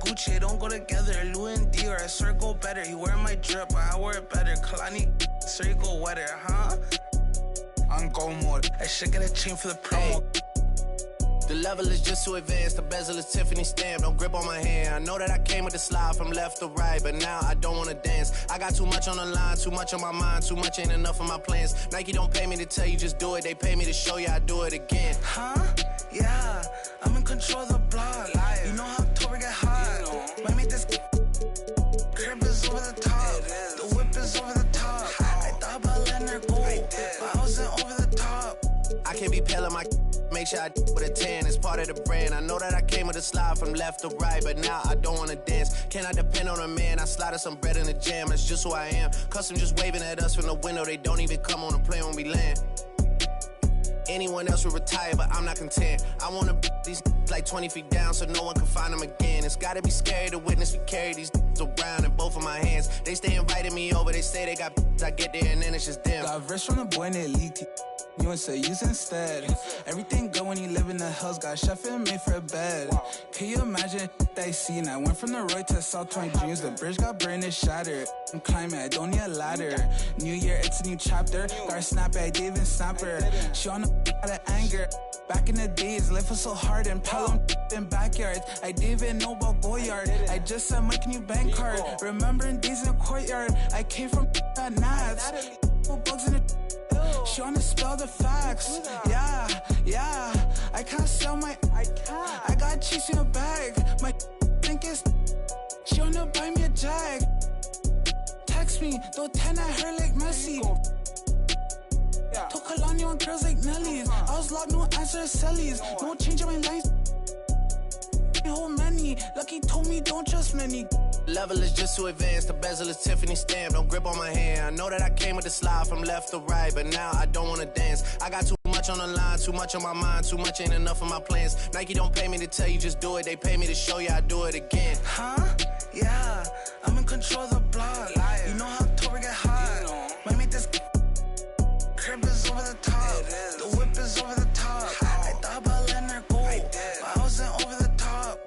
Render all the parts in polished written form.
Gucci, it don't go together. Louis and Dior, I swear go better. He wear my drip, but I wear it better. Kalani, sure you go wetter, huh? On go mode. I should get a chain for the promo. The level is just too advanced, the bezel is Tiffany stamp, don't grip on my hand. I know that I came with the slide from left to right, but now I don't wanna dance. I got too much on the line, too much on my mind, too much ain't enough of my plans. Nike don't pay me to tell you just do it, they pay me to show you I do it again. Huh? Yeah, I'm in control of the block. You know how October get hot. Might make this crib is over the top. The whip is over the top. I thought about letting her go, but I wasn't over the top. I can't be pale on my make sure I with a 10, it's part of the brand. I know that I came with a slide from left to right, but now I don't wanna dance. Can I depend on a man? I slided some bread in the jam, that's just who I am. Custom just waving at us from the window, they don't even come on the plane when we land. Anyone else would retire, but I'm not content. I wanna these like 20 feet down so no one can find them again. It's gotta be scary to witness me carry these around in both of my hands. They stay inviting me over, they say they got I get there and then it's just them. Got verse from the boy in the elite. You would say use instead. Everything good when you live in the hills. Got chef and made for a bed. Can you imagine that I seen? I went from the road to South 20 dreams. The bridge got burned and shattered. I'm climbing, I don't need a ladder. New year, it's a new chapter. Got her snap it, I didn't even snap her. She on the out of anger. Back in the days, life was so hard and Pelham in backyards. I didn't even know about Goyard. I just said, Mike, can you bank card? Remembering days in the courtyard. I came from at Nats. Bugs in the she wanna spell the facts. Yeah, I can't sell my I got cheese in a bag. My think it's she wanna buy me a jag. Text me, throw 10 at her like Messi. Took Kalani on girls like Nelly's. I was locked, no answer to Sally's. No change on my lines. Whole many. Lucky told me don't trust many. Level is just too advanced, the bezel is Tiffany stamp, don't grip on my hand. I know that I came with the slide from left to right, but now I don't wanna dance. I got too much on the line, too much on my mind, too much ain't enough of my plans. Nike don't pay me to tell you just do it, they pay me to show you I do it again. Huh? Yeah, I'm in control of the block. You know how October get hot. Might make this crib is over the top. The whip is over the top. I thought about letting her go, but I wasn't over the top.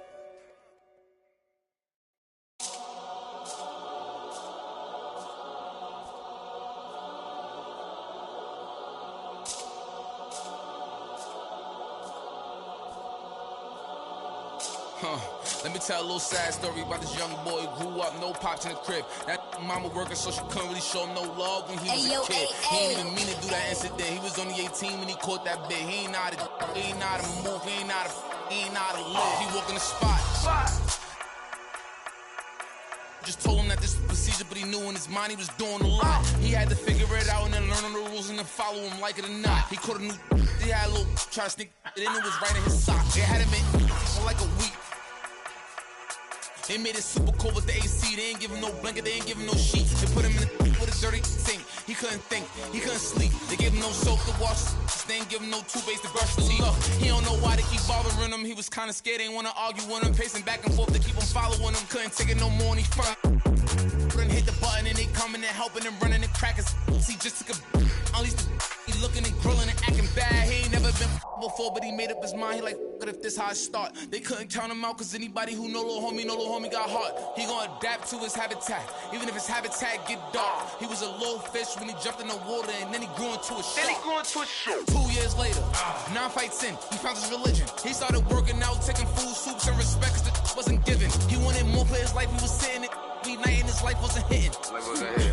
Let me tell a little sad story about this young boy who grew up, no pops in the crib. That mama working so she couldn't really show him no love when he was a kid. He ain't even mean to do that incident. He was only 18 when he caught that bit. He ain't know how to move, he ain't know how to live. He walk in the spot. Just told him that this was procedure, but he knew in his mind he was doing a lot. He had to figure it out and then learn on the rules and then follow him like it or not. He caught a new, he had a little, try to sneak it in, it was right in his sock. They had him in for like a week. They made it super cold with the AC. They ain't give him no blanket, they ain't give him no sheets. They put him in with a dirty sink. He couldn't think, he couldn't sleep. They gave him no soap to wash. They ain't give him no toothpaste to brush his teeth. He don't know why they keep bothering him. He was kinda scared, they ain't wanna argue with him. Pacing back and forth to keep him following him. Couldn't take it no more and he front. Couldn't hit the button and they coming and helping and running and cracking. He just took a at least he looking and grilling and acting bad. He ain't never been before, but he made up his mind. He like, what if this how I start? They couldn't count him out, cause anybody who know little homie got heart. He gonna adapt to his habitat, even if his habitat get dark. He was a little fish when he jumped in the water, and then he grew into a shark. 2 years later, 9 fights in, he found his religion. He started working out, taking food, soups, and respect, cause the wasn't given. He wanted more for his life, he was sitting it. Night and his life wasn't hitting.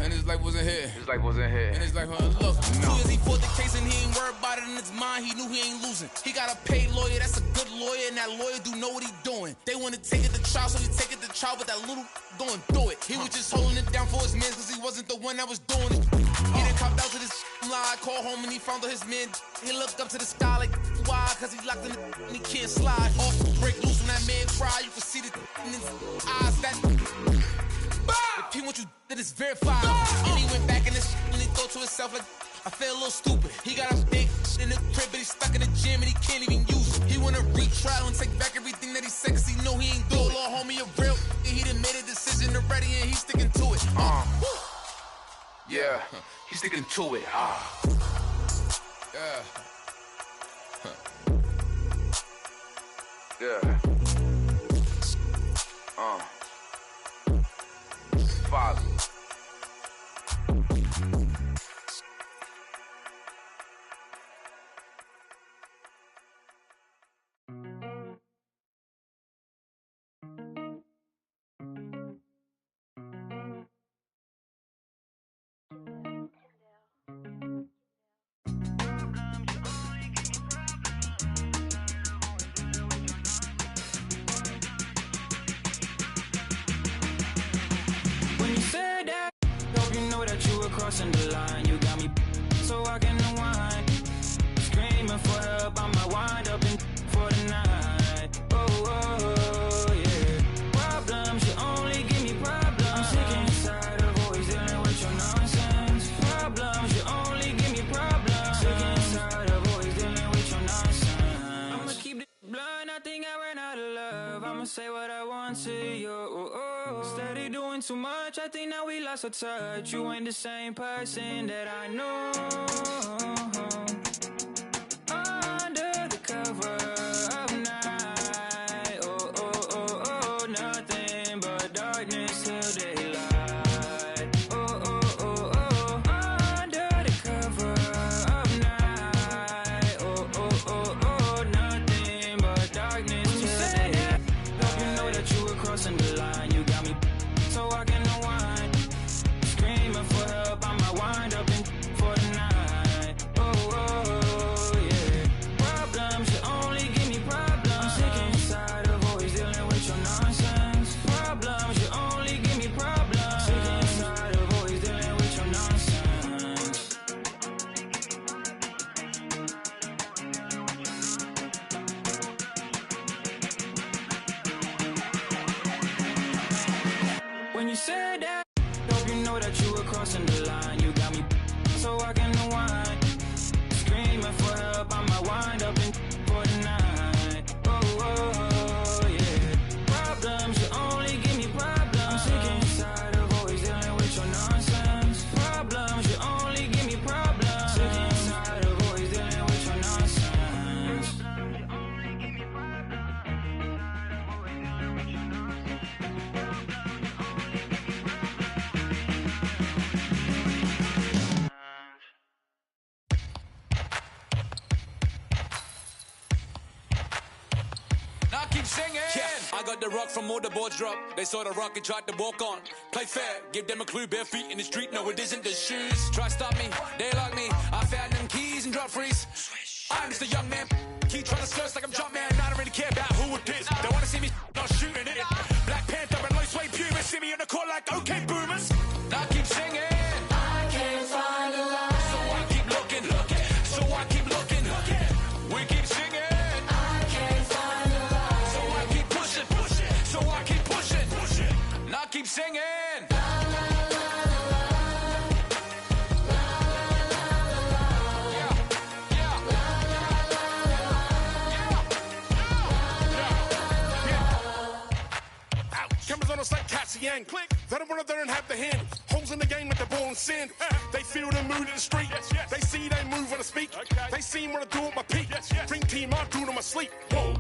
And his life wasn't hitting. And his life wasn't look. 2 years he fought the case and he ain't worried about it in his mind. He knew he ain't losing. He got a paid lawyer, that's a good lawyer, and that lawyer do know what he doing. They want to take it to trial, so he take it to trial, but that little going through it. He was just holding it down for his man, cause he wasn't the one that was doing it. He done copped out to this lie, called home and he found out his man. He looked up to the sky like, why? Cause he locked in the and he can't slide. Off break loose when that man cry, you can see the in his eyes. That if he want you, that is verified. And he went back in this and he thought to himself like, I feel a little stupid. He got a big in the crib, but he's stuck in the gym and he can't even use it. He wanna retrial and take back everything that he said, cause he know he ain't do it. Little homie a real, he done made a decision already and he's sticking to it. Yeah, he's sticking to it. Yeah. Yeah. say what I want to you. Steady doing too much, I think now we lost our touch. You ain't the same person that I know. Under the cover of night, nothing but darkness till daylight. Under the cover of night, nothing but darkness till daylight. Hope you know that you were crossing the line. You got me so I can unwind. Screaming for help, I might wind up in for the night. Yeah. Problems, you only give me problems. I'm sick and tired of always dealing with your nonsense. Problems, you only give me problems. Sick and tired of always dealing with your nonsense. When you said that, hope you know that you were crossing the line. You got me so I can unwind. Screaming for help, I might wind up in for the night. Yeah. Problems, you only give me problems. I'm sick and tired of always dealing with your nonsense. Problems, you only give me problems. Sick and tired of always dealing with your nonsense. Now keep singing. Yeah, I got the rock from all the boards drop. They saw the rock and tried to walk on. Play fair, give them a clue. Bare feet in the street, no it isn't the shoes. Try stop me, they like me. I found them keys and drop freeze. I'm just a young man. Keep trying to search like I'm Jumpman. I don't really care about who it is. They wanna see me not shooting it. Black Panther and low suede pumas. See me in the court like okay boomers. Now keep singing. I can't find a lie. So I keep looking. So I keep looking. We keep singing. I can't find a lie. So I keep pushing. So I keep pushing. Now keep singing. Cameras on us like Cassian. Click. They don't wanna, they don't have the hand. Holes in the game with the ball and sand. They feel the mood in the street. They see they move when I speak. They see what I do at my peak. Dream team, I do it on my sleep. Whoa.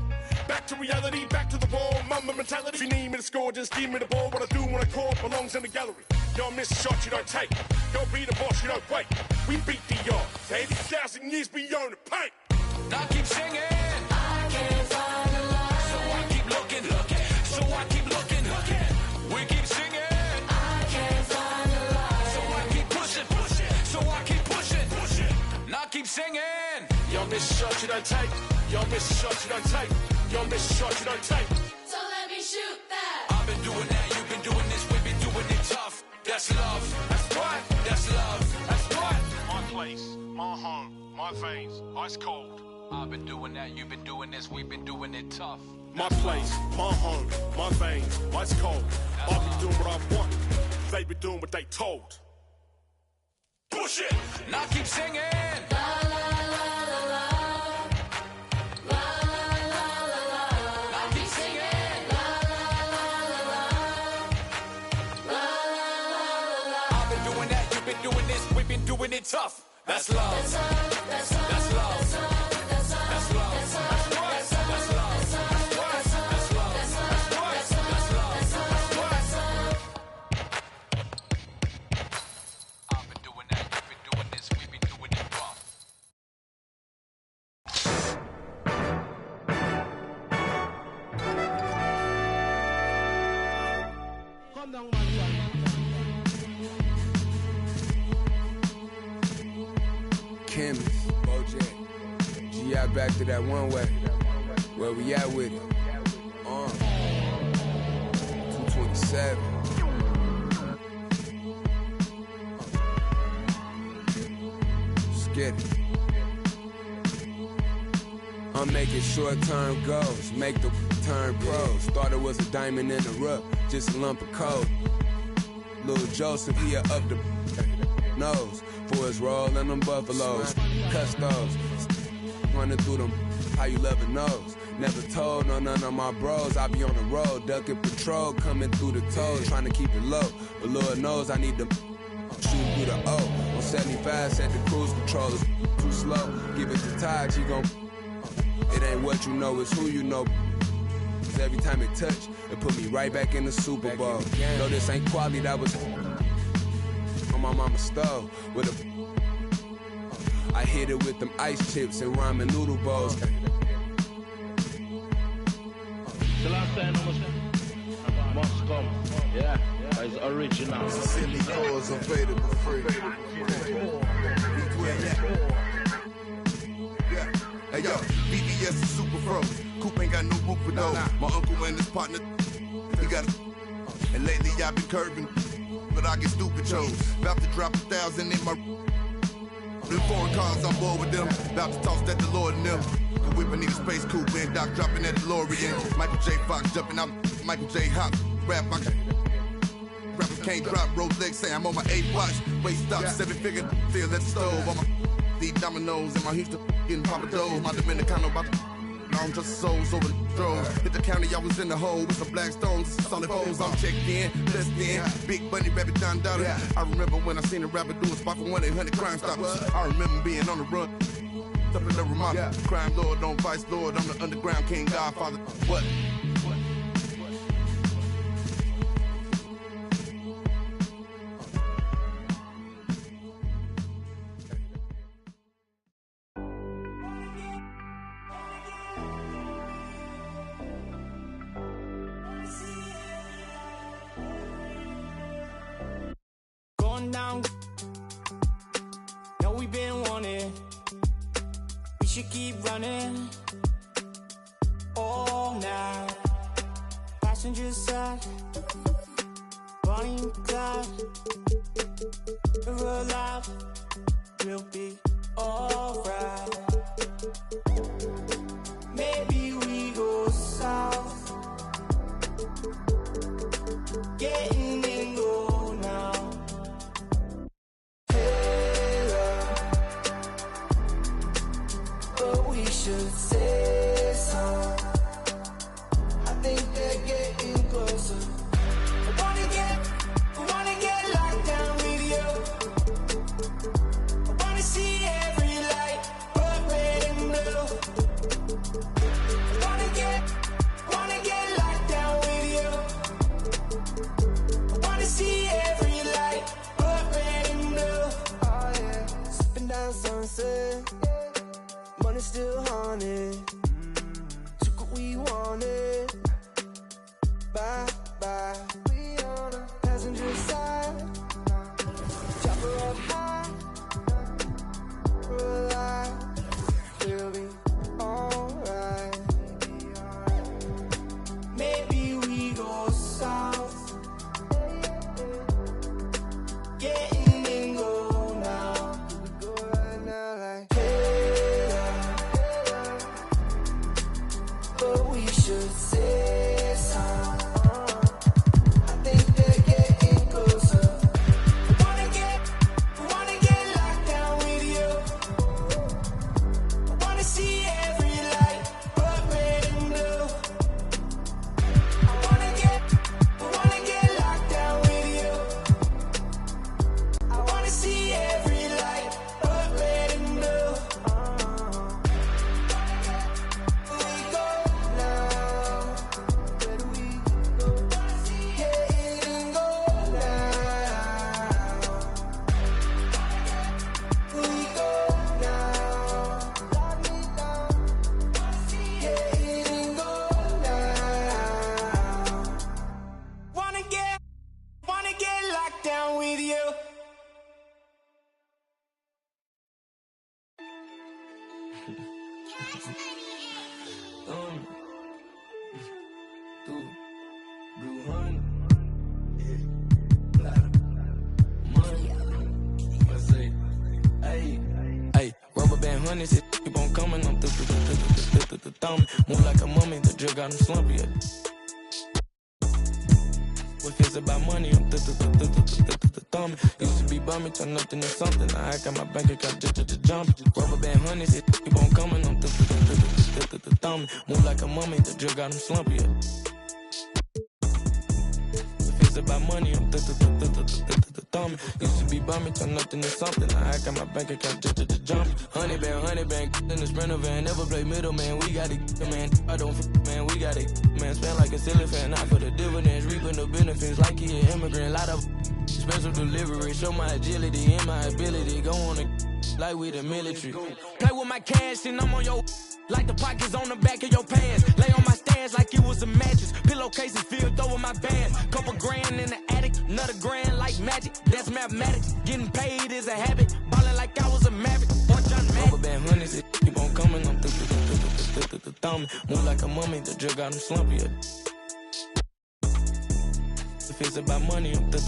Back to reality, back to the wall. Mama mentality. If you need me to score, just give me the ball. What I do when I call belongs in the gallery. Y'all miss a shot you don't take. Y'all be the boss, you don't wait. We beat the odds. 80,000 years beyond the paint. Now keep singing. I can't find a lie. So I keep looking. So I keep looking. We keep singing. I can't find a lie. So I keep pushing. So I keep pushing. Now keep singing. Y'all miss a shot you don't take. Y'all miss a shot you don't take. Y'all miss a shot you don't take. So let me shoot that. I've been doing that, you've been doing this, we've been doing it tough. That's love. That's right. That's love. That's right. My place, my home, my veins, ice cold. I've been doing that, you've been doing this, we've been doing it tough. My place, my home, my veins, ice cold. I've been doing what I want. They been doing what they told. Bullshit! Now keep singing. Now keep singing. I've been doing that, you've been doing this, we've been doing it tough. That's love. That's love. That's love. That's love. That's right. That's love. That's right. That's love. That's right. That's love. I've been doing that, you've been doing this, we've been doing it rough. Chemist, Bojack, G.I. back to that one way. Where we at with it? 227. Let's get it. I'm making short-term goals, make the turn pros. Thought it was a diamond in the rough, just a lump of coal. Little Joseph, he up the nose. Boys rolling them buffaloes, custos, running through them, how you loving those. Never told none of my bros, I be on the road, ducking patrol, coming through the toes, trying to keep it low. But Lord knows I need to shoot through the O. On 75, set the cruise control, it's too slow. Give it to Todd, she gon' it ain't what you know, it's who you know. Cause every time it touch, it put me right back in the Super Bowl. No, this ain't quality, that was on my mama's stove with a I hit it with them ice chips and ramen noodle bowls. The last time must come, yeah, it's original. Silly cause available free. Hey yo, BBS is super fro. Coop ain't got no roof for though. My uncle and his partner, he got a. And lately I've been curving, but I get stupid chose. About to drop 1,000 in my. Them foreign cars, I'm bored with them. About to toss that DeLorean in them. The whip, I need a space coupe and Doc dropping that DeLorean. Michael J. Fox jumping out, Michael J. Hop. Rappers can't drop Rolex, say I'm on my 8 watch. Waist stop, 7-figure, still at the stove. On my deep dominoes in my Houston, getting Papa Doe. My Dominicano about to long just souls over the throws. Hit the county, I was in the hole with some black stones, some solid foes. I'm checked in, blessed in. Big Bunny, Rabbit, Don Dollar. I remember when I seen a rapper do a spot for 1-800 Crime Stoppers. I remember being on the run. Something to remind me. Crime Lord, on Vice Lord. I'm the underground king, Godfather. What? Down. Know we've been wanting. We should keep running all night. Passenger side, Bonnie and Clyde. We're alive. We'll be alright. Maybe we go south. Getting in go now. Should say so. I think they're getting closer. I wanna get locked down with you. I wanna see every light, but red and blue. I wanna get locked down with you. I wanna see every light, but red and blue. Oh yeah, sipping down sunset. Money still haunted. Took what we wanted. Bye bye. We on a passenger side. Chopper up high. We're alive. We'll be alright. Maybe we go south. Getting in go now. We go right now like. But we should say so. I think they're getting closer. I wanna get locked down with you. I wanna see every light, but red and blue. I wanna get locked down with you. I wanna see every light, but red and blue. Wanna get locked down with you. Blue honey. Hey, rubber band hundreds, it keep on coming. I'm thumb. Move like a mummy, the drug got him slumpy. What feels about money? I'm thumb. Used to be bumming, turn nothing to something. I got my bank account just jumping. Rubber band hundreds, it keep on coming. I'm thumb. thumb. Move like a mummy, the drug got him slumpy. If it's about money, I'm thumb. Used to be bumming, turn nothing to something. I got my bank account just jump. 100 band, in the Sprinter van. Never play middleman, we got it, man. I don't man, we got it, man. Spend like a silly fan, not for the dividends. Reaping the benefits like he an immigrant. Lot of special delivery, show my agility and my ability. Go on like we the military. Play with my cash and I'm on your like the pockets on the back of your pants. Lay on my stands like it was a mattress. Pillowcases filled over my band. Couple grand in the attic, another grand like magic. That's mathematics. Getting paid is a habit. Ballin' like I was a maverick. Rubber band hundreds, it keep on coming. I'm the thumb. Move like a mummy, the drug got him slumpy. If it's about money, I'm the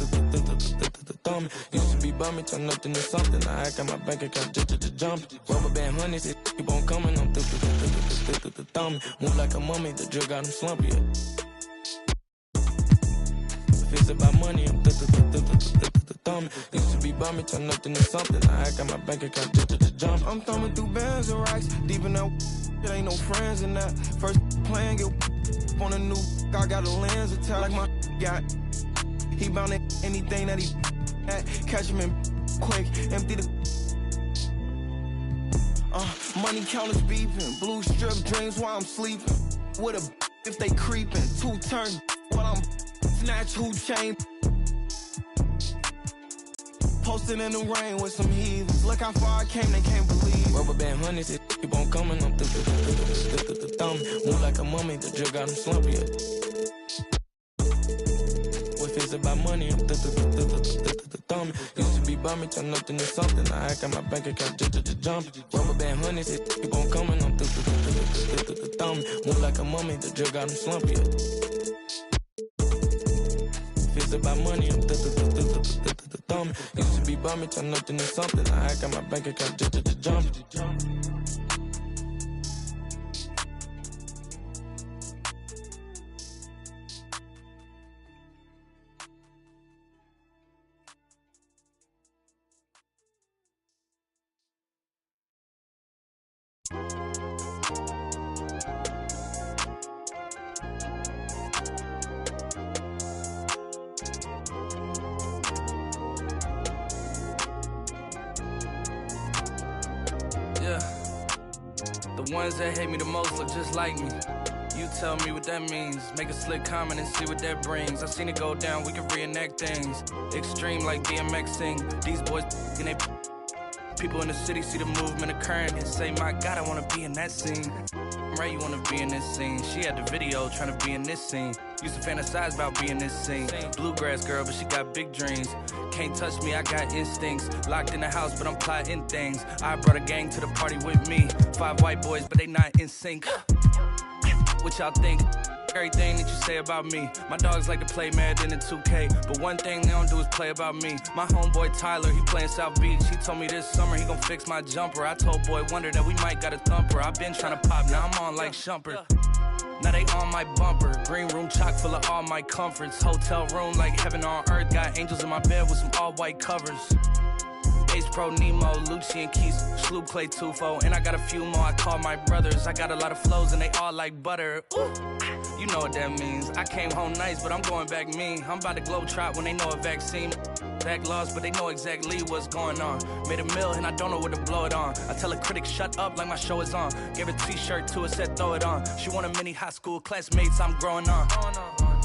thumb. Used to be bumming, turn nothing to something. I got my bank account just jump. Rubber band hundreds, it keep on coming. I'm the thumb. Move like a mummy, the drug got him slumpy. If it's about money, I'm the thumb. Used to be bumming, turn nothing to something. I got my bank account just jump. I'm thumbing through bands and racks, deep in that. It ain't no friends in that. First plan, get on a new. I got a lens attack like my got. He bound at anything that he at. Catch him in quick, empty the. Money counters beeping, blue strip dreams while I'm sleeping. With a if they creeping, 2 turn while I'm snatch who chain. Posted in the rain with some heathens. Look how far I came, they can't believe. Rubber band hundreds, it keep on coming. I'm the thumb. Move like a mummy, the drug got him slumpy. If it's about money, I'm the thumb. Used to be bumming, turn nothing to something. I got my bank account just jump. Rubber band hundreds, it keep on coming. I'm the thumb. Move like a mummy, the drug got him slumpy. If it's about money, I'm the thumb. Used to be bumming, turn nothing to something. I got my bank account just jump. The ones that hate me the most look just like me. You tell me what that means. Make a slick comment and see what that brings. I seen it go down, we can reenact things. Extreme like BMXing. These boys and they people in the city see the movement occurring and say, my God, I wanna be in that scene. Right, you wanna be in this scene. She had the video trying to be in this scene. Used to fantasize about being this scene. Bluegrass girl, but she got big dreams. Can't touch me, I got instincts. Locked in the house, but I'm plotting things. I brought a gang to the party with me. 5 white boys, but they not in sync. What y'all think? Everything that you say about me. My dogs like to play Madden and 2K, but one thing they don't do is play about me. My homeboy Tyler, he playing South Beach. He told me this summer he gon' fix my jumper. I told Boy Wonder that we might got a thumper. I been trying to pop, now I'm on like Shumpert. Now they on my bumper. Green room chock full of all my comforts. Hotel room like heaven on earth. Got angels in my bed with some all white covers. Ace Pro Nemo, Lucci and Keys, Sloop Clay Tufo, and I got a few more I call my brothers. I got a lot of flows and they all like butter. Ooh, you know what that means. I came home nice, but I'm going back mean. I'm about to globe trot when they know a vaccine. Back lost, but they know exactly what's going on. Made a meal and I don't know where to blow it on. I tell a critic shut up like my show is on. Gave a t-shirt to her, said throw it on. She want a mini high school classmates, I'm growing on.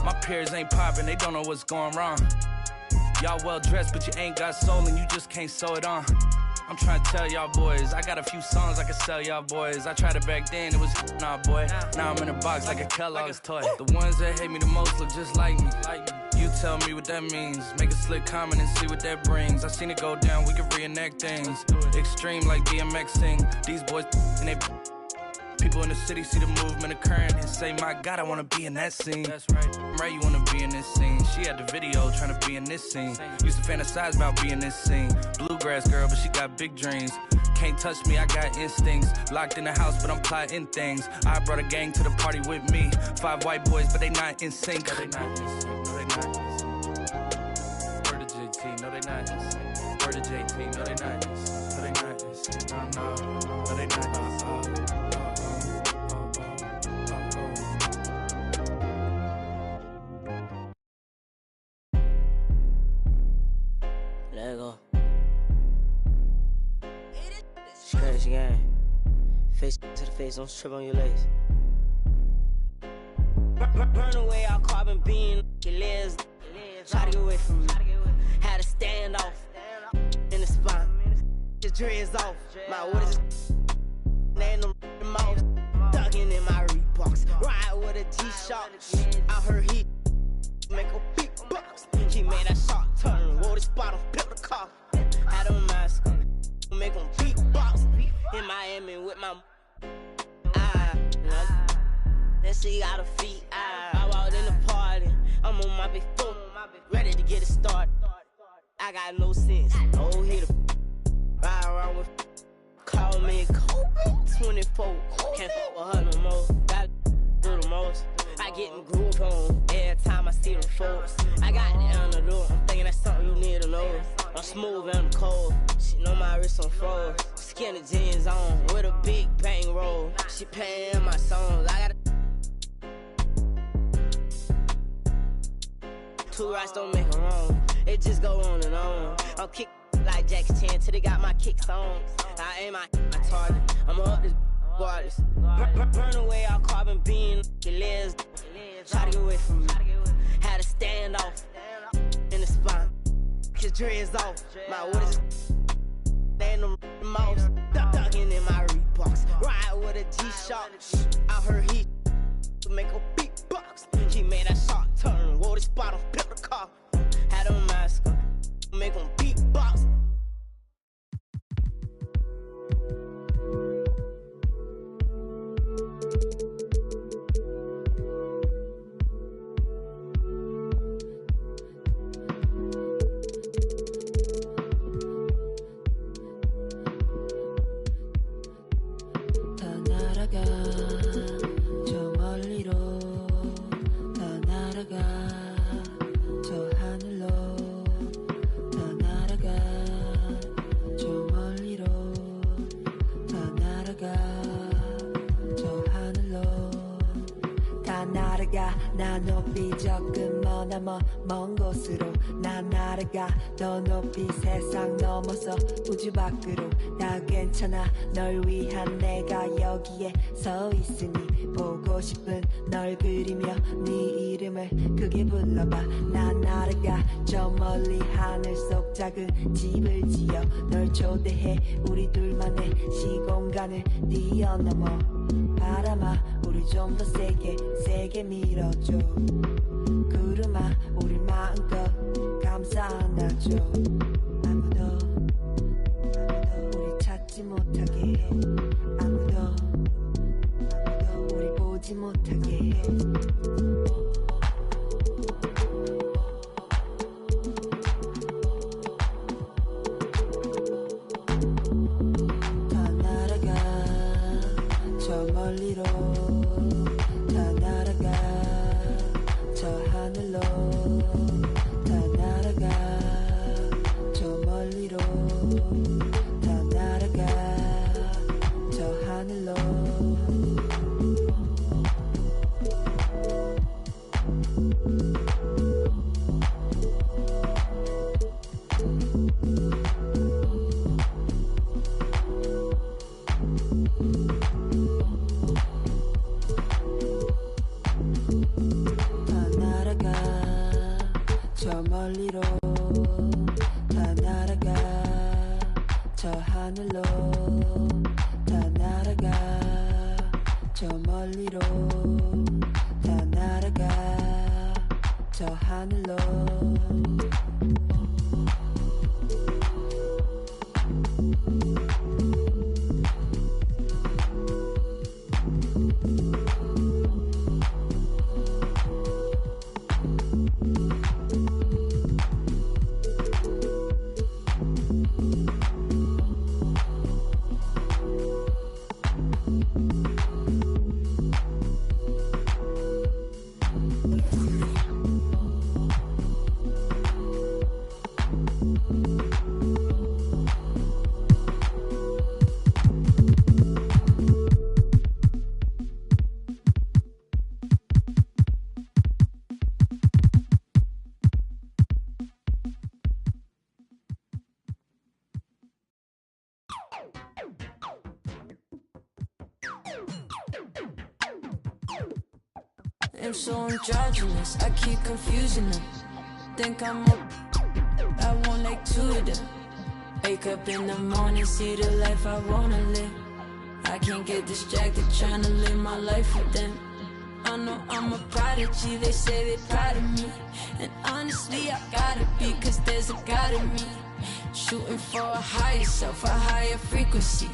My peers ain't popping, they don't know what's going wrong. Y'all well dressed, but you ain't got soul and you just can't sew it on. I'm trying to tell y'all boys, I got a few songs I can sell y'all boys. I tried it back then, it was nah boy. Now I'm in a box like a Kellogg's toy. The ones that hate me the most look just like me. You tell me what that means. Make a slick comment and see what that brings. I seen it go down, we can reenact things. Extreme like BMXing. These boys and they people in the city see the movement occurring and say, my God, I wanna be in that scene. That's right. Right, you wanna be in this scene. She had the video trying to be in this scene. Used to fantasize about being this scene. Bluegrass girl, but she got big dreams. Can't touch me, I got instincts. Locked in the house, but I'm plotting things. I brought a gang to the party with me. 5 white boys, but they not in sync. No, they not in sync. No, they not in sync. Word to JT, no, they not in sync. Word to JT, no, they not in sync. No, they not in sync. No, they not in sync. Fletch gang. Face to the face, don't trip on your legs. Burn away all carbon beam, your legs. Try to get away from me. Had to stand off in the spine. His dreads off. My orders ain't no mouth. Ducking in my Reeboks. Ride with a G-Shock. I heard he make a big box. He made that shot turn. Wore the spot on, pick the car. Had a mask on. Make him beatbox. In Miami with my that she got her feet. I walked in the party. I'm on my big foot. Ready to get it started. I got no sense. Oh, hit a ride around with. Call me Kobe 24. Can't fuck with her no more. Got do the most. I get in groove on every time I see them folks. I got it on the door. I'm thinking that's something you need to know. I'm smooth and I'm cold. She know my wrist on froze. Skinny jeans on with a big bang roll. She paying my songs. I got two rights don't make a wrong. It just go on and on. I'm kick like Jackie Chan till they got my kicks on. I aim my target. I'm up this regardless. Burn away all carbon beam. Your legs. Try to get away from me. Had to stand off in the spine. His dreads off. My orders ain't no mouse. Ducking in my Reeboks. Ride with a G-Shock. I heard he make a beatbox. He made that shot turn. Wore the spot on, pick the car. Had a mask on. Make him beatbox. 나 높이 조금 머나머 먼 곳으로 나 날아가 더 높이 세상 넘어서 우주 밖으로 다 괜찮아 널 위한 내가 여기에 서 있으니 보고 싶은 널 그리며 네 이름을 크게 불러봐 나 날아가 저 멀리 하늘 속 작은 집을 지어 널 초대해 우리 둘만의 시공간을 뛰어넘어 바람아 우리 좀 더 세게 밀어줘 구름아 우리 마음껏 감싸 안아줘 아무도 우리 찾지 못하게 해 아무도 우리 보지 못하게 해 다 날아가 저 멀리로 다 날아가 저 하늘로 다 날아가 저 멀리로 다 날아가 저 하늘로 저 멀리로 다 날아가 저 하늘로 다 날아가 저 멀리로 다 날아가 저 하늘로 am so androgynous, I keep confusing them. Think I'm a, I want like two of them. Wake up in the morning, see the life I wanna live. I can't get distracted trying to live my life with them. I know I'm a prodigy, they say they're proud of me. And honestly, I gotta be, cause there's a God in me. Shooting for a higher self, a higher frequency.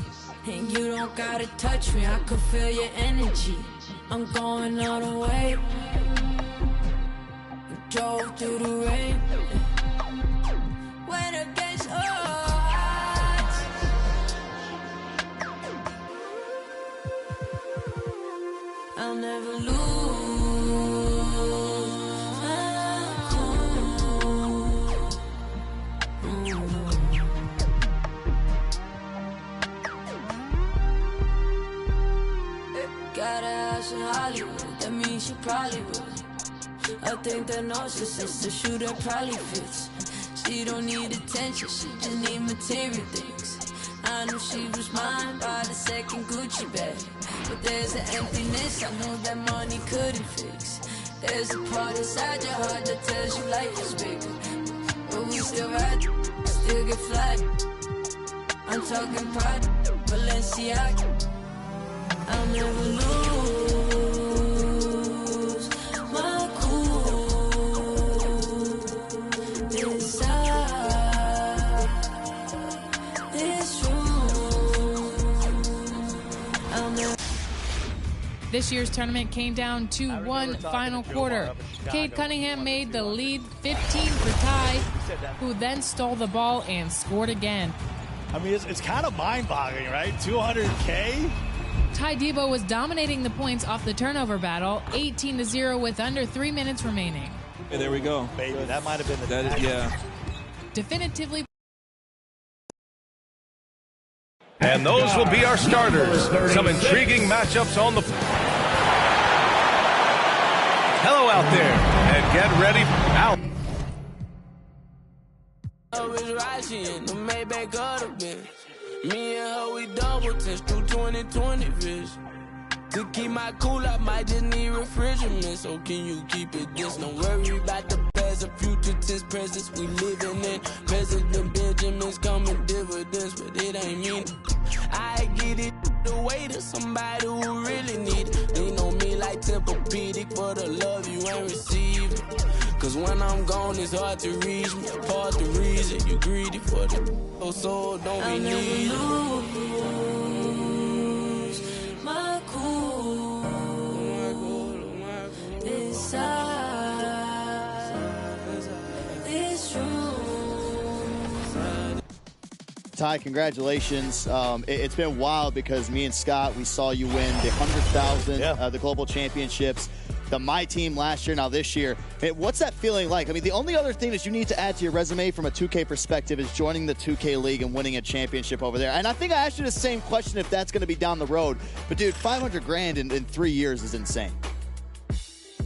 And you don't gotta touch me, I can feel your energy. I'm going all the way. Drove through the rain. When it gets hot, I'll never lose my cool. Got a house in Hollywood, that means she probably would. I think that narcissist, the shooter probably fits. She don't need attention, she just need material things. I knew she was mine by the second Gucci bag. But there's an emptiness I know that money couldn't fix. There's a part inside your heart that tells you life is bigger. But we still ride, still get flat. I'm talking pride, Balenciaga. I'll never lose my cool inside this room. I'll never. This year's tournament came down to one final quarter. Cade Cunningham made the lead 15 for Ty, who then stole the ball and scored again. I mean, it's kind of mind-boggling, right? 200K? Ty Debo was dominating the points off the turnover battle, 18-0 with under 3 minutes remaining. Hey, there we go. Baby, that might have been the That is, yeah. Definitively. And those will be our starters. Some intriguing matchups on the... Hello out there, and get ready out. Me and her, we double test through 2020 vision. To keep my cool, I might just need refrigerant. So can you keep it this? Don't worry about the past or future tense presence we living in. President Benjamin's coming dividends, but it ain't mean. I get it the way to somebody who really need it. Lean on me like Tempur-Pedic for the love you ain't receiving. Cause when I'm gone, it's hard to reach me. Part the reason you greedy for the so don't be needy. Lose my cool inside this room. Ty, congratulations. It's been wild because me and Scott, we saw you win the 100,000, the global championships. The My Team last year, now this year. What's that feeling like? I mean, the only other thing that you need to add to your resume from a 2K perspective is joining the 2K League and winning a championship over there. And I think I asked you the same question if that's going to be down the road. But, dude, 500 grand in 3 years is insane.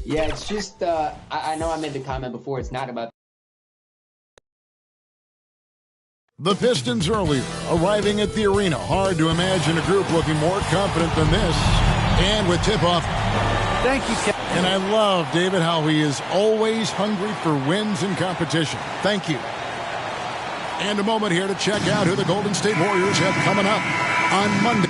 Yeah, it's just, I know I made the comment before, it's not about. The Pistons earlier, arriving at the arena. Hard to imagine a group looking more confident than this. And with tip-off. Thank you, Kevin. And I love, David, how he is always hungry for wins in competition. Thank you. And a moment here to check out who the Golden State Warriors have coming up on Monday.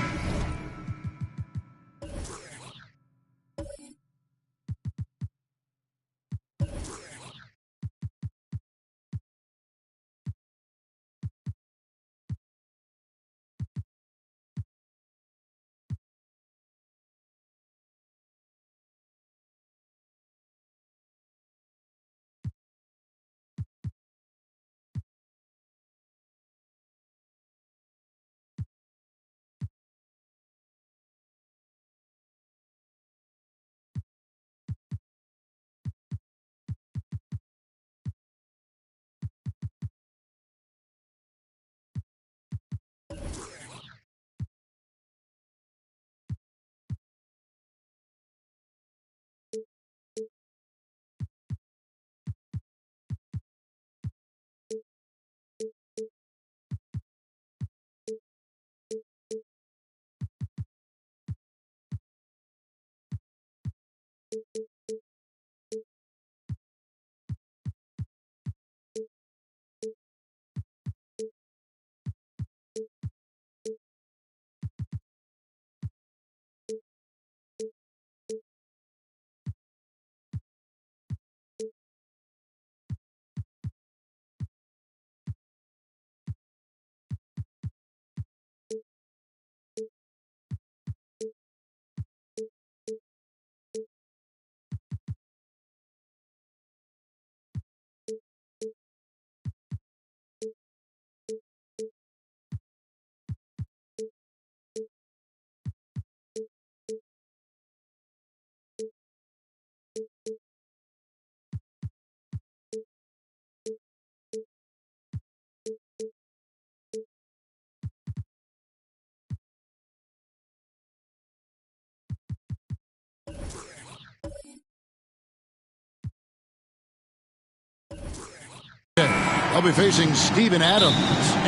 be facing Steven Adams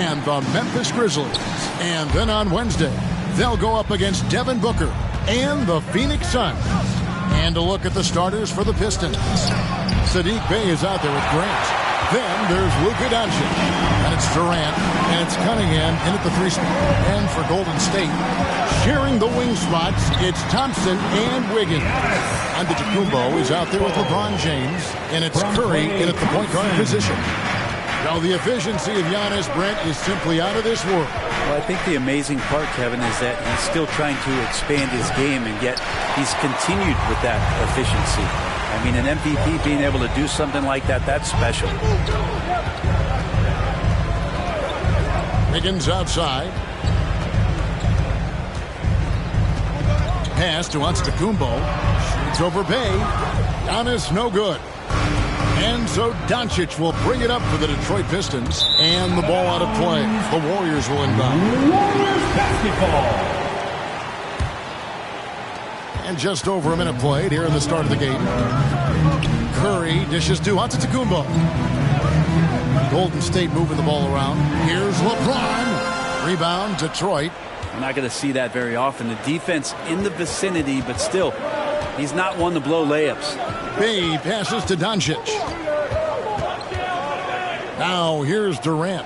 and the Memphis Grizzlies. And then on Wednesday, they'll go up against Devin Booker and the Phoenix Suns. And a look at the starters for the Pistons. Sadiq Bey is out there with Grant. Then there's Luka Doncic. And it's Durant. And it's Cunningham in at the 3 spot. And for Golden State, sharing the wing spots, it's Thompson and Wiggins. Antetokounmpo is out there with LeBron James. And it's Curry in at the point guard position. Now the efficiency of Giannis, Brent, is simply out of this world. Well, I think the amazing part, Kevin, is that he's still trying to expand his game, and yet he's continued with that efficiency. I mean, an MVP being able to do something like that, that's special. Wiggins outside. Pass to Antetokounmpo. Shoots over Bey. Giannis, no good. And so Doncic will bring it up for the Detroit Pistons. And the ball out of play. The Warriors will inbound. Warriors basketball. And just over a minute played here in the start of the game. Curry dishes to Antetokounmpo. Golden State moving the ball around. Here's LeBron. Rebound, Detroit. We're not going to see that very often. The defense in the vicinity, but still, he's not one to blow layups. Bey passes to Doncic. Now here's Durant.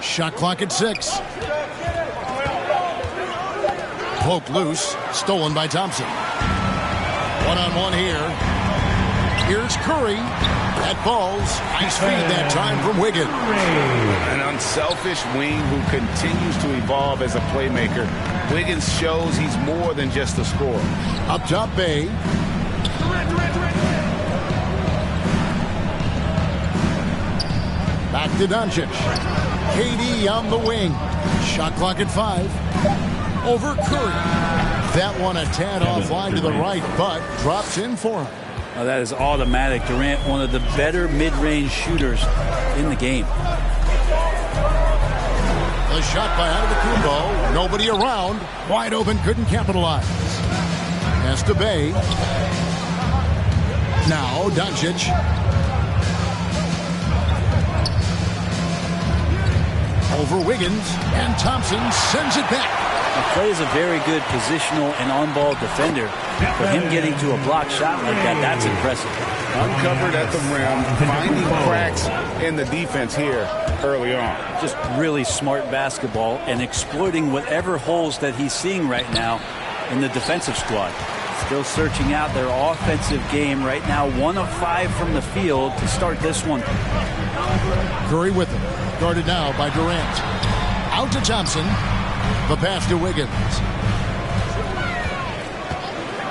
Shot clock at 6. Poke loose. Stolen by Thompson. One-on-one here. Here's Curry. That falls. Nice feed that time from Wiggins. An unselfish wing who continues to evolve as a playmaker. Wiggins shows he's more than just a scorer. Up top, Bey. Back to Doncic. KD on the wing. Shot clock at 5. Over Curry. That one a tad offline to the right, but drops in for him. Oh, that is automatic. Durant, one of the better mid-range shooters in the game. The shot by Antetokounmpo. Nobody around. Wide open, couldn't capitalize. Pass to Bey. Now Doncic. Over Wiggins. And Thompson sends it back. Clay is a very good positional and on-ball defender. For him getting to a block shot like that, that's impressive. Uncovered at the rim, finding cracks in the defense here early on. Just really smart basketball and exploiting whatever holes that he's seeing right now in the defensive squad. Still searching out their offensive game right now. 1 of 5 from the field to start this one. Curry with him. Guarded now by Durant. Out to Thompson. The pass to Wiggins.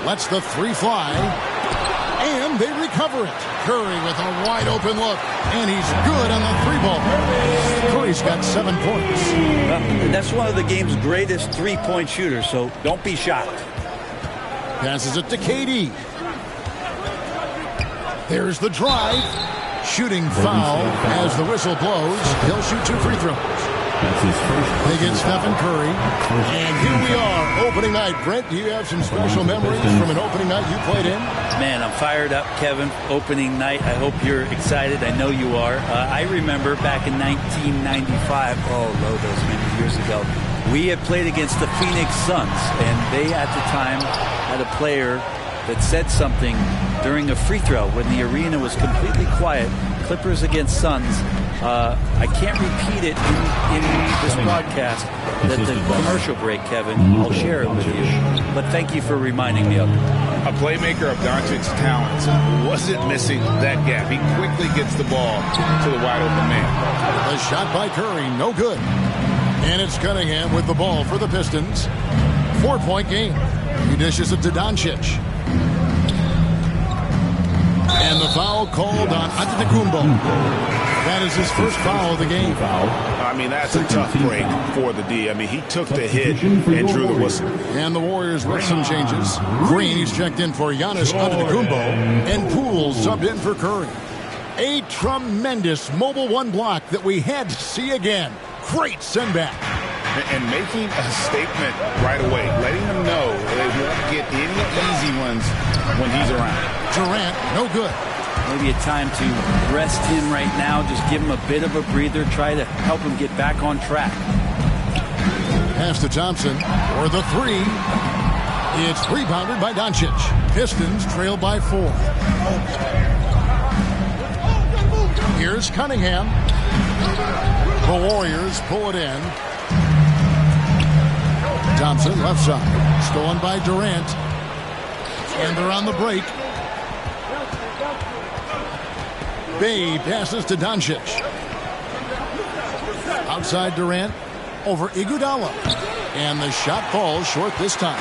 Lets the 3 fly. And they recover it. Curry with a wide open look. And he's good on the 3-ball. Curry's got 7 points. That's one of the game's greatest 3-point shooters, so don't be shocked. Passes it to KD. There's the drive. Shooting foul as the whistle blows. He'll shoot 2 free throws. That's his first. Against Stephen Curry. And here we are, opening night. Brent, do you have some special memories from an opening night you played in? Man, I'm fired up, Kevin. Opening night. I hope you're excited. I know you are. I remember back in 1995, those many years ago, we had played against the Phoenix Suns, and they at the time had a player that said something during a free throw when the arena was completely quiet. Clippers against Suns. I can't repeat it in this broadcast at the commercial break, Kevin. I'll share it with you. But thank you for reminding me of it. A playmaker of Doncic's talents wasn't missing that gap. He quickly gets the ball to the wide open man. The shot by Curry, no good. And it's Cunningham with the ball for the Pistons. 4-point game. He dishes it to Doncic. And the foul called on Antetokounmpo. That is his first foul of the game. I mean, that's a tough break for the D. I mean, he took the hit and drew the whistle. And the Warriors with some changes. Green, he's checked in for Giannis Antetokounmpo. And Poole subbed in for Curry. A tremendous Mobile 1 block that we had to see again. Great send back. And making a statement right away, letting them know they won't get any easy ones when he's around. Durant, no good. Maybe a time to rest him right now. Just give him a bit of a breather. Try to help him get back on track. Pass to Thompson for the three. It's rebounded by Doncic. Pistons trail by 4. Here's Cunningham. The Warriors pull it in. Thompson left side. Stolen by Durant. And they're on the break. Bay passes to Doncic. Outside Durant. Over Iguodala. And the shot falls short this time.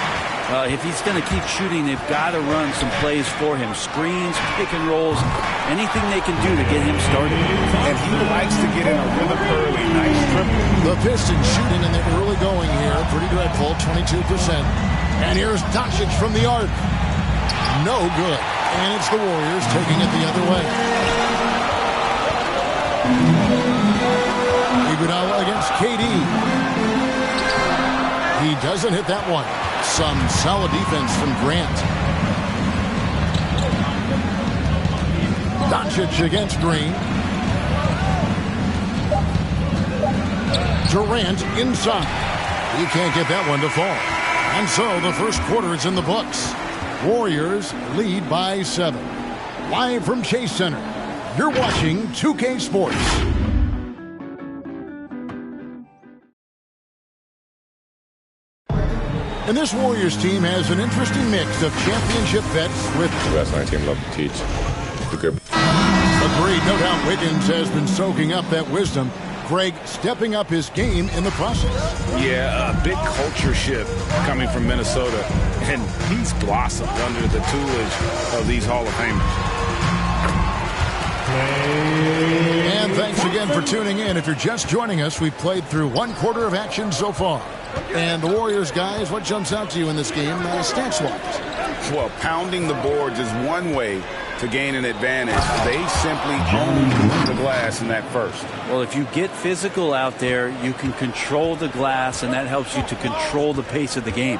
Well, if he's going to keep shooting, they've got to run some plays for him. Screens, pick and rolls, anything they can do to get him started. And he likes to get in a rhythm early. Nice triple. The Pistons shooting in the early going here. Pretty dreadful, 22%. And here's Doncic from the arc. No good. And it's the Warriors taking it the other way. Iguodala against KD. He doesn't hit that one. Some solid defense from Grant. Doncic against Green. Durant inside. He can't get that one to fall. And so the first quarter is in the books. Warriors lead by 7. Live from Chase Center, you're watching 2K Sports. And this Warriors team has an interesting mix of championship vets with... The best 19 love to teach. The good. Agreed. No doubt Wiggins has been soaking up that wisdom. Greg stepping up his game in the process. Yeah, a big culture shift coming from Minnesota. And he's blossomed under the tutelage of these Hall of Famers. And thanks again for tuning in. If you're just joining us, we've played through one quarter of action so far. And the Warriors, guys, what jumps out to you in this game, stats-wise? Well, pounding the boards is one way to gain an advantage. They simply owned the glass in that first. Well, if you get physical out there, you can control the glass, and that helps you to control the pace of the game.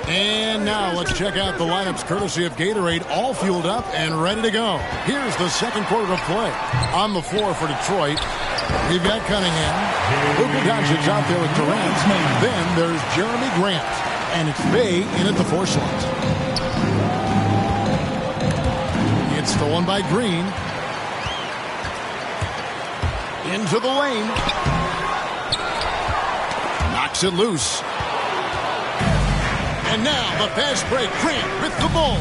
And now let's check out the lineups courtesy of Gatorade, all fueled up and ready to go. Here's the second quarter of play. On the floor for Detroit, we've got Cunningham. Luka Doncic out there with Durant. Then there's Jeremy Grant. And it's Bay in at the 4 slot. It's stolen by Green. Into the lane. Knocks it loose. And now the fast break. Grant with the ball.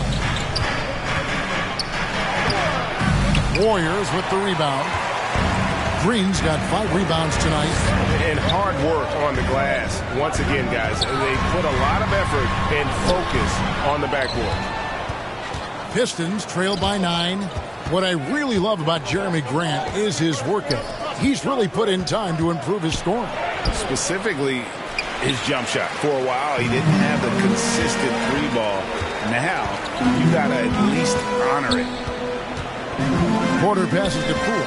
Warriors with the rebound. Green's got 5 rebounds tonight. And hard work on the glass. Once again, guys, they put a lot of effort and focus on the backboard. Pistons trail by 9. What I really love about Jeremy Grant is his work ethic. He's really put in time to improve his scoring. Specifically, his jump shot. For a while, he didn't have the consistent 3-ball. Now, you got to at least honor it. Porter passes to Poole.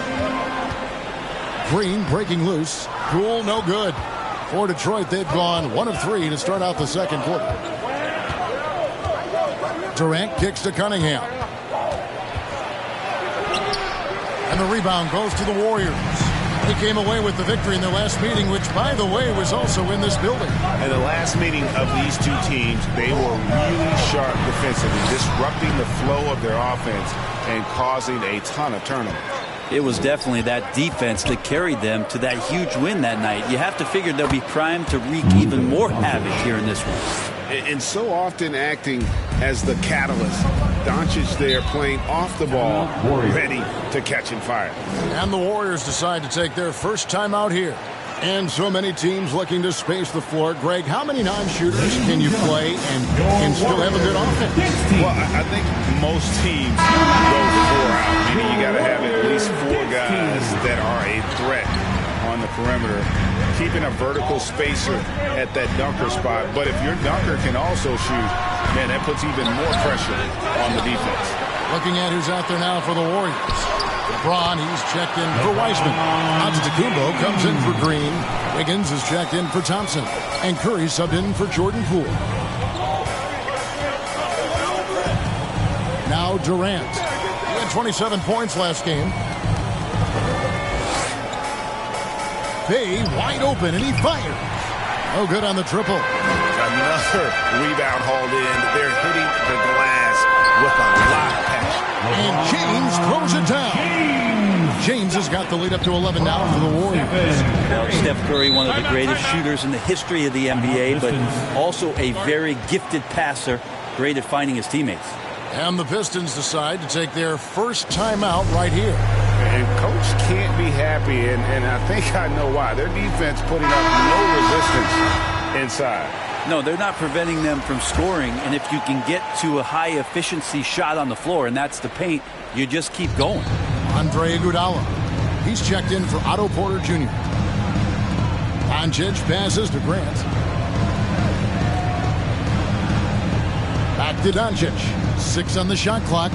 Green breaking loose. Poole no good. For Detroit, they've gone 1 of 3 to start out the second quarter. Durant kicks to Cunningham. And the rebound goes to the Warriors. They came away with the victory in their last meeting, which, by the way, was also in this building. In the last meeting of these two teams, they were really sharp defensively, disrupting the flow of their offense and causing a ton of turnovers. It was definitely that defense that carried them to that huge win that night. You have to figure they'll be primed to wreak even more havoc here in this one. And so often acting as the catalyst. Doncic there playing off the ball, ready to catch and fire. And the Warriors decide to take their first time out here. And so many teams looking to space the floor. Greg, how many non-shooters can you play and still have a good offense? Well, I think most teams go 4 out. Meaning you got to have at least 4 guys that are a threat on the perimeter. Keeping a vertical spacer at that dunker spot. But if your dunker can also shoot, man, that puts even more pressure on the defense. Looking at who's out there now for the Warriors. LeBron, he's checked in for Wiseman. Antetokounmpo comes in for Green. Wiggins is checked in for Thompson. And Curry subbed in for Jordan Poole. Now Durant. It's 27 points last game. Bay wide open, and he fires. Oh, good on the triple. Another rebound hauled in. They're hitting the glass with a lot of passion. And James throws it down. James has got the lead up to 11 now for the Warriors. Well, Steph Curry, one of the greatest shooters in the history of the NBA, but also a very gifted passer, great at finding his teammates. And the Pistons decide to take their first timeout right here. And Coach can't be happy, and I think I know why. Their defense putting up no resistance inside. No, they're not preventing them from scoring, and if you can get to a high-efficiency shot on the floor, and that's the paint, you just keep going. Andre Iguodala. He's checked in for Otto Porter Jr. Doncic passes to Grant. Back to Doncic. 6 on the shot clock.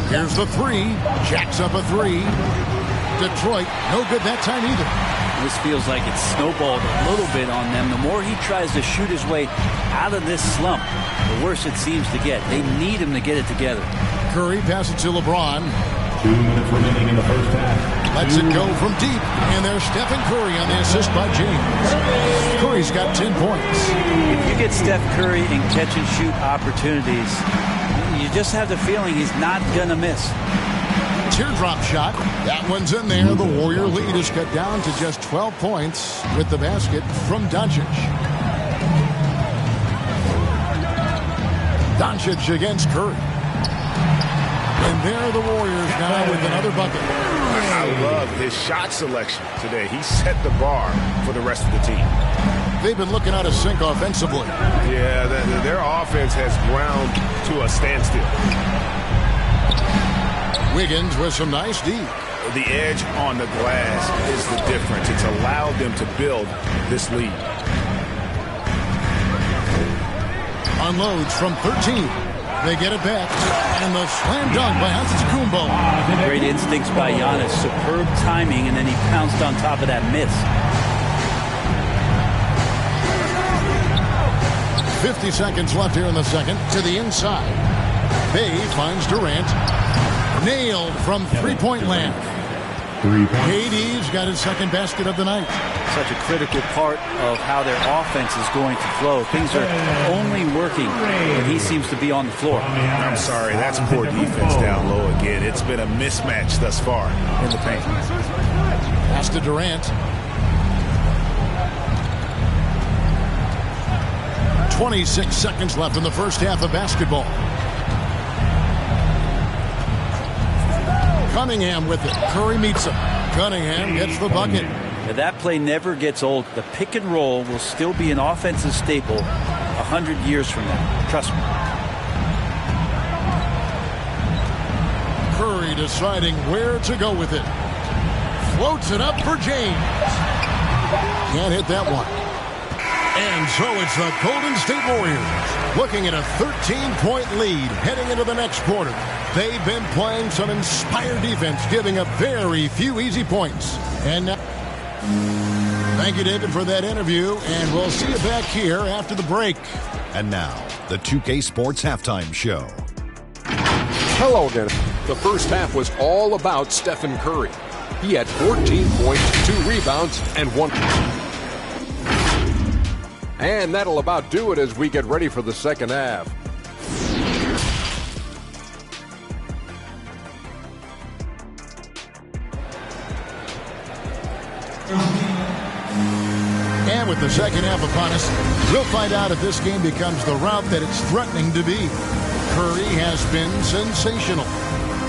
Here's the three. Jacks up a three. Detroit, no good that time either. This feels like it's snowballed a little bit on them. The more he tries to shoot his way out of this slump, the worse it seems to get. They need him to get it together. Curry passes to LeBron. 2 minutes remaining in the first half. Lets it go from deep. And there's Stephen Curry on the assist by James. Curry's got 10 points. If you get Steph Curry in catch-and-shoot opportunities, you just have the feeling he's not going to miss. Teardrop shot. That one's in there. The Warrior lead is cut down to just 12 points with the basket from Doncic. Doncic against Curry. And there are the Warriors now with another bucket. I love his shot selection today. He set the bar for the rest of the team. They've been looking out of sync offensively. Yeah, their offense has ground to a standstill. Wiggins with some nice D. The edge on the glass is the difference. It's allowed them to build this lead. Unloads from 13. They get it back. And the slam dunk by Antetokounmpo. Great instincts by Giannis. Superb timing, and then he pounced on top of that miss. 50 seconds left here in the second. To the inside. Bay finds Durant. Nailed from three-point land. KD's got his second basket of the night. Such a critical part of how their offense is going to flow. Things are only working when he seems to be on the floor. I'm sorry, that's poor defense down low again. It's been a mismatch thus far in the paint. Pass to Durant. 26 seconds left in the first half of basketball. Cunningham with it. Curry meets him. Cunningham gets the bucket. Now that play never gets old. The pick and roll will still be an offensive staple 100 years from now. Trust me. Curry deciding where to go with it. Floats it up for James. Can't hit that one. And so it's the Golden State Warriors looking at a 13-point lead heading into the next quarter. They've been playing some inspired defense, giving up very few easy points. And now, thank you, David, for that interview, and we'll see you back here after the break. And now, the 2K Sports Halftime Show. Hello again. The first half was all about Stephen Curry. He had 14 points, 2 rebounds, and 1. And that'll about do it as we get ready for the second half. And with the second half upon us, we'll find out if this game becomes the route that it's threatening to be. Curry has been sensational.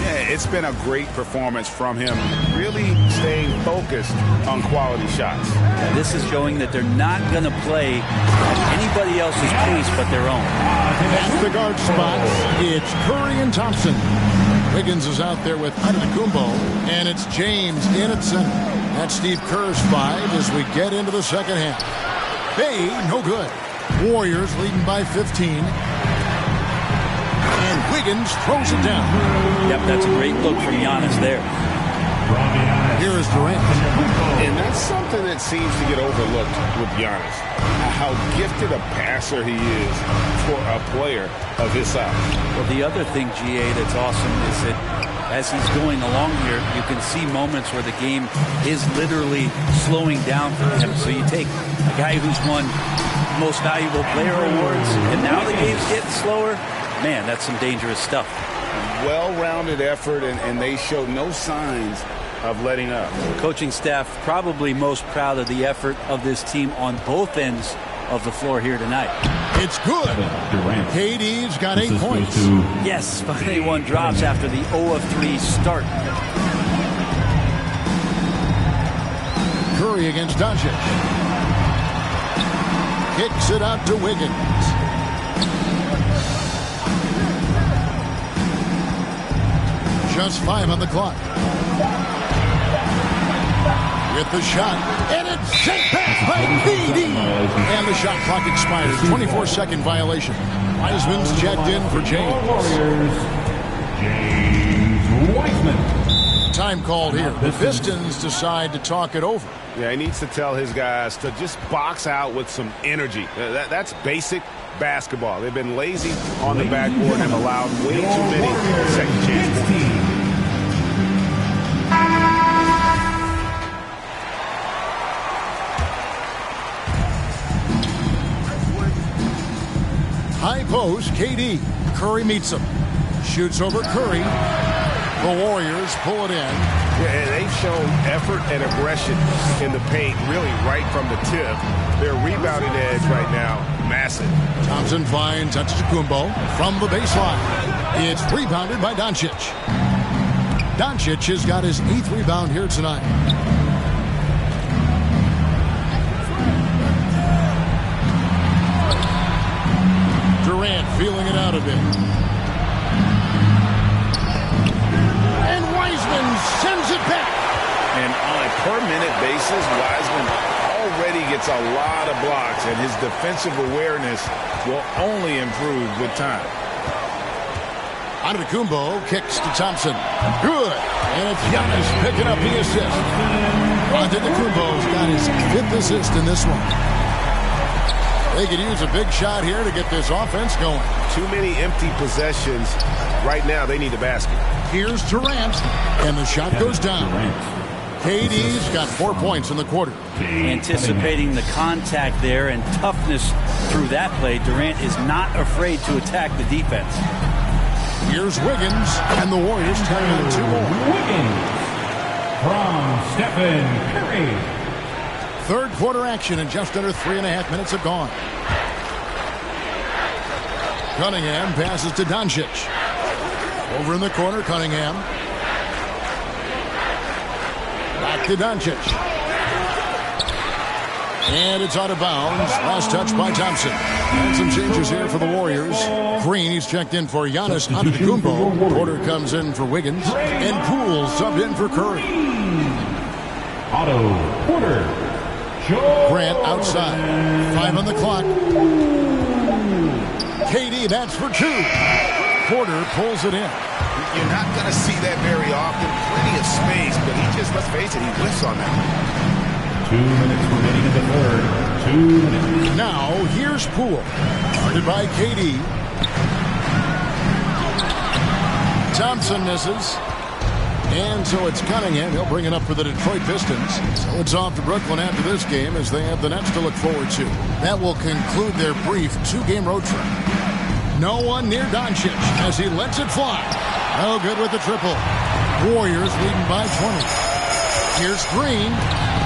Yeah, it's been a great performance from him, really staying focused on quality shots. Yeah, this is showing that they're not going to play at anybody else's pace but their own. That's the guard spot. It's Curry and Thompson. Wiggins is out there with Antetokounmpo, and it's James in at center. That's Steve Kerr's 5 as we get into the second half. Bay, no good. Warriors leading by 15. And Wiggins throws it down. Yep, that's a great look from Giannis there. Here is Durant. And that's something that seems to get overlooked with Giannis. How gifted a passer he is for a player of his size. Well, the other thing, GA, that's awesome is that as he's going along here, you can see moments where the game is literally slowing down for him. So you take a guy who's won most valuable player awards, and now the game's getting slower. Man, that's some dangerous stuff. Well-rounded effort, and they showed no signs of letting up. The coaching staff probably most proud of the effort of this team on both ends of the floor here tonight. It's good. KD's got 8 points. Yes, 5-1 drops after the 0-3 start. Curry against Doncic. Kicks it out to Wiggins. Just 5 on the clock. With the shot, and it's sent back by KD. And the shot clock expires. 24-second violation. Wiseman's checked in for James. James Wiseman. Time called here. The Pistons decide to talk it over. Yeah, he needs to tell his guys to just box out with some energy. That's basic basketball. They've been lazy on the backboard and have allowed way too many second chances. High post, KD. Curry meets him. Shoots over Curry. The Warriors pull it in. Yeah, and they've shown effort and aggression in the paint, really right from the tip. Their rebounding edge right now, massive. Thompson finds Antetokounmpo from the baseline. It's rebounded by Doncic. Doncic has got his 8th rebound here tonight. Durant feeling it out a bit. And Wiseman sends it back. And on a per-minute basis, Wiseman already gets a lot of blocks, and his defensive awareness will only improve with time. Antetokounmpo kicks to Thompson. Good. And it's Giannis picking up the assist. Antetokounmpo's got his 5th assist in this one. They could use a big shot here to get this offense going. Too many empty possessions. Right now, they need the basket. Here's Durant, and the shot goes down. KD's got 4 points in the quarter. Anticipating the contact there and toughness through that play, Durant is not afraid to attack the defense. Here's Wiggins, and the Warriors turn on 2 more. Wiggins from Stephen Curry. Third quarter action, and just under 3.5 minutes have gone. Cunningham passes to Doncic. Over in the corner, Cunningham. Back to Doncic. And it's out of bounds. Last touch by Thompson. And some changes here for the Warriors. Green, he's checked in for Giannis Antetokounmpo. Porter comes in for Wiggins. And Poole subbed in for Curry. Otto Porter. Grant outside. 5 on the clock. KD, that's for 2. Porter pulls it in. You're not going to see that very often. Plenty of space, but he just, let's face it, he whiffs on that. 2 minutes remaining in the third. 2 minutes. Now, here's Poole. Guarded by KD. Thompson misses. And so it's Cunningham. He'll bring it up for the Detroit Pistons. So it's off to Brooklyn after this game as they have the Nets to look forward to. That will conclude their brief 2-game road trip. No one near Doncic as he lets it fly. No good with the triple. Warriors leading by 20. Here's Green.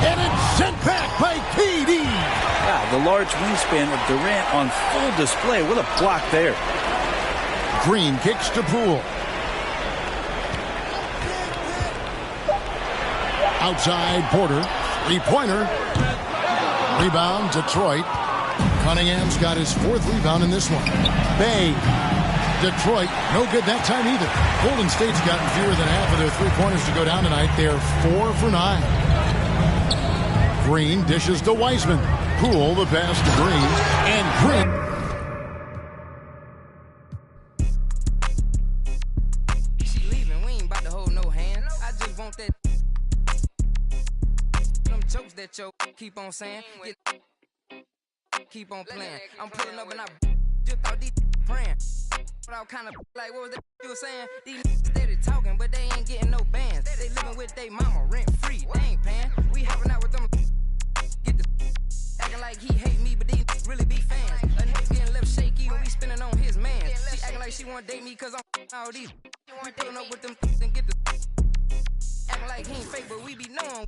And it's sent back by KD. Wow, the large wingspan of Durant on full display. What a block there. Green kicks to Poole. Outside, Porter. 3-pointer. Rebound, Detroit. Cunningham's got his 4th rebound in this one. Bay. Detroit, no good that time either. Golden State's gotten fewer than half of their 3-pointers to go down tonight. They're 4 for 9. Green dishes to Wiseman. Poole the pass to Green. And Green. She leaving, we ain't about to hold no hand. I just want that. Them jokes that yo keep on saying. Keep on playing. I'm pulling up and I just thought these praying. out kind of like what was that you were saying? These steady talking, but they ain't getting no bands. They living with they mama rent free. They ain't paying. We hopping out with them. Get the acting like he hate me, but these really be fans. A nigga getting left shaky when we spinning on his man. She acting like she wanna date me cause I'm all these. We pulling up with them and get the acting like he ain't fake, but we be knowing.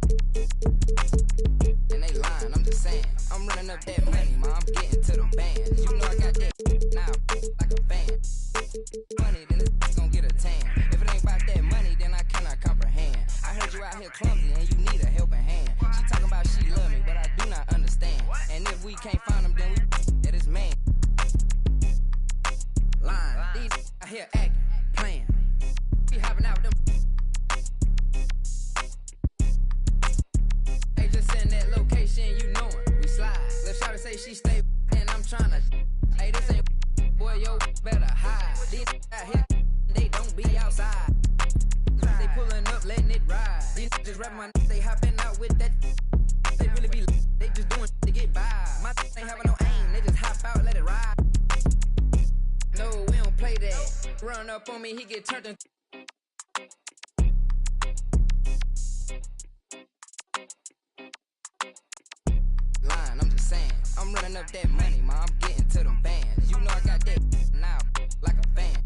And they lying, I'm just saying. I'm running up that money, ma. I'm getting to them bands. You know I got that now, like a fan. Money, then this gon' get a tan. If it ain't about that money, then I cannot comprehend. I heard you out here clumsy and you need a helping hand. She talking about she love me, but I do not understand. And if we can't find him, then we at his man. Lying, these out here acting, playing. We hopping out with them. They just send that location, you know it. We slide. Let's try to say she stay, and I'm tryna. Hey, this ain't boy, yo, better hide. These out here, they don't be outside. They pulling up, letting it ride. These just rap my, they hopping out with that. They really be, they just doing to get by. My ain't having no aim, they just hop out, let it ride. No, we don't play that. Run up on me, he get turned into. Lying, I'm just saying. I'm running up that money, ma. I'm getting to them bands. You know I got that now, like a fan.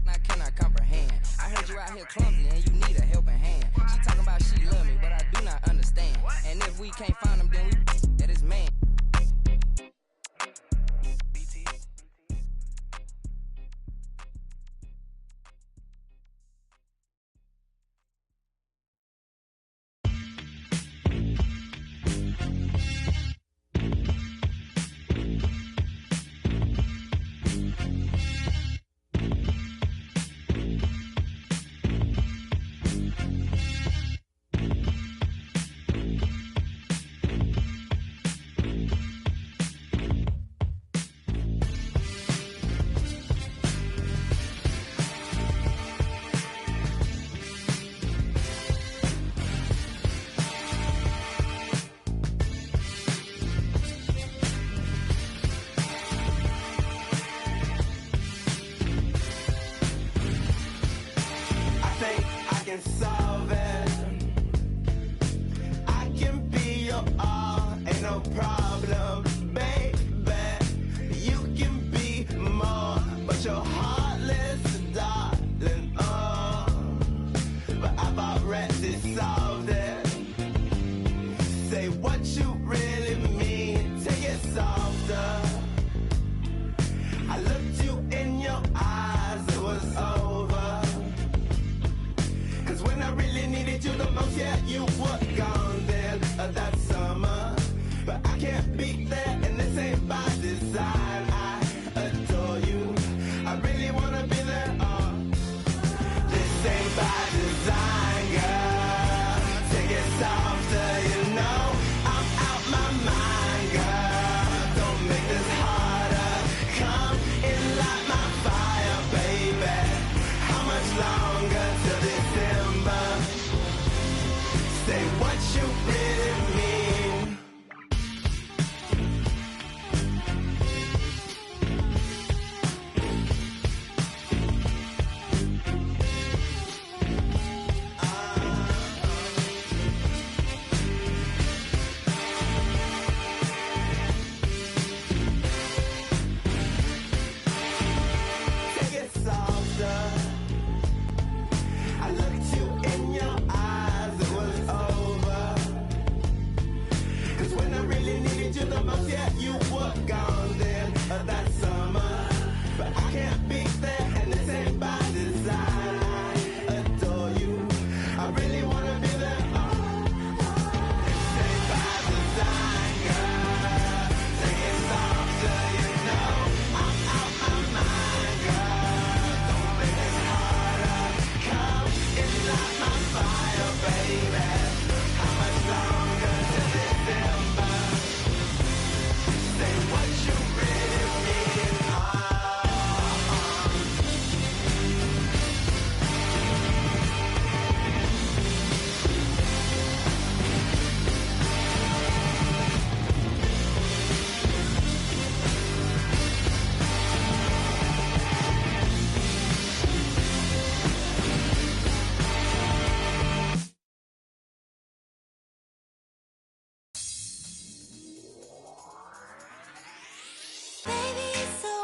I cannot comprehend. I heard you out here clumsy and you need a helping hand. She talking about she love me, but I do not understand. And if we can't find him, then we at his man.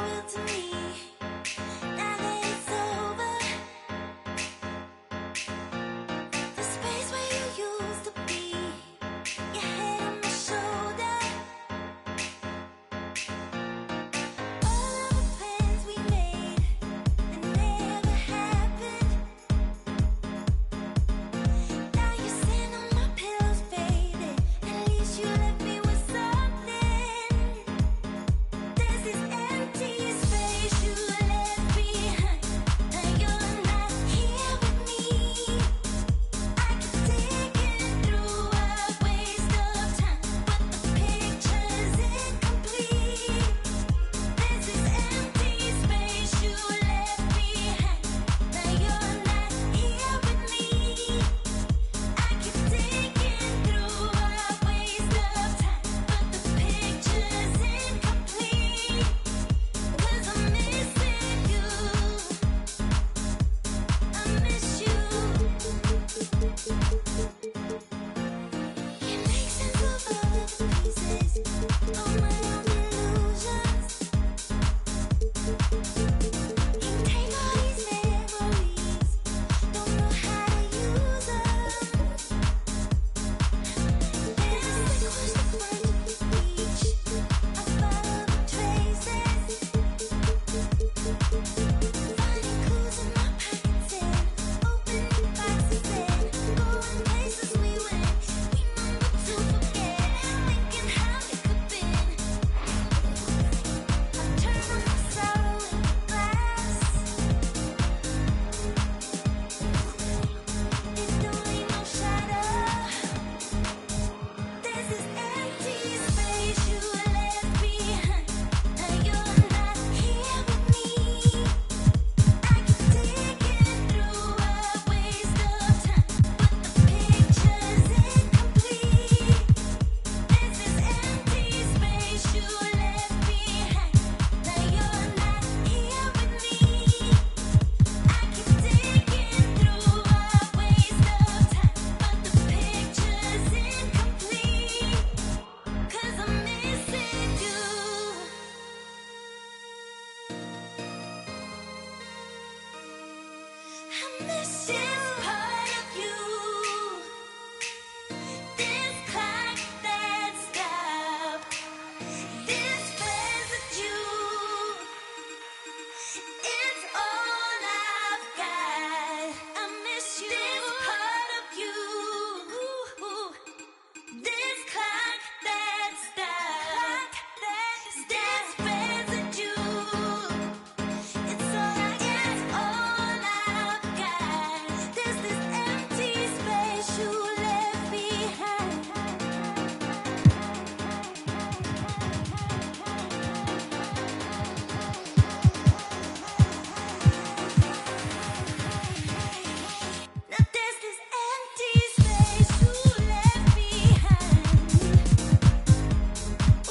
will to me. Now that it's over, the space where you used to be, your head on my shoulder. All of the plans we made that never happened. Now you stand on my pillows, baby. At least you left me with something. There's this empty space you left behind. Now you're not here with me. I keep digging through a waste of time, but the picture's incomplete. There's this empty space you left behind. Now you're not here with me. I keep digging through a waste of time, but the picture's incomplete. 'Cause I'm missing you. I miss you. Can't make sense of all of the pieces of my own illusions. Can't take all these memories. Don't know how to use them. There's a sequence to find the beach. I follow the traces. Finding clues in my pockets and opening boxes and going places we went. Remember to forget, thinking how it could been. I turn on my sorrow in the glass. It don't leave no shadow. There's this empty space you left behind. Now you're not here with me. I keep digging through a waste of time, but the picture's incomplete. There's this empty space you left behind. Now you're not here with me. I keep digging through a waste of time, but the picture's incomplete. 'Cause I'm missing you. I miss this part of you. This clock that stopped. This residue. It's all I've got. I miss you. This part of you. This clock that stopped. This residue. It's all I've got. There's this empty space you left behind. Now there's this empty space you left behind.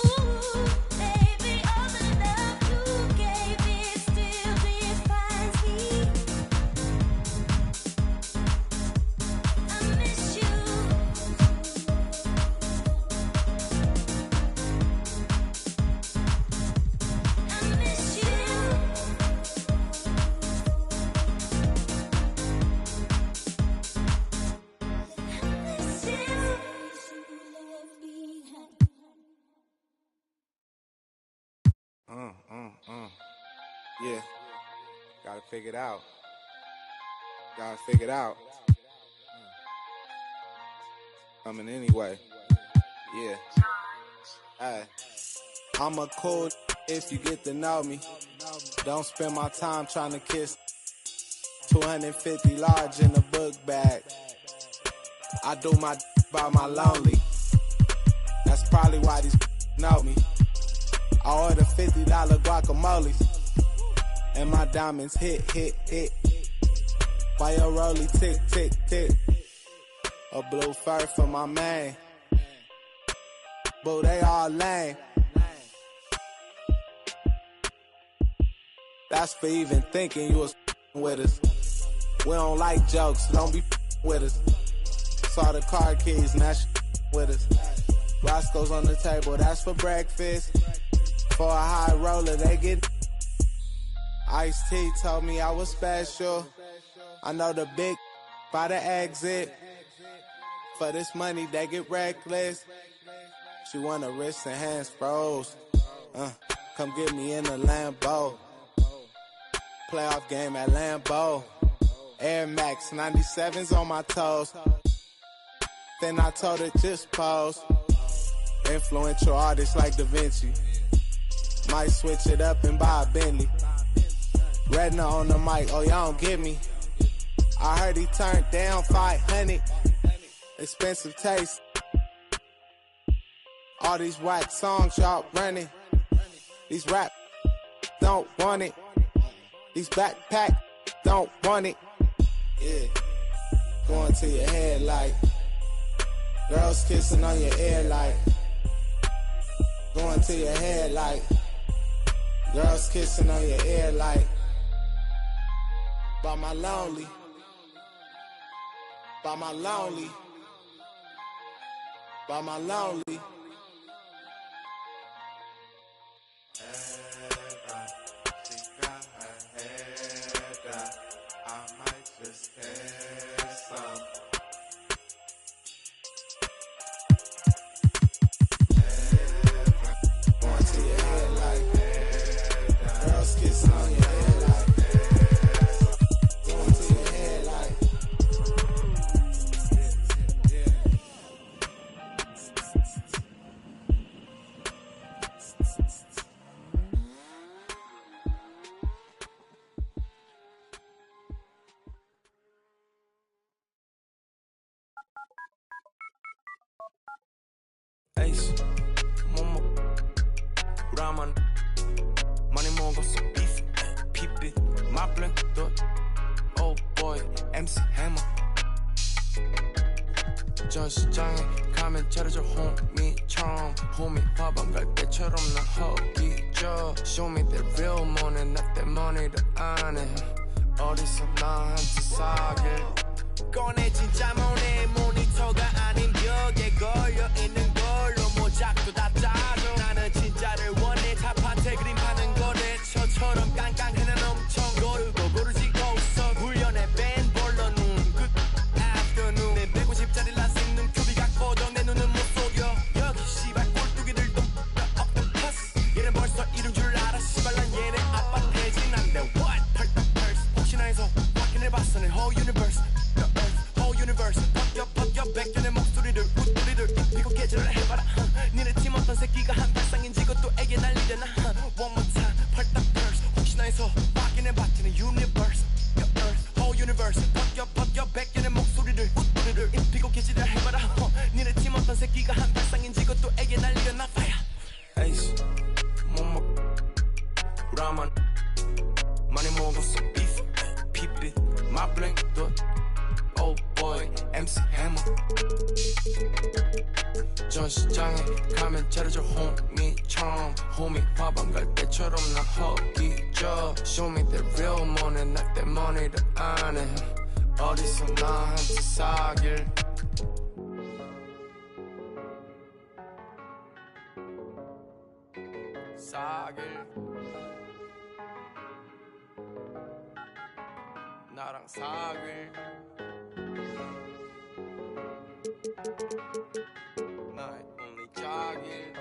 Ooh, baby, all the love you gave me still defines me. I miss you. I miss you. Yeah. Gotta figure it out. Gotta figure it out. Coming anyway. Yeah. Hey. I'm a cool if you get to know me. Don't spend my time trying to kiss. 250 large in a book bag. I do my by my lonely. That's probably why these know me. I order $50 guacamole. And my diamonds hit. Why your rollie tick, tick, tick. A blue fur for my man. Boo, they all lame. That's for even thinking you was with us. We don't like jokes, don't be with us. Saw the car keys, now she with us. Roscoe's on the table, that's for breakfast. For a high roller, they get Ice-T told me I was special. I know the big by the exit. For this money, they get reckless. She want her wrists and hands froze. Come get me in the Lambo. Playoff game at Lambeau. Air Max 97s on my toes. Then I told her just pose. Influential artists like Da Vinci. Might switch it up and buy a Bentley. Redna on the mic, oh y'all don't get me. I heard he turned down 500. Expensive taste. All these whack songs y'all running. These rap don't want it. These backpack don't want it. Yeah. Going to your head like girls kissing on your ear like. Going to your head like girls kissing on your ear like. By my lonely. By my lonely. By my lonely. Ace, Momo, Raman, Money 먹었어 beef, 피빛, my blink, oh boy, MC Hammer. 전시장에 가면 차려줘 호미처럼 호미 밥안 갈 때처럼 나 허기져. Show me that real money, not that money를 안 해. 어디서 나한테 사길 꺼내 진짜 모네 모니터가 아닌 벽에 걸려 있는 걸로 모작도 다 짜줘. 나는 진짜를 원해. 타파테 그림 파는 거래처처럼 깡깡해는 엄청 고르고 고르지고 서 훈련에 밴 볼러 눈끝 afternoon 내 150짜리 라식 눈 큐비 각보도 내 눈은 못 속여. 여기 씨발 꼴뚜기들도 octopus 얘는 벌써 이룬 줄 알아. 씨발 난 얘네 아빠 대진한데 what 펄떡 펄스 혹시나 해서 확인해봤어 내 whole universe universe 벗겨 백전의 목소리를 웃소리를 입히고 개질을 해봐라. 니네 팀 어떤 새끼가 한 발상인지 그것도 애게 난리잖아. One more time 펄딱 burst 혹시나 해서 확인해봤지 내 universe your earth whole universe 벗겨 백전의 목소리를 웃소리를 입히고 개질을 해봐라. 니네 팀 어떤 새끼가 한 발상인지 그것도 애게 난리잖아. Fire Ace 모모 라만 많이 먹었어 beef 피빛 my blink oh boy, MC Hammer. 전시장에 가면 차려줘 호미처럼 호미 밥안 갈 때처럼 나 허기져. Show me that real money, not that money를 안 해. 어디서 나한테 사길 나랑 사길 나의 only 자길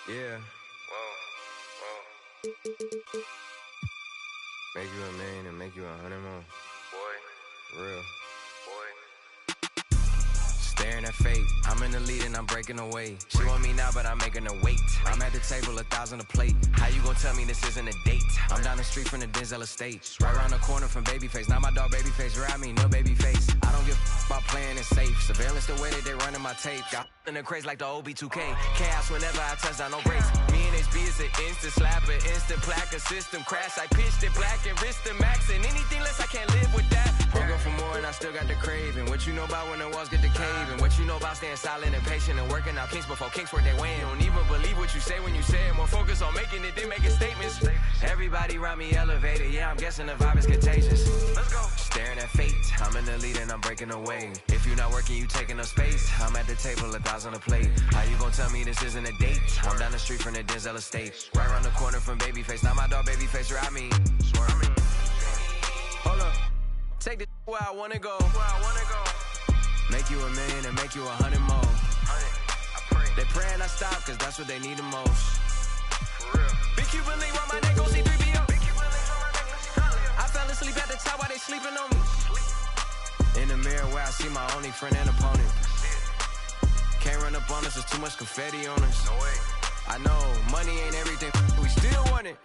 Yeah. Whoa. Make you a million and make you 100 more. Boy. Real. Boy. Staring at fate, I'm in the lead and I'm breaking away. She want me now, but I'm making her wait. I'm at the table, 1,000 a plate. How you gon' tell me this isn't a date? I'm down the street from the Denzel estate, right around the corner from Babyface. Now my dog Babyface, right? I mean, no Babyface. I don't give a about playing it safe. Surveillance the way that they running my tape. Got in the craze like the OB2K. Chaos whenever I touch down, no breaks. Me and HB is an instant slapper, instant plaque, a system crash. I pitched it black and wrist the max, and anything less I can't live with that. I'll go for more and I still got the craving. What you know about when the walls get the cave? And what you know about staying silent and patient and working out kinks before kinks work their way in. Don't even believe what you say when you say it. More focus on making it than making statements. Everybody around me elevated. Yeah, I'm guessing the vibe is contagious. Let's go. Staring at fate. I'm in the lead and I'm breaking away. If you're not working, you taking up space. I'm at the table, 1,000 a plate. How you gon' tell me this isn't a date? I'm down the street from the Denzel estate, right around the corner from Babyface. Now my dog Babyface, right? I mean, hold up. Take this where I wanna go. Make you 1,000,000 and make you 100 more. They praying I stop, cause that's what they need the most. Big Cuban link round my neck, go see 3BO. I fell asleep at the top while they sleeping on me. In the mirror where I see my only friend and opponent. Can't run up on us, there's too much confetti on us. I know, money ain't everything, we still want it.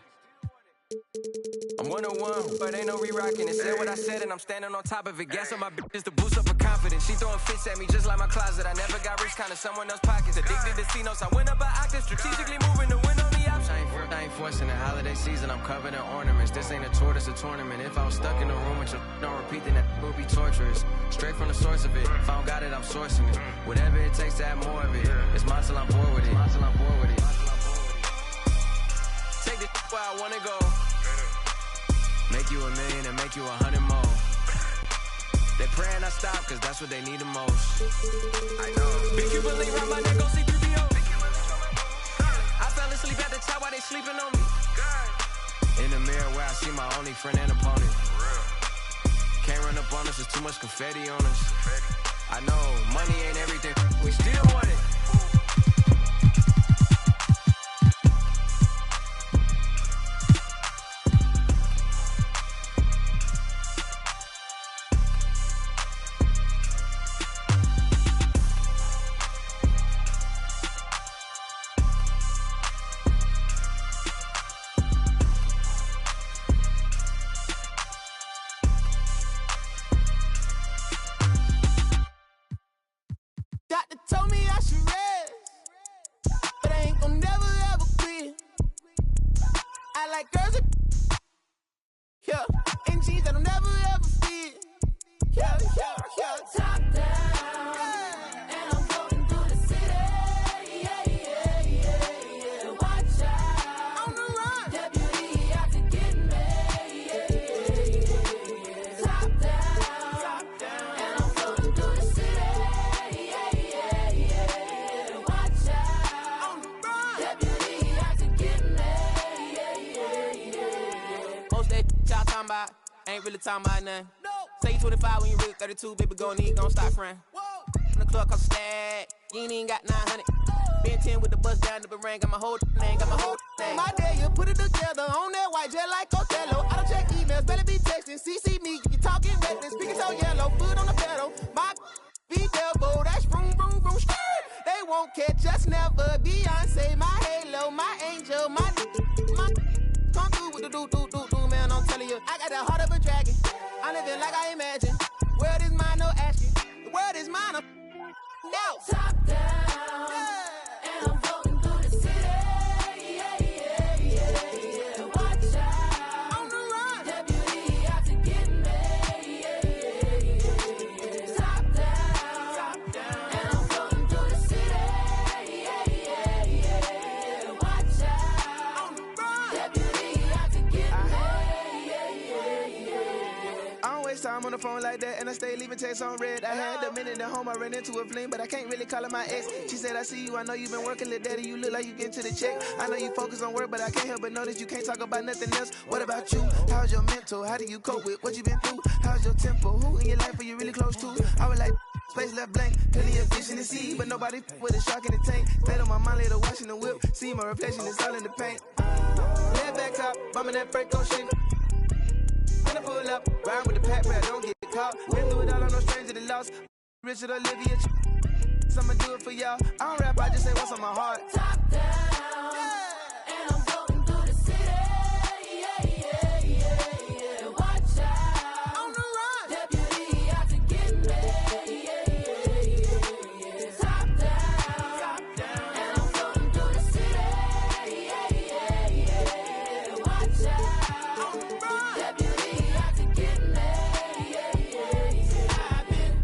I'm 101, but ain't no re-rocking it. Said what I said and I'm standing on top of it. Gas on my bitches to boost up her confidence. She throwing fits at me just like my closet. I never got rich, kinda someone else's pockets. Addicted to C-notes, I went up an octave. Strategically moving to win on the option. I ain't forcing the holiday season, I'm covered in ornaments. This ain't a tour, this a tournament. If I was stuck in a room with you, don't repeat, then that would be torturous. Straight from the source of it. If I don't got it, I'm sourcing it. Whatever it takes to have more of it. It's mine till I'm bored with it. Take this where I wanna go. Make you 1,000,000 and make you 100 more. They praying I stop, cause that's what they need the most. I know. Big Cuban link round my neck, go see 3BO. I fell asleep at the top while they sleeping on me. In the mirror where I see my only friend and opponent. Can't run up on us, there's too much confetti on us. I know, money ain't everything, we still want it. Doctor told me I should rest, but I ain't gon' never ever quit. I like girls that, yeah, and jeans that'll never ever fit. Yeah. Top down, and I'm going through the city. Yeah. Watch out, On the run. deputy out to get me. Yeah. Top down, and I'm going through the city. Yeah. Watch out, On the run. deputy out to get me. Yeah. Most that y'all talking about ain't really talking about nothing. No. Say you 25 when you really 32, baby, gon' stop frontin'. In the club cost a stack, you ain't even got 900. Been 10 with the bus down the ring, got my whole thing. My day, you put it together on that white jet like Othello. I don't check emails, better be texting. CC me, you talking reckless, speaking so yellow, foot on the pedal. My be devil, that's vroom, vroom, vroom, skirt. They won't catch us never. Beyonce, my halo, my angel, my come through with the do, man, I'm telling you. I got the heart of a dragon. I'm living like I imagine. World is mine, no asking. The world is mine, I'm now. Top down, and I'm going through the city. Yeah. Watch out, On the run. deputy out to get me. Yeah. Top down, and I'm going through the city. Yeah. Watch out, On the run. deputy out to get me. I don't waste time on the phone like that, and I stay leaving texts on red. I had a minute at home, I ran into a fling, but I can't really call her my ex. She said, I see you, I know you've been working, little daddy, you look like you getting to the check. I know you focus on work, but I can't help but notice you can't talk about nothing else. What about you? How's your mental? How do you cope with what you been through? How's your tempo? Who in your life are you really close to? I was like, space left blank, plenty of fish in the sea, but nobody with a shark in the tank. Stayed on my mind later watching the whip, see my reflection is all in the paint. Left back top, bumming that Franco shit. When I pull up, ride with the pack, but I don't get caught. Been through it all, I'm no stranger to loss. Richard Olivia, I'ma do it for y'all. I don't rap, I just say what's on my heart. Top down, and I'm floating through the city. Yeah, yeah, yeah, yeah. Watch out, On the run. deputy out to get me. Yeah, yeah, yeah, yeah. Top down, and I'm floating through the city. Yeah, yeah, yeah, yeah. Watch out, On the run. deputy out to get me. Yeah, yeah, yeah. I've been.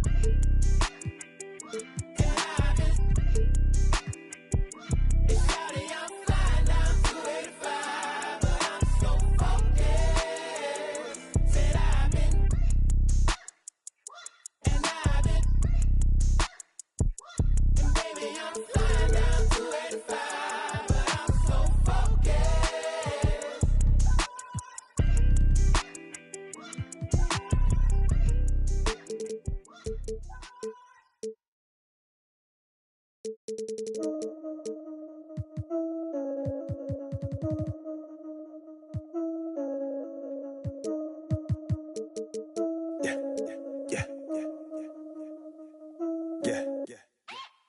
It's shawty, I'm flying down 285, but I'm so focused. Said I've been, and I've been, and baby, I'm flying down 285, but I'm so focused.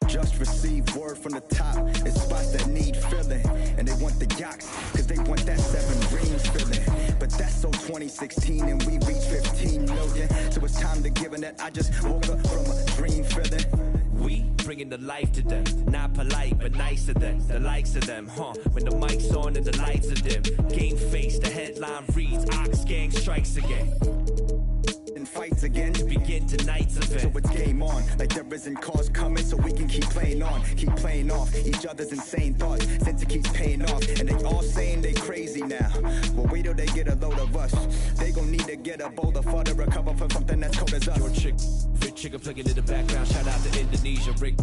Just received word from the top. It's spots that need filling. And they want the yachts, cause they want that 7 rings filling. But that's so 2016 and we reached 15 million. So it's time to give it that I just woke up from a dream feeling. We bringing the life to them, not polite but nice to them, the likes of them, huh? When the mic's on and the lights are dim, game face, the headline reads, Ox Gang strikes again. And fights again To begin tonight's event. So it's game on, like there isn't cause coming, so we can keep playing on, keep playing off each other's insane thoughts, since it keeps paying off. And they all saying they crazy now. Well, wait till they get a load of us. They gon' need to get a boulder for to recover from something that's cold as us. Your chick, fit chicken plugging in the background. Shout out to Indonesia, Rick.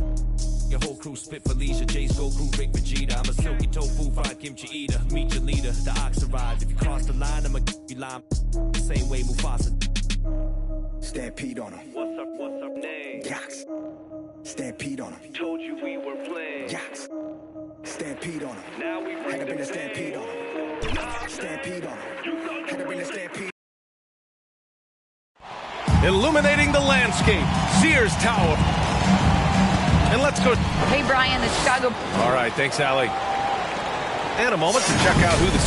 Your whole crew spit for leisure. Jay's Goku, Rick Vegeta. I'm a silky tofu, fried kimchi eater. Meet your leader, the ox arrives. If you cross the line, I'ma you line. Same way Mufasa. Stampede on them. What's up name? Yachts. Stampede on them. Told you we were playing. Yachts. Stampede on them. Now we Had to bring the stampede on them. Stampede on them. Had to bring the stampede. Illuminating the landscape, Sears Tower. And let's go. Hey, Brian, the Chicago. All right, thanks, Allie. And a moment to check out who the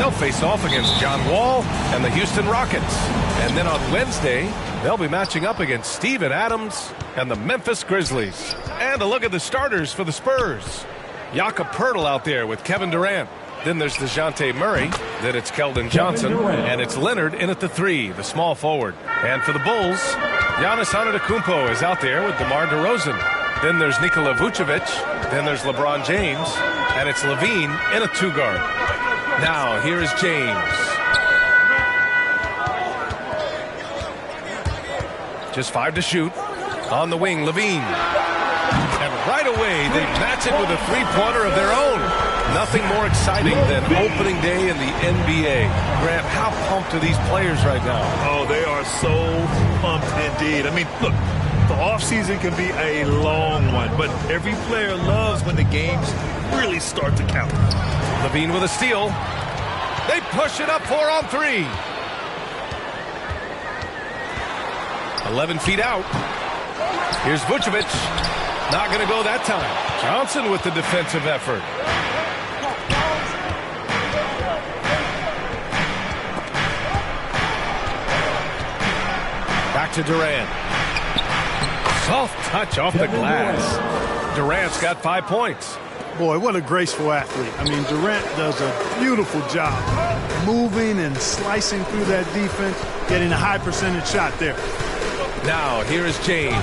They'll face off against John Wall and the Houston Rockets. And then on Wednesday, they'll be matching up against Steven Adams and the Memphis Grizzlies. And a look at the starters for the Spurs. Jakob Poeltl out there with Kevin Durant. Then there's DeJounte Murray. Then it's Keldon Johnson. And it's Leonard in at the 3, the small forward. And for the Bulls, Giannis Antetokounmpo is out there with DeMar DeRozan. Then there's Nikola Vucevic. Then there's LeBron James. And it's Levine in a 2-guard. Now, here is James. Just 5 to shoot. On the wing, Levine. And right away, they match it with a 3-pointer of their own. Nothing more exciting than opening day in the NBA. Grant, how pumped are these players right now? Oh, they are so pumped indeed. I mean, look, the offseason can be a long one, but every player loves when the games really start to count. Levine with a steal. They push it up 4 on 3. 11 feet out. Here's Vucevic. Not going to go that time. Johnson with the defensive effort. Back to Durant. Soft touch off the glass. Durant's got 5 points. Boy, what a graceful athlete. I mean, Durant does a beautiful job moving and slicing through that defense, getting a high percentage shot there. Now, here is James.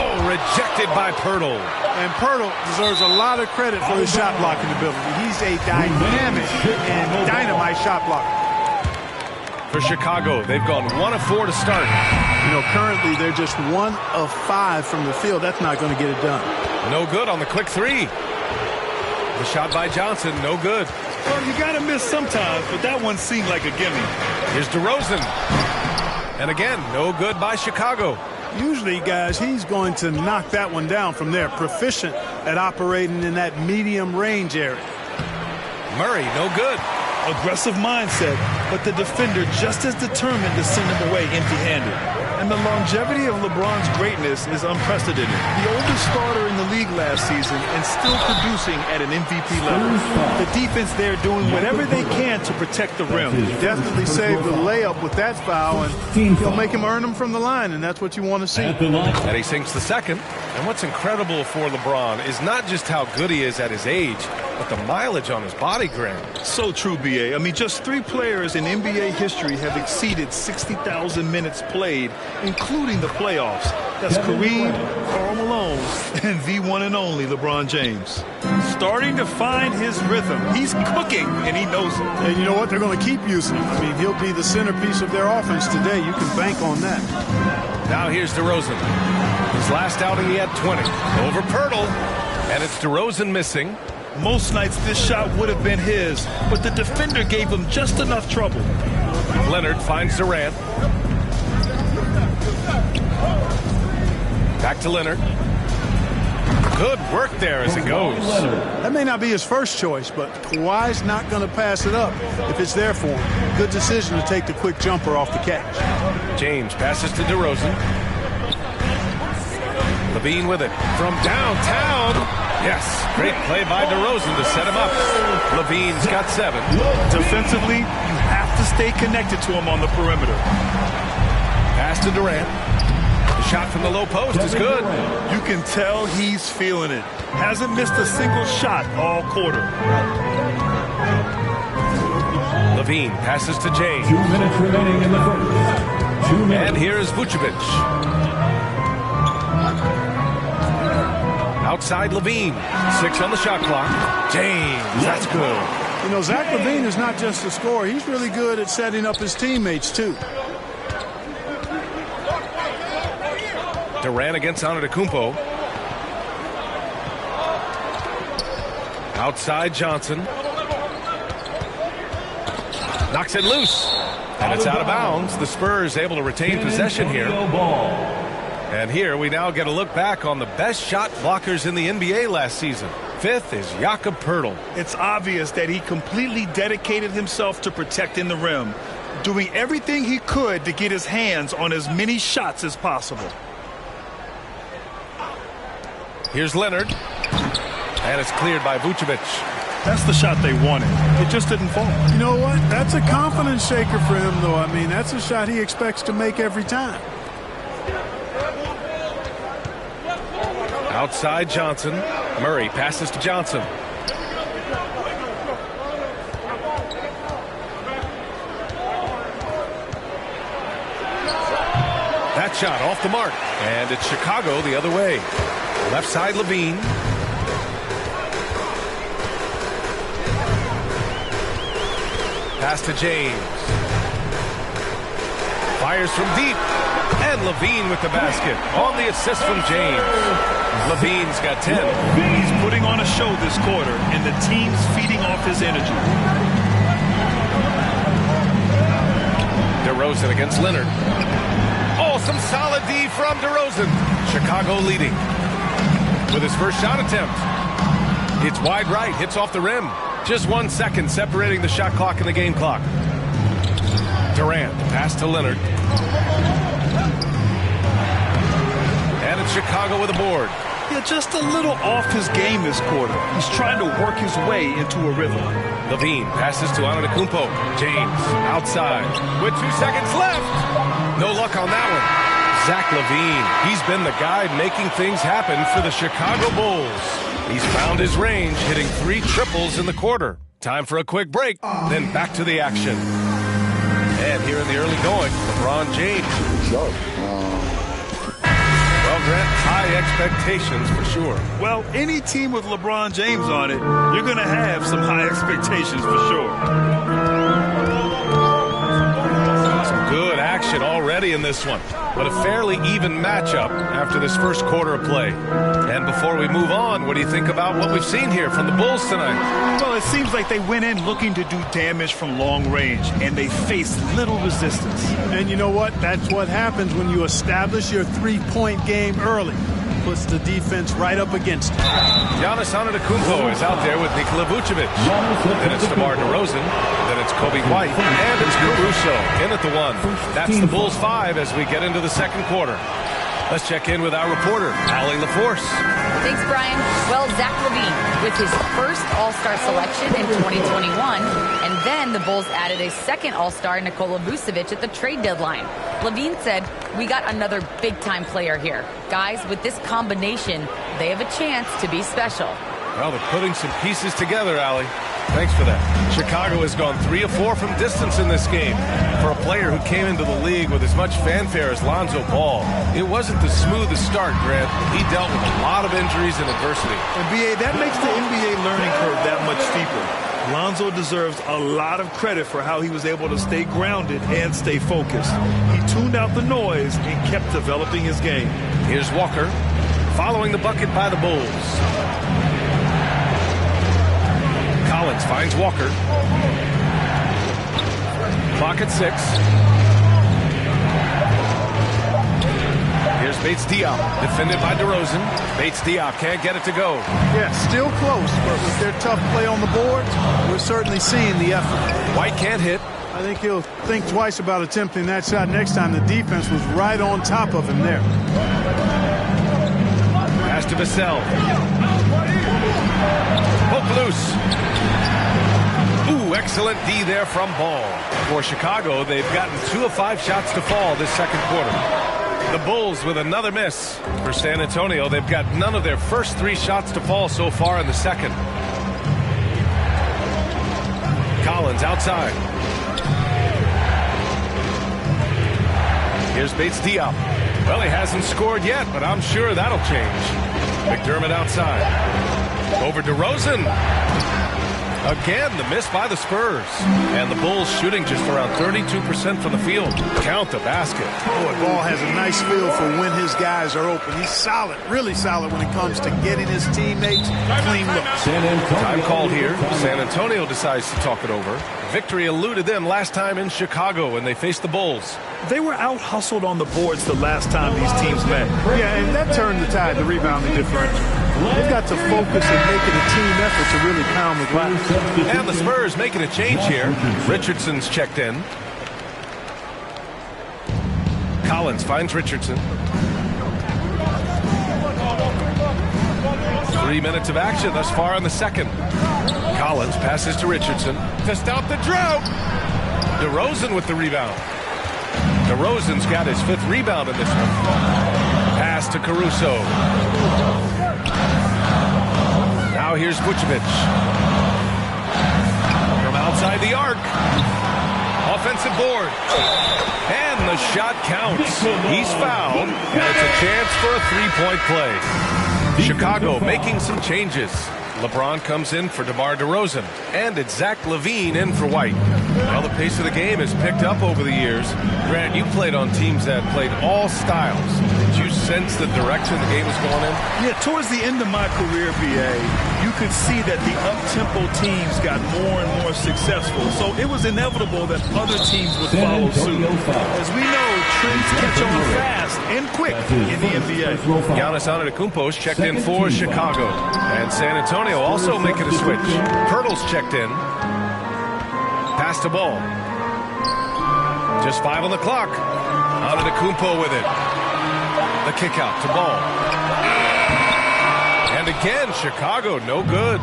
Oh, rejected by Poeltl. And Poeltl deserves a lot of credit for his shot blocking ability. He's a dynamic and dynamite shot blocker. For Chicago, they've gone 1 of 4 to start. You know, currently they're just 1 of 5 from the field. That's not going to get it done. No good on the quick 3. The shot by Johnson, no good. Well, you got to miss sometimes, but that one seemed like a gimme. Here's DeRozan. And again, no good by Chicago. Usually, guys, he's going to knock that one down from there. Proficient at operating in that medium range area. Murray, no good. Aggressive mindset, but the defender just as determined to send him away empty-handed. And the longevity of LeBron's greatness is unprecedented. The oldest starter in the league last season and still producing at an MVP level. The defense there doing whatever they can to protect the rim. He definitely saved the layup with that foul, and he'll make him earn them from the line, and that's what you want to see. And he sinks the second. And what's incredible for LeBron is not just how good he is at his age, but the mileage on his body, Grant. So true, B.A. I mean, just 3 players in NBA history have exceeded 60,000 minutes played, including the playoffs. That's Kareem, Karl Malone, and the one and only LeBron James. Starting to find his rhythm. He's cooking, and he knows it. And you know what? They're going to keep using him. I mean, he'll be the centerpiece of their offense today. You can bank on that. Now here's DeRozan. His last outing, he had 20. Over Poeltl, and it's DeRozan missing. Most nights this shot would have been his, but the defender gave him just enough trouble. Leonard finds Durant. Back to Leonard. Good work there as it goes. That may not be his first choice, but Kawhi's not going to pass it up if it's there for him. Good decision to take the quick jumper off the catch. James passes to DeRozan. Levine with it from downtown. Yes, great play by DeRozan to set him up. Levine's got 7. Defensively, you have to stay connected to him on the perimeter. Pass to Durant. The shot from the low post is good. You can tell he's feeling it. Hasn't missed a single shot all quarter. Levine passes to James. 2 minutes remaining in the first. 2 minutes. And here is Vucevic. Outside Levine. 6 on the shot clock. James, that's good. You know, Zach LaVine is not just a scorer. He's really good at setting up his teammates, too. Durant against Antetokounmpo. Outside Johnson. Knocks it loose. And it's out of bounds. The Spurs able to retain possession here. And here we now get a look back on the best shot blockers in the NBA last season. 5th is Jakob Poeltl. It's obvious that he completely dedicated himself to protecting the rim, doing everything he could to get his hands on as many shots as possible. Here's Leonard. And it's cleared by Vucevic. That's the shot they wanted. It just didn't fall. You know what? That's a confidence shaker for him, though. I mean, that's a shot he expects to make every time. Outside Johnson. Murray passes to Johnson. That shot off the mark. And it's Chicago the other way. Left side Levine. Pass to James. Fires from deep. And Levine with the basket. On the assist from James. Levine's got 10. He's putting on a show this quarter, and the team's feeding off his energy. DeRozan against Leonard. Oh, some solid D from DeRozan. Chicago leading with his first shot attempt. It's wide right, hits off the rim. Just 1 second separating the shot clock and the game clock. Durant, pass to Leonard. And it's Chicago with a board. Yeah, just a little off his game this quarter. He's trying to work his way into a rhythm. Levine passes to Antetokounmpo. James outside with 2 seconds left. No luck on that one. Zach LaVine, he's been the guy making things happen for the Chicago Bulls. He's found his range, hitting 3 triples in the quarter. Time for a quick break, then back to the action. And here in the early going, LeBron James. Well, Grant, high expectations for sure. Well, any team with LeBron James on it, you're going to have some high expectations for sure. Some good action already in this one, but a fairly even matchup after this first quarter of play. And before we move on, what do you think about what we've seen here from the Bulls tonight? Well, it seems like they went in looking to do damage from long range, and they faced little resistance. And you know what? That's what happens when you establish your three-point game early. Puts the defense right up against it. Giannis Antetokounmpo is out there with Nikola Vucevic. Then it's DeMar DeRozan. Then it's Kobe White. And it's Caruso in at the 1. That's the Bulls 5 as we get into the second quarter. Let's check in with our reporter, Allie LaForce. Thanks, Brian. Well, Zach LaVine with his first All-Star selection in 2021, and then the Bulls added a second All-Star, Nikola Vucevic, at the trade deadline. LaVine said, "We got another big-time player here. Guys, with this combination, they have a chance to be special." Well, they're putting some pieces together, Allie. Thanks for that. Chicago has gone 3 of 4 from distance in this game. For a player who came into the league with as much fanfare as Lonzo Ball, it wasn't the smoothest start, Grant. He dealt with a lot of injuries and adversity. And BA, that makes the NBA learning curve that much steeper. Lonzo deserves a lot of credit for how he was able to stay grounded and stay focused. He tuned out the noise and kept developing his game. Here's Walker, following the bucket by the Bulls. Collins finds Walker. Clock at 6. Here's Bates-Diop, defended by DeRozan. Bates-Diop can't get it to go. Yeah, still close, but with their tough play on the boards, we're certainly seeing the effort. White can't hit. I think he'll think twice about attempting that shot next time. The defense was right on top of him there. Pass to Vassell. Poke loose. Ooh, excellent D there from Ball. For Chicago, they've gotten 2 of 5 shots to fall this second quarter. The Bulls with another miss. For San Antonio, they've got none of their first 3 shots to fall so far in the second. Collins outside. Here's Bates-Diop. Well, he hasn't scored yet, but I'm sure that'll change. McDermott outside. Over DeRozan. Again, the miss by the Spurs. And the Bulls shooting just around 32% from the field. Count the basket. Boy, Ball has a nice feel for when his guys are open. He's solid, really solid when it comes to getting his teammates clean looks. Time called here. San Antonio decides to talk it over. Victory eluded them last time in Chicago when they faced the Bulls. They were out-hustled on the boards the last time these teams met. Yeah, and that turned the tide, the rebounding differential. They've got to focus and make it a team effort to really pound the glass. And the Spurs making a change here. Richardson's checked in. Collins finds Richardson. 3 minutes of action thus far in the second. Collins passes to Richardson to stop the drought. DeRozan with the rebound. DeRozan's got his 5th rebound in this one. Pass to Caruso. Now here's Vucevic. From outside the arc. Offensive board. And the shot counts. He's fouled, and it's a chance for a 3-point play. Chicago making some changes. LeBron comes in for DeMar DeRozan, and it's Zach LaVine in for White. Well, the pace of the game has picked up over the years. Grant, you played on teams that played all styles. Did you sense the direction the game was going in? Yeah, towards the end of my career, BA, you could see that the up-tempo teams got more and more successful. So it was inevitable that other teams would follow suit. As we know, trends catch on fast and quick in the NBA. Giannis Antetokounmpo checked in for Chicago. And San Antonio also making a switch. Pirtle's checked in. Pass to Ball. Just 5 on the clock. Antetokounmpo with it. The kick out to Ball. And again, Chicago, no good.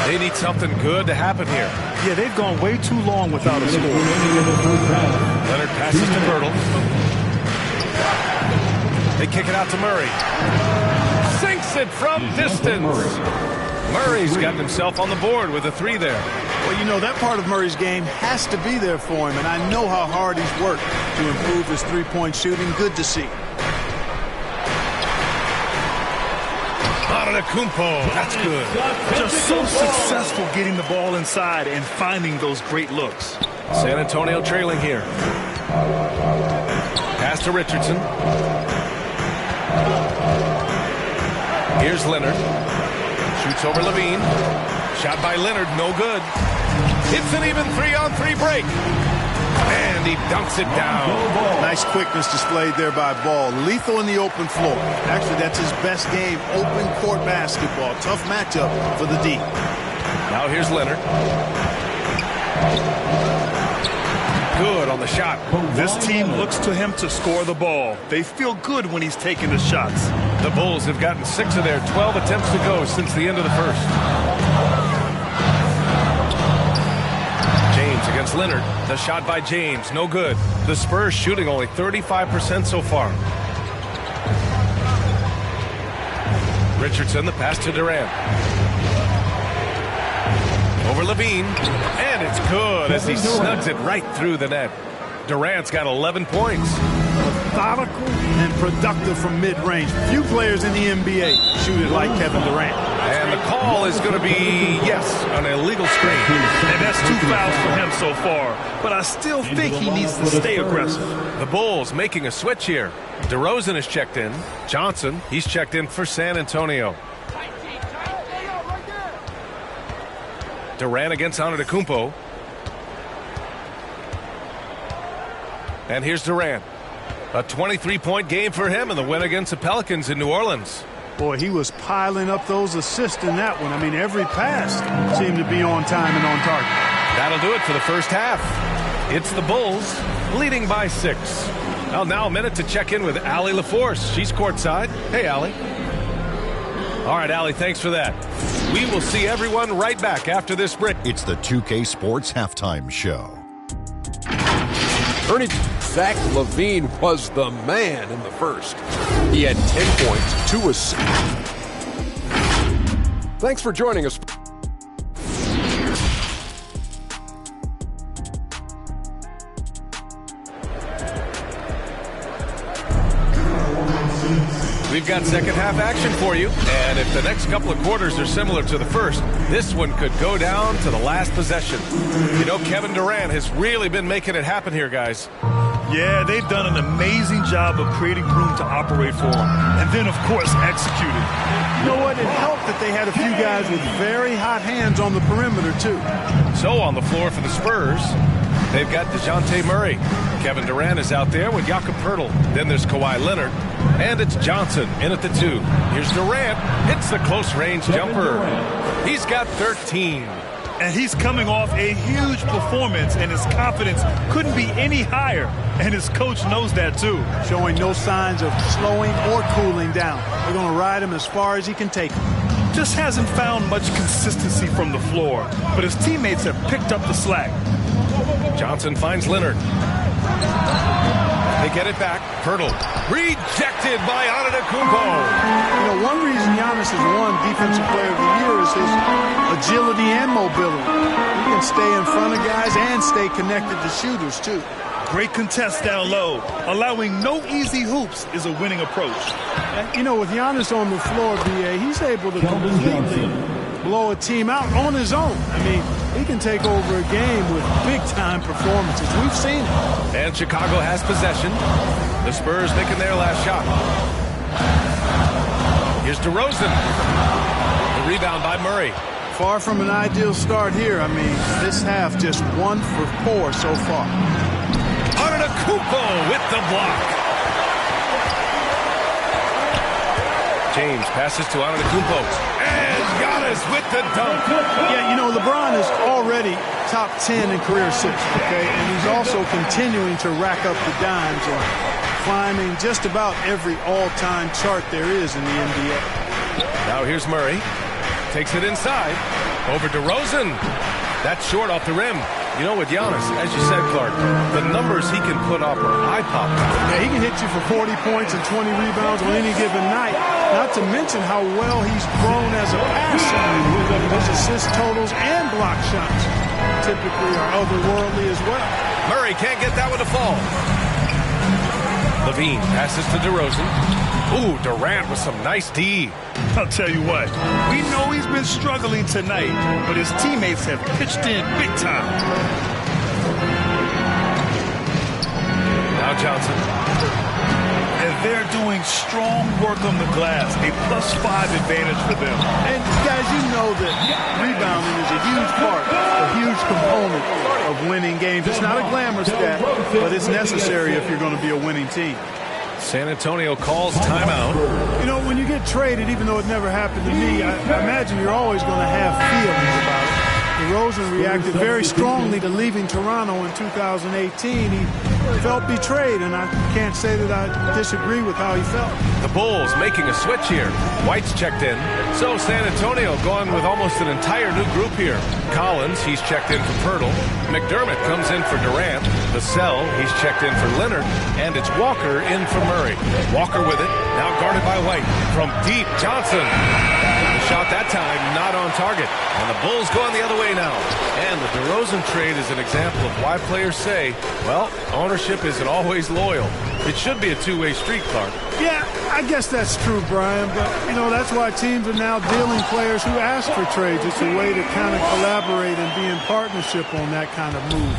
They need something good to happen here. Yeah, they've gone way too long without a score. Leonard passes to Pirtle. They kick it out to Murray. Sinks it from distance. Murray's gotten himself on the board with a 3 there. Well, you know, that part of Murray's game has to be there for him, and I know how hard he's worked to improve his 3-point shooting. Good to see. Antetokounmpo, that's good. Just so successful getting the ball inside and finding those great looks. San Antonio trailing here. Pass to Richardson. Here's Leonard. Shoots over Levine. Shot by Leonard, no good. It's an even 3-on-3 break. And he dunks it down. Nice quickness displayed there by Ball. Lethal in the open floor. Actually, that's his best game, open court basketball. Tough matchup for the D. Now here's Leonard. Good on the shot. This team looks to him to score the ball. They feel good when he's taking the shots. The Bulls have gotten 6 of their 12 attempts to go since the end of the first. James against Leonard. The shot by James, no good. The Spurs shooting only 35% so far. Richardson, the pass to Durant. Over Levine, and it's good as he snugs it right through the net. Durant's got 11 points. Methodical and productive from mid-range. Few players in the NBA shoot it like Kevin Durant. And the call is going to be, yes, an illegal screen. And that's 2 fouls for him so far. But I still think he needs to stay aggressive. The Bulls making a switch here. DeRozan is checked in. Johnson, he's checked in for San Antonio. Durant against Antetokounmpo. And here's Durant. A 23-point game for him in the win against the Pelicans in New Orleans. Boy, he was piling up those assists in that one. I mean, every pass seemed to be on time and on target. That'll do it for the first half. It's the Bulls leading by 6. Well, now a minute to check in with Allie LaForce. She's courtside. Hey, Allie. All right, Allie, thanks for that. We will see everyone right back after this break. It's the 2K Sports Halftime Show. Ernie, Zach LaVine was the man in the first. He had 10 points, 2 assists. Thanks for joining us. We've got second half action for you, and if the next couple of quarters are similar to the first, this one could go down to the last possession. You know, Kevin Durant has really been making it happen here, guys. Yeah, they've done an amazing job of creating room to operate for him, and then, of course, executed. You know what? It helped that they had a few guys with very hot hands on the perimeter, too. So on the floor for the Spurs, they've got DeJounte Murray. Kevin Durant is out there with Jakob Poeltl. Then there's Kawhi Leonard. And it's Johnson in at the 2. Here's Durant. Hits the close-range jumper. He's got 13. And he's coming off a huge performance, and his confidence couldn't be any higher. And his coach knows that, too. Showing no signs of slowing or cooling down. They're going to ride him as far as he can take him. Just hasn't found much consistency from the floor, but his teammates have picked up the slack. Johnson finds Leonard. They get it back. Pirtle rejected by Antetokounmpo. You know, one reason Giannis has won Defensive Player of the Year is his agility and mobility. He can stay in front of guys and stay connected to shooters, too. Great contest down low. Allowing no easy hoops is a winning approach. And, you know, with Giannis on the floor, BA, he's able to completely blow a team out on his own. I mean, he can take over a game with big-time performances. We've seen it. And Chicago has possession. The Spurs making their last shot. Here's DeRozan. The rebound by Murray. Far from an ideal start here. I mean, this half just 1 for 4 so far. Antetokounmpo with the block. James passes to Antetokounmpo. And Giannis with the dunk. Yeah, you know, LeBron is already top 10 in career assists, okay? And he's also continuing to rack up the dimes and climbing just about every all-time chart there is in the NBA. Now here's Murray. Takes it inside. Over DeRozan. That's short off the rim. You know, with Giannis, as you said, Clark, the numbers he can put up are eye-popping. Yeah, he can hit you for 40 points and 20 rebounds on any given night. Not to mention how well he's grown as a passer. His assist totals and block shots typically are otherworldly as well. Murray can't get that one to fall. Levine passes to DeRozan. Ooh, Durant with some nice D. I'll tell you what, we know he's been struggling tonight, but his teammates have pitched in big time. Now Johnson. And they're doing strong work on the glass, a +5 advantage for them. And guys, you know that rebounding is a huge part, a huge component of winning games. It's not a glamour stat, but it's necessary if you're going to be a winning team. San Antonio calls timeout. You know, when you get traded, even though it never happened to me, I imagine you're always going to have feelings about it. DeRozan reacted very strongly to leaving Toronto in 2018. He felt betrayed, and I can't say that I disagree with how he felt. The Bulls making a switch here. White's checked in. So San Antonio going with almost an entire new group here. Collins, he's checked in for Pirtle. McDermott comes in for Durant. Vassell, he's checked in for Leonard. And it's Walker in for Murray. Walker with it, now guarded by White. From deep, Johnson. The shot that time not on target. And the Bulls going the other way now. And the DeRozan trade is an example of why players say, well, ownership isn't always loyal. It should be a two-way street, Clark. Yeah, I guess that's true, Brian. But, you know, that's why teams are now dealing players who ask for trades. It's a way to kind of collaborate and be in partnership on that kind of move.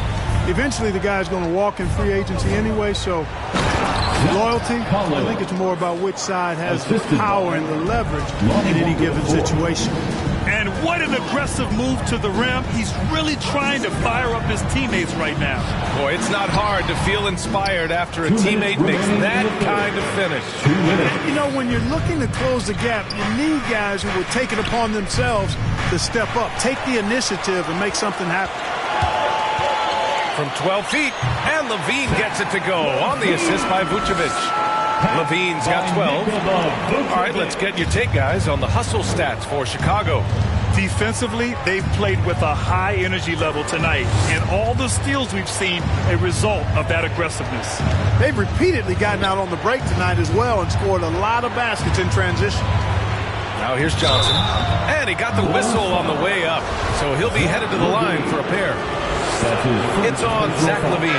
Eventually, the guy's going to walk in free agency anyway, so loyalty, I think it's more about which side has the power and the leverage in any given situation. And what an aggressive move to the rim. He's really trying to fire up his teammates right now. Boy, it's not hard to feel inspired after a teammate makes that kind of finish. You know, when you're looking to close the gap, you need guys who will take it upon themselves to step up, take the initiative, and make something happen. From 12 feet, and Levine gets it to go on the assist by Vucevic. Levine's got 12. All right, let's get your take, guys, on the hustle stats for Chicago. Defensively, they've played with a high energy level tonight, and all the steals we've seen a result of that aggressiveness. They've repeatedly gotten out on the break tonight as well and scored a lot of baskets in transition. Now here's Johnson, and he got the whistle on the way up, so he'll be headed to the line for a pair. It's on Zach LaVine.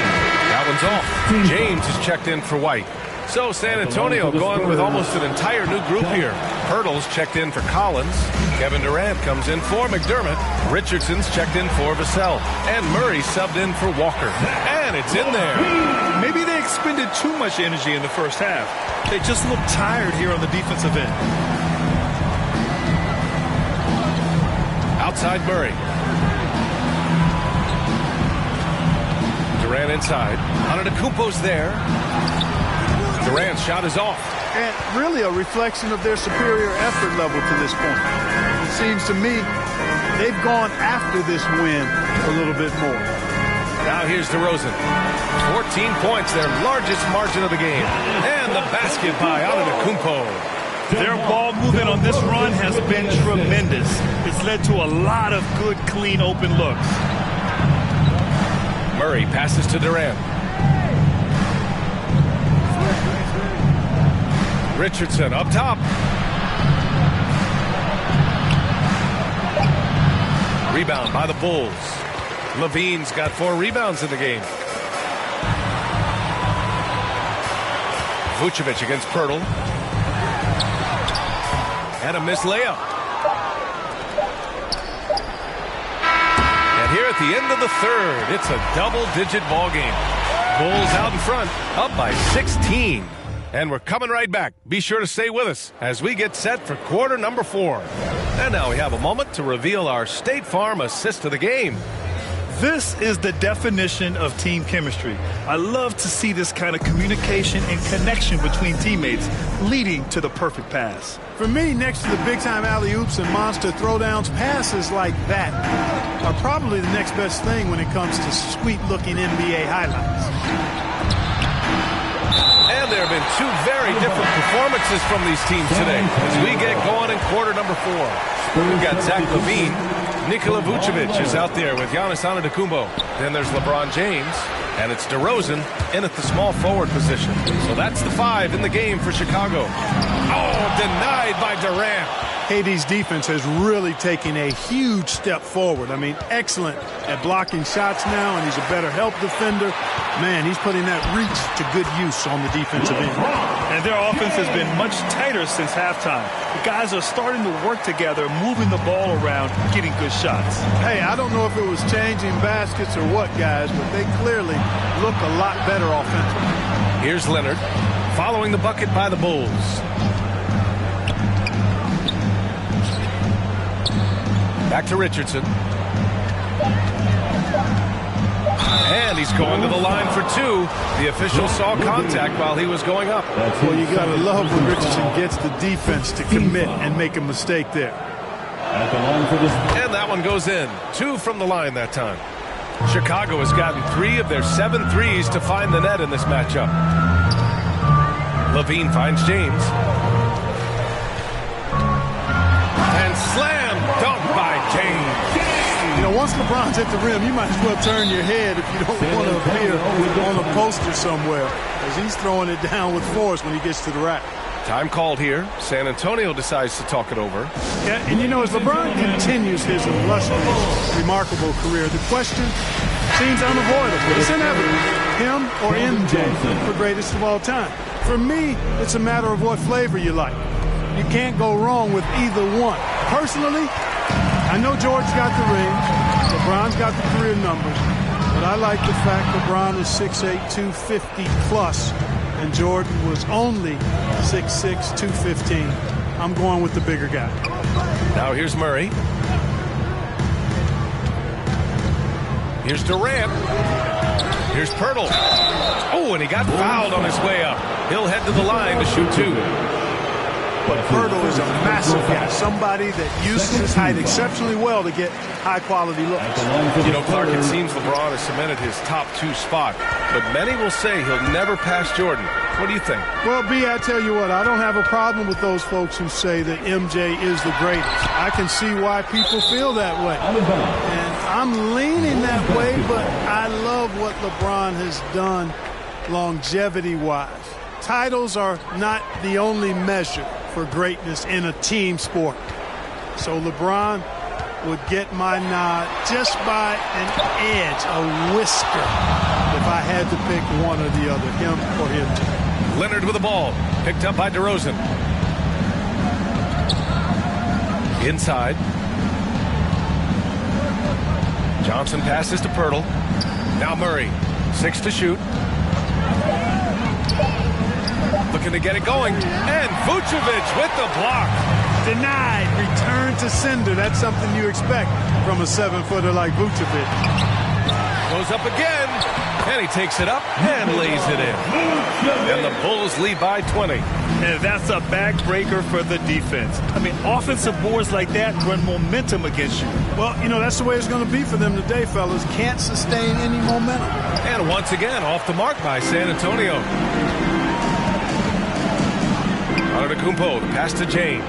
That one's off. James is checked in for White. So San Antonio going with almost an entire new group here. Pirtle's checked in for Collins. Kevin Durant comes in for McDermott. Richardson's checked in for Vassell. And Murray subbed in for Walker. And it's in there. Maybe they expended too much energy in the first half. They just look tired here on the defensive end. Outside Murray. Durant inside. Antetokounmpo's there. Durant's shot is off. And really a reflection of their superior effort level to this point. It seems to me they've gone after this win a little bit more. Now here's DeRozan. 14 points, their largest margin of the game. And the basket by Antetokounmpo. Their ball movement on this run has been tremendous. It's led to a lot of good, clean, open looks. Murray passes to Durant. Richardson up top. Rebound by the Bulls. Levine's got 4 rebounds in the game. Vucevic against Pirtle. And a missed layup. And here at the end of the third, it's a double-digit ball game. Bulls out in front, up by 16. And we're coming right back. Be sure to stay with us as we get set for quarter number 4. And now we have a moment to reveal our State Farm assist of the game. This is the definition of team chemistry. I love to see this kind of communication and connection between teammates leading to the perfect pass. For me, next to the big-time alley-oops and monster throwdowns, passes like that are probably the next best thing when it comes to sweet-looking NBA highlights. And there have been 2 very different performances from these teams today as we get going in quarter number 4. We've got Zach LaVine. Nikola Vucevic is out there with Giannis Antetokounmpo. Then there's LeBron James, and it's DeRozan in at the small forward position. So that's the 5 in the game for Chicago. Oh, denied by Durant. KD's defense has really taken a huge step forward. I mean, excellent at blocking shots now, and he's a better help defender. Man, he's putting that reach to good use on the defensive end. And their offense has been much tighter since halftime. The guys are starting to work together, moving the ball around, getting good shots. Hey, I don't know if it was changing baskets or what, guys, but they clearly look a lot better offensively. Here's Leonard following the bucket by the Bulls. Back to Richardson. And he's going to the line for 2. The official saw contact while he was going up. Well, you got to love when Richardson gets the defense to commit and make a mistake there. And that one goes in. 2 from the line that time. Chicago has gotten 3 of their 7 threes to find the net in this matchup. Levine finds James. And slam dunk by James. You know, once LeBron's at the rim, you might as well turn your head if you don't want to appear on a poster somewhere, as he's throwing it down with force when he gets to the rack. Time called here. San Antonio decides to talk it over. Yeah, and you know, as LeBron continues his illustrious, remarkable career, the question seems unavoidable. It's inevitable. Him or MJ for greatest of all time. For me, it's a matter of what flavor you like. You can't go wrong with either one. Personally, I know George got the ring, LeBron's got the career numbers, but I like the fact LeBron is 6'8", 250 plus, and Jordan was only 6'6", 215. I'm going with the bigger guy. Now here's Murray. Here's Durant. Here's Pirtle. Oh, and he got fouled on his way up. He'll head to the line to shoot 2. But Pirtle is a massive guy, somebody that uses his height exceptionally well to get high-quality looks. You know, Clark, it seems LeBron has cemented his top 2 spot, but many will say he'll never pass Jordan. What do you think? Well, B, I tell you what, I don't have a problem with those folks who say that MJ is the greatest. I can see why people feel that way. And I'm leaning that way, but I love what LeBron has done longevity-wise. Titles are not the only measure for greatness in a team sport. So LeBron would get my nod just by an edge, a whisker, if I had to pick one or the other, him or him. Leonard with the ball, picked up by DeRozan. Inside. Johnson passes to Pirtle. Now Murray, 6 to shoot. Looking to get it going. And Vucevic with the block. Denied. Return to sender. That's something you expect from a 7-footer like Vucevic. Goes up again. And he takes it up and lays it in. And the Bulls lead by 20. And that's a backbreaker for the defense. I mean, offensive boards like that run momentum against you. Well, you know, that's the way it's going to be for them today, fellas. Can't sustain any momentum. And once again, off the mark by San Antonio. Antetokounmpo, the pass to James.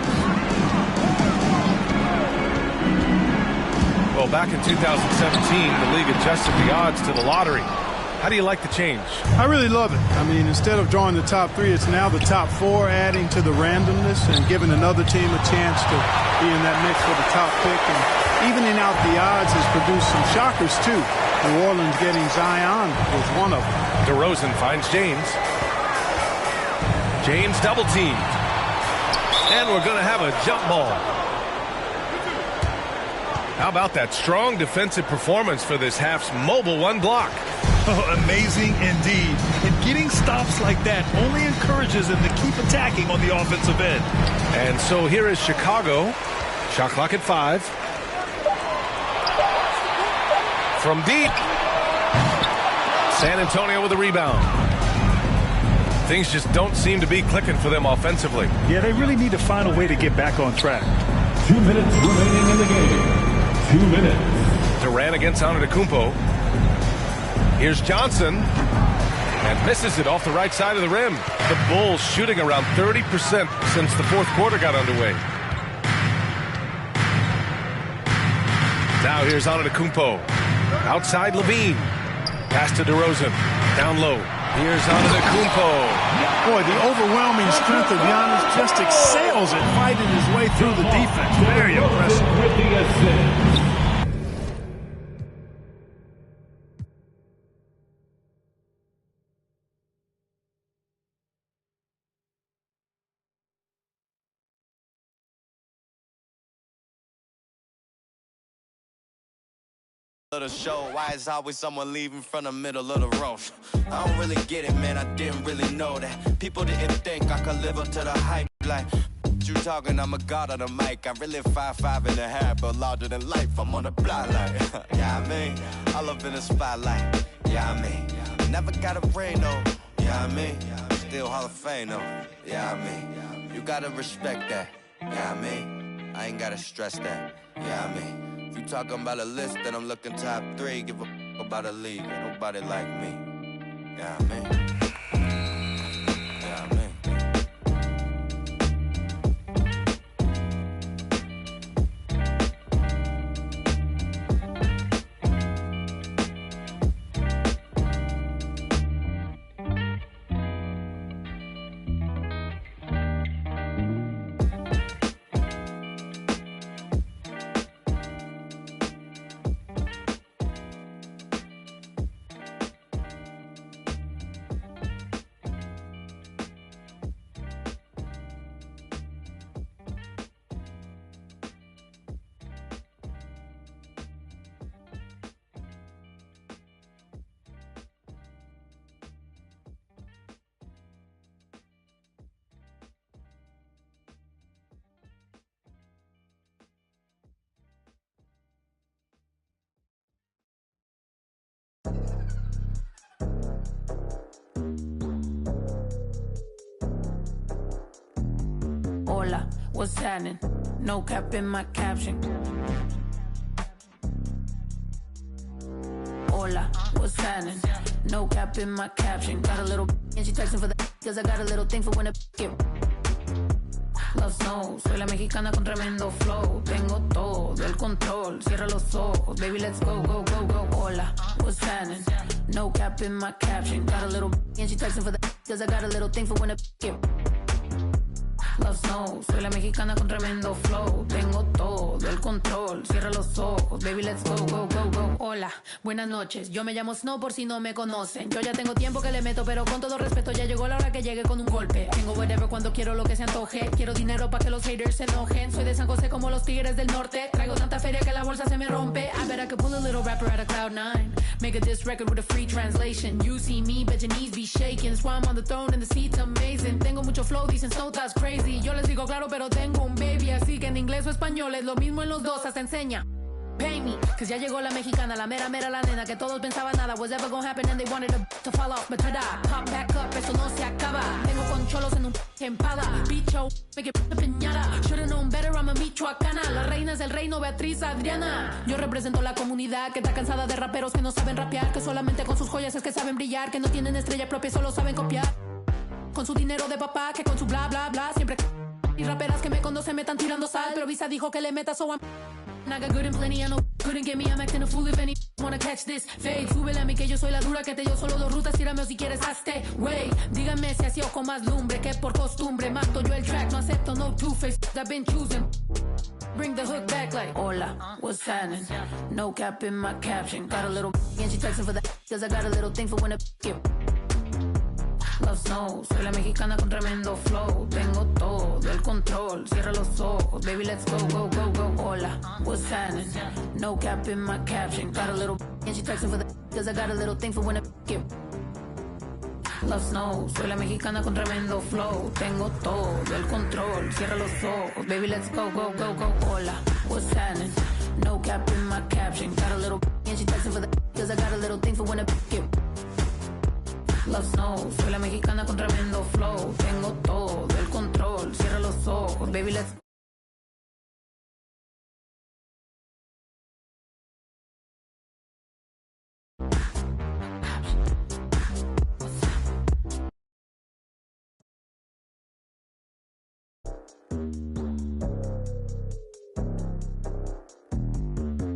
Well, back in 2017, the league adjusted the odds to the lottery. How do you like the change? I really love it. I mean, instead of drawing the top three, it's now the top four, adding to the randomness and giving another team a chance to be in that mix for the top pick. And evening out the odds has produced some shockers, too. New Orleans getting Zion was one of them. DeRozan finds James. James double teamed. And we're going to have a jump ball. How about that strong defensive performance for this half's mobile one block? Oh, amazing indeed. And getting stops like that only encourages them to keep attacking on the offensive end. And so here is Chicago. Shot clock at 5. From deep. San Antonio with a rebound. Things just don't seem to be clicking for them offensively. Yeah, they really need to find a way to get back on track. 2 minutes remaining in the game. 2 minutes. Durant against Antetokounmpo. Here's Johnson. And misses it off the right side of the rim. The Bulls shooting around 30% since the fourth quarter got underway. Now here's Antetokounmpo. Outside Levine. Pass to DeRozan. Down low. Here's Antetokounmpo. Boy, the overwhelming strength of Giannis just excels at fighting his way through the defense. Very impressive. With the assist. Of the show, why is always someone leaving from the middle of the road? I don't really get it, man, I didn't really know that. People didn't think I could live up to the hype. Like, you talking, I'm a god on the mic. I'm really 5'5" and a half, but larger than life. I'm on the block like, yeah, I mean, all up in the spotlight. Yeah, I mean, never got a ring though. Yeah, I mean, still Hall of Fame though. Yeah, I mean, you gotta respect that. Yeah, I mean, I ain't gotta stress that. Yeah, I mean. If you talking about a list, then I'm looking top 3. Give a about a league. Ain't nobody like me. Yeah, I mean. Yeah, I mean. Hola, what's happening? No cap in my caption. Hola, what's happening? No cap in my caption. Got a little and she texting for the cause I got a little thing for when it get. Love knows, soy la mexicana con tremendo flow. Tengo todo el control, cierra los ojos. Baby, let's go, go, go, go. Hola, what's happening? No cap in my caption. Got a little and she texting for the cause I got a little thing for when it get. Love knows, soy la mexicana con tremendo flow. Tengo todo el control, cierra los ojos. Baby, let's go, go, go, go. Hola, buenas noches, yo me llamo Snow por si no me conocen. Yo ya tengo tiempo que le meto, pero con todo respeto ya llegó la hora que llegue con un golpe. Tengo whatever cuando quiero lo que se antoje. Quiero dinero para que los haters se enojen. Soy de San José como los tigres del norte. Traigo tanta feria que la bolsa se me rompe. I bet I could pull a little rapper out of Cloud9. Make a diss record with a free translation. You see me, bet your knees be shaking. That's why I'm on the throne and the seat's amazing. Tengo mucho flow, dicen Snow, that's crazy. Yo les digo claro, pero tengo un baby. Así que en inglés o español es lo mismo en los dos, hasta enseña. Pay me, cause ya llegó la mexicana, la mera la nena, que todos pensaban nada was ever gonna happen and they wanted to fall off, but tada, pop back up, eso no se acaba. Vengo con cholos en un empala, bicho, me que piñata. Should've known better, I'm a michoacana. Las reinas del reino, Beatriz, Adriana. Yo represento la comunidad que está cansada de raperos que no saben rapear, que solamente con sus joyas es que saben brillar, que no tienen estrella propia, solo saben copiar. Con su dinero de papá, que con su bla bla bla, siempre. Y raperas que me conocen me están tirando sal, pero Visa dijo que le meta, so I'm. I got good and plenty, I know couldn't get me, I'm acting a fool if any wanna catch this fade. Súbele a mí que yo soy la dura, que te dio solo 2 rutas, tírame o si quieres hazte, wey. Díganme si así o con más lumbre, que por costumbre mato yo el track, no acepto no two-face, I've been choosing. Bring the hook back like, hola, what's happening? No cap in my caption, got a little and she texting for that, cause I got a little thing for when it get. Love snow, soy la mexicana con tremendo flow. Tengo todo el control, cierra los ojos. Baby, let's go, go, go, go. Hola, what's happening? No cap in my caption. Got a little and she texting for the cause I got a little thing for when it get. Love snow, soy la mexicana con tremendo flow. Tengo todo el control, cierra los ojos. Baby, let's go, go, go, go. Hola, what's happening? No cap in my caption. Got a little and she texting for the cause I got a little thing for when it get. Love snow, soy la mexicana con tremendo flow. Tengo todo el control, cierra los ojos. Baby, let's.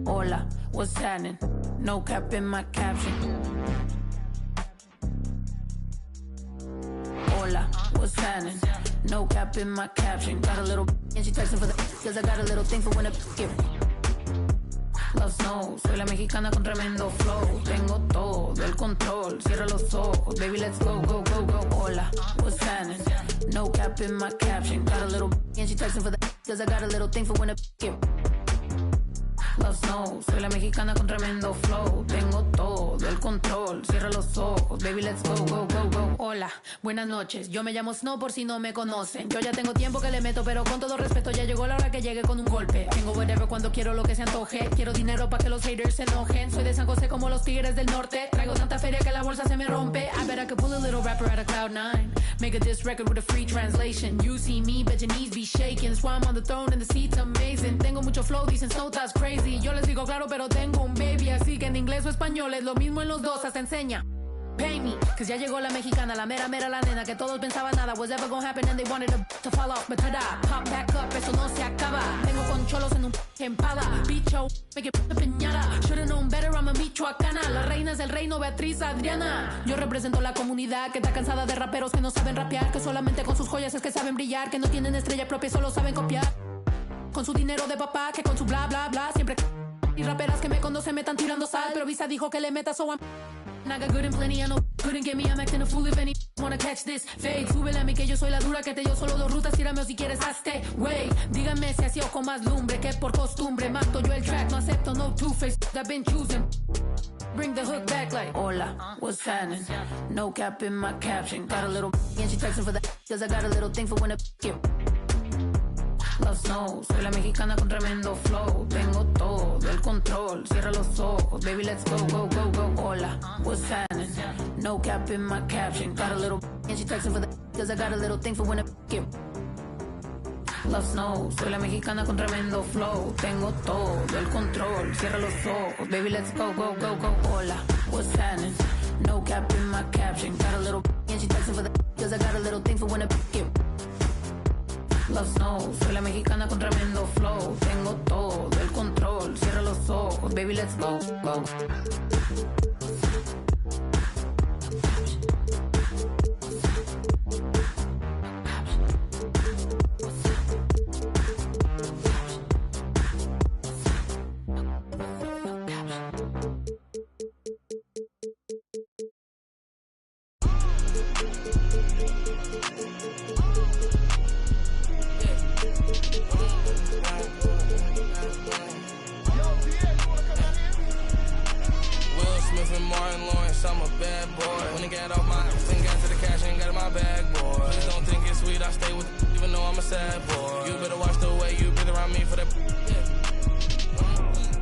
Hola, what's happening? No cap in my caption. Hola, what's happening? No cap in my caption. Got a little and she texting for the cause I got a little thing for when it get. Love snow, soy la mexicana con tremendo flow. Tengo todo el control, cierra los ojos. Baby, let's go, go, go, go. Hola, what's happening? No cap in my caption. Got a little and she texting for the cause I got a little thing for when it get. Love snow, soy la mexicana con tremendo flow. Tengo todo el control, cierra los ojos. Baby, let's go, go, go, go. Hola, buenas noches, yo me llamo Snow por si no me conocen. Yo ya tengo tiempo que le meto, pero con todo respeto ya llegó la hora que llegue con un golpe. Tengo whatever cuando quiero lo que se antoje. Quiero dinero para que los haters se enojen. Soy de San José como los tigres del norte. Traigo tanta feria que la bolsa se me rompe. I bet I could pull a little rapper out of cloud 9. Make a diss record with a free translation. You see me, bet your knees be shaking. That's why I'm on the throne and the seat's amazing. Tengo mucho flow, dicen Snow, that's crazy. Yo les digo claro, pero tengo un baby, así que en inglés o español es lo mismo en los dos, hasta enseña. Pay me, cause ya llegó la mexicana, la mera la nena, que todos pensaban nada was ever gonna happen and they wanted to fall off, but tada, pop back up, eso no se acaba. Vengo con cholos en un empala, bicho, me que piñata. Should've known better, I'm a michoacana. Las reinas del reino, Beatriz, Adriana. Yo represento la comunidad que está cansada de raperos que no saben rapear, que solamente con sus joyas es que saben brillar, que no tienen estrella propia, solo saben copiar. Con su dinero de papá, que con su bla bla bla, siempre. Y raperas que me conocen me están tirando sal, pero Visa dijo que le meta, so I'm. I got good and plenty, I know couldn't get me, I'm acting a fool if any wanna catch this fade. Súbele a mí que yo soy la dura, que te dio solo 2 rutas, tírame o si quieres hazte, wey. Díganme si así o con más lumbre, que por costumbre mato yo el track, no acepto no two-face, I've been choosing. Bring the hook back like, hola, what's happening? No cap in my caption, got a little and she texting for the cause I got a little thing for when it get. Love snow, soy la mexicana con tremendo flow. Tengo todo el control, cierra los ojos. Baby, let's go, go, go, go. Hola, what's happening? No cap in my caption. Got a little and she texting for the cause I got a little thing for when it get. Love snow, soy la mexicana con tremendo flow. Tengo todo el control, cierra los ojos. Baby, let's go, go, go, go. Hola, what's happening? No cap in my caption. Got a little and she texting for the cause I got a little thing for when it get. Love snow, soy la mexicana con tremendo flow. Tengo todo el control, cierra los ojos. Baby, let's go, go. I'm a bad boy. When I get off my thing, got to the cash and got in my bag, boy. Please don't think it's sweet, I stay with even though I'm a sad boy. You better watch the way you breathe around me for that.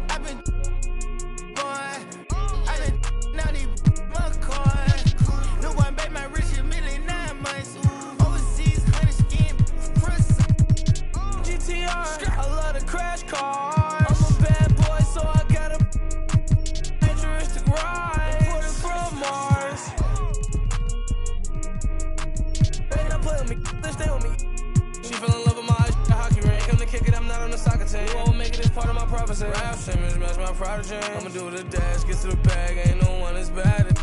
I've been stay with me. She fell in love with my hockey ring. Come to kick it, I'm not on the soccer team. You won't make it as part of my prophecy. Rap Simmons, match my prodigy. I'ma do the dash, get to the bag, ain't no one as bad as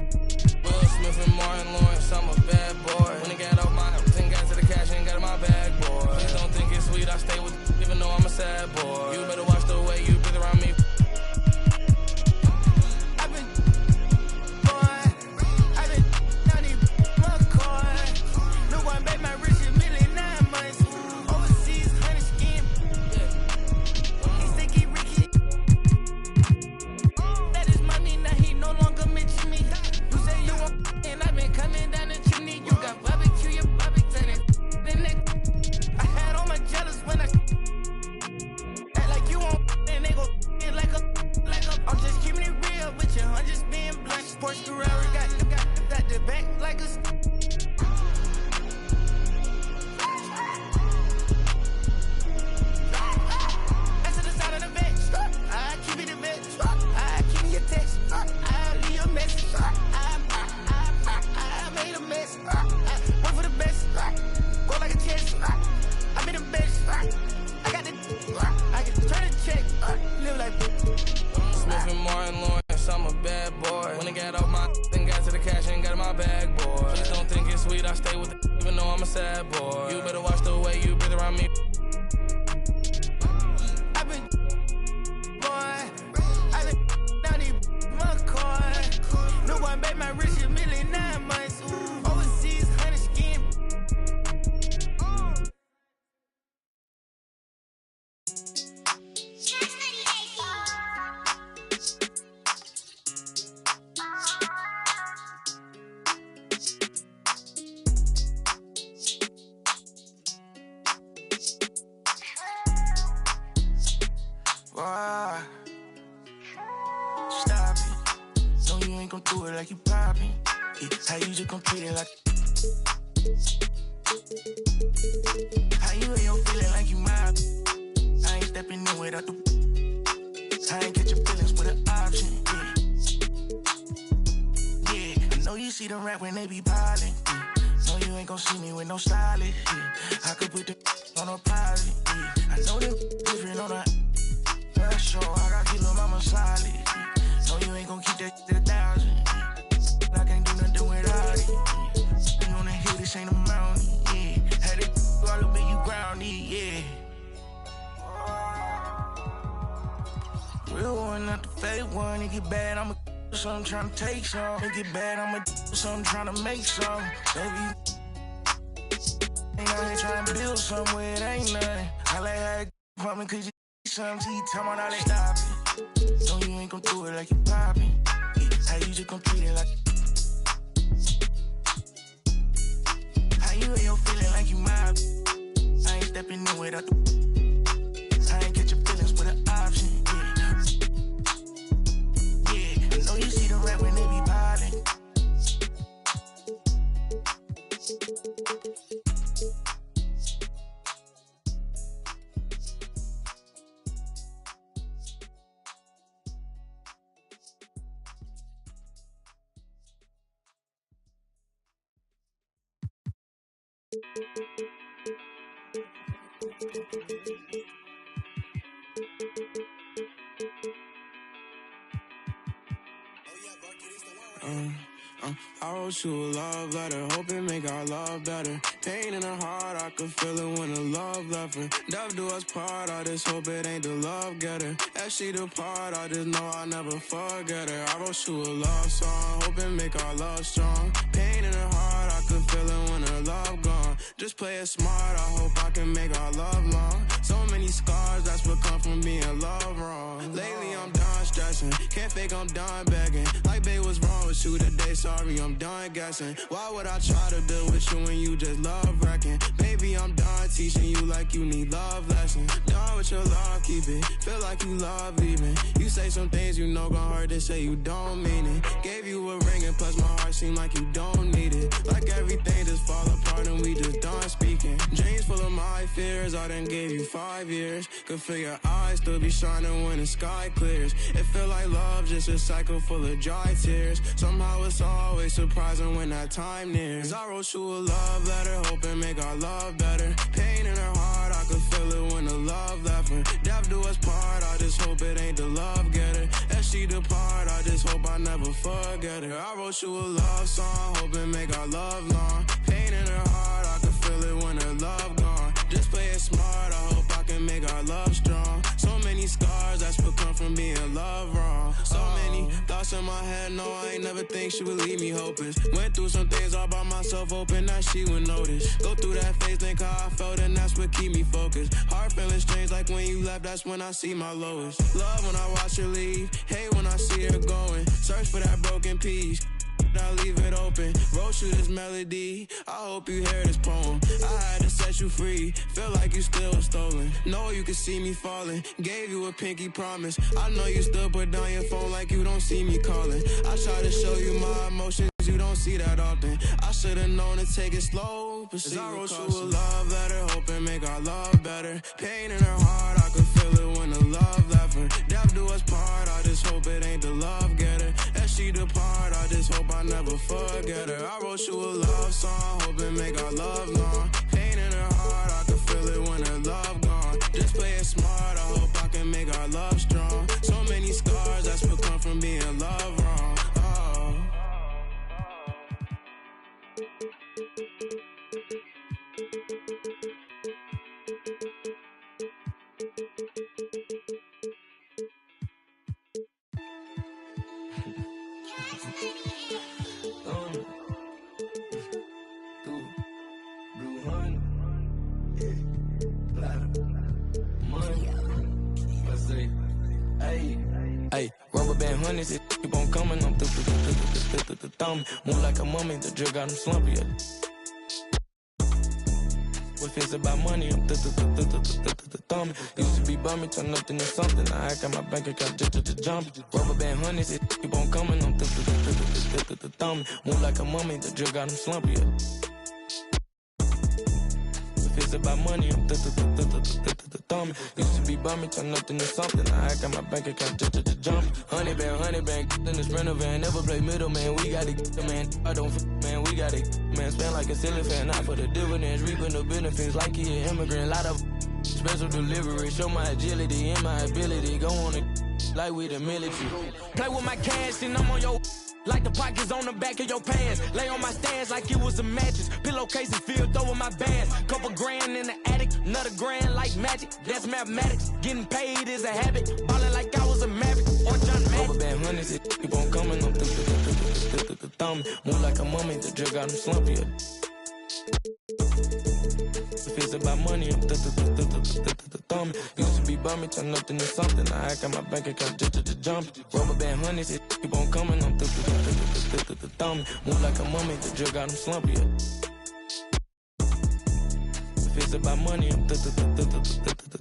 Will Smith and Martin Lawrence, I'm a bad boy. When it got off my thing, got to the cash, ain't got in my bag, boy. Please don't think it's sweet, I stay with even though I'm a sad boy. You better watch the way you breathe around me. Stop it. No, you ain't gon' do it like you poppin'. How you just gon' treat it like. How you ain't your feeling like you mob. I ain't stepping in without the. I ain't catch your feelings with an option. Yeah, I know you see them rap when they be piling. No, you ain't gon' see me with no stylist. I could put the on a private. I know them different on a. Sure, I got kilo mama solid. No, you ain't gon' keep that to 1,000. I can't do nothing without it. You on the hill, this ain't a mountain. Yeah, had it all up in you grounded. Yeah. Real one, not the fake one. It get bad, I'ma do something tryna take some. It get bad, I'ma do something tryna make some. Baby, ain't out here tryna build somewhere, it ain't nothing. I like how it pump me 'cause you something, you tell me all that stop it. No, you ain't gon' do it like you poppin'. How you just gon' treat it like. How you ain't your feeling like you mob. I ain't stepping in without the. I ain't catch your feelings with an option. Yeah, I know you see the rap when they be piling. I wrote you a love letter, hoping make our love better. Pain in the heart, I could feel it when the love left her. Death do us part, I just hope it ain't the love getter. As she depart, I just know I'll never forget her. I wrote you a love song, hoping make our love strong. Pain in the heart, I could feel it when her love gone. Just play it smart, I hope I can make our love long. So many scars, that's what come from being loved wrong. Lately I'm done stressing, can't fake I'm done begging. Like babe, what's wrong with you today? Sorry, I'm done guessing. Why would I try to build with you when you just love wrecking? Baby, I'm done teaching you like you need love lessons. Done with your love, keep it. Feel like you love leaving. You say some things you know gon' hurt to say you don't mean it. Gave you a ring and plus my heart seem like you don't need it. Like like everything just fall apart and we just done speaking. Dreams full of my fears, I done gave you 5 years. Could feel your eyes still be shining when the sky clears. It feel like love, just a cycle full of dry tears. Somehow it's always surprising when that time nears. I wrote you a love letter, hoping make our love better. Pain in her heart, I could feel it when the love left her. Death do us part, I just hope it ain't the love getter. As she depart, I just hope I never forget her. I wrote you a love song, hoping make our love long. Pain in her heart, I could feel it when her love gone. Just play it smart, I hope I can make our love strong. So many scars that's become from being loved wrong. So many thoughts in my head, no, I ain't never think she would leave me hopeless. Went through some things all by myself, hoping that she would notice. Go through that phase, think how I felt, and that's what keep me focused. Heart feeling strange, like when you left, that's when I see my lowest. Love when I watch her leave, hate when I see her going. Search for that broken piece, I leave it open. Wrote you this melody, I hope you hear this poem. I had to set you free, feel like you still stolen. Know you could see me falling, gave you a pinky promise. I know you still put down your phone like you don't see me calling. I try to show you my emotions, you don't see that often. I should've known to take it slow, but I wrote you a love letter, hoping make our love better. Pain in her heart, I could feel it when the love left her. Death do us part, I just hope it ain't the love getter. As she depart, I just hope I never forget her. I wrote you a love song, hoping make our love long. Pain in her heart, I could feel it when her love gone. Just play it smart, I hope I can make our love strong. So many scars that's become from being loved wrong. Oh. Hey, rubber band honeys, it keep on coming. I'm through thumb. Move like a mummy, the drug got him slumpy. What feels about money, I'm thumb. Used to be bummy, turn nothing to something. I got my bank account just jump. Rubber band honeys, it keep on coming. I'm through thumb. Move like a mummy, the drug got him slumpy. It's about money, I'm thumb. Used to be bummy, turn nothing to something. I got my bank account just jump. Honey band, in the Sprinter van. Never play middle, man. We gotta get the man. I don't man, we gotta man. Spend like a silly fan, not for the dividends. Reaping the benefits like he an immigrant. Lot of special delivery. Show my agility and my ability. Go on it like we the military. Play with my cash and I'm on your. Like the pockets on the back of your pants. Lay on my stands like it was a mattress. Pillowcases filled over my bands. Couple grand in the attic, another grand like magic. That's mathematics. Getting paid is a habit. Ballin' like I was a Maverick or John Madden. Rubber band honeys, it keep on coming. I'm through thumb. Move like a mummy, the drug got him slumpy. If it's about money, I'm thumb. Used to be bummy, turn nothing to something. I got my bank account just jump. Rubber band honeys, it keep on coming. I'm through thumb. Move like a mummy, the drug got him slumpy. If it's about money, I'm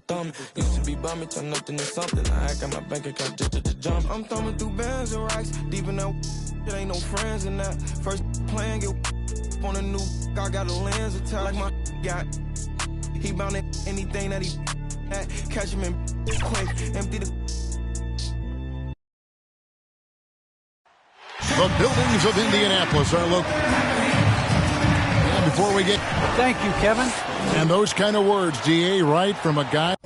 thumb. Used to be bummy, turn nothing to something. I got my bank account just jump. I'm thumbing through bands and racks. Deep in that, it ain't no friends in that. First plan, get on a new, I got a lens attached like my got. He bound at anything that he at. Catch him in quick, empty the. The buildings of Indianapolis are located. And before we get. Thank you, Kevin. And those kind of words, DA, right from a guy.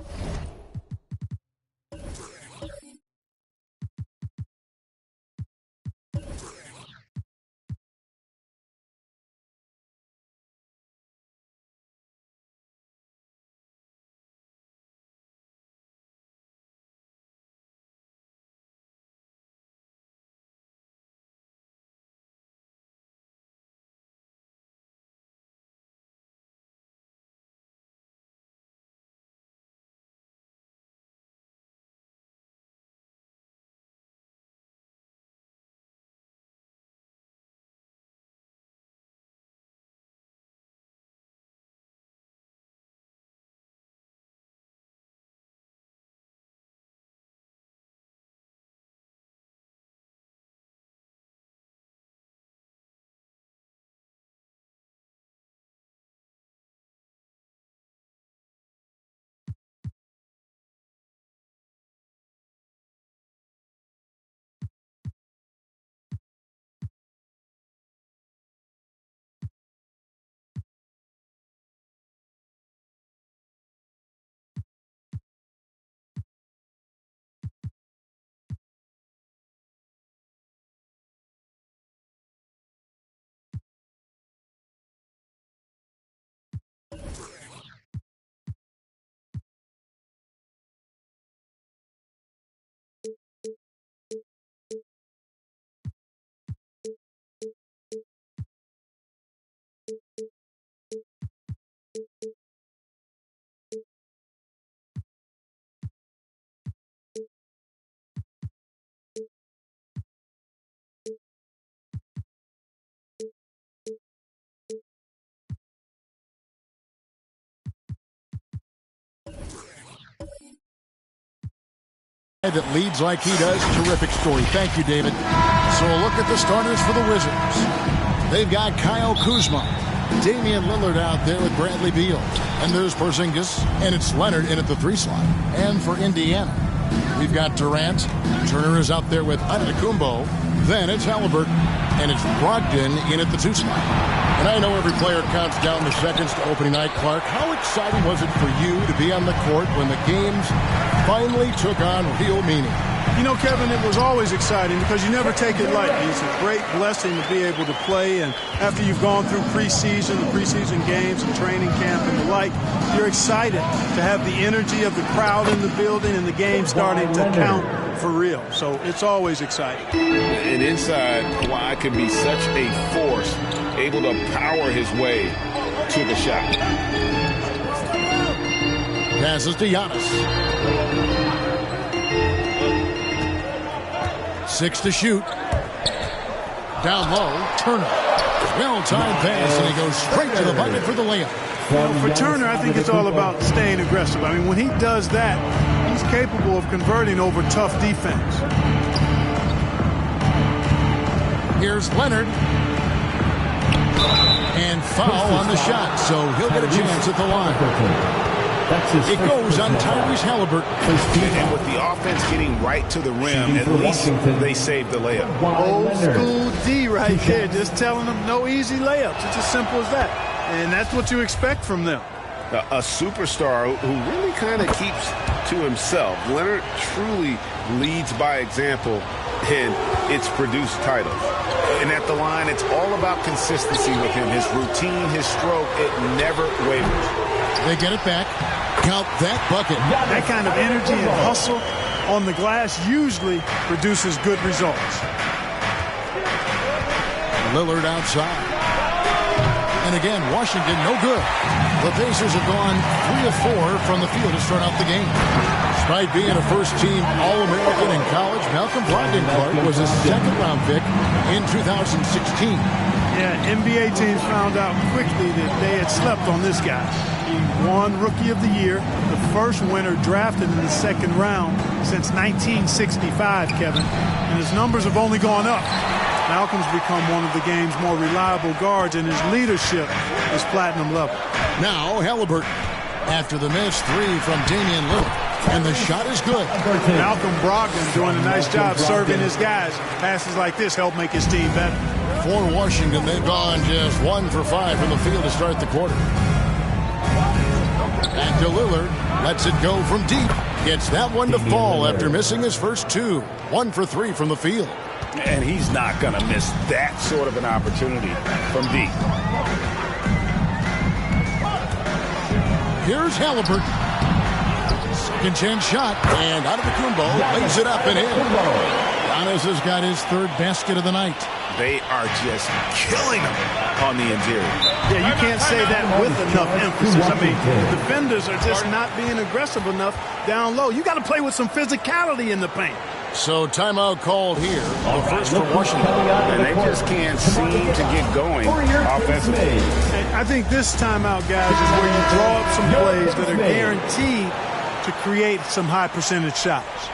That leads like he does. Terrific story. Thank you, David. So a look at the starters for the Wizards. They've got Kyle Kuzma, Damian Lillard out there with Bradley Beal. And there's Porzingis, and it's Leonard in at the 3 slot. And for Indiana, we've got Durant. Turner is out there with Antetokounmpo. Then it's Halliburton, and it's Brogdon in at the 2 slot. And I know every player counts down the seconds to opening night. Clark, how exciting was it for you to be on the court when the games finally took on real meaning? You know, Kevin, it was always exciting because you never take it lightly. It's a great blessing to be able to play, and after you've gone through preseason, the preseason games and training camp and the like, you're excited to have the energy of the crowd in the building and the game starting to count for real. So it's always exciting. And inside, Kawhi can be such a force, able to power his way to the shot. Passes to Giannis. 6 to shoot. Down low, Turner. Well-timed pass, and he goes straight to the bucket for the layup. You know, for Turner, I think it's all about staying aggressive. I mean, when he does that, he's capable of converting over tough defense. Here's Leonard. And foul on the shot, so he'll get a chance at the line. It goes on Tyrese Halliburton. And with the offense getting right to the rim, at least they saved the layup. Old school D right there, just telling them no easy layups. It's as simple as that. And that's what you expect from them. A superstar who really kind of keeps to himself. Leonard truly leads by example, and it's produced titles. And at the line, it's all about consistency with him. His routine, his stroke, it never wavers. They get it back. Count that bucket. That kind of energy and hustle on the glass usually produces good results. Lillard outside. And again, Washington no good. The Pacers have gone 3 of 4 from the field to start out the game. Despite being a first-team All-American in college, Malcolm Brogdon Clark was a second-round pick in 2016. Yeah, NBA teams found out quickly that they had slept on this guy. He won Rookie of the Year, the first winner drafted in the second round since 1965, Kevin. And his numbers have only gone up. Malcolm's become one of the game's more reliable guards, and his leadership is platinum level. Now Halliburton, after the missed 3 from Damian Lillard. And the shot is good. Malcolm Brogdon doing a nice job serving his guys. Passes like this help make his team better. For Washington, they've gone just 1 for 5 from the field to start the quarter. Back to Lillard. Lets it go from deep. Gets that one to fall after missing his first 2. 1 for 3 from the field. And he's not going to miss that sort of an opportunity from deep. Here's Halliburton. Second chance shot, and Antetokounmpo lays it up and in. Giannis has got his 3rd basket of the night. They are just killing him on the interior. Yeah, you can't say that with enough emphasis. I mean, the defenders are just not being aggressive enough down low. You got to play with some physicality in the paint. So timeout called here. The first for Washington. And they just can't seem to get going offensively. And I think this timeout, guys, is where you draw up some plays that are guaranteed to create some high percentage shots.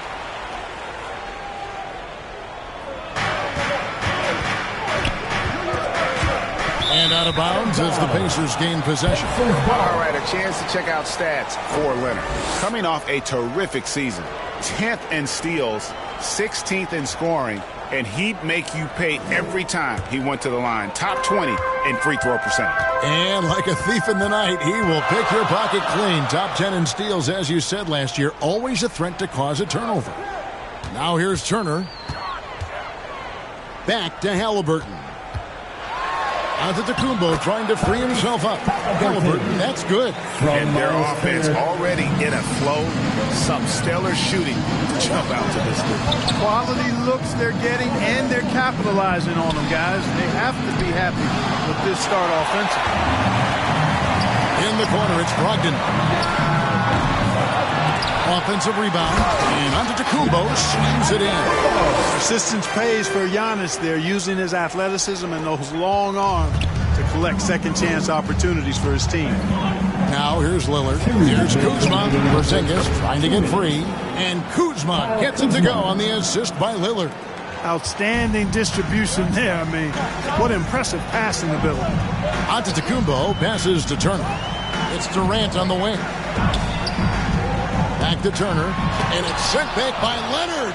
And out of bounds as the Pacers gain possession. All right, a chance to check out stats for Leonard. Coming off a terrific season. 10th in steals, 16th in scoring, and he'd make you pay every time he went to the line. Top 20 in free throw percentage. And like a thief in the night, he will pick your pocket clean. Top 10 in steals, as you said last year, always a threat to cause a turnover. Now here's Turner. Back to Halliburton. Antetokounmpo trying to free himself up. Halliburton, that's good. And their offense already in a flow. Some stellar shooting to jump out to this league. Quality looks they're getting, and they're capitalizing on them, guys. They have to be happy with this start offensively. In the corner, it's Brogdon. Offensive rebound, and Antetokounmpo slams it in. Persistence pays for Giannis there, using his athleticism and those long arms to collect second-chance opportunities for his team. Now here's Lillard. Here's Kuzma. Porzingis trying to get free. And Kuzma gets it to go on the assist by Lillard. Outstanding distribution there. I mean, what impressive passing ability. Antetokounmpo passes to Turner. It's Durant on the wing. Back to Turner. And it's sent back by Leonard.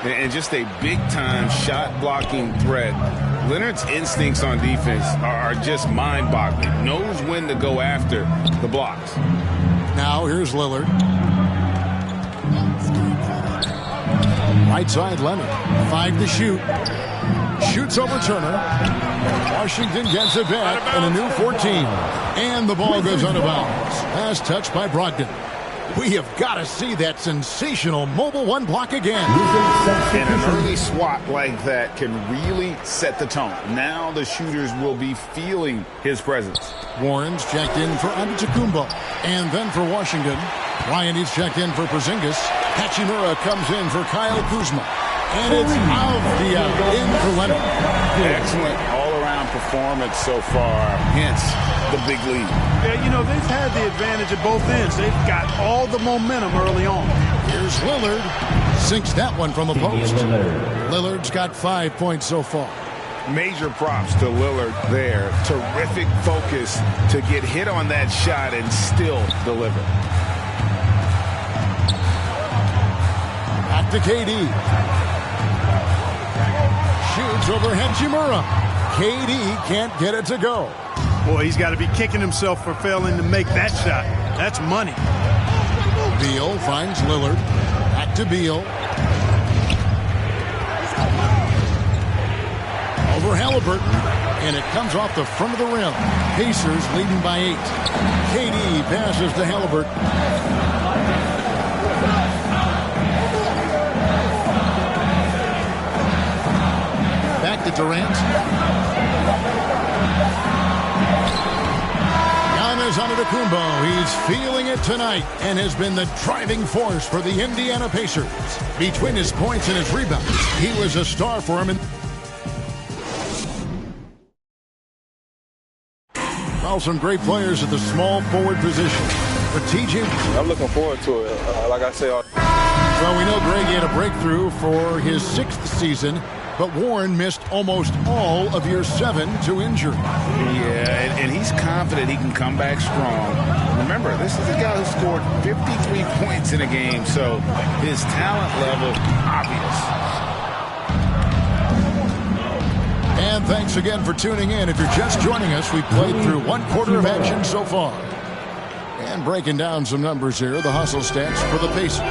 And just a big-time shot-blocking threat. Leonard's instincts on defense are just mind-boggling. Knows when to go after the blocks. Now here's Lillard. Right side Leonard. 5 to shoot. Shoots over Turner. Washington gets it back and a new 14. And the ball goes out of bounds. Last touch by Brogdon. We have got to see that sensational mobile one block again. And an early swat like that can really set the tone. Now the shooters will be feeling his presence. Warren's checked in for Antetokounmpo. And then for Washington, Ryan is checked in for Porzingis. Hachimura comes in for Kyle Kuzma. And it's Avdia in for Leonard. Excellent all-around performance so far. Hence the big lead. Yeah, you know, they've had the advantage at both ends. They've got all the momentum early on. Here's Lillard. Sinks that one from the post. Lillard's got 5 points so far. Major props to Lillard there. Terrific focus to get hit on that shot and still deliver. Back to KD. Shoots over Hachimura. KD can't get it to go. Boy, he's got to be kicking himself for failing to make that shot. That's money. Beal finds Lillard. Back to Beal. Over Halliburton. And it comes off the front of the rim. Pacers leading by 8. KD passes to Halliburton. Back to Durant. Giannis Antetokounmpo. He's feeling it tonight and has been the driving force for the Indiana Pacers. Between his points and his rebounds, he was a star for him. Well, some great players at the small forward position. For TJ, I'm looking forward to it. Like I said, well, we know Greg had a breakthrough for his 6th season, but Warren missed almost all of year 7 to injury. Yeah, and he's confident he can come back strong. Remember, this is a guy who scored 53 points in a game, so his talent level obvious. And thanks again for tuning in. If you're just joining us, we've played through 1/4 of action so far. And breaking down some numbers here, the hustle stats for the Pacers.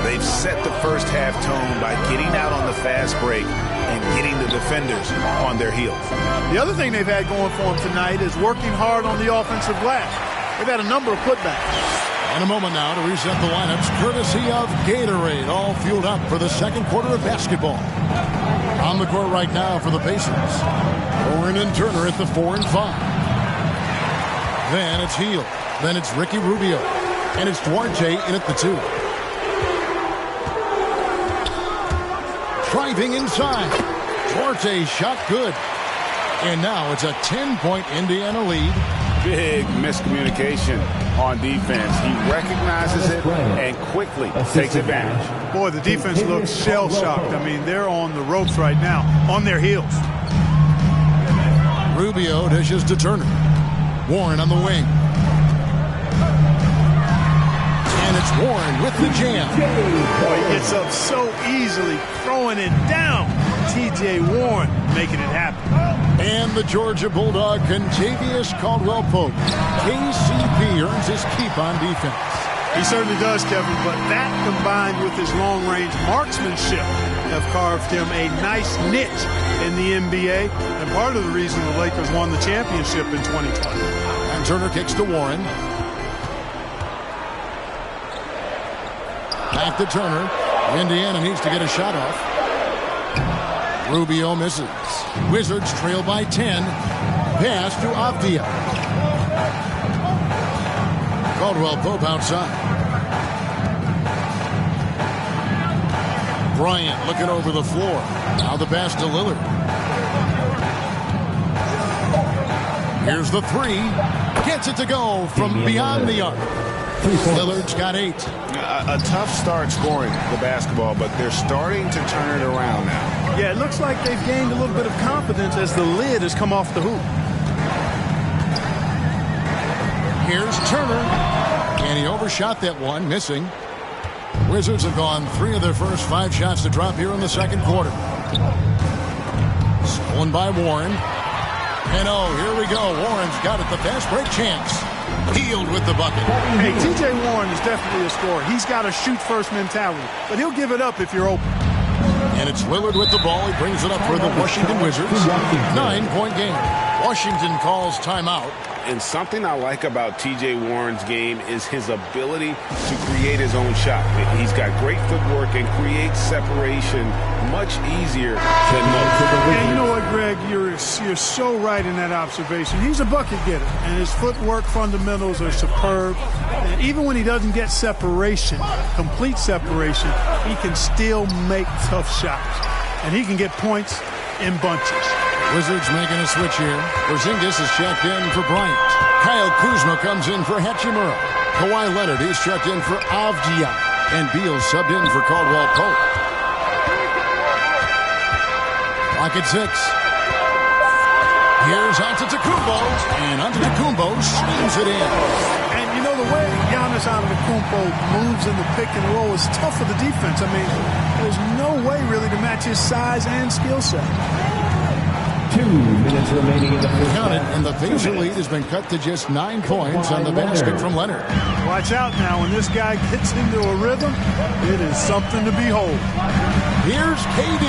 They've set the first half tone by getting out on the fast break and getting the defenders on their heels. The other thing they've had going for them tonight is working hard on the offensive glass. They've had a number of putbacks. In a moment now to reset the lineups, courtesy of Gatorade, all fueled up for the second quarter of basketball. On the court right now for the Pacers. Warren and Turner at the 4 and 5. Then it's Hield. Then it's Ricky Rubio. And it's Duarte in at the 2. Driving inside. Duarte shot good. And now it's a 10-point Indiana lead. Big miscommunication on defense. He recognizes it and quickly takes advantage. Boy, the defense looks shell-shocked. I mean, they're on the ropes right now, on their heels. Rubio dishes to Turner. Warren on the wing. And it's Warren with the jam. Boy, he gets up so easily, throwing it down. T.J. Warren making it happen. And the Georgia Bulldog, Contavious Caldwell-Pope. KCP earns his keep on defense. He certainly does, Kevin, but that combined with his long-range marksmanship have carved him a nice niche in the NBA, and part of the reason the Lakers won the championship in 2020. And Turner kicks to Warren. Back to Turner. Indiana needs to get a shot off. Rubio misses. Wizards trail by 10. Pass to Avdia. Caldwell-Pope outside. Bryant looking over the floor. Now the pass to Lillard. Here's the three. Gets it to go from beyond the arc. Lillard's got 8. A tough start scoring the basketball, but they're starting to turn it around now. Yeah, it looks like they've gained a little bit of confidence as the lid has come off the hoop. Here's Turner. And he overshot that one, missing. Wizards have gone 3 of their first 5 shots to drop here in the second quarter. Stolen by Warren. And here we go. Warren's got it. The fast break chance. Healed with the bucket. Hey, T.J. Warren is definitely a scorer. He's got a shoot-first mentality, but he'll give it up if you're open. And it's Lillard with the ball. He brings it up for the Washington Wizards. 9-point game. Washington calls timeout. And something I like about T.J. Warren's game is his ability to create his own shot. He's got great footwork and creates separation much easier than most. And you know what, Greg? You're so right in that observation. He's a bucket getter, and his footwork fundamentals are superb. And even when he doesn't get separation, complete separation, he can still make tough shots. And he can get points in bunches. Wizards making a switch here. Porzingis is checked in for Bryant. Kyle Kuzma comes in for Hachimura. Kawhi Leonard, he's checked in for Avdia. And Beal subbed in for Caldwell Pope. Clock at 6. Here's Antetokounmpo. And Antetokounmpo swings it in. And you know the way Giannis Antetokounmpo moves in the pick and roll is tough for the defense. I mean, there's no way really to match his size and skill set. 2 minutes remaining in the first Counted, half. and the Pacer lead has been cut to just 9 points on the basket from Leonard. Watch out now. When this guy gets into a rhythm, it is something to behold. Here's KD.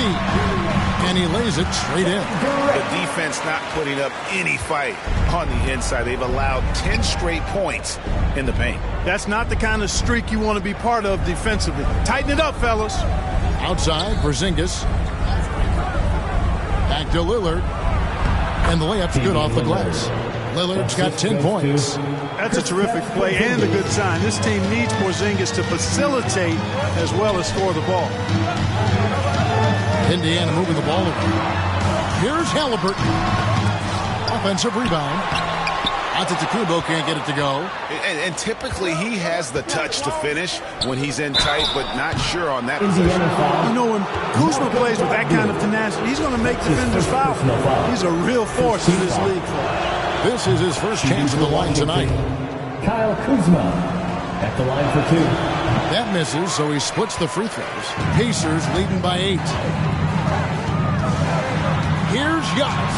And he lays it straight in. The defense not putting up any fight on the inside. They've allowed 10 straight points in the paint. That's not the kind of streak you want to be part of defensively. Tighten it up, fellas. Outside, Porzingis. Back to Lillard. And the layup's good off the glass. Lillard's got 10 points. That's a terrific play and a good sign. This team needs Porzingis to facilitate as well as score the ball. Indiana moving the ball over. Here's Halliburton. Offensive rebound. Antetokounmpo can't get it to go. And typically he has the touch to finish when he's in tight, but not sure on that position. You know, when Kuzma plays with that kind of tenacity, he's going to make defenders foul. He's a real force in this league. This is his first chance at the line tonight. Kyle Kuzma at the line for 2. That misses, so he splits the free throws. Pacers leading by 8. Here's Giannis.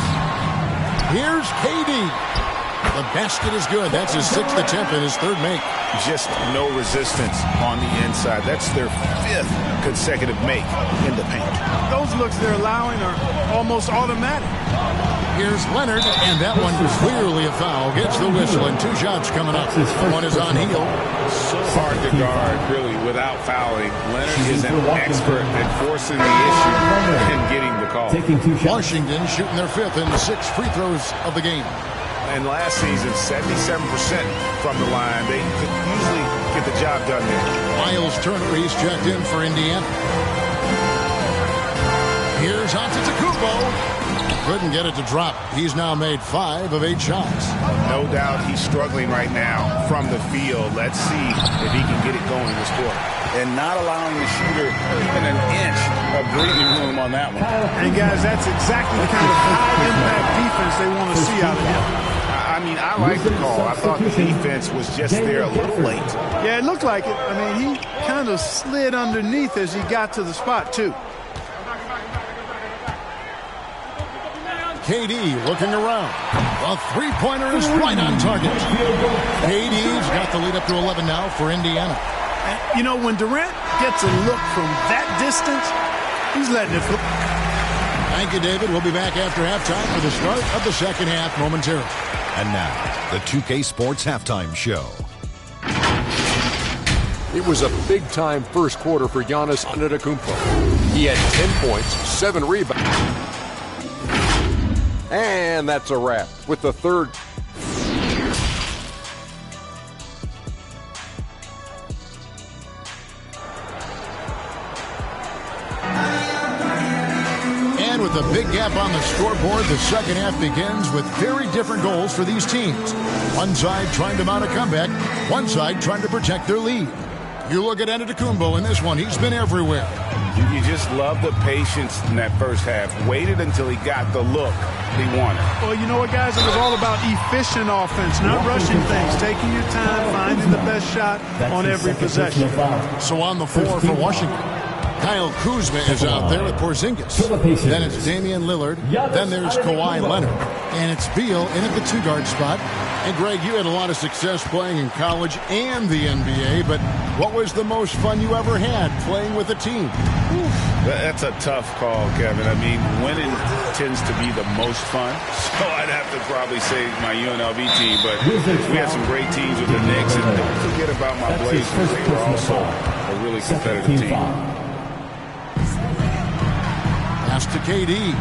Here's KD. The basket is good. That's his 6th attempt and his 3rd make. Just no resistance on the inside. That's their 5th consecutive make in the paint. Those looks they're allowing are almost automatic. Here's Leonard, and that one clearly a foul. Gets the whistle, and 2 shots coming up. One is on heel. So hard to guard, really, without fouling. Leonard is an expert at forcing the issue and getting the call. Washington shooting their 5th and 6th free throws of the game. And last season, 77% from the line. They could usually get the job done there. Miles Turner, he's checked in for Indiana. Here's Antetokounmpo. Couldn't get it to drop. He's now made 5 of 8 shots. No doubt he's struggling right now from the field. Let's see if he can get it going this quarter. And not allowing the shooter even an inch of breathing room on that one. And guys, that's exactly the kind of high-impact defense they want to see out of him. I mean, I like the call. I thought the defense was just there a little late. Yeah, it looked like it. I mean, he kind of slid underneath as he got to the spot, too. KD looking around. The three-pointer is right on target. KD's got the lead up to 11 now for Indiana. And, you know, when Durant gets a look from that distance, he's letting it fly. Thank you, David. We'll be back after halftime for the start of the second half momentarily. And now, the 2K Sports Halftime Show. It was a big-time first quarter for Giannis Antetokounmpo. He had 10 points, 7 rebounds. And that's a wrap with the third. And with With a big gap on the scoreboard, the second half begins with very different goals for these teams. One side trying to mount a comeback, one side trying to protect their lead. You look at Antetokounmpo in this one. He's been everywhere. You just love the patience in that first half. Waited until he got the look he wanted. Well, you know what, guys? It was all about efficient offense, not rushing things, taking your time, finding the best shot on every possession. So on the floor for Washington, Kyle Kuzma is out there with Porzingis. Then it's Damian Lillard. Then there's Kawhi Leonard. And it's Beal in at the two-guard spot. And, Greg, you had a lot of success playing in college and the NBA, but what was the most fun you ever had playing with a team? That's a tough call, Kevin. I mean, winning tends to be the most fun. So I'd have to probably say my UNLV team, but we had some great teams with the Knicks. And don't forget about my Blazers. They were also a really competitive team. Pass to KD.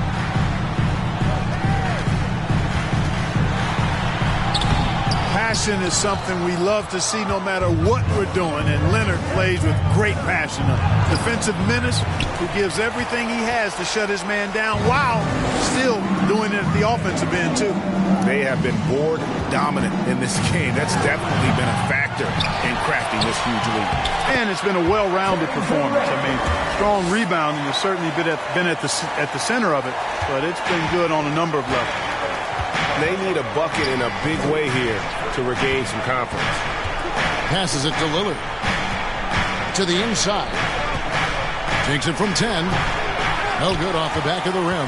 Passion is something we love to see no matter what we're doing, and Leonard plays with great passion. A defensive menace who gives everything he has to shut his man down while still doing it at the offensive end, too. They have been board dominant in this game. That's definitely been a factor in crafting this huge lead. And it's been a well-rounded performance. I mean, strong rebounding has certainly been at the center of it, but it's been good on a number of levels. They need a bucket in a big way here to regain some confidence. Passes it to Lillard. To the inside. Takes it from 10. No good off the back of the rim.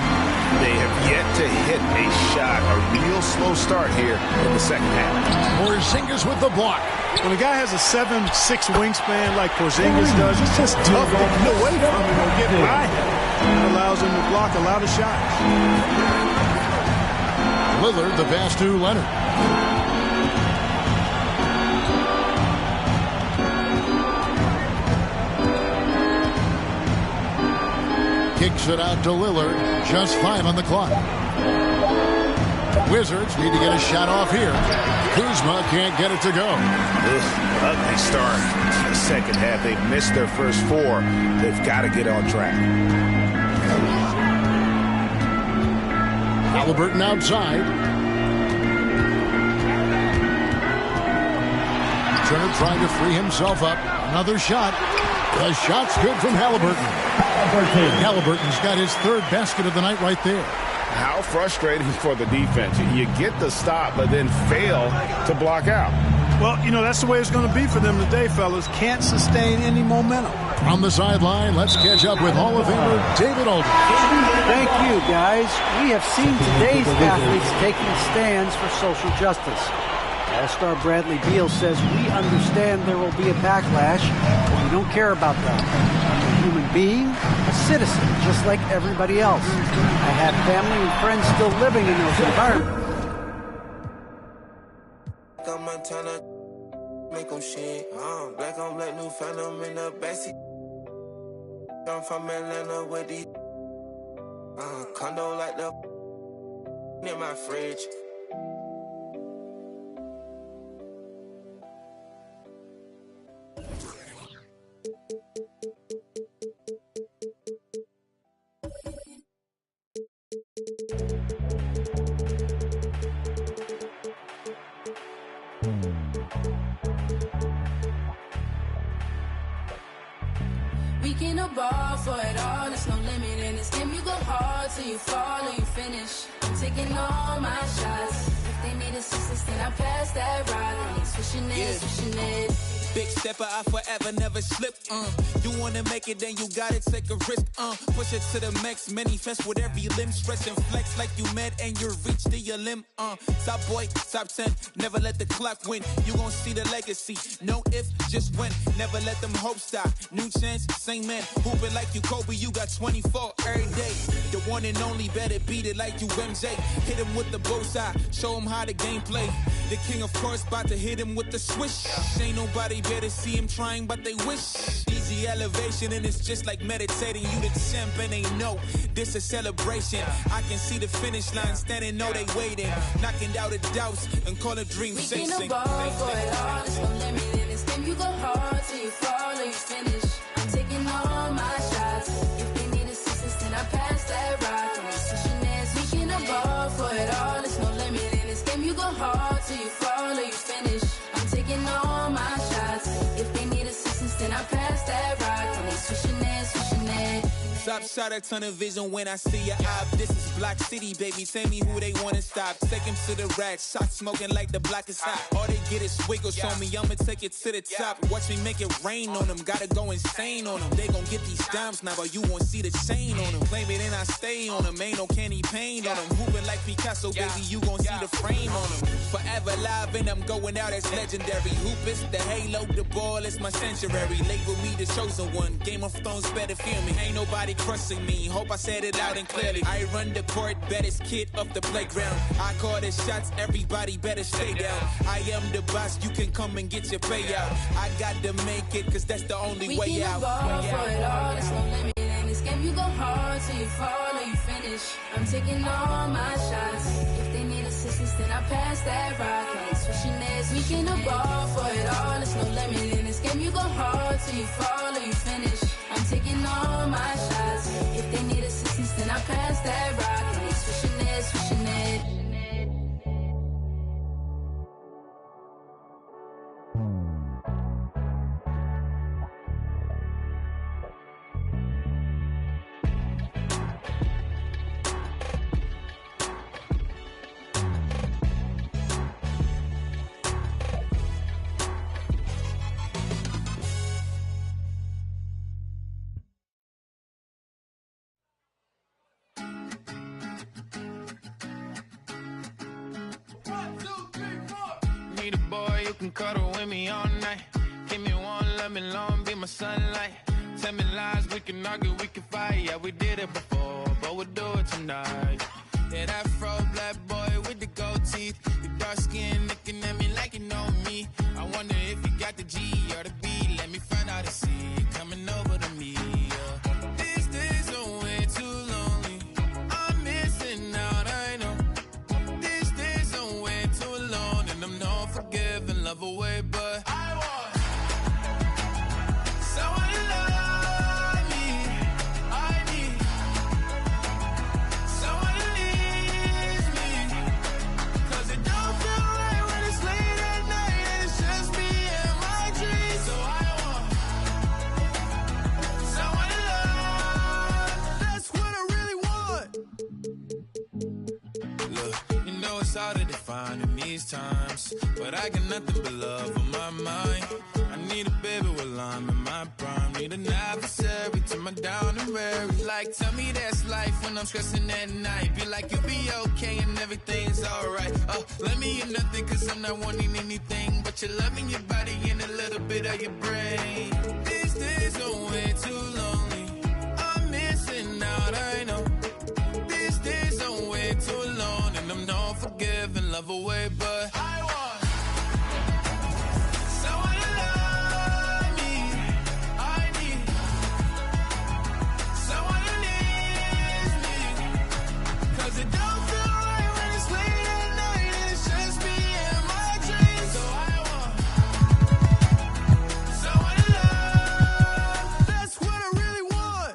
They have yet to hit a shot. A real slow start here in the second half. Porzingis with the block. When a guy has a 7'6" wingspan like Porzingis does, it's just tough to get away from him or get by him. It allows him to block a lot of shots. Lillard, the pass to Leonard. Kicks it out to Lillard. Just 5 on the clock. Wizards need to get a shot off here. Kuzma can't get it to go. Ugly start to the second half. They've missed their first 4. They've got to get on track. Halliburton outside. Turner trying to free himself up. Another shot. The shot's good from Halliburton. Halliburton's got his third basket of the night right there. How frustrating for the defense. You get the stop, but then fail to block out. Well, you know, that's the way it's going to be for them today, fellas. Can't sustain any momentum. On the sideline, let's catch up with Hall of Famer David Aldridge. Thank you, guys. We have seen today's athletes taking stands for social justice. All-Star Bradley Beal says, we understand there will be a backlash, but we don't care about that. I'm a human being, a citizen, just like everybody else. I have family and friends still living in those environments. Montana, make them shit. Black on black, new phantom in the backseat. I'm from Atlanta with these condo like the in my fridge. We can no ball for it all, there's no limit in this game. You go hard till you fall or you finish. I'm taking all my shots. If they need assistance, then I pass that ride. They ain't switching it, switching it. Big stepper, I forever never slip. You wanna make it, then you gotta take a risk. Push it to the max, manifest with every limb. Stretch and flex like you mad and you reach to your limb. Top boy, top 10, never let the clock win. You gon' see the legacy, no if, just when. Never let them hopes die. New chance, same man. Hooping like you Kobe, you got 24 every day. The one and only, better beat it like you MJ. Hit him with the bullseye, show him how the game play. The king, of course, about to hit him with the swish. Ain't nobody better see him trying, but they wish. Easy elevation, and it's just like meditating. You the champ, and they know this a celebration. I can see the finish line, standing, know they waiting. Knocking out the doubts and call a dream We can no ball for it all, there's no limit in this game. You go hard till you fall or you finish. I'm taking all my shots. If they need assistance, then I pass that rock. And till you fall or you finish. I'm taking all my shots. If they need assistance, then I pass that rock. And they swishing it, swishing it. Top shot a ton of vision when I see your eye. This is Block City, baby. Tell me who they wanna stop. Take him to the rack. Shot smoking like the block is hot. All they get is wiggles on me. I'ma take it to the top. Watch me make it rain on them. Gotta go insane on them. They gon' get these dimes now, but you won't see the chain on them. Claim it and I stay on them. Ain't no candy paint on them. Hooping like Picasso, baby. You gon' see the frame on them. Forever live and I'm going out as legendary. Hoop is the halo, the ball is my sanctuary. Label me the chosen one. Game of Thrones better feel me. Ain't nobody crushing me. Hope I said it loud and clearly. I run the court, baddest kid off the playground. I call the shots, everybody better stay down. I am the boss, you can come and get your payout. I got to make it, cause that's the only way out. We can go for it all, there's no limit. In this game, you go hard till you fall or you finish. I'm taking all my shots. If they need assistance, then I pass that rock. I ain't switching this. We can go for it all, there's no limit. In this game, you go hard till you fall or you finish. I'm taking all my shots. If they need assistance, then I pass that rock. And they swishing it, swishing it. Need a boy you can cuddle with me all night. Give me one, let me long, be my sunlight. Tell me lies, we can argue, we can fight. Yeah, we did it before, but we'll do it tonight. Yeah, that fro black boy with the gold teeth. The dark skin looking at me like you know me. I wonder if you got the G or the B. Let me find out and see you coming over to me. Yeah. These days are way too lonely. I'm missing out, I know. These days are way too alone, and I'm not forgiving, love away, but I want someone to love me. I need someone who needs me. 'Cause it don't feel right when it's late at night and it's just me and my dreams. So I want someone to love. That's what I really want. Look, you know it's hard to define in these times, but I got nothing but love on my mind. I need a baby while I'm in my prime. Need an adversary to my down and weary. Like, tell me that's life when I'm stressing at night. Be like, you'll be okay and everything's alright. Let me in nothing, 'cause I'm not wanting anything but your love in your body and a little bit of your brain. These days are way too lonely. I'm missing out, I know. These days are way too alone, and I'm not forgiving, love away, but I want someone to love me. I need someone who needs me. 'Cause it don't feel right when it's late at night and it's just me and my dreams. So I want someone to love. That's what I really want.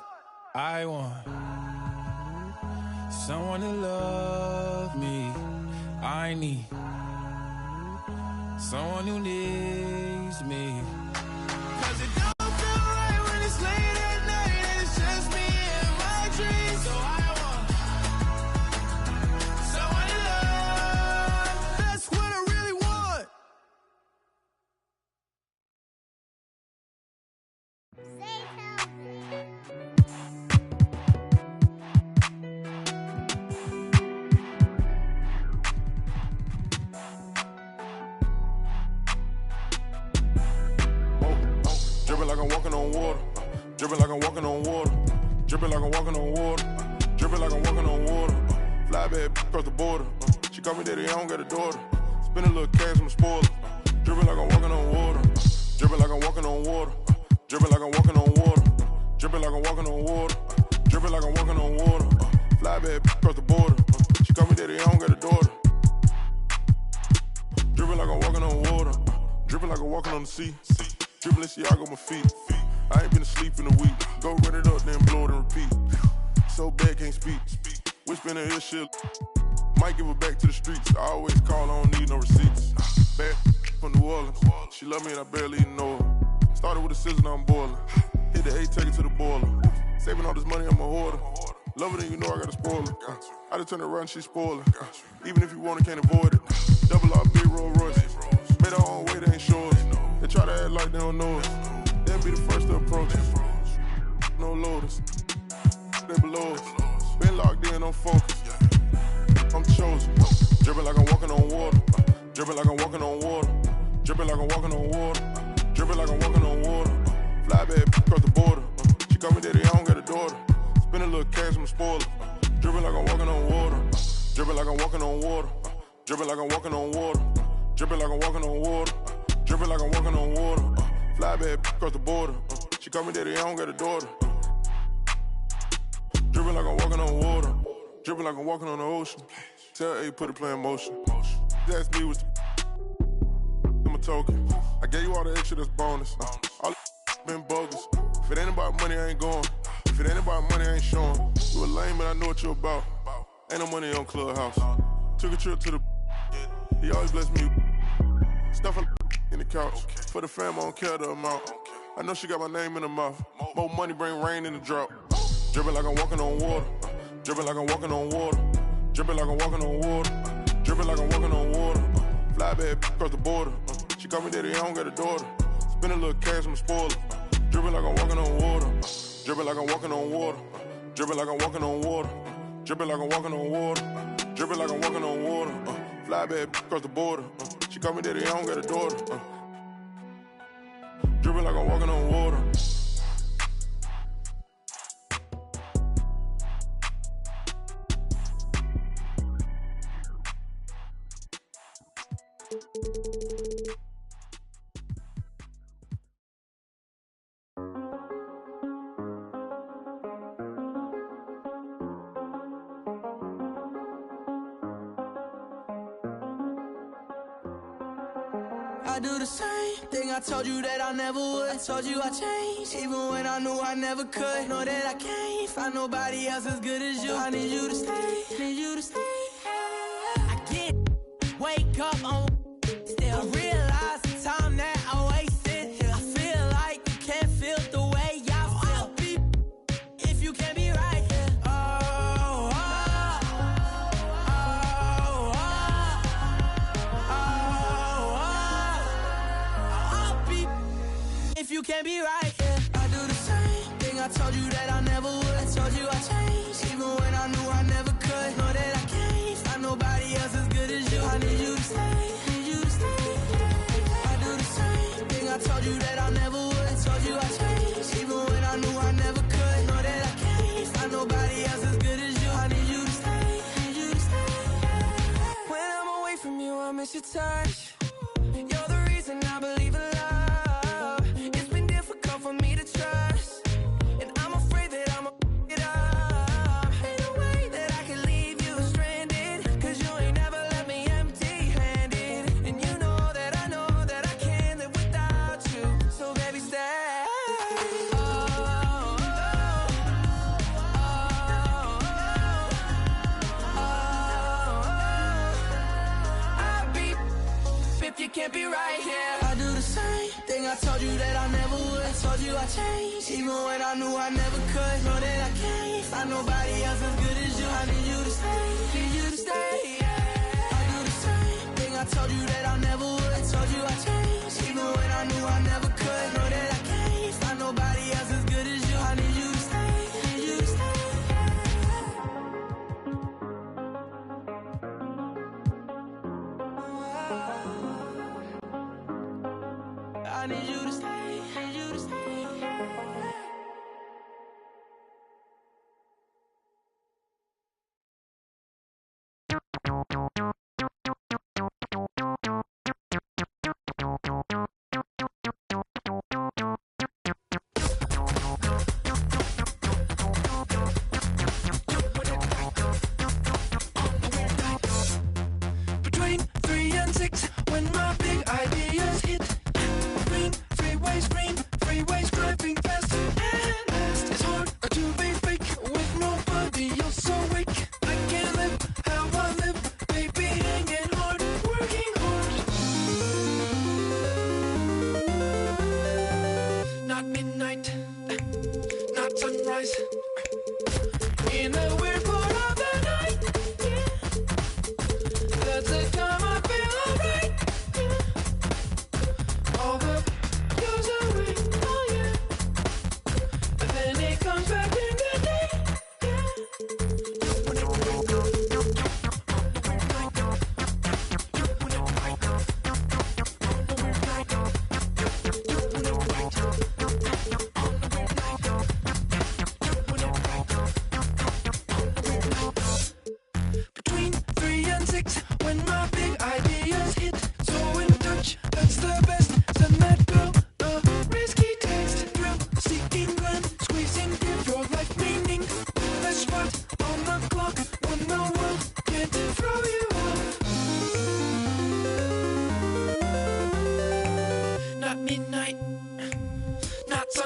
I want someone to love me. I need someone who needs me. 'Cause it don't feel right when it's late at night and it's just me and my dreams. So I want someone to love. That's what I really want. Dripping like I'm walking on water. Dripping like I'm walking on water. Dripping like I'm walking on water. Dripping like I'm walking on water. Fly bad across the border. She call me daddy, I don't got a daughter. Spend a little cash, I'm a spoiler. Dripping like I'm walking on water. Dripping like I'm walking on water. Dripping like I'm walking on water. Dripping like I'm walking on water. Dripping like I'm walking on water. Fly bad across the border. She call me daddy, I don't got a daughter. Dripping like I'm walking on water. Dripping like I'm walking on the sea. Dripping Balenciaga on my feet. I ain't been asleep in a week. Go run it up, then blow it and repeat. So bad, can't speak. We spinning his shit. Might give her back to the streets. I always call, I don't need no receipts. Bad from New Orleans. She love me and I barely even know her. Started with a scissor, now I'm boiling. Hit the A, take it to the boiler. Saving all this money, I'm a hoarder. Love it and you know I got a spoiler. I just turn around, she spoiler. Even if you want it, can't avoid it. Double R, big Rolls Royce. Made our own way, they ain't sure. They try to act like they don't know us. They'll be the first to approach us. No loaders. They below us. Been locked in, I'm focused. I'm chosen. Dripping like I'm walking on water. Dripping like I'm walking on water. Dripping like I'm walking on water. Dripping like I'm walking on water. Fly back across the border. She call me daddy, I don't got a daughter. Spend a little cash, I'm a spoiler. Dripping like I'm walking on water. Dripping like I'm walking on water. Dripping like I'm walking on water. Dripping like I'm walking on water. Dripping like I'm walking on water. Fly back across the border. She call me daddy, I don't got a daughter. Dripping like I'm walking on water. Dripping like I'm walking on the ocean. Tell A, put a play in motion. That's me with the token. I gave you all the extra, that's bonus. All been bogus. If it ain't about money, I ain't going. If it ain't about money, I ain't showing. You a lame, but I know what you about. Ain't no money on Clubhouse. Took a trip to the. He always bless me. Stuff in the couch. For the fam, I don't care the amount. I know she got my name in her mouth. More money bring rain in the drought. Dripping like I'm walking on water. Dripping like I'm walking on water. Dripping like I'm walking on water. Dripping like I'm walking on water. Fly back across the border. She call me daddy, I don't got a daughter. Spend a little cash, I'm a spoiler. Dripping like I'm walking on water. Dripping like I'm walking on water. Dripping like I'm walking on water. Dripping like I'm walking on water. Dripping like I'm walking on water. Fly back across the border. She call me daddy, I don't got a daughter. Dripping like I'm walking on water. I do the same thing I told you that I never would. I told you I changed, even when I knew I never could. Know that I can't find nobody else as good as you. I need you to stay, need you to stay. I get, wake up on, still realize the time that I wasted here. I feel like you can't feel the way I feel. I'll be if you can't be right here. If you can't be right, yeah. I do the same thing I told you that I never would. I told you I changed, even when I knew I never could. Know that I can't find nobody else as good as you. I need you to stay, need you to stay. I do the same thing I told you that I never would. I told you I changed, even when I knew I never could. Know that I can't find nobody else as good as you. I need you to stay, need you to stay. When I'm away from you, I miss your touch. You're the reason I believe in love. For me to trust, and I'm afraid that I'ma it up. Ain't no way that I can leave you stranded, cause you ain't never left me empty-handed. And you know that I can't live without you. So baby, stay. I'll be if you can't be right here. I do the same thing I told you that I never would. I told you I changed, even when I knew I never could. Know that I can't find nobody else as good as you. I need you to stay, need you to stay. I do the same thing I told you that I never would. I told you I changed, even when I knew I never could. Know that I can't find nobody else as good as you. I need you to stay, need you to stay. I need you to stay, need you to stay. Between 3 and 6, when my big ideas hit. Green freeways driving fast and fast. It's hard to be fake with nobody else awake. I can't live how I live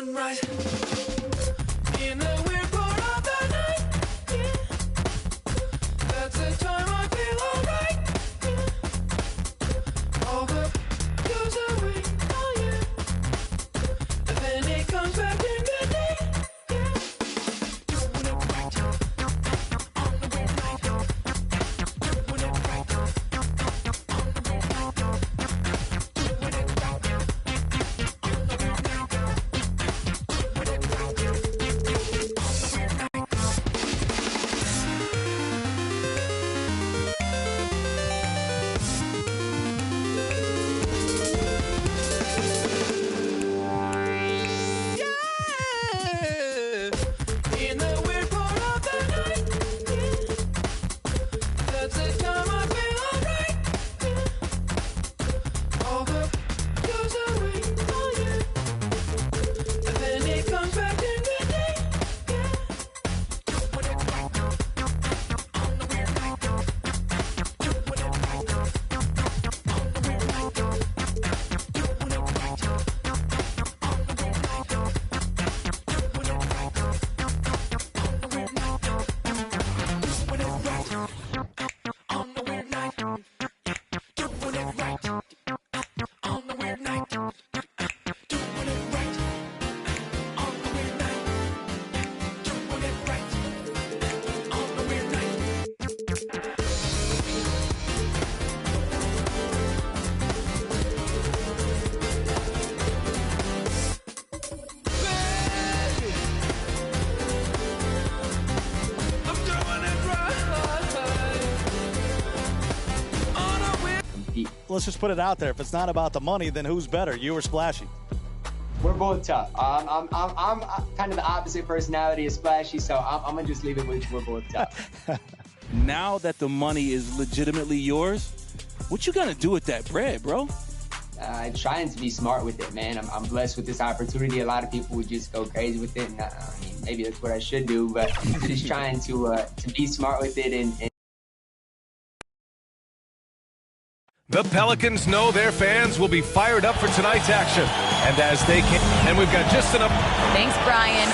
one right. In the weird part of the night, yeah. That's the time I feel alright, yeah. All the goes away, oh yeah. And then it comes back in the day, yeah. Doing it right on the weird night. Doing it right on the weird night. Doing it right on the weird in the weird part of the night, yeah. That's the time I feel alright, yeah. All the goes away, oh yeah. And then it comes back in the day, yeah. Doing it right on the weird night. Doing it right on the weird night. Doing it right on the weird night. Doing it right on the weird night. Doing it right on the weird night. Doing it right on the weird night. Doing it right on the weird night. Doing it right on the weird night. Let's just put it out there. If it's not about the money, then who's better, you or Splashy? We're both tough. I'm kind of the opposite personality of Splashy, so I'm gonna just leave it with we're both tough. Now that the money is legitimately yours, what you gonna do with that bread, bro? Trying to be smart with it, man. I'm blessed with this opportunity. A lot of people would just go crazy with it, and I mean, maybe that's what I should do, but just trying to be smart with it and The Pelicans know their fans will be fired up for tonight's action. And as they can, and we've got just enough. Thanks, Brian.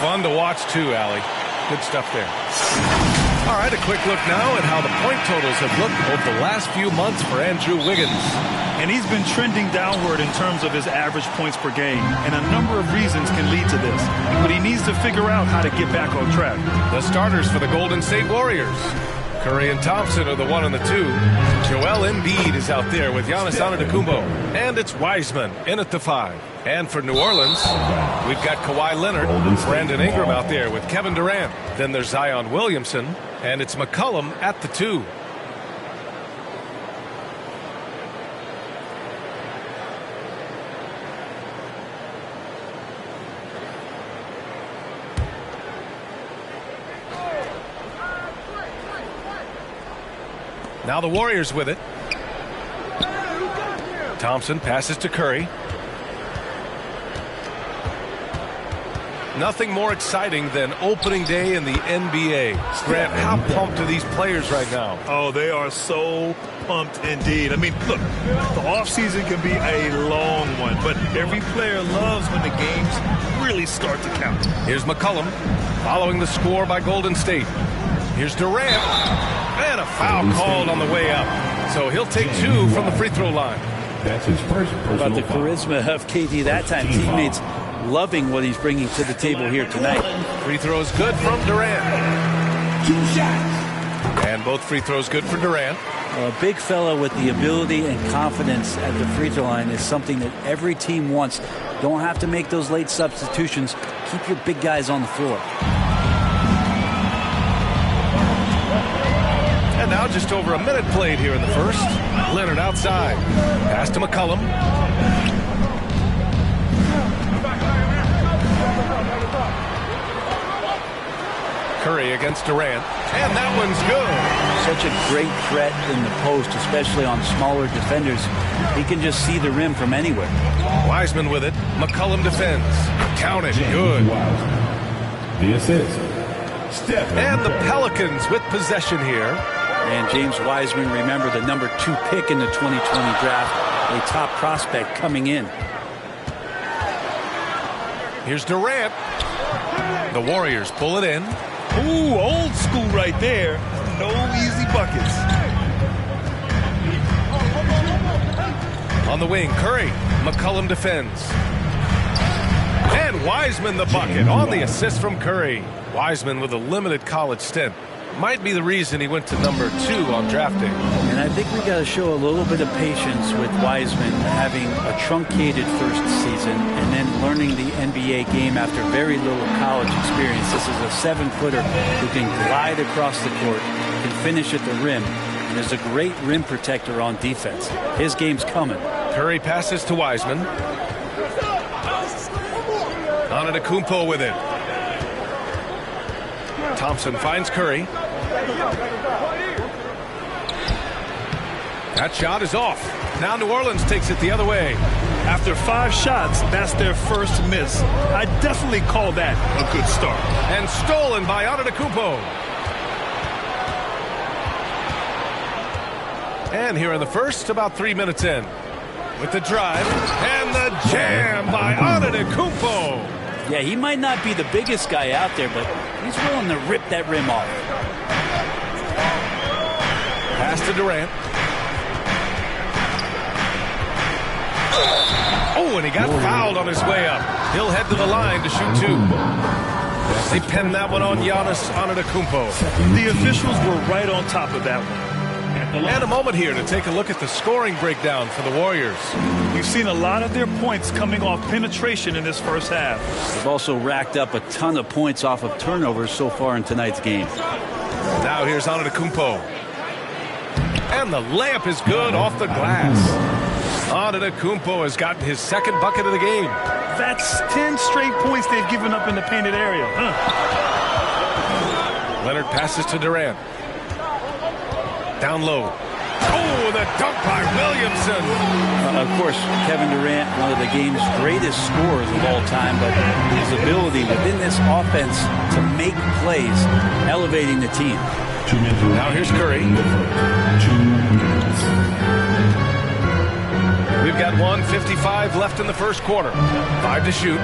Fun to watch, too, Allie. Good stuff there. All right, a quick look now at how the point totals have looked over the last few months for Andrew Wiggins. And he's been trending downward in terms of his average points per game. And a number of reasons can lead to this. But he needs to figure out how to get back on track. The starters for the Golden State Warriors. Curry and Thompson are the 1 and the 2. Joel Embiid is out there with Giannis Antetokounmpo. And it's Wiseman in at the 5. And for New Orleans, we've got Kawhi Leonard, Brandon Ingram out there with Kevin Durant. Then there's Zion Williamson, and it's McCollum at the 2. Now the Warriors with it. Thompson passes to Curry. Nothing more exciting than opening day in the NBA. Grant, how pumped are these players right now? Oh, they are so pumped indeed. I mean, look, the offseason can be a long one, but every player loves when the games really start to count. Here's McCollum following the score by Golden State. Here's Durant. And a foul called on the way up. So he'll take 2 from the free throw line. That's his first personal About the charisma of KD that time. Teammates loving what he's bringing to the table here tonight. Free throws good from Durant. 2 shots. And both free throws good for Durant. A big fella with the ability and confidence at the free throw line is something that every team wants. Don't have to make those late substitutions. Keep your big guys on the floor. And now just over a minute played here in the first. Leonard outside. Pass to McCollum. Curry against Durant. And that one's good. Such a great threat in the post, especially on smaller defenders. He can just see the rim from anywhere. Wiseman with it. McCollum defends. Count it. Good. The assist. And the Pelicans with possession here. And James Wiseman, remember, the number 2 pick in the 2020 draft, a top prospect coming in. Here's Durant. The Warriors pull it in. Ooh, old school right there. No easy buckets. On the wing, Curry. McCollum defends. And Wiseman the bucket on the assist from Curry. Wiseman with a limited college stint. Might be the reason he went to number 2 on draft day. And I think we got to show a little bit of patience with Wiseman having a truncated first season and then learning the NBA game after very little college experience. This is a 7-footer who can glide across the court, can finish at the rim, and is a great rim protector on defense. His game's coming. Curry passes to Wiseman. Antetokounmpo with it. Thompson finds Curry. That shot is off. Now New Orleans takes it the other way. After 5 shots, that's their first miss. I definitely call that a good start. And stolen by Antetokounmpo. And here in the first, about 3 minutes in. With the drive and the jam by Antetokounmpo. Yeah, he might not be the biggest guy out there, but he's willing to rip that rim off. Pass to Durant. Oh, and he got fouled on his way up. He'll head to the line to shoot 2. They pinned that one on Giannis Antetokounmpo. The officials were right on top of that one. And a moment here to take a look at the scoring breakdown for the Warriors. We've seen a lot of their points coming off penetration in this first half. They've also racked up a ton of points off of turnovers so far in tonight's game. Now here's Antetokounmpo. And the layup is good off the glass. Antetokounmpo has gotten his second bucket of the game. That's 10 straight points they've given up in the painted area. Leonard passes to Durant. Down low. Oh, the dunk by Williamson. Of course, Kevin Durant, one of the game's greatest scorers of all time, but his ability within this offense to make plays, elevating the team. Now here's Curry. We've got 1:55 left in the first quarter. 5 to shoot.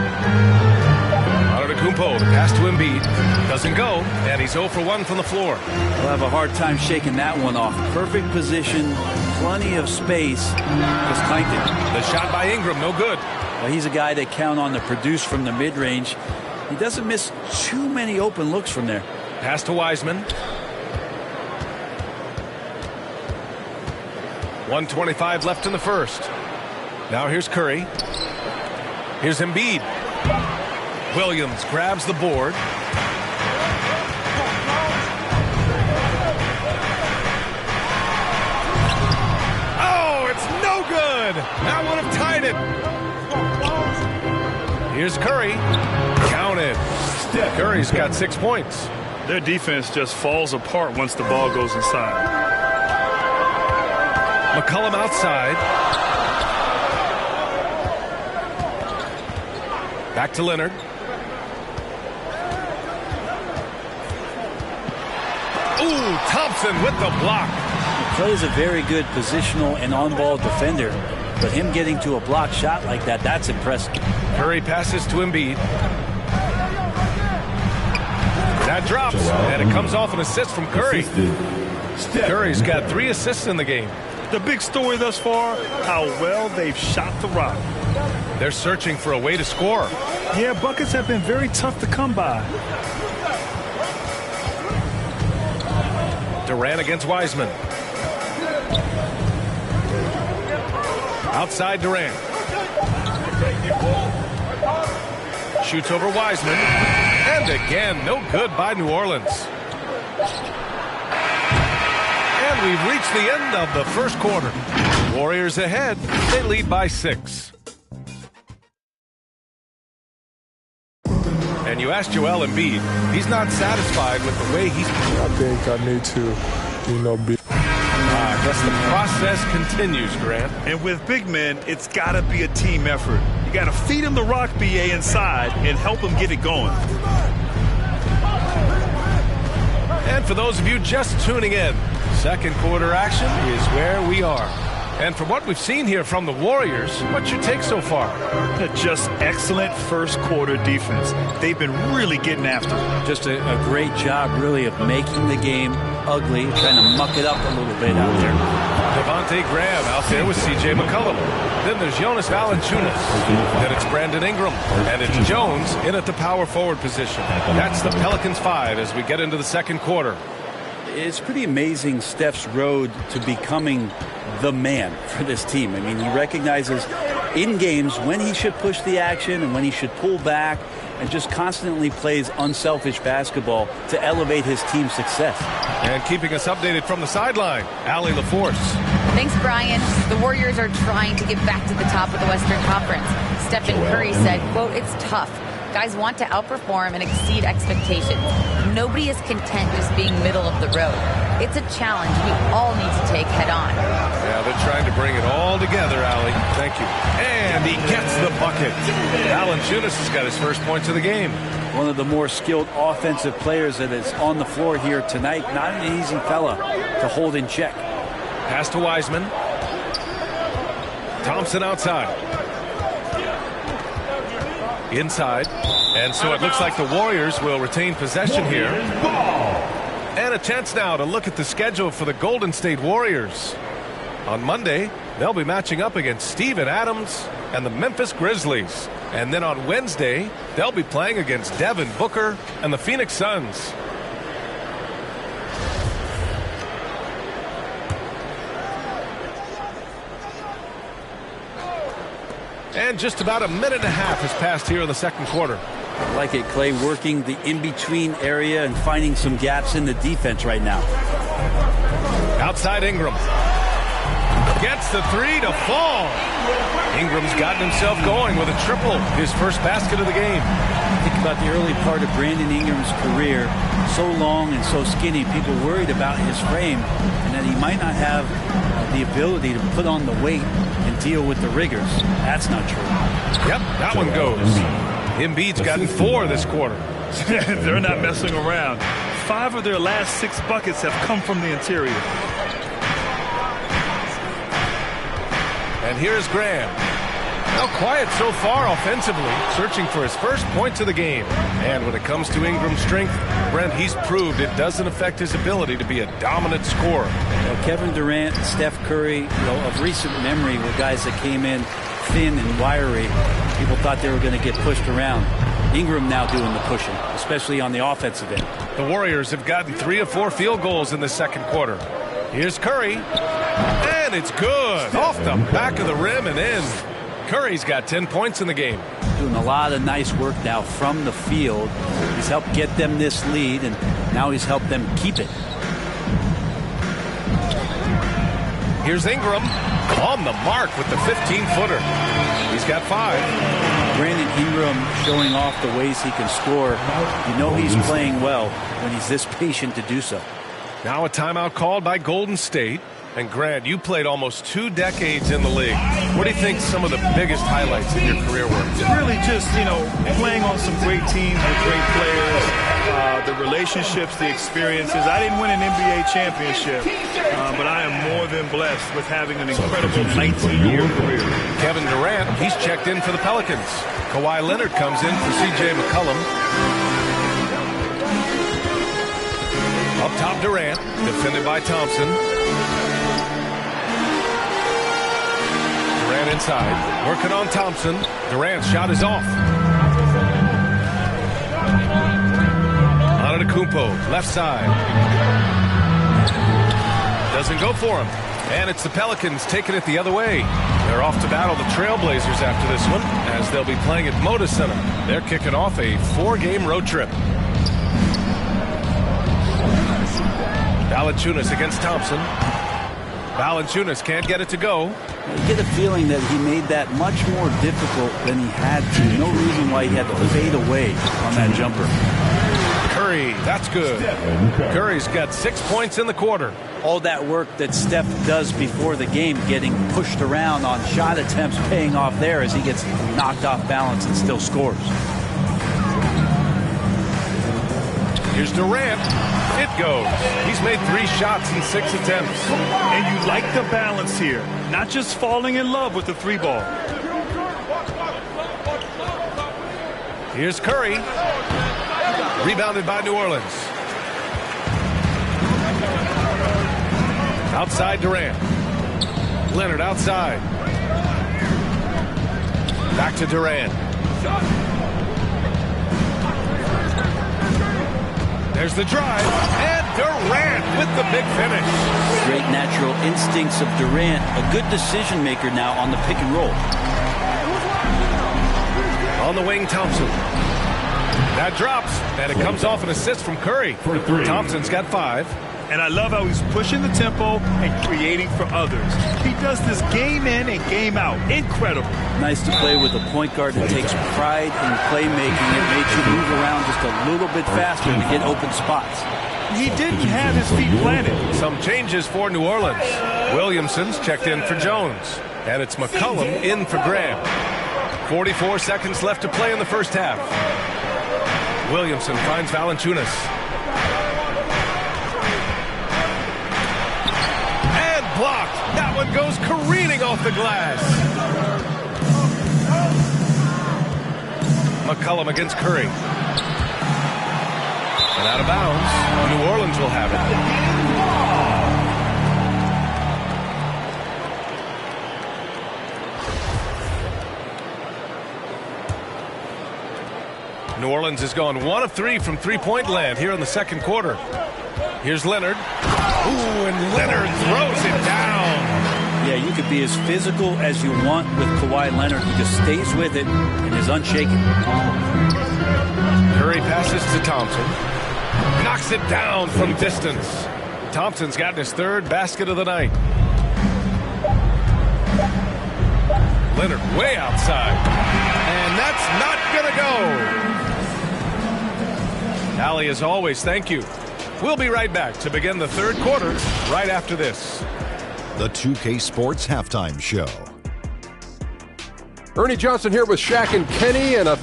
Kumpo, the pass to Embiid. Doesn't go, and he's 0 for 1 from the floor. We'll have a hard time shaking that one off. Perfect position, plenty of space. Just clanked it. The shot by Ingram, no good. Well, he's a guy they count on to produce from the mid-range. He doesn't miss too many open looks from there. Pass to Wiseman. 1:25 left in the first. Now here's Curry. Here's Embiid. Williams grabs the board. Oh, it's no good. That would have tied it. Here's Curry. Counted. Curry's got 6 points. Their defense just falls apart once the ball goes inside. McCollum outside. Back to Leonard. Ooh, Thompson with the block. He plays a very good positional and on-ball defender, but him getting to a block shot like that, that's impressive. Curry passes to Embiid. That drops, and it comes off an assist from Curry. Curry's got 3 assists in the game. The big story thus far, how well they've shot the rock. They're searching for a way to score. Yeah, buckets have been very tough to come by. Durant against Wiseman. Outside Durant. Shoots over Wiseman. And again, no good by New Orleans. And we've reached the end of the first quarter. Warriors ahead. They lead by 6. And you asked Joel Embiid. He's not satisfied with the way he's... I think I need to, be... I guess the process continues, Grant. And with big men, it's got to be a team effort. You got to feed him the rock, BA, inside and help him get it going. And for those of you just tuning in, second quarter action is where we are. And from what we've seen here from the Warriors, what's your take so far? Just excellent first quarter defense. They've been really getting after it. Just a great job, really, of making the game ugly, trying to muck it up a little bit out there. Devontae Graham out there with C.J. McCollum. Then there's Jonas Valanciunas. Then it's Brandon Ingram. And it's Jones in at the power forward position. That's the Pelicans 5 as we get into the second quarter. It's pretty amazing Steph's road to becoming the man for this team. I mean, he recognizes in games when he should push the action and when he should pull back, and just constantly plays unselfish basketball to elevate his team's success. And keeping us updated from the sideline, Allie LaForce. Thanks, Brian. The Warriors are trying to get back to the top of the Western Conference. Stephen Curry said, quote, "It's tough. Guys want to outperform and exceed expectations. Nobody is content just being middle of the road. It's a challenge we all need to take head on." Yeah, they're trying to bring it all together, Allie. Thank you. And he gets the bucket. Valanciunas has got his first points of the game. One of the more skilled offensive players that is on the floor here tonight. Not an easy fella to hold in check. Pass to Wiseman. Thompson outside. Inside. And so it looks like the Warriors will retain possession here. And a chance now to look at the schedule for the Golden State Warriors. On Monday, they'll be matching up against Steven Adams and the Memphis Grizzlies. And then on Wednesday, they'll be playing against Devin Booker and the Phoenix Suns. And just about a minute and a half has passed here in the second quarter. I like it, Clay, working the in-between area and finding some gaps in the defense right now. Outside Ingram. Gets the three to fall. Ingram's gotten himself going with a triple, his first basket of the game. Think about the early part of Brandon Ingram's career. So long and so skinny, people worried about his frame and that he might not have the ability to put on the weight and deal with the rigors. That's not true. Yep, that one goes. Embiid's gotten 4 this quarter. They're not messing around. 5 of their last 6 buckets have come from the interior. And here's Graham. Now quiet so far offensively, searching for his first points of the game. And when it comes to Ingram's strength, Brent, he's proved it doesn't affect his ability to be a dominant scorer. Kevin Durant, Steph Curry, of recent memory were guys that came in thin and wiry. People thought they were going to get pushed around. Ingram now doing the pushing, especially on the offensive end. The Warriors have gotten 3 of 4 field goals in the second quarter. Here's Curry, and it's good. Off the back of the rim and in. Curry's got 10 points in the game. Doing a lot of nice work now from the field. He's helped get them this lead, and now he's helped them keep it. Here's Ingram on the mark with the 15-footer. He's got 5. Brandon Ingram showing off the ways he can score. You know he's playing well when he's this patient to do so. Now a timeout called by Golden State. And Grant, you played almost 2 decades in the league. What do you think some of the biggest highlights in your career were? Really just, playing on some great teams with great players, the relationships, the experiences. I didn't win an NBA championship, but I am more than blessed with having an incredible 19-year career. Kevin Durant, he's checked in for the Pelicans. Kawhi Leonard comes in for C.J. McCollum. Up top, Durant, defended by Thompson. Durant inside, working on Thompson. Durant's shot is off. Antetokounmpo, left side. Doesn't go for him. And it's the Pelicans taking it the other way. They're off to battle the Trailblazers after this one, as they'll be playing at Moda Center. They're kicking off a 4-game road trip. Valanciunas against Thompson. Valanciunas can't get it to go. You get a feeling that he made that much more difficult than he had to. No reason why he had to fade away on that jumper. Curry, that's good. Curry's got 6 points in the quarter. All that work that Steph does before the game, getting pushed around on shot attempts, paying off there as he gets knocked off balance and still scores. Here's Durant. It goes. He's made 3 shots in 6 attempts. And you like the balance here. Not just falling in love with the 3-ball. Here's Curry. Rebounded by New Orleans. Outside Durant. Leonard outside. Back to Durant. There's the drive, and Durant with the big finish. Great natural instincts of Durant. A good decision maker now on the pick and roll. On the wing, Thompson. That drops, and it comes off an assist from Curry. Thompson's got 5. And I love how he's pushing the tempo and creating for others. He does this game in and game out. Incredible. Nice to play with a point guard that takes pride in playmaking. It makes you move around just a little bit faster to get open spots. He didn't have his feet planted. Some changes for New Orleans. Williamson's checked in for Jones. And it's McCollum in for Graham. 44 seconds left to play in the first half. Williamson finds Valanciunas. And blocked. That one goes careening off the glass. McCollum against Curry. And out of bounds. New Orleans will have it. New Orleans has gone 1 of 3 from three-point land here in the second quarter. Here's Leonard. Ooh, and Leonard throws it down. Yeah, you could be as physical as you want with Kawhi Leonard. He just stays with it and is unshaken. Curry passes to Thompson. Knocks it down from distance. Thompson's gotten his 3rd basket of the night. Leonard way outside. And that's not going to go. Allie, as always, thank you. We'll be right back to begin the third quarter right after this. The 2K Sports Halftime Show. Ernie Johnson here with Shaq and Kenny, and the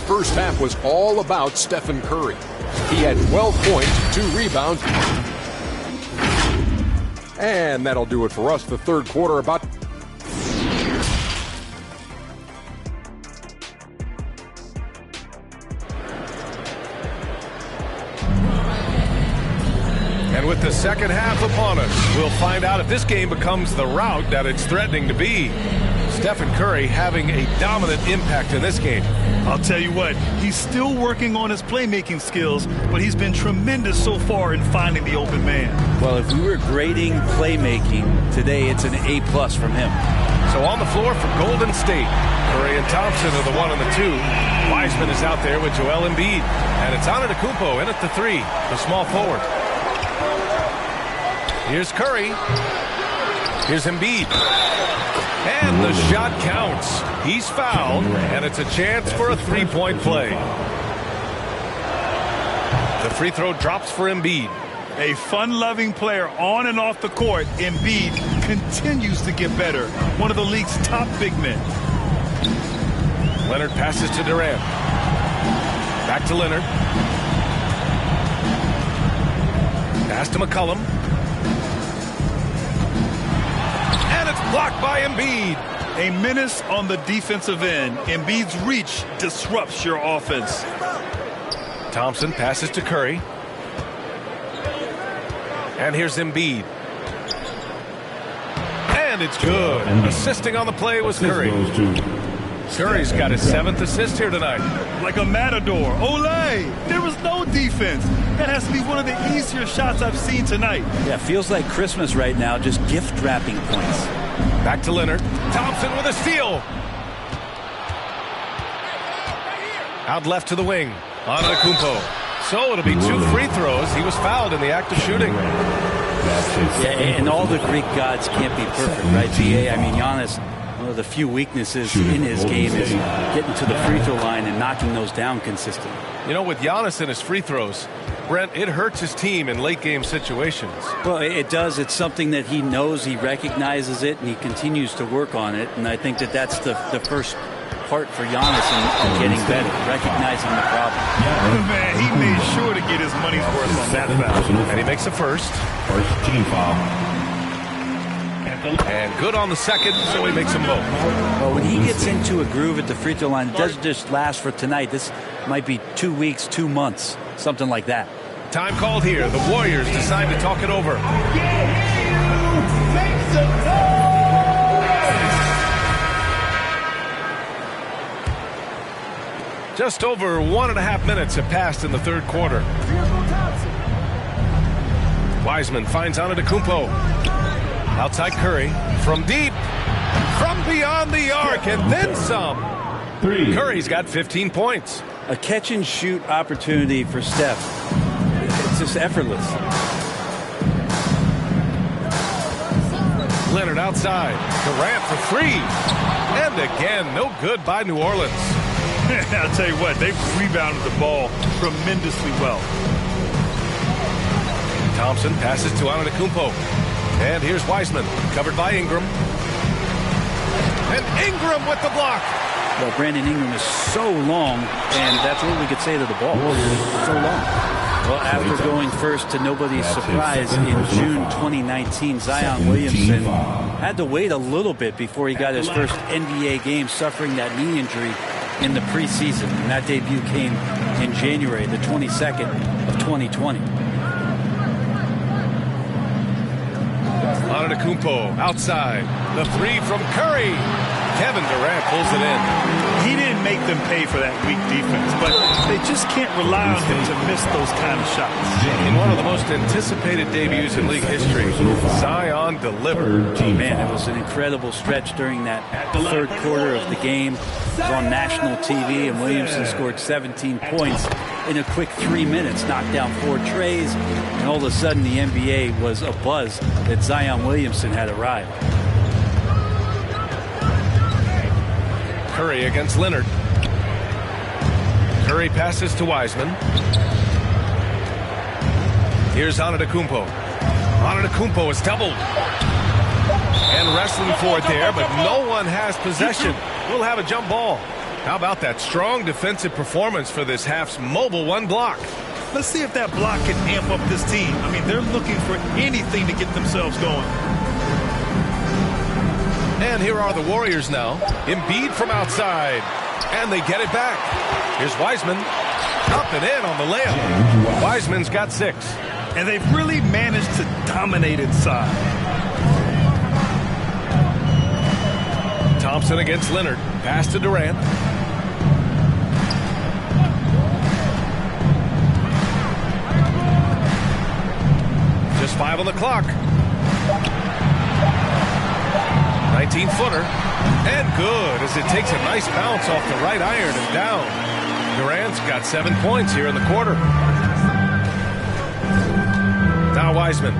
first half was all about Stephen Curry. He had 12 points, 2 rebounds. And that'll do it for us. The third quarter about... with the second half upon us. We'll find out if this game becomes the rout that it's threatening to be. Stephen Curry having a dominant impact in this game. I'll tell you what, he's still working on his playmaking skills, but he's been tremendous so far in finding the open man. Well, if we were grading playmaking today, it's an A+ from him. So on the floor for Golden State, Curry and Thompson are the 1 and the 2. Wiseman is out there with Joel Embiid. And it's Antetokounmpo in at the 3, the small forward. Here's Curry. Here's Embiid. And the shot counts. He's fouled, and it's a chance for a three-point play. The free throw drops for Embiid. A fun-loving player on and off the court, Embiid continues to get better. One of the league's top big men. Leonard passes to Durant. Back to Leonard. Pass to McCollum. And it's blocked by Embiid. A menace on the defensive end. Embiid's reach disrupts your offense. Thompson passes to Curry. And here's Embiid. And it's good. Assisting on the play was Curry. Curry's got his 7th assist here tonight. Like a matador. Olé! There was no defense. That has to be one of the easier shots I've seen tonight. Yeah, feels like Christmas right now, just gift wrapping points. Back to Leonard. Thompson with a steal. Out left to the wing. Antetokounmpo. So it'll be 2 free throws. He was fouled in the act of shooting. Yeah, and all the Greek gods can't be perfect, right, B.A.? I mean, Giannis, one of the few weaknesses in his game is getting to the free throw line and knocking those down consistently. You know, with Giannis and his free throws, Brent, it hurts his team in late-game situations. Well, it does. It's something that he knows, he recognizes it, and he continues to work on it. And I think that that's the first part for Giannis in getting better, recognizing the problem. Man, he made sure to get his money's worth on that foul. And he makes the first. First team foul. And good on the second, so he makes them both. Well, when he gets into a groove at the free throw line, it doesn't just last for tonight. This might be 2 weeks, 2 months, something like that. Time called here. The Warriors decide to talk it over. Just over 1.5 minutes have passed in the third quarter. Wiseman finds Antetokounmpo. Outside Curry. From deep. From beyond the arc. And then some. Curry's got 15 points. A catch and shoot opportunity for Steph. It's just effortless. Leonard outside. Durant for 3. And again, no good by New Orleans. I'll tell you what, they've rebounded the ball tremendously well. Thompson passes to Antetokounmpo. And here's Wiseman, covered by Ingram. And Ingram with the block. Well, Brandon Ingram is so long, and that's what we could say to the ball. So long. Well, after going first to nobody's surprise in June 2019, Zion Williamson had to wait a little bit before he got his first NBA game, suffering that knee injury in the preseason. And that debut came in January, the 22nd of 2020. Antetokounmpo outside. The 3 from Curry. Kevin Durant pulls it in. He didn't make them pay for that weak defense, but they just can't rely on him to miss those kind of shots. In one of the most anticipated debuts in league history, Zion delivered. Man, it was an incredible stretch during that third quarter of the game. It was on national TV, and Williamson scored 17 points in a quick 3 minutes, knocked down 4 trays, and all of a sudden the NBA was abuzz that Zion Williamson had arrived. Curry against Leonard. Curry passes to Wiseman. Here's Antetokounmpo. Antetokounmpo is doubled. And wrestling for it there, but no one has possession. We'll have a jump ball. How about that strong defensive performance for this half's mobile 1 block? Let's see if that block can amp up this team. I mean, they're looking for anything to get themselves going. And here are the Warriors now. Embiid from outside. And they get it back. Here's Wiseman. Up and in on the layup. Wiseman's got 6. And they've really managed to dominate inside. Thompson against Leonard. Pass to Durant. Just 5 on the clock. 19-footer. And good as it takes a nice bounce off the right iron and down. Durant's got 7 points here in the quarter. Now Wiseman.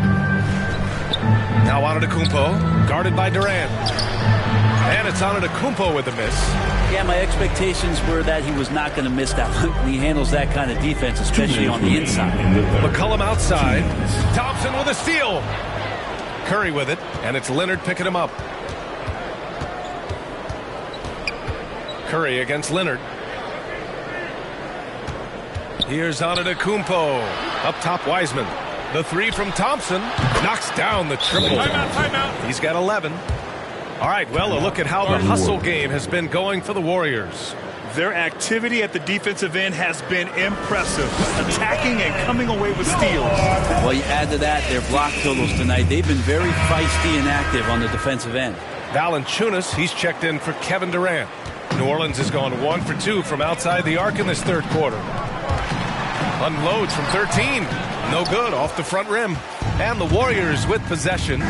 Now Antetokounmpo, guarded by Durant. And it's Antetokounmpo with the miss. Yeah, my expectations were that he was not going to miss that one. He handles that kind of defense, especially on the inside. McCollum outside. Thompson with a steal. Curry with it, and it's Leonard picking him up. Curry against Leonard. Here's Antetokounmpo. Up top, Wiseman. The three from Thompson knocks down the triple. Timeout. He's got 11. All right, well, a look at how the hustle game has been going for the Warriors. Their activity at the defensive end has been impressive, attacking and coming away with steals. Well, you add to that their block totals tonight. They've been very feisty and active on the defensive end. Valanciunas, he's checked in for Kevin Durant. New Orleans has gone 1 for 2 from outside the arc in this third quarter. Unloads from 13. No good off the front rim. And the Warriors with possession.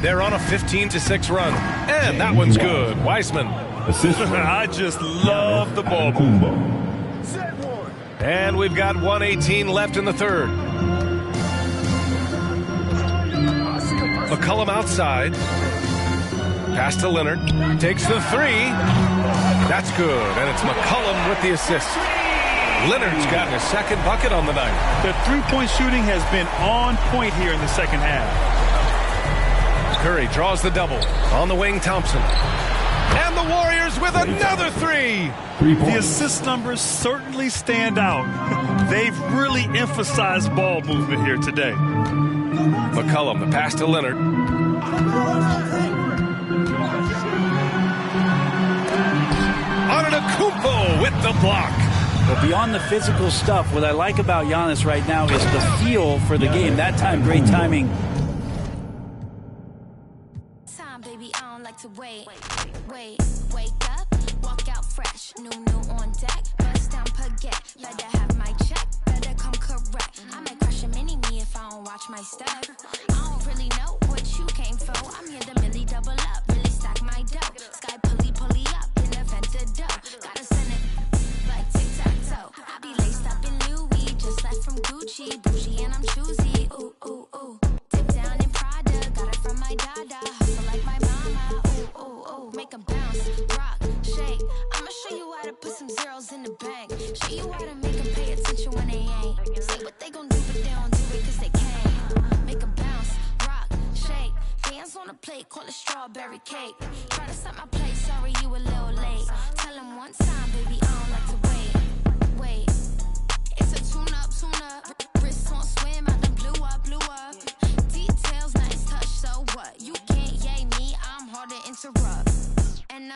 They're on a 15-6 run. And that one's good. Wiseman. I just love the ball. And we've got 1:18 left in the third. McCollum outside. Pass to Leonard. Takes the three. That's good. And it's McCollum with the assist. Leonard's gotten his second bucket on the night. The three-point shooting has been on point here in the second half. Curry draws the double. On the wing, Thompson. And the Warriors with another three. The assist numbers certainly stand out. They've really emphasized ball movement here today. McCollum, the pass to Leonard. Antetokounmpo with the block. But beyond the physical stuff, what I like about Giannis right now is the feel for the game. That time, great timing. To wait, wake up, walk out fresh, new on deck, bust down baguette, better have my check, better come correct, I might crush a mini-me if I don't watch my step, I don't really know what you came for, I'm here to really double up, really stack my dough, sky pulley up, in the vent the dough, gotta send it like tic-tac-toe, I be laced up in Louis, just left from Gucci, bougie and I'm choosy, ooh, ooh, ooh, dip down in Prada, got it from my dada, hustle like my mama, make 'em bounce, rock, shake. I'ma show you how to put some zeros in the bank. Show you how to make 'em pay attention when they ain't. Say what they gon' do, but they don't do it 'cause they can't. Make 'em bounce, rock, shake. Dance on the plate, call it strawberry cake. Try to set my place, sorry you a little late. Tell 'em one time, baby, I don't like to wait. It's a tune-up. Wrist on swim, I done blew up. Details, nice touch, so what? You can't yay me, I'm hard to interrupt. And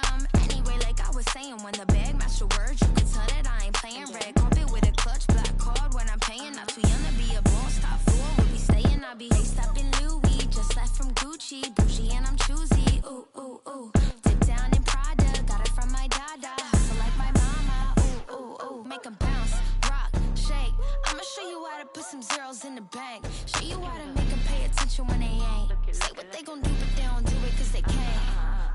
anyway, like I was saying, when the bag match the words, you can tell that I ain't playing red carpet with a clutch, black card when I'm paying. Not too young to be a boss, top floor, we'll be staying. I be laced up in Louis, just left from Gucci, bougie and I'm choosy. Ooh, ooh, ooh, dip down in Prada, got it from my dada, hustle like my mama. Ooh, ooh, ooh, make 'em bounce, rock, shake. I'ma show you how to put some zeros in the bank. Show you how to make 'em pay attention when they ain't. Say what they gon' do, but they don't do it 'cause they can't.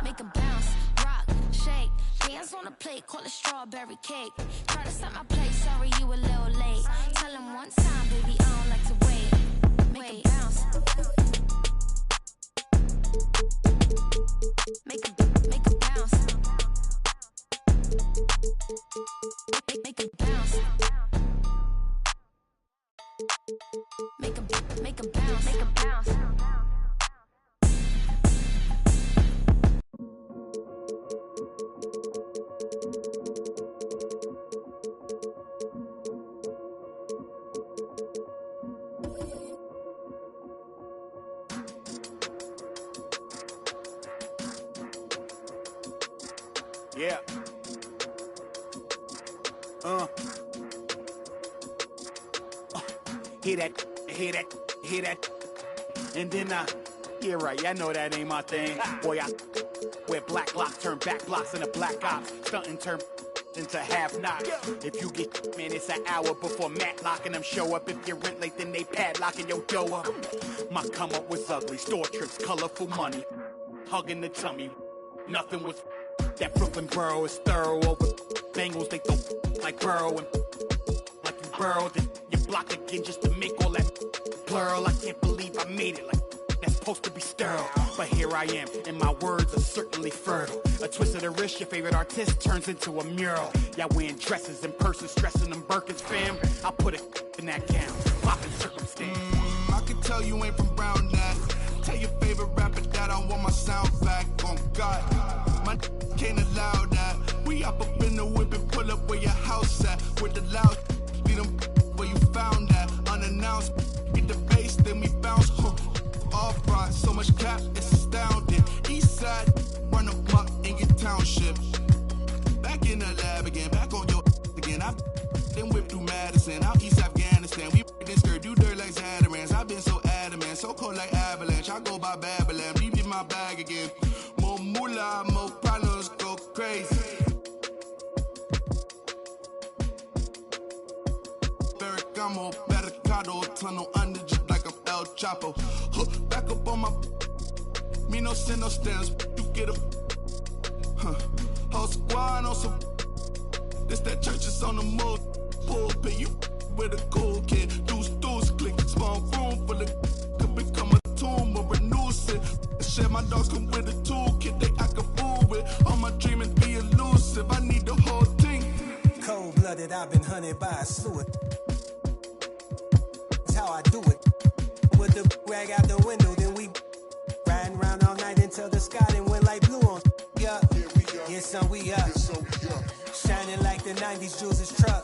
Make 'em bounce, rock, shake. Dance on the plate, call it strawberry cake. Try to set my place, sorry you a little late. Tell 'em one time, baby, I don't like to wait. Make 'em bounce. Make 'em bounce. Make 'em bounce. Make 'em bounce. Make 'em bounce. Yeah. Hear hear that, and then yeah, right, I know that ain't my thing. Boy, I wear black locks, turn back blocks into black ops, stunting turn into half knocks. If you get, man, it's an hour before Matlock and them show up. If you're rent late, then they padlocking your dough up. My come up was ugly, store trips, colorful money, hugging the tummy. Nothing was that Brooklyn borough is thorough over Bengals. They throw like Burrow and like you burrowed in your block again just to make all that plural. I can't believe I made it like that's supposed to be sterile. But here I am, and my words are certainly fertile. A twist of the wrist, your favorite artist turns into a mural. Y'all wearing dresses and purses, stressing them Birkins, fam. I put it in that gown, popping circumstance. I can tell you ain't from Brown Dad. Tell your favorite rapper that I want my sound back. On God, my can't allow that. We up in the whip and pull up where your house at. With the loud, beat them where you found that. Unannounced, get the bass, then we bounce. Off right, so much cap, it's astounding. East side, run a buck in your township. Back in the lab again, back on your again. I then whip through Madison, out East Afghanistan. We this skirt, do dirt like Zatarans. I've been so adamant, so cold like avalanche. I go by Babylon, leave in my bag again. More moolah, more problems, go crazy. Ferragamo, Barricado, tunnel under just like I'm El Chapo. Back up on my, me no send no stamps, you get a, whole squad on some, this that church is on the move, pulpit, you with a cool kid, deuce, click, small room full of, could become a tomb or renew it, shit, my dogs come with a toolkit, they act a fool with, all my dreaming be elusive, I need the whole thing. Cold-blooded, I've been hunted by a slew of, that's how I do it. With the rag out the window, then we riding around all night until the sky then went like blue on. Yeah, yes, son, we up. Shining like the 90s Jules' truck.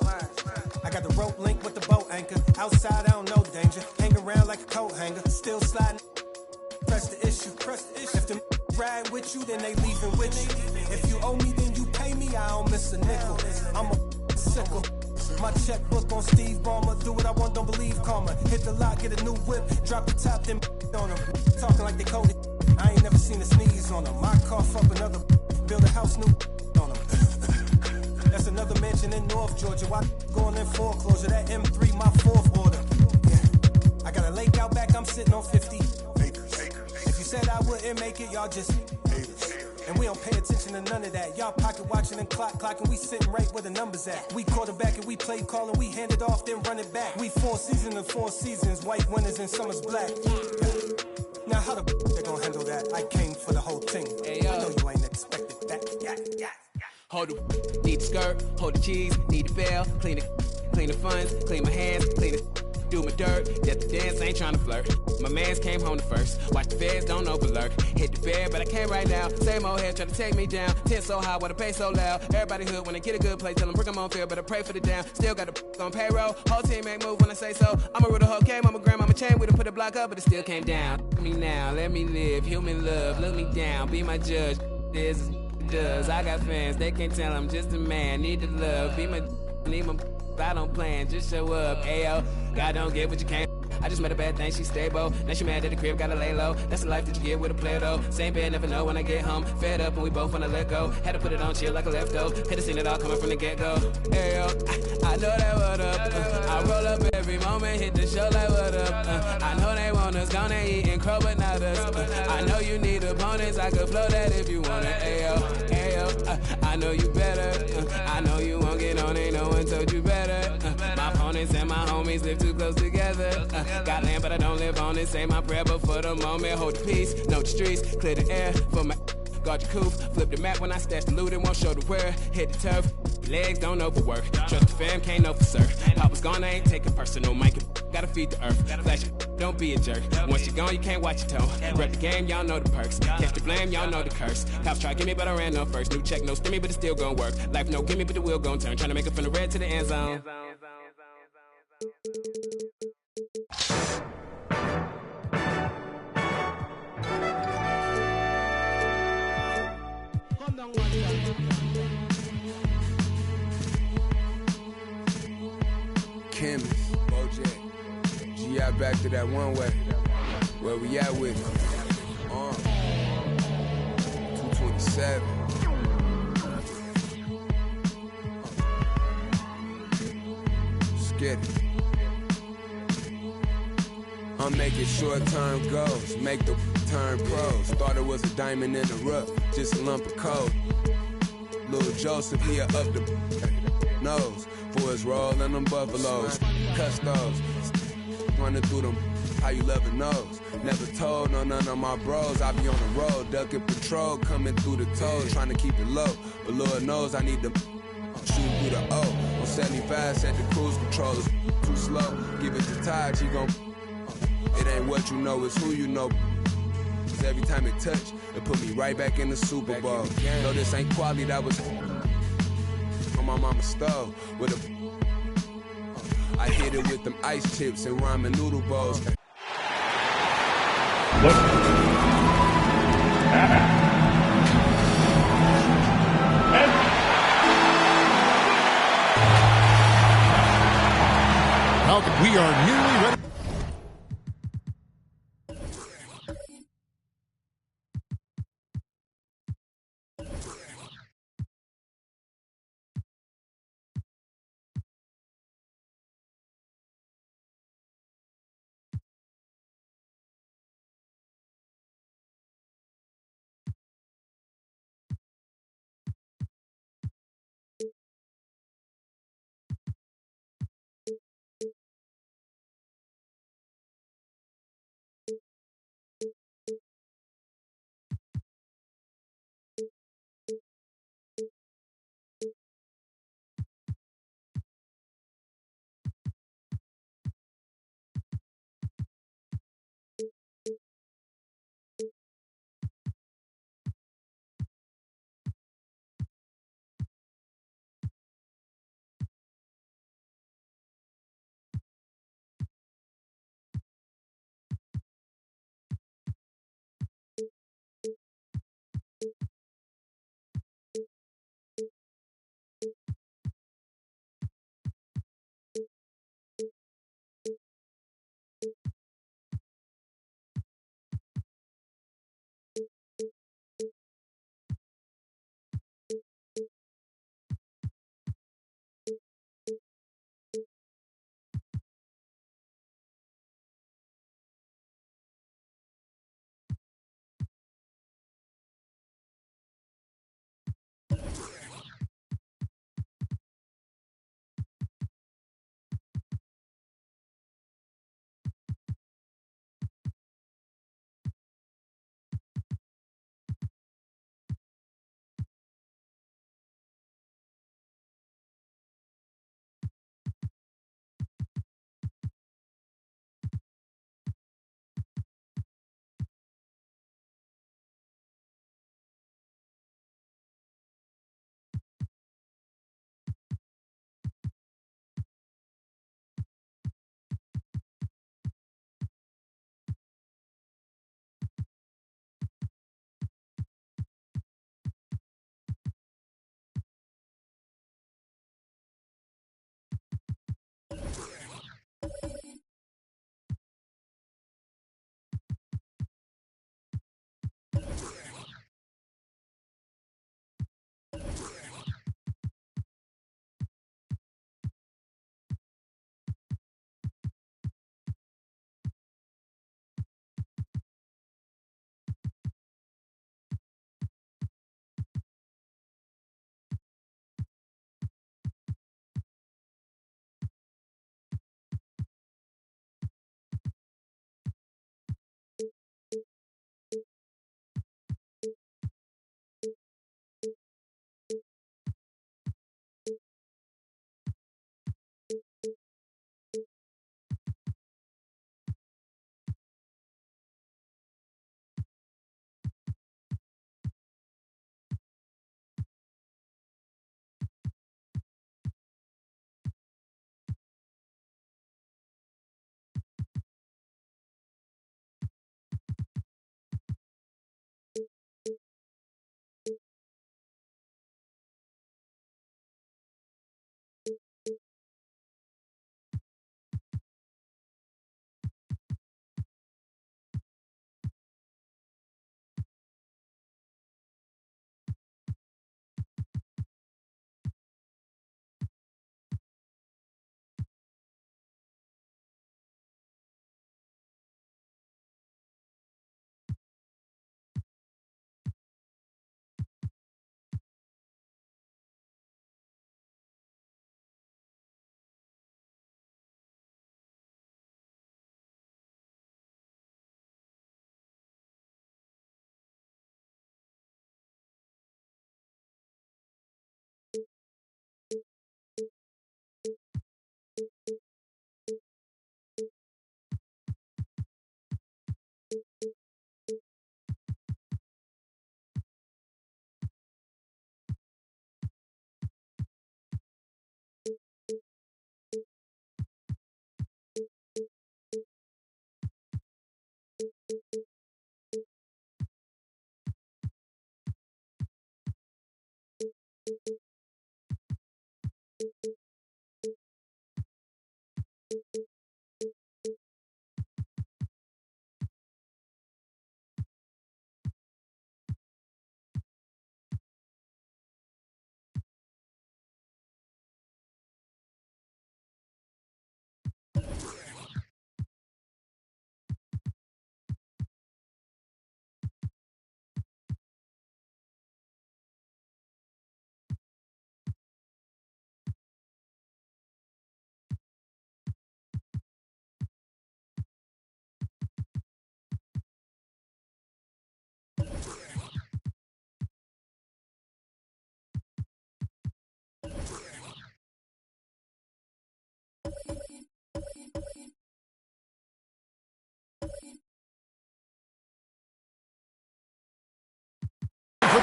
I got the rope link with the boat anchor. Outside, I don't know danger. Hang around like a coat hanger. Still sliding. Press the issue. If them ride with you, then they leaving with you. If you owe me, then you pay me. I don't miss a nickel. I'm a sickle. My checkbook on Steve Ballmer. Do what I want, don't believe karma. Hit the lock, get a new whip. Drop the top, then on them. Talking like they coded. I ain't never seen a sneeze on them. I cough up another. Build a house new on them. That's another mansion in North Georgia. Why going in foreclosure? That M3, my fourth order. Yeah. I got a lake out back, I'm sitting on 50 acres. If you said I wouldn't make it, y'all just haters. And we don't pay attention to none of that. Y'all pocket watching and clocking. We sitting right where the numbers at. We quarterback and we play call and we hand it off, then run it back. We 4 seasons and 4 seasons. White winners and summer's black. Now how the they gonna handle that? I came for the whole thing. Hey, I know you ain't expected that. Yeah. Hold the need the skirt, hold the cheese, need the bell, clean the funds, clean my hands, clean the do my dirt, that the dance ain't trying to flirt. My mans came home the first, watch the feds don't overlurk. Hit the bed, but I can't right now. Same old head trying to take me down. Tent so high, wanna pay so loud. Everybody hood when they get a good place, tell them bring them on field, but I pray for the down. Still got the on payroll, whole team ain't move when I say so. I'ma rule the whole game, I'ma grab my chain, we done put a block up, but it still came down. Let me now, let me live, human love, look me down, be my judge. This is does. I got fans, they can't tell I'm just a man. Need the love, be my, need my, I don't plan, just show up. Ayo, God don't get what you can't. I just met a bad thing, she stable. Now she mad at the crib, gotta lay low. That's the life that you get with a player though. Same bed, never know when I get home. Fed up and we both wanna let go. Had to put it on chill like a leftover. Could've seen it all coming from the get-go. Ayo, I know that what up. I roll up every moment, hit the show like what up. I know they want us gone and eating crow, but not us. I know you need opponents, I could flow that if you want it. Ayo, I know you better. I know you won't get on, ain't no one told you better. My opponents and my homies live too close together. Got land, but I don't live on it. Say my prayer, but for the moment, hold the peace. Know the streets, clear the air for my guard your coupe. Flip the map when I stash the loot and won't show the where. Hit the turf, legs don't overwork. Trust the fam, can't know for certain. Papa's gone, I ain't taking personal. Mike, gotta feed the earth. Flash, don't be a jerk. Once you're gone, you can't watch your tone. Rep the game, y'all know the perks. Catch the blame, y'all know the curse. Cops try to give me, but I ran on first. New check, no stimmy, but it's still gonna work. Life no gimme, but the wheel gon' turn. Trying to make it from the red to the end zone. Kim, Bojack, Easy out back to that one way. Where we at with it? 227. Let's get it. I'm making short-term goals, make the turn pros. Thought it was a diamond in the rough, just a lump of coal. Little Joseph here up the nose. Boys rolling them buffaloes, custos. Running through them, how you love a nose. Never told no none of my bros. I be on the road, ducking patrol, coming through the toes, trying to keep it low. But Lord knows I need to shoot through the O. On 75, set the cruise controllers too slow. Give it to Taj, he gon' it ain't what you know, it's who you know. Cause every time it touch, it put me right back in the Super Bowl. No, this ain't quality, that was on my mama's stove. With a I hit it with them ice chips and ramen noodle bowls. We are nearly ready.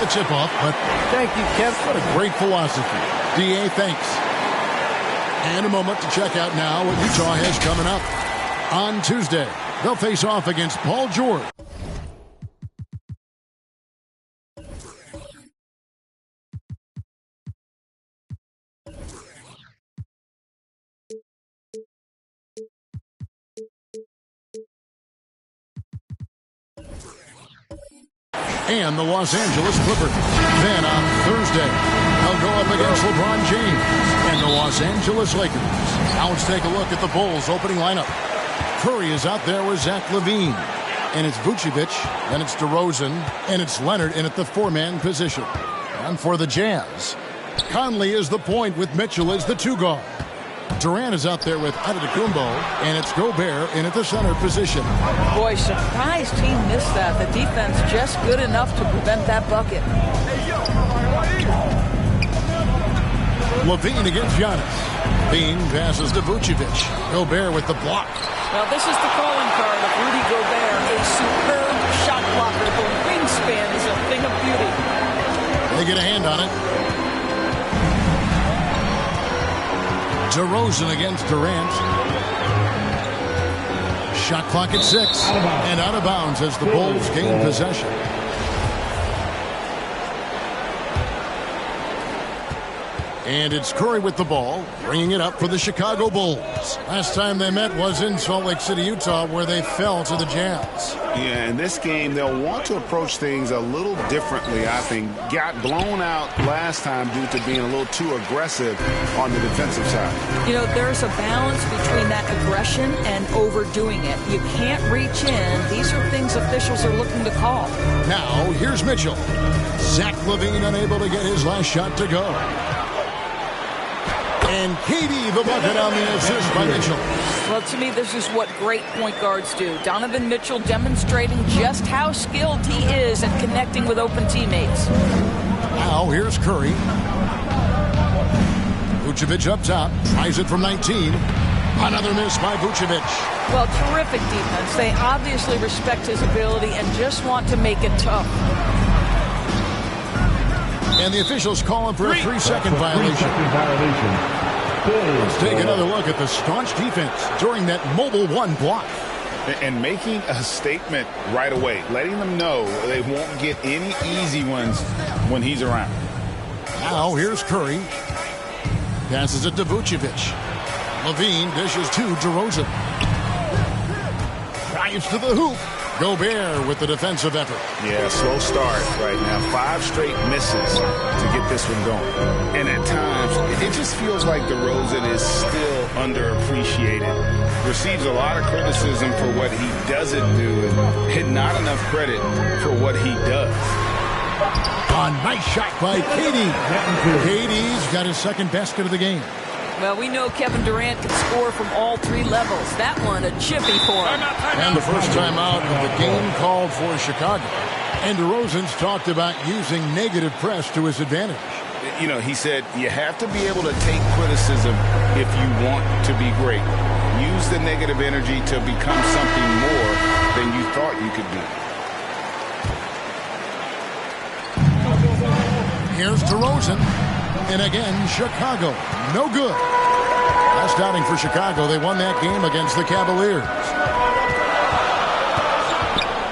the tip-off, but thank you, Kevin. What a great philosophy. D.A., thanks. And a moment to check out now what Utah has coming up. On Tuesday, they'll face off against Paul George. And the Los Angeles Clippers. Then on Thursday, they'll go up against LeBron James and the Los Angeles Lakers. Now let's take a look at the Bulls' opening lineup. Curry is out there with Zach LaVine. And it's Vucevic, and it's DeRozan, and it's Leonard in at the four-man position. And for the Jazz, Conley is the point with Mitchell as the two-guard. Durant is out there with Antetokounmpo, and it's Gobert in at the center position. Boy, surprised he missed that. The defense just good enough to prevent that bucket. LaVine against Giannis. Bean passes to Vucevic. Gobert with the block. Well, this is the calling card of Rudy Gobert, a superb shot blocker. The wingspan is a thing of beauty. They get a hand on it. DeRozan against Durant. Shot clock at 6. And out of bounds as the Bulls gain possession. And it's Curry with the ball, bringing it up for the Chicago Bulls. Last time they met was in Salt Lake City, Utah, where they fell to the Jazz. Yeah, in this game, they'll want to approach things a little differently, I think. Got blown out last time due to being a little too aggressive on the defensive side. You know, there's a balance between that aggression and overdoing it. You can't reach in. These are things officials are looking to call. Now, here's Mitchell. Zach LaVine unable to get his last shot to go. And KD the bucket on the assist by Mitchell. Well, to me, this is what great point guards do. Donovan Mitchell demonstrating just how skilled he is at connecting with open teammates. Now, here's Curry. Vucevic up top. Tries it from 19. Another miss by Vucevic. Well, terrific defense. They obviously respect his ability and just want to make it tough. And the officials call him for a 3-second violation. Let's take another look at the staunch defense during that mobile one block. And making a statement right away, letting them know they won't get any easy ones when he's around. Now here's Curry. Passes it to Vucevic. LaVine dishes to DeRozan. Drives to the hoop. Gobert with the defensive effort. Yeah, slow start right now. 5 straight misses to get this one going. And at times, it just feels like DeRozan is still underappreciated. Receives a lot of criticism for what he doesn't do and not enough credit for what he does. A nice shot by KD. KD's got his second basket of the game. Well, we know Kevin Durant can score from all 3 levels. That one, a chippy for him. And the first time out of the game called for Chicago. And DeRozan's talked about using negative press to his advantage. You know, he said you have to be able to take criticism if you want to be great. Use the negative energy to become something more than you thought you could be. Here's DeRozan. And again, Chicago, no good. Last outing for Chicago, they won that game against the Cavaliers.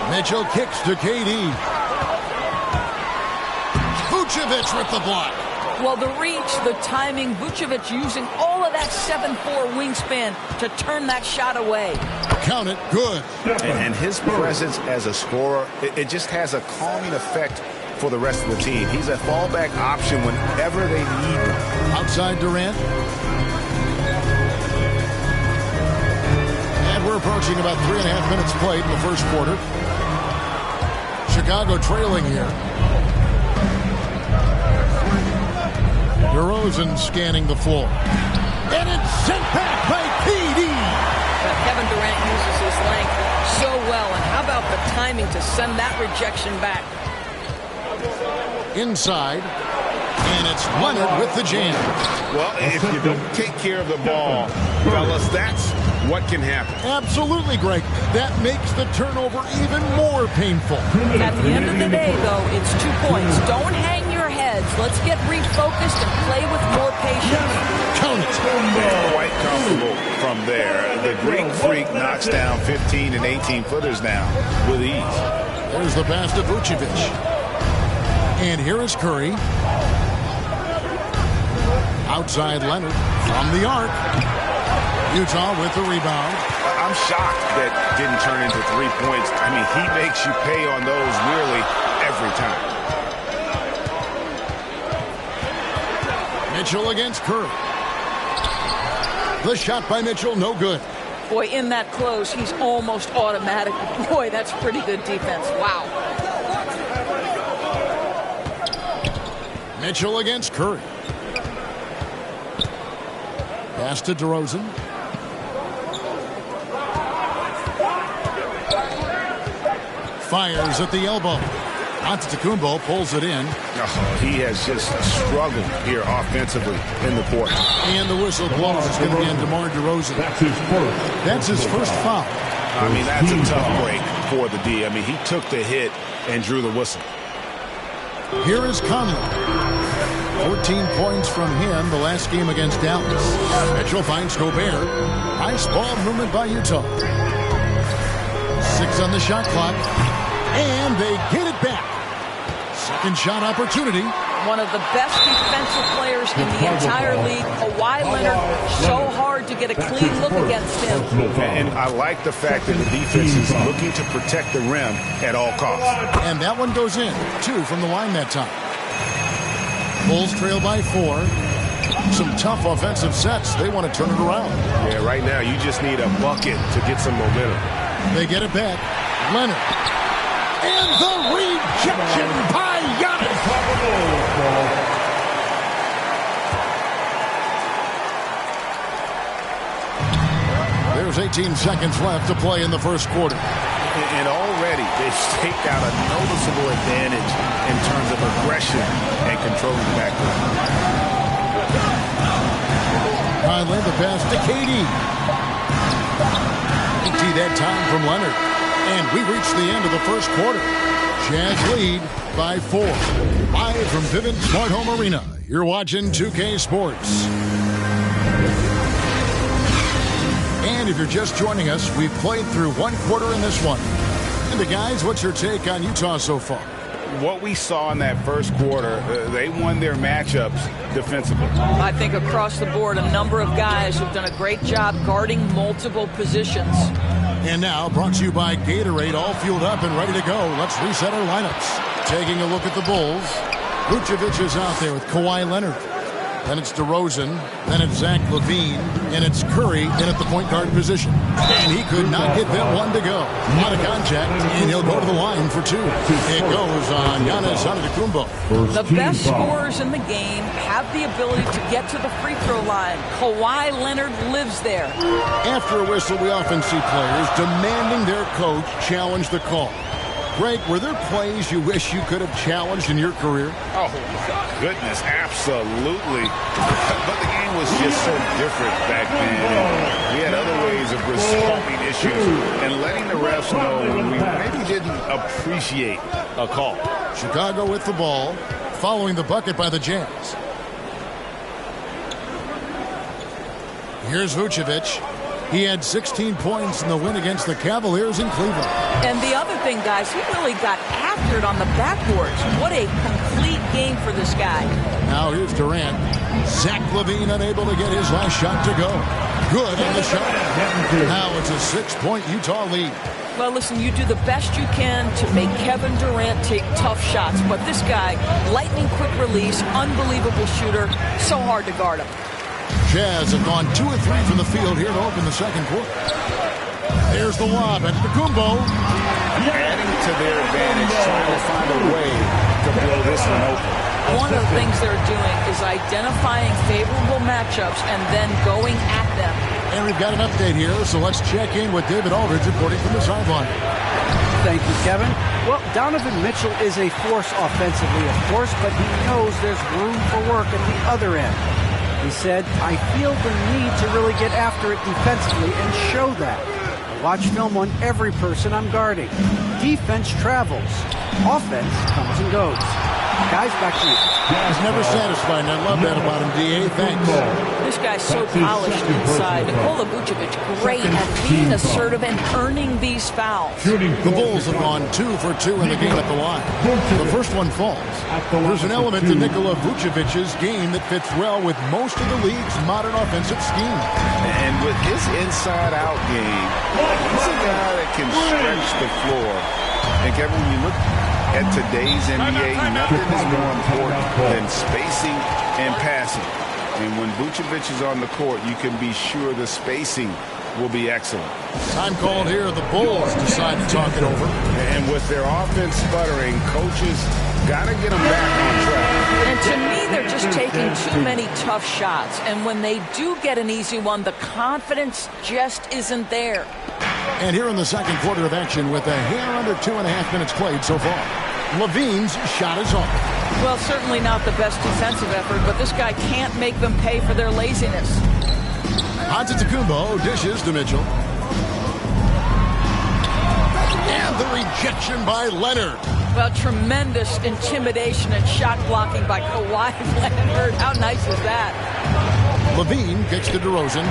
Mitchell kicks to KD. Vucevic with the block. Well, the reach, the timing, Vucevic using all of that 7'4" wingspan to turn that shot away. Count it, good. And his presence as a scorer, it just has a calming effect for the rest of the team. He's a fallback option whenever they need him. Outside Durant. And we're approaching about 3.5 minutes played in the first quarter. Chicago trailing here. DeRozan scanning the floor. And it's sent back by KD. Kevin Durant uses his length so well. And how about the timing to send that rejection back? Inside, and it's Leonard with the jam. Well, if you don't take care of the ball, fellas, that's what can happen. Absolutely, Greg. That makes the turnover even more painful. At the end of the day, though, it's 2 points. Don't hang your heads. Let's get refocused and play with more patience. Count it. And quite comfortable from there. The Greek Freak knocks down 15 and 18-footers now with ease. There's the pass to Vucevic. And here is Curry. Outside Leonard from the arc. Utah with the rebound. I'm shocked that didn't turn into 3 points. I mean, he makes you pay on those nearly every time. Mitchell against Curry. The shot by Mitchell, no good. Boy, in that close, he's almost automatic. Boy, that's pretty good defense. Wow. Mitchell against Curry. Pass to DeRozan. Fires at the elbow. Antetokounmpo pulls it in. Oh, he has just struggled here offensively in the quarter. And the whistle blows. It's going to be on DeMar DeRozan. That's his first foul. I mean, that's a tough break for the D. I mean, he took the hit and drew the whistle. Here is Conley. 14 points from him the last game against Dallas. Mitchell finds Gobert. Nice ball movement by Utah. 6 on the shot clock. And they get it back. Second shot opportunity. One of the best defensive players in the entire league. Kawhi Leonard, so hard to get a clean look against him. And I like the fact that the defense is looking to protect the rim at all costs. And that one goes in. 2 from the line that time. Bulls trail by 4. Some tough offensive sets. They want to turn it around. Yeah, right now you just need a bucket to get some momentum. They get it back. Leonard. And the rejection by Giannis. There's 18 seconds left to play in the first quarter. And already they've staked out a noticeable advantage in terms of aggression and controlling the backcourt. Finally, the pass to KD. KD that time from Leonard. And we reached the end of the first quarter. Jazz lead by 4. Live from Vivint Smart Home Arena. You're watching 2K Sports. And if you're just joining us, we've played through one quarter in this one. And guys, what's your take on Utah so far? What we saw in that first quarter, they won their matchups defensively. I think across the board, a number of guys have done a great job guarding multiple positions. And now, brought to you by Gatorade, all fueled up and ready to go. Let's reset our lineups. Taking a look at the Bulls. Vucevic is out there with Kawhi Leonard. Then it's DeRozan. Then it's Zach LaVine. And it's Curry in at the point guard position. And he could not get that one to go. Out of contact, and he'll go to the line for 2. It goes on Giannis Antetokounmpo. The best scorers in the game have the ability to get to the free throw line. Kawhi Leonard lives there. After a whistle, we often see players demanding their coach challenge the call. Greg, were there plays you wish you could have challenged in your career? Oh, my goodness, absolutely. But the game was just so different back then. And we had other ways of resolving issues and letting the refs know when we maybe didn't appreciate a call. Chicago with the ball, following the bucket by the Jazz. Here's Vucevic. He had 16 points in the win against the Cavaliers in Cleveland. And the other thing, guys, he really got after it on the backboards. What a complete game for this guy. Now here's Durant. Zach LaVine unable to get his last shot to go. Good on the shot. Now it's a 6-point Utah lead. Well, listen, you do the best you can to make Kevin Durant take tough shots. But this guy, lightning quick release, unbelievable shooter, so hard to guard him. Jazz have gone 2 of 3 from the field here to open the second quarter. There's the lob at Antetokounmpo. Adding to their advantage, trying to find a way to blow this one open. One of the things they're doing is identifying favorable matchups and then going at them. And we've got an update here, so let's check in with David Aldridge reporting from the sideline. Thank you, Kevin. Well, Donovan Mitchell is a force offensively, of course, but he knows there's room for work at the other end. He said, I feel the need to really get after it defensively and show that. I watch film on every person I'm guarding. Defense travels. Offense comes and goes. Guys, back to you. He's never satisfied, and I love that about him, D.A. Thanks. This guy's so polished inside. Nikola Vucevic, great at being assertive and earning these fouls. The Bulls have gone 2 for 2 in the game at the line. The first one falls. There's an element to Nikola Vucevic's game that fits well with most of the league's modern offensive scheme. And with his inside-out game, he's a guy that can stretch the floor. And Kevin, when you look at today's NBA, nothing is more important than spacing and passing. And when Vucevic is on the court, you can be sure the spacing will be excellent. Time called here. The Bulls decide to talk it over. And with their offense sputtering, coaches got to get them back on track. And to me, they're just taking too many tough shots. And when they do get an easy one, the confidence just isn't there. And here in the second quarter of action with a hair under 2.5 minutes played so far. Levine's shot is off. Well, certainly not the best defensive effort, but this guy can't make them pay for their laziness. Antetokounmpo dishes to Mitchell. And the rejection by Leonard. Well, tremendous intimidation and shot blocking by Kawhi Leonard. How nice is that? Levine kicks to DeRozan.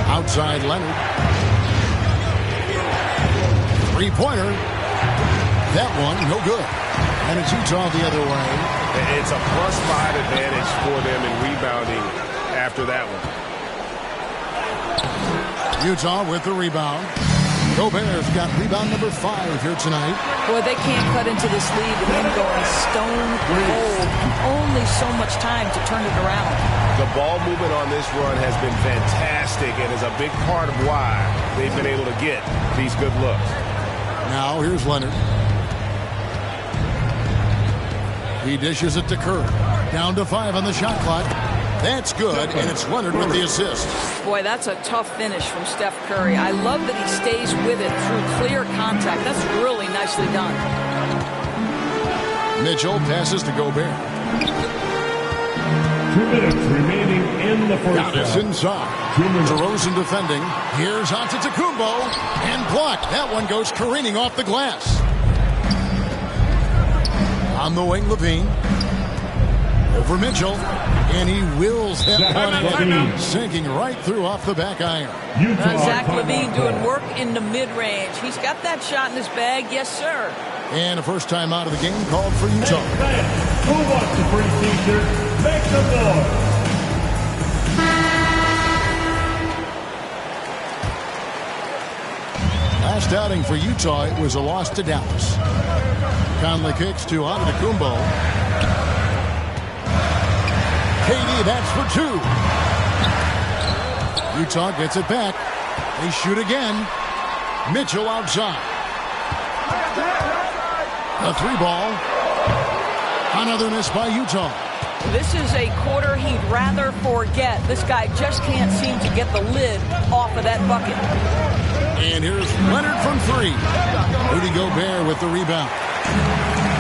Outside Leonard. Three-pointer. That one, no good. And it's Utah the other way. It's a +5 advantage for them in rebounding after that one. Utah with the rebound. Gobert's got rebound number 5 here tonight. Boy, they can't cut into this lead with him going stone cold. Only so much time to turn it around. The ball movement on this run has been fantastic and is a big part of why they've been able to get these good looks. Now here's Leonard. He dishes it to Curry. Down to 5 on the shot clock. That's good, and it's Leonard with the assist. Boy, that's a tough finish from Steph Curry. I love that he stays with it through clear contact. That's really nicely done. Mitchell passes to Gobert. 2 minutes remaining in the first Giannis half. inside. DeRozan defending. Here's Antetokounmpo. And blocked. That one goes careening off the glass. On the wing, Levine. Over Mitchell. And he wills that one in. Sinking right through off the back iron. Zach LaVine doing work in the mid-range. He's got that shot in his bag. Yes, sir. And a first time out of the game called for Utah. Who wants the free t-shirt? Make some noise. Last outing for Utah, it was a loss to Dallas. Conley kicks to Antetokounmpo. KD, that's for 2. Utah gets it back. They shoot again. Mitchell outside. A 3-ball. Another miss by Utah. This is a quarter he'd rather forget. This guy just can't seem to get the lid off of that bucket. And here's Leonard from 3. Rudy Gobert with the rebound.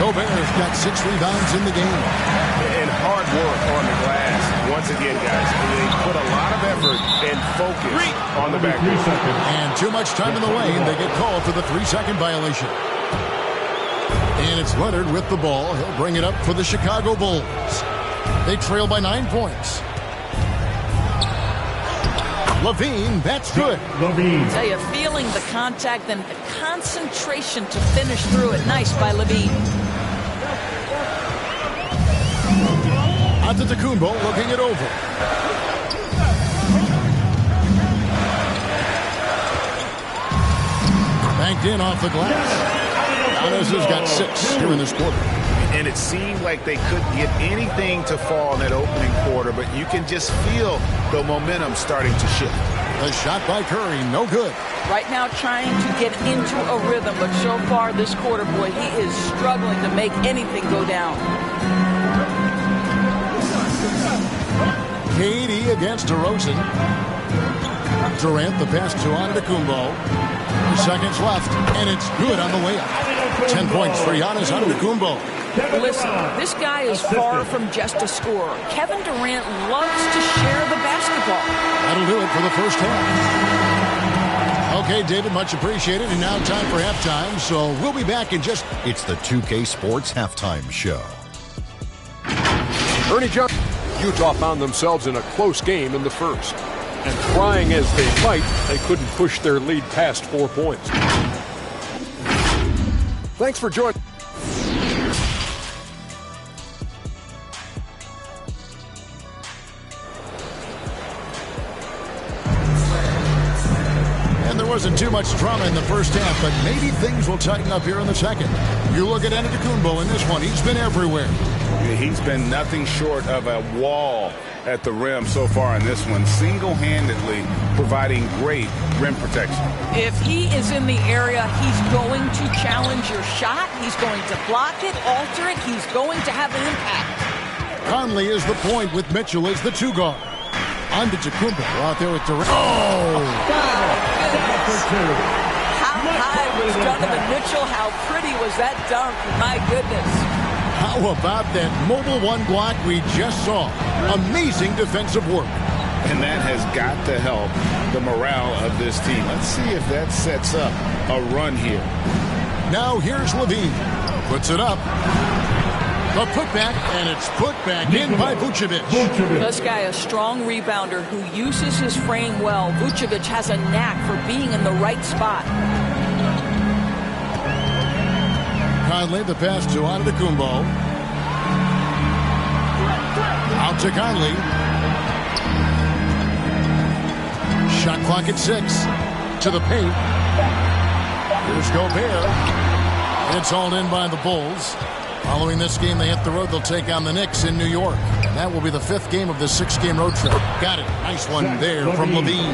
Gobert's got 6 rebounds in the game. And hard work on the glass. Once again, guys, they put a lot of effort and focus on the back. And too much time in the lane. They get called for the 3-second violation. And it's Leonard with the ball. He'll bring it up for the Chicago Bulls. They trail by 9 points. Levine, that's good. Levine. Tell you, feeling the contact and the concentration to finish through it. Nice by Levine. Antetokounmpo looking it over. Banked in off the glass. Giannis has got 6 here in this quarter. And it seemed like they couldn't get anything to fall in that opening quarter, but you can just feel the momentum starting to shift. The shot by Curry, no good. Right now trying to get into a rhythm, but so far this quarter, boy, he is struggling to make anything go down. KD against DeRozan. Durant, the pass to Antetokounmpo. 2 seconds left, and it's good on the way up. 10 points for Giannis Antetokounmpo. Listen, this guy is far from just a scorer. Kevin Durant loves to share the basketball. That'll do it for the first half. Okay, David, much appreciated. And now time for halftime, so we'll be back in just... It's the 2K Sports Halftime Show. Ernie Johnson. Utah found themselves in a close game in the first. And trying as they might, they couldn't push their lead past 4 points. Thanks for joining. And there wasn't too much drama in the first half, but maybe things will tighten up here in the second. You look at Antetokounmpo in this one. He's been everywhere. He's been nothing short of a wall at the rim so far in this one, single-handedly providing great rim protection. If he is in the area, he's going to challenge your shot. He's going to block it, alter it. He's going to have an impact. Conley is the point with Mitchell as the 2 guard. Antetokounmpo out there with Durant. Oh! How high was Donovan Mitchell? How pretty was that dunk? My goodness. How about that mobile 1 block we just saw? Amazing defensive work. And that has got to help the morale of this team. Let's see if that sets up a run here. Now here's Levine. Puts it up. A putback, and it's put back in by Vucevic. This guy, a strong rebounder who uses his frame well. Vucevic has a knack for being in the right spot. Conley, the pass to Antetokounmpo. Out to Conley. Shot clock at 6. To the paint. Here's Gobert. It's hauled in by the Bulls. Following this game, they hit the road. They'll take on the Knicks in New York. And that will be the 5th game of the 6-game road trip. Got it. Nice one there from Levine.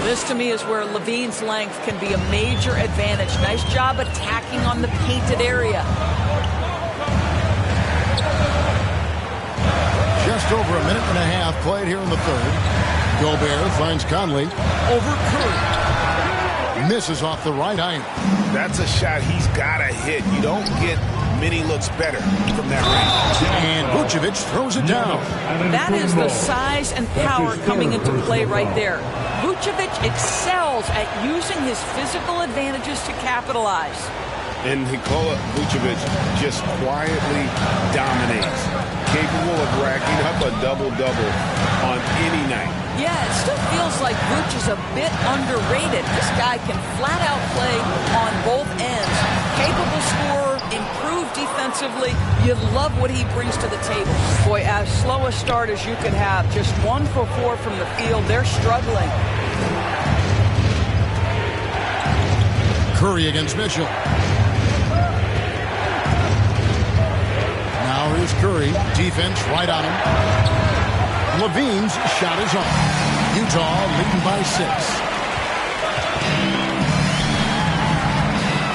This, to me, is where Levine's length can be a major advantage. Nice job attacking on the painted area. Just over a minute and a half played here in the third. Gobert finds Conley over Curry. Misses off the right iron. That's a shot he's got to hit. You don't get many looks better from that range. And Vucevic throws it down. That is the size and power coming into play right there. Vucevic excels at using his physical advantages to capitalize. And Nikola Vucevic just quietly dominates, capable of racking up a double-double on any night. Yeah, it still feels like Vuce is a bit underrated. This guy can flat-out play on both ends. Capable scorer, improved defensively. You love what he brings to the table. Boy, as slow a start as you could have. Just 1 for 4 from the field. They're struggling. Curry against Mitchell. Now here's Curry. Defense right on him. Levine's shot is on. Utah leading by 6.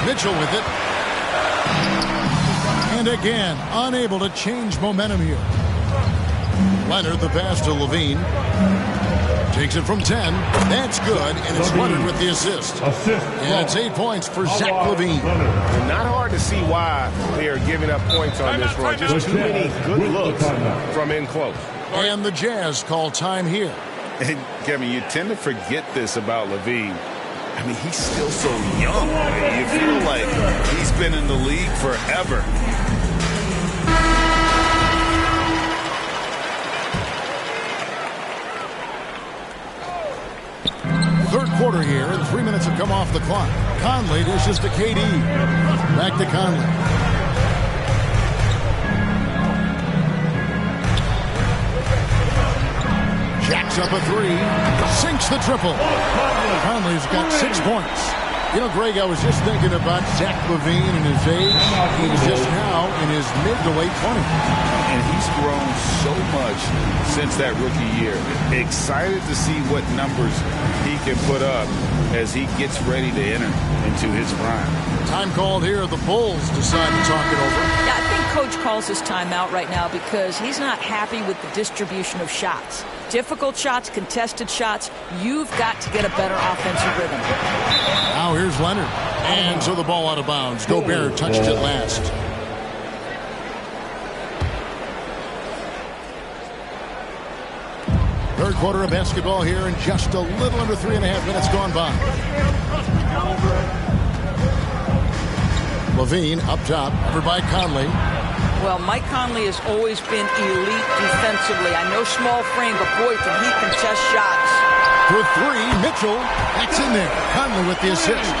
Mitchell with it. And again, unable to change momentum here. Leonard, the pass to Levine. Takes it from 10. That's good, and it's Leonard with the assist. And it's 8 points for Zach Levine. And not hard to see why they are giving up points on this run. Just too many good looks from in close. And the Jazz call time here. And, Kevin, you tend to forget this about Levine. I mean, he's still so young. You feel like he's been in the league forever. Third quarter here, and 3 minutes have come off the clock. Conley dishes to KD. Back to Conley. Jacks up a 3. Sinks the triple. Conley's got 6 points. You know, Greg, I was just thinking about Zach Levine and his age. He's just now in his mid to late 20s. And he's grown so much since that rookie year. Excited to see what numbers he can put up as he gets ready to enter into his prime. Time called here. The Bulls decide to talk it over. Yeah, I think Coach calls his timeout right now because he's not happy with the distribution of shots. Difficult shots, contested shots. You've got to get a better offensive rhythm. Now here's Leonard. And so the ball out of bounds. Gobert touched it last. Third quarter of basketball here, and just a little under 3.5 minutes gone by. Levine up top, covered by Conley. Well, Mike Conley has always been elite defensively. I know small frame, but boy, can he contest shots. For three, Mitchell. That's in there. Conley with the assist.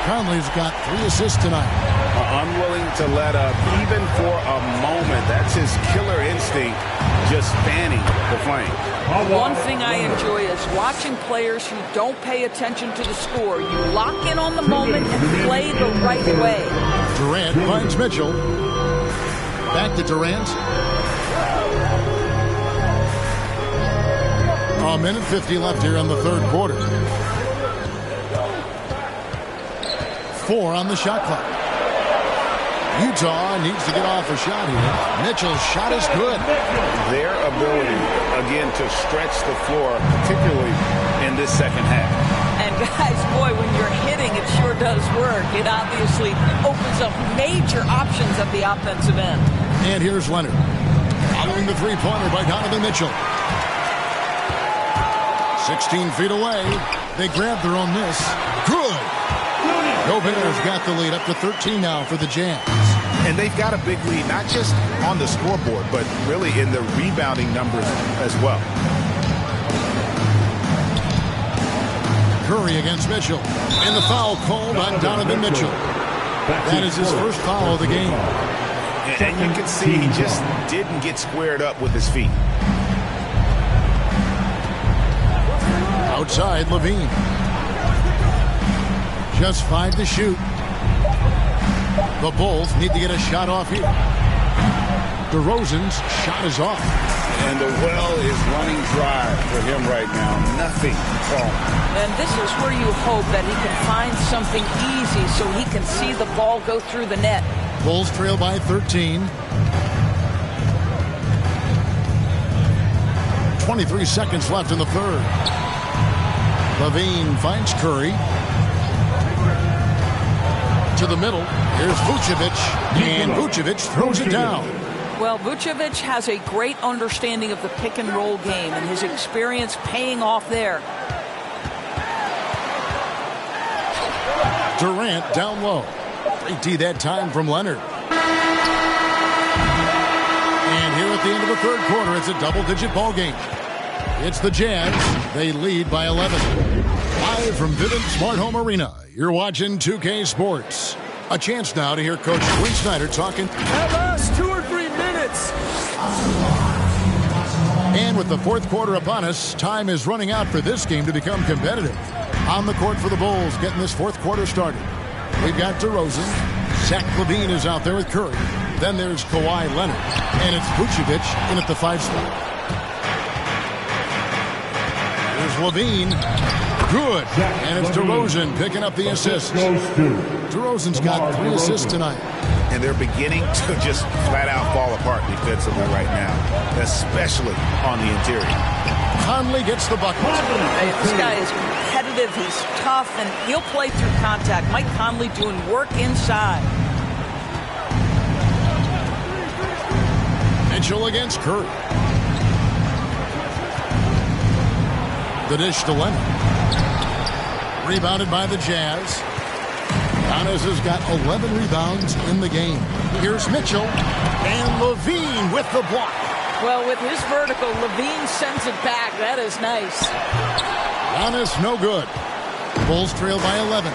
Conley's got 3 assists tonight. Unwilling to let up, even for a moment. That's his killer instinct, just fanning the flame. One thing I enjoy is watching players who don't pay attention to the score. You lock in on the moment and play the right way. Durant finds Mitchell. Back to Durant. A minute 50 left here in the third quarter. 4 on the shot clock. Utah needs to get off a shot here. Mitchell's shot is good. Their ability, again, to stretch the floor, particularly in this second half. And guys, boy, when you're hitting, it sure does work. It obviously opens up major options at the offensive end. And here's Leonard. Following the three-pointer by Donovan Mitchell. 16 feet away. They grab their own miss. Good. Gobert's got the lead up to 13 now for the Jazz. And they've got a big lead, not just on the scoreboard, but really in the rebounding numbers as well. Curry against Mitchell. And the foul called on Donovan Mitchell. That is his first foul of the game. And you can see he just didn't get squared up with his feet. Outside, Levine. Just 5 to shoot. The Bulls need to get a shot off here. DeRozan's shot is off. And the well is running dry for him right now. Nothing falling. And this is where you hope that he can find something easy so he can see the ball go through the net. Bulls trail by 13. 23 seconds left in the third. Levine finds Curry. To the middle. Here's Vucevic. And Vucevic throws it down. Well, Vucevic has a great understanding of the pick and roll game, and his experience paying off there. Durant down low. 3D that time from Leonard. And here at the end of the third quarter, it's a double-digit ball game. It's the Jazz. They lead by 11. Live from Vivint Smart Home Arena, you're watching 2K Sports. A chance now to hear Coach Quinn Snyder talking. Have us 2 or 3 minutes. And with the fourth quarter upon us, time is running out for this game to become competitive. On the court for the Bulls, getting this fourth quarter started. We've got DeRozan. Zach LaVine is out there with Curry. Then there's Kawhi Leonard. And it's Vucevic in at the 5 spot. Here's LaVine. Good. And it's DeRozan picking up the assist. DeRozan's got 3 assists tonight. And they're beginning to just flat out fall apart defensively right now, especially on the interior. Conley gets the bucket. Hey, this guy is competitive, he's tough, and he'll play through contact. Mike Conley doing work inside. Mitchell against Curry. The dish to Leonard. Rebounded by the Jazz. Giannis has got 11 rebounds in the game. Here's Mitchell. And LaVine with the block. Well, with his vertical, LaVine sends it back. That is nice. Giannis no good. Bulls trail by 11.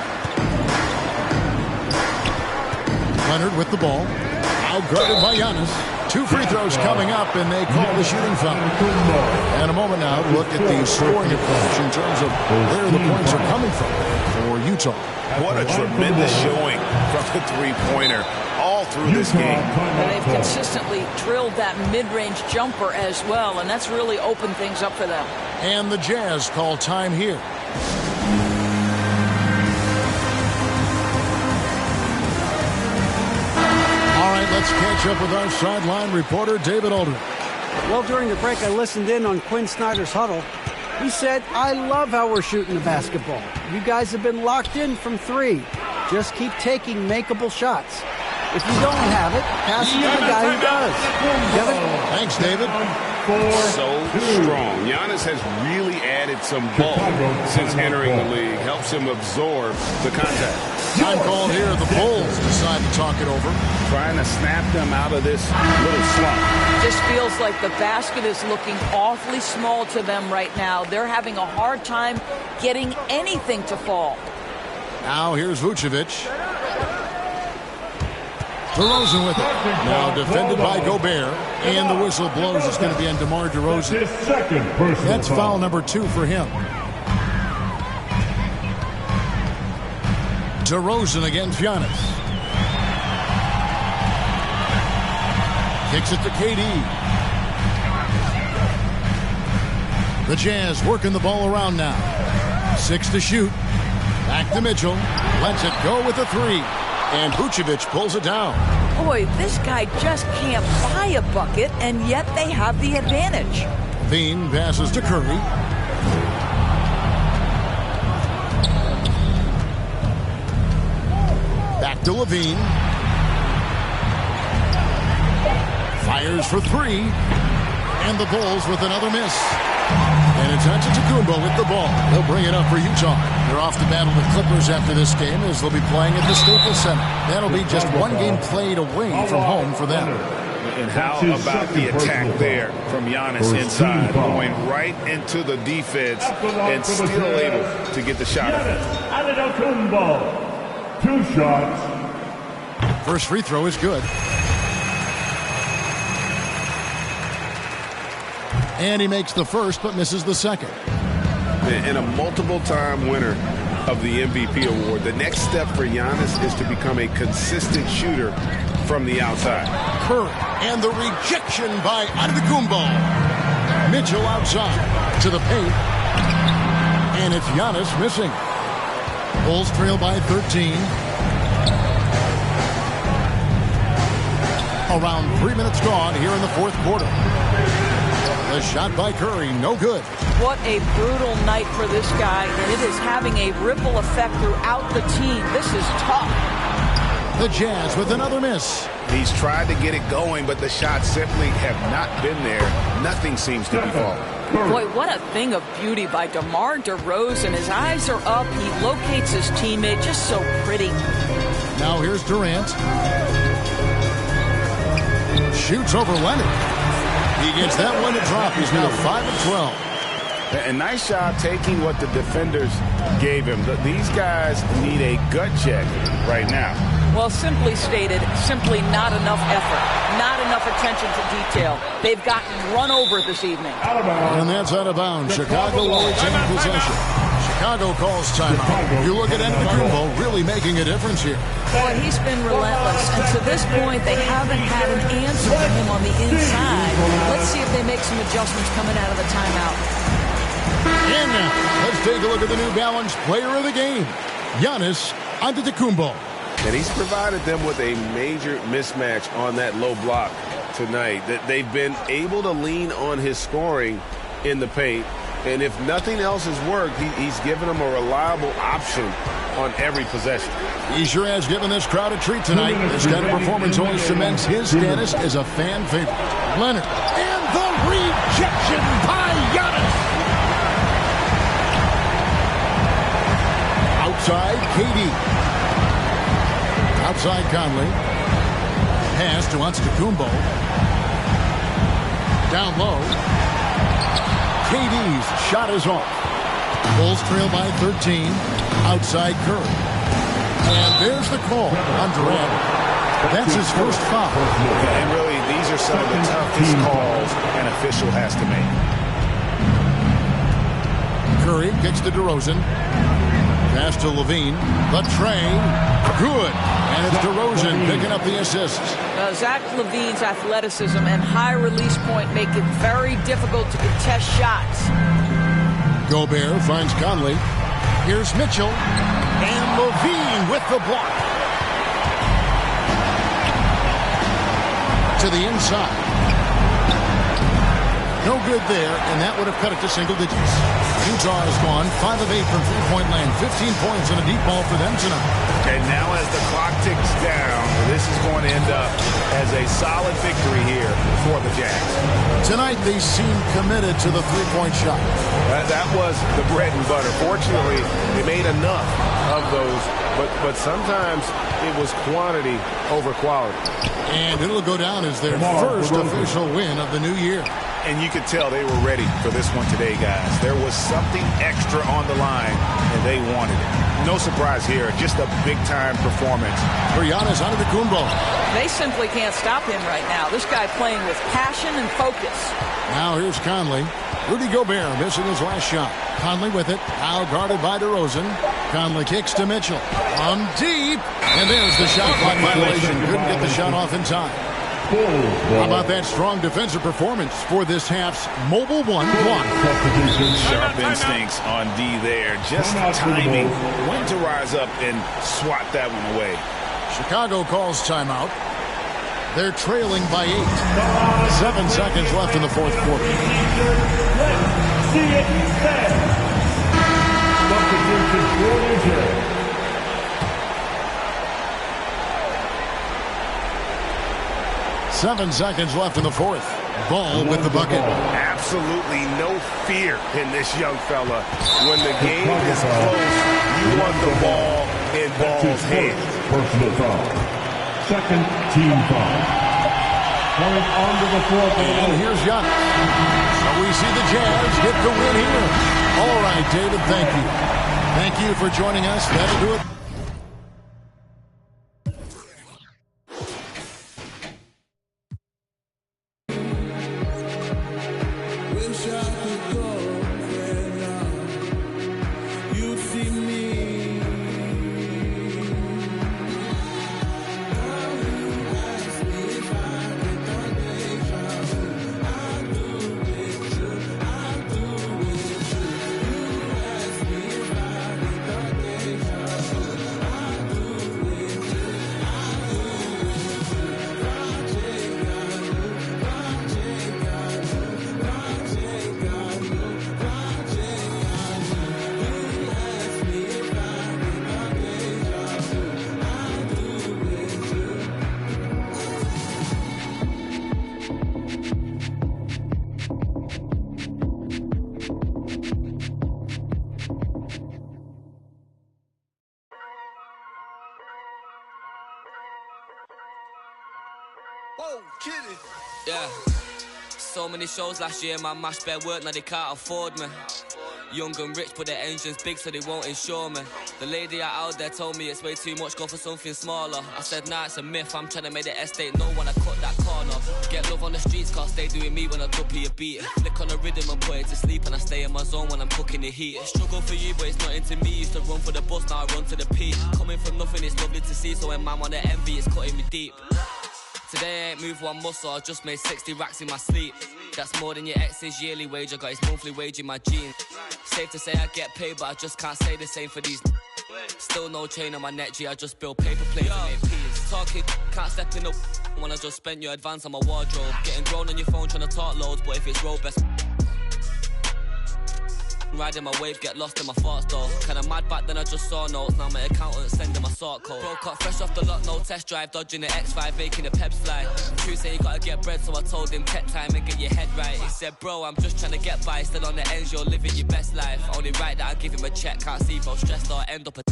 Leonard with the ball. Outguarded by Giannis. 2 free throws coming up, and they call the shooting foul. And a moment now to look at the scoring approach in terms of where the points are coming from for Utah. What a tremendous showing from the three-pointer all through this game. And they've consistently drilled that mid-range jumper as well, and that's really opened things up for them. And the Jazz call time here. All right, let's catch up with our sideline reporter, David Aldridge. Well, during the break, I listened in on Quinn Snyder's huddle. He said, I love how we're shooting the basketball. You guys have been locked in from 3. Just keep taking makeable shots. If you don't have it, pass it to the guy who does. Kevin? Thanks, David. So strong. Giannis has really added some bulk since entering the league. Helps him absorb the contact. Time called here. The Bulls decide to talk it over. Trying to snap them out of this little slump. Just feels like the basket is looking awfully small to them right now. They're having a hard time getting anything to fall. Now here's Vucevic. DeRozan with it. Now defended by Gobert. And the whistle blows. It's going to be on DeMar DeRozan. That's foul number 2 for him. DeRozan against Giannis. Kicks it to KD. The Jazz working the ball around now. 6 to shoot. Back to Mitchell. Lets it go with a 3. And Vucevic pulls it down. Boy, this guy just can't buy a bucket, and yet they have the advantage. Levine passes to Curry. Back to Levine. Fires for 3. And the Bulls with another miss. And it's Antetokounmpo with the ball. He'll bring it up for Utah. They're off to battle the Clippers after this game as they'll be playing at the Staples Center. That'll be just one game played away from home for them. And how about the attack there from Giannis inside, going right into the defense and still able to get the shot out. Antetokounmpo, 2 shots. First free throw is good. And he makes the first but misses the second. And a multiple-time winner of the MVP award. The next step for Giannis is to become a consistent shooter from the outside. Curry and the rejection by Antetokounmpo. Mitchell outside to the paint. And it's Giannis missing. Bulls trail by 13. Around 3 minutes gone here in the fourth quarter. The shot by Curry, no good. What a brutal night for this guy, and it is having a ripple effect throughout the team. This is tough. The Jazz with another miss. He's tried to get it going, but the shots simply have not been there. Nothing seems to be falling. Boy, what a thing of beauty by DeMar DeRozan. His eyes are up. He locates his teammate. Just so pretty. Now here's Durant. Shoots over Leonard. He gets that one to drop. He's now 5 of 12. A nice job taking what the defenders gave him. These guys need a gut check right now. Well, simply stated, simply not enough effort, not enough attention to detail. They've gotten run over this evening. And that's out of bounds. Chicago will retain possession. Chicago calls timeout. You look at Antetokounmpo really making a difference here. Boy, he's been relentless, and to this point, they haven't had an answer for him on the inside. Let's see if they make some adjustments coming out of the timeout. And now, let's take a look at the New Balance player of the game, Giannis Antetokounmpo. And he's provided them with a major mismatch on that low block tonight. That they've been able to lean on his scoring in the paint. And if nothing else has worked, he's given them a reliable option on every possession. He sure has given this crowd a treat tonight. This kind of performance only cements his status as a fan favorite. Leonard. And the rejection by Giannis. Outside, KD. Outside, Conley. Pass to Antetokounmpo. Down low. KD's shot is off. Bulls trail by 13. Outside Curry. And there's the call on Durant. That's his first foul. And really, these are some of the toughest calls an official has to make. Curry kicks to DeRozan. Pass to Levine. The train. Good. And it's DeRozan picking up the assist. Zach LaVine's athleticism and high release point make it very difficult to contest shots. Gobert finds Conley. Here's Mitchell. And Levine with the block. To the inside. No good there, and that would have cut it to single digits. Utah has gone 5 of 8 from three-point land. 15 points and a deep ball for them tonight. And now as the clock ticks down, this is going to end up as a solid victory here for the Jazz. Tonight, they seem committed to the three-point shot. That was the bread and butter. Fortunately, they made enough of those, but sometimes it was quantity over quality. And it'll go down as their first official win of the new year. And you could tell they were ready for this one today, guys. There was something extra on the line, and they wanted it. No surprise here, just a big-time performance. For Giannis Antetokounmpo. They simply can't stop him right now. This guy playing with passion and focus. Now here's Conley. Rudy Gobert missing his last shot. Conley with it. Now guarded by DeRozan. Conley kicks to Mitchell. From deep. And there's the shot clock violation. Couldn't get the shot off in time. How about that strong defensive performance for this half's mobile one block? Sharp instincts on D there. Just timing when to rise up and swat that one away. Chicago calls timeout. They're trailing by 8. 7 seconds left in the fourth quarter. Seven seconds left in the fourth. Ball with the bucket. Absolutely no fear in this young fella. When the game is close, you want the ball in Ball's hands. Personal foul. Second team foul. Going on to the floor. And here's Giannis. So we see the Jazz get the win here. All right, David, thank you. Thank you for joining us. That'll do it. Yeah. So many shows last year, man, mashed bare work, now they can't afford me. Young and rich, but their engine's big, so they won't insure me. The lady out there told me it's way too much, go for something smaller. I said, nah, it's a myth, I'm trying to make the estate know when I cut that corner. Get love on the streets, cause stay doing me when I duppy a beat. Flick on the rhythm and put it to sleep, and I stay in my zone when I'm cooking the heat. Struggle for you, but it's nothing to me. Used to run for the bus, now I run to the peak. Coming from nothing, it's lovely to see, so when man wanna envy, it's cutting me deep. Today I ain't moved one muscle, I just made 60 racks in my sleep. That's more than your ex's yearly wage, I got his monthly wage in my jeans. Safe to say I get paid, but I just can't say the same for these. Still no chain on my neck, G, I just build paper plates and make peas. Talking, can't step in up when I just spent your advance on my wardrobe. Getting grown on your phone trying to talk loads, but if it's road best. Riding my wave, get lost in my thoughts though. Kinda mad back then I just saw notes, now my accountant sending my sort code. Broke up fresh off the lot, no test drive, dodging the X5, making the peps fly. True say you gotta get bread, so I told him tech time and get your head right. He said, bro, I'm just trying to get by, still on the ends, you're living your best life. Only right that I give him a check, can't see bro, stressed or end up a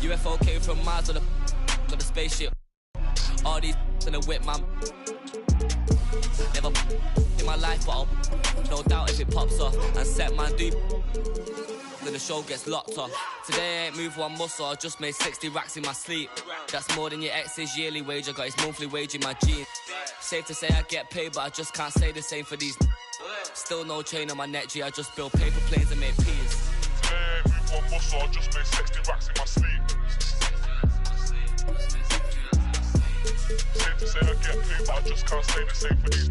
UFO came from Mars on the spaceship. All these in a whip, man. Never in my life, but I'll no doubt if it pops off. And set man do then the show gets locked off. Today I ain't moved one muscle, I just made 60 racks in my sleep. That's more than your ex's yearly wage, I got his monthly wage in my jeans. Safe to say I get paid, but I just can't say the same for these. Still no chain on my neck, G, I just build paper planes and make peas. Today I ain't moved one muscle, I just made 60 racks in my sleep. Safe to say I get paid, but I just can't say the same for these.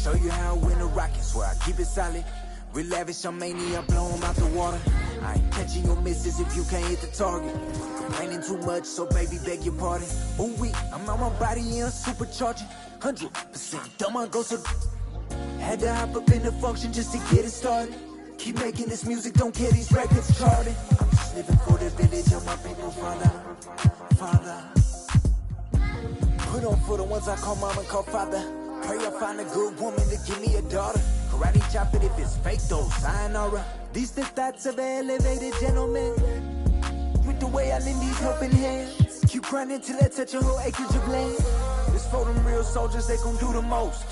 Show you how well keep it solid. Real lavish, I'm mania, blow 'em out the water. I ain't catching your misses if you can't hit the target. Complaining too much, so baby, beg your pardon. Ooh, I'm on my body, yeah, supercharging. 100% dumb, I go so. Had to hop up in the function just to get it started. Keep making this music, don't care these records charted. I'm just living for the village of my people, Father. Put on for the ones I call mom and call father. Pray I find a good woman to give me a daughter. Karate chop it if it's fake though, sayonara. These the thoughts of an elevated gentleman. With the way I lend these helping hands. Keep grinding till I touch a whole acreage of land. It's for them real soldiers, they gon' do the most.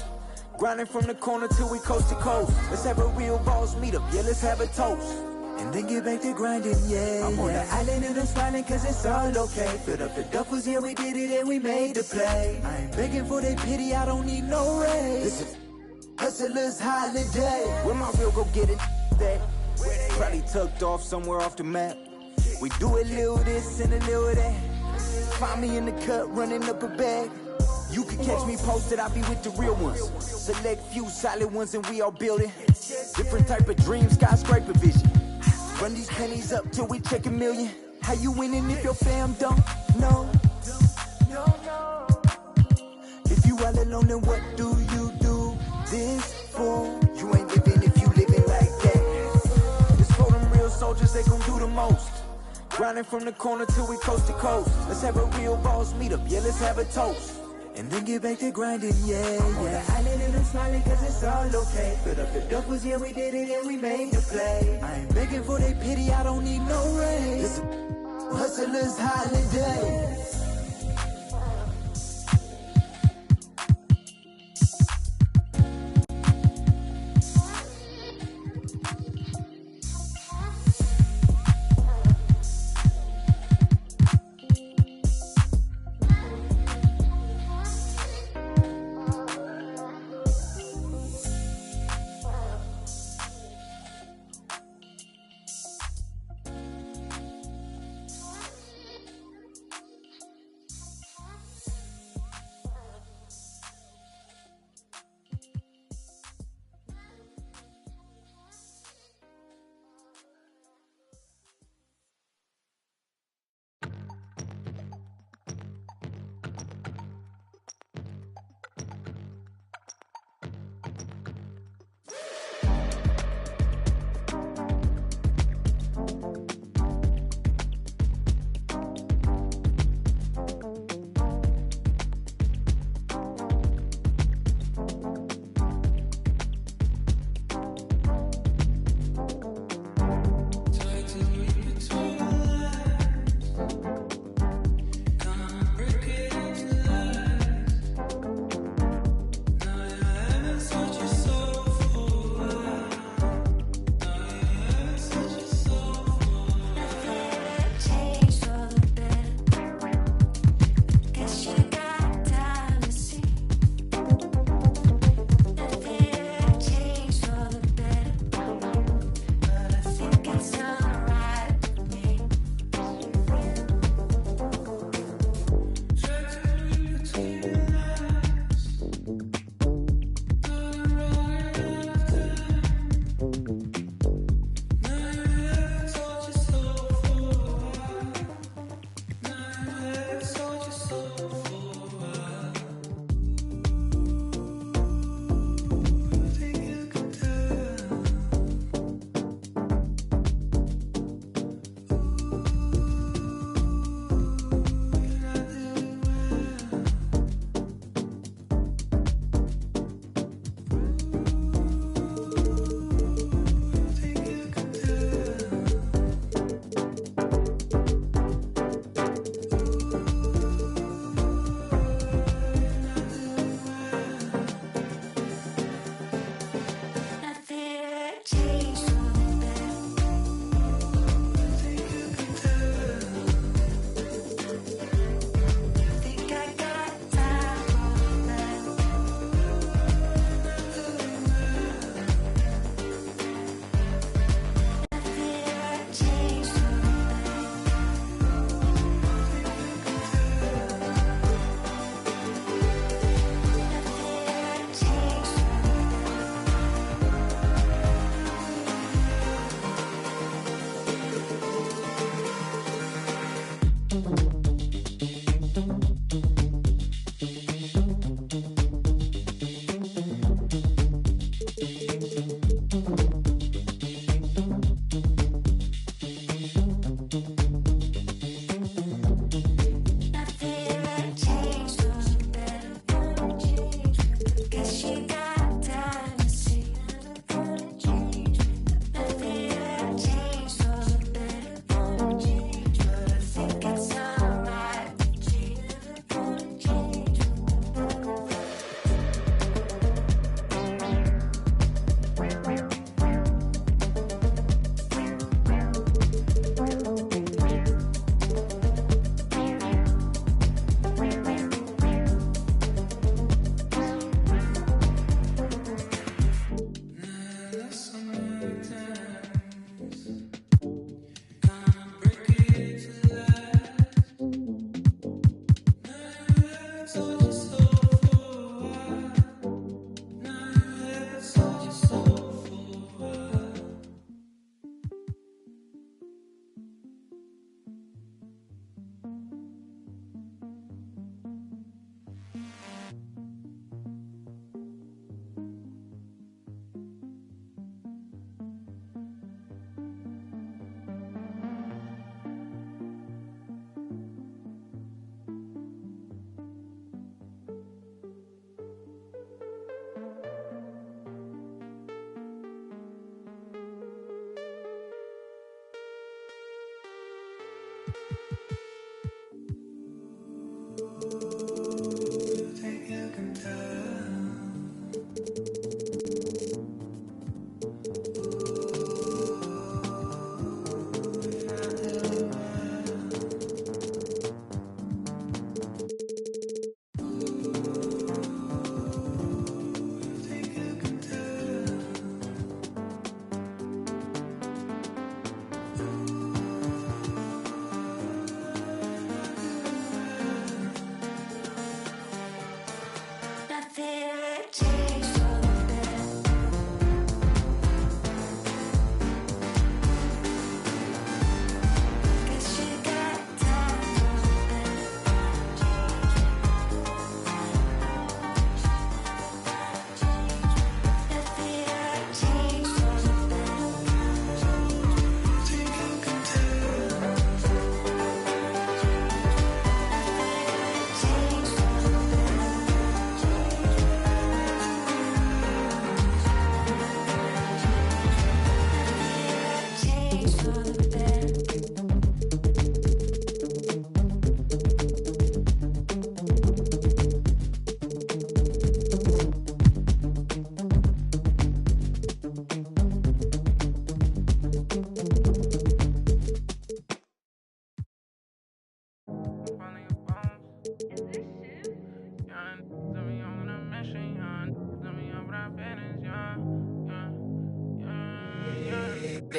Grinding from the corner till we coast to coast. Let's have a real boss meet up, yeah, let's have a toast. And then get back to grinding, yeah. I'm on the island and I'm smiling cause it's all okay. Filled up the duffels, yeah, we did it and we made the play. I ain't begging for their pity, I don't need no raise. Listen, hustlers holiday. Where my real go get it that? Probably tucked off somewhere off the map. We do a little this and a little that. Find me in the cut running up a bag. You can catch me posted, I'll be with the real ones. Select few solid ones and we all building. Different type of dream, skyscraper vision. Run these pennies up till we check $1 million. How you winning if your fam don't know? If you all alone, then what do you do this for? You ain't living if you living like that. It's for them real soldiers, they gon' do the most. Grinding from the corner till we coast to coast. Let's have a real boss meet up, yeah, let's have a toast. And then get back to grinding, yeah. On the island and I'm smiling cause it's all okay. Filled up the duffels, yeah, we did it and we made the play. I ain't begging for their pity, I don't need no raise. Listen, hustlers holiday.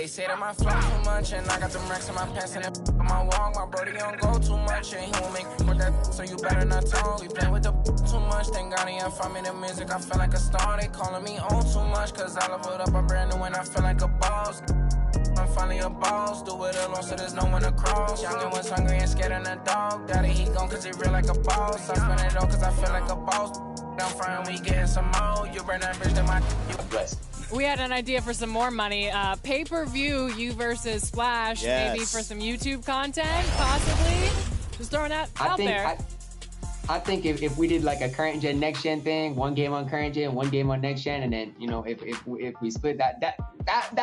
they say that my flow too much, and I got them racks in my pants and that on my wall. My brody don't go too much, and he won't make with that, so you better not talk. We play with the too much, thank God he ain't find me the music. I feel like a star, they calling me on too much, cause I leveled up a brand new and I feel like a boss. I'm finally a boss, do it alone so there's no one to cross. Youngin' was hungry and scared of the dog. Daddy, he gone cause he real like a boss. I spend it all cause I feel like a boss. I'm frying, we getting some more. You burn that bitch, then my you blessed. We had an idea for some more money. Pay-per-view, you versus Splash. Yes. Maybe for some YouTube content, possibly. Just throwing that out there. I think if we did like a current gen, next gen thing, one game on current gen, one game on next gen, and then, you know, if we split that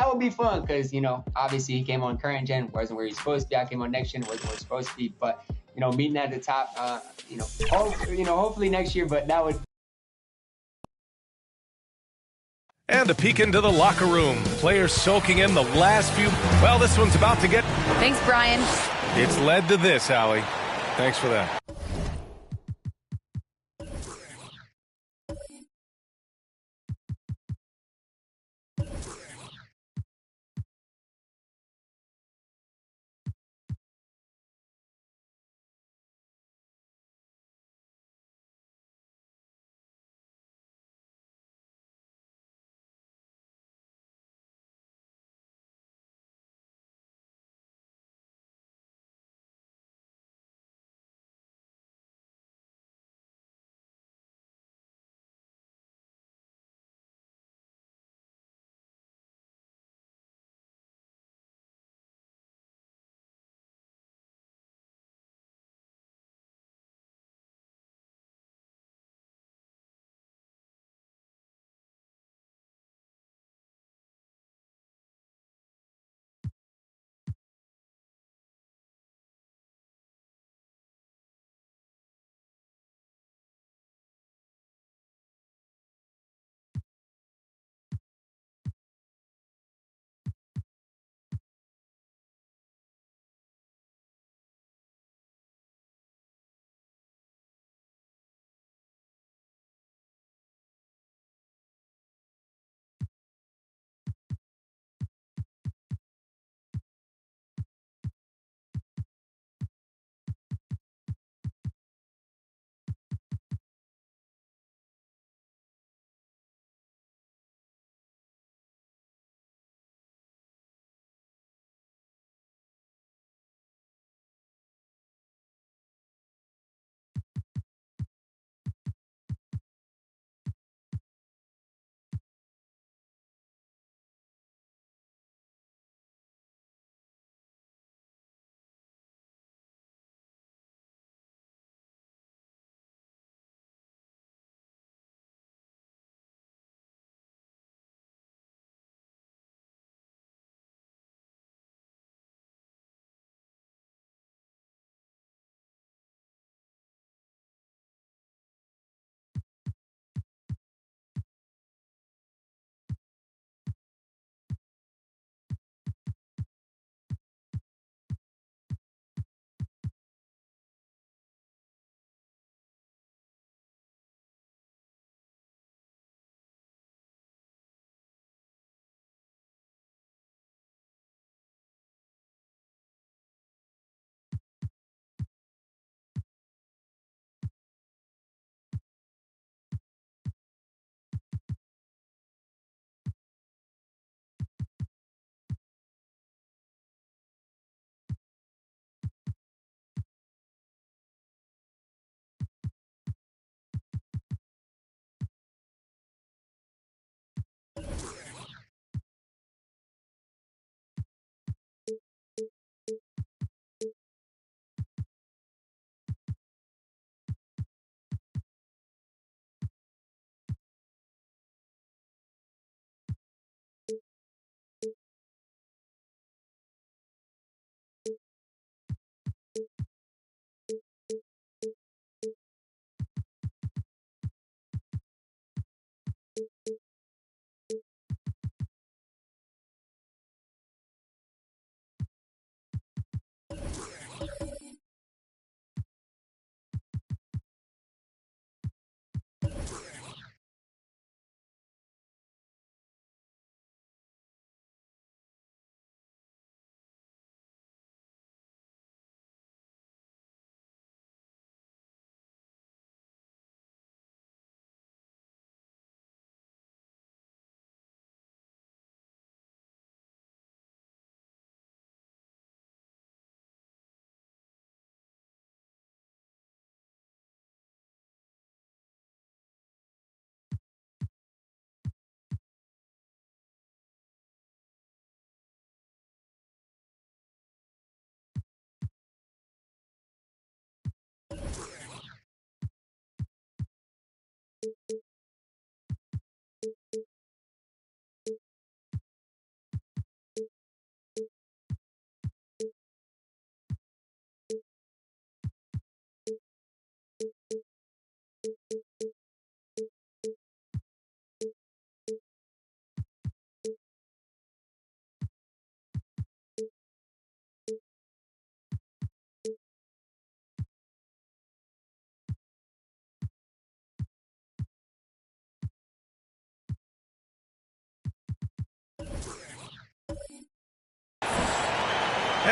would be fun, because, you know, obviously he came on current gen, wasn't where he's supposed to be. I came on next gen, wasn't where he's supposed to be. But, you know, meeting at the top, hopefully next year, but that would. And a peek into the locker room. Players soaking in the last few. Well, this one's about to get. Thanks, Brian. It's led to this, Allie. Thanks for that.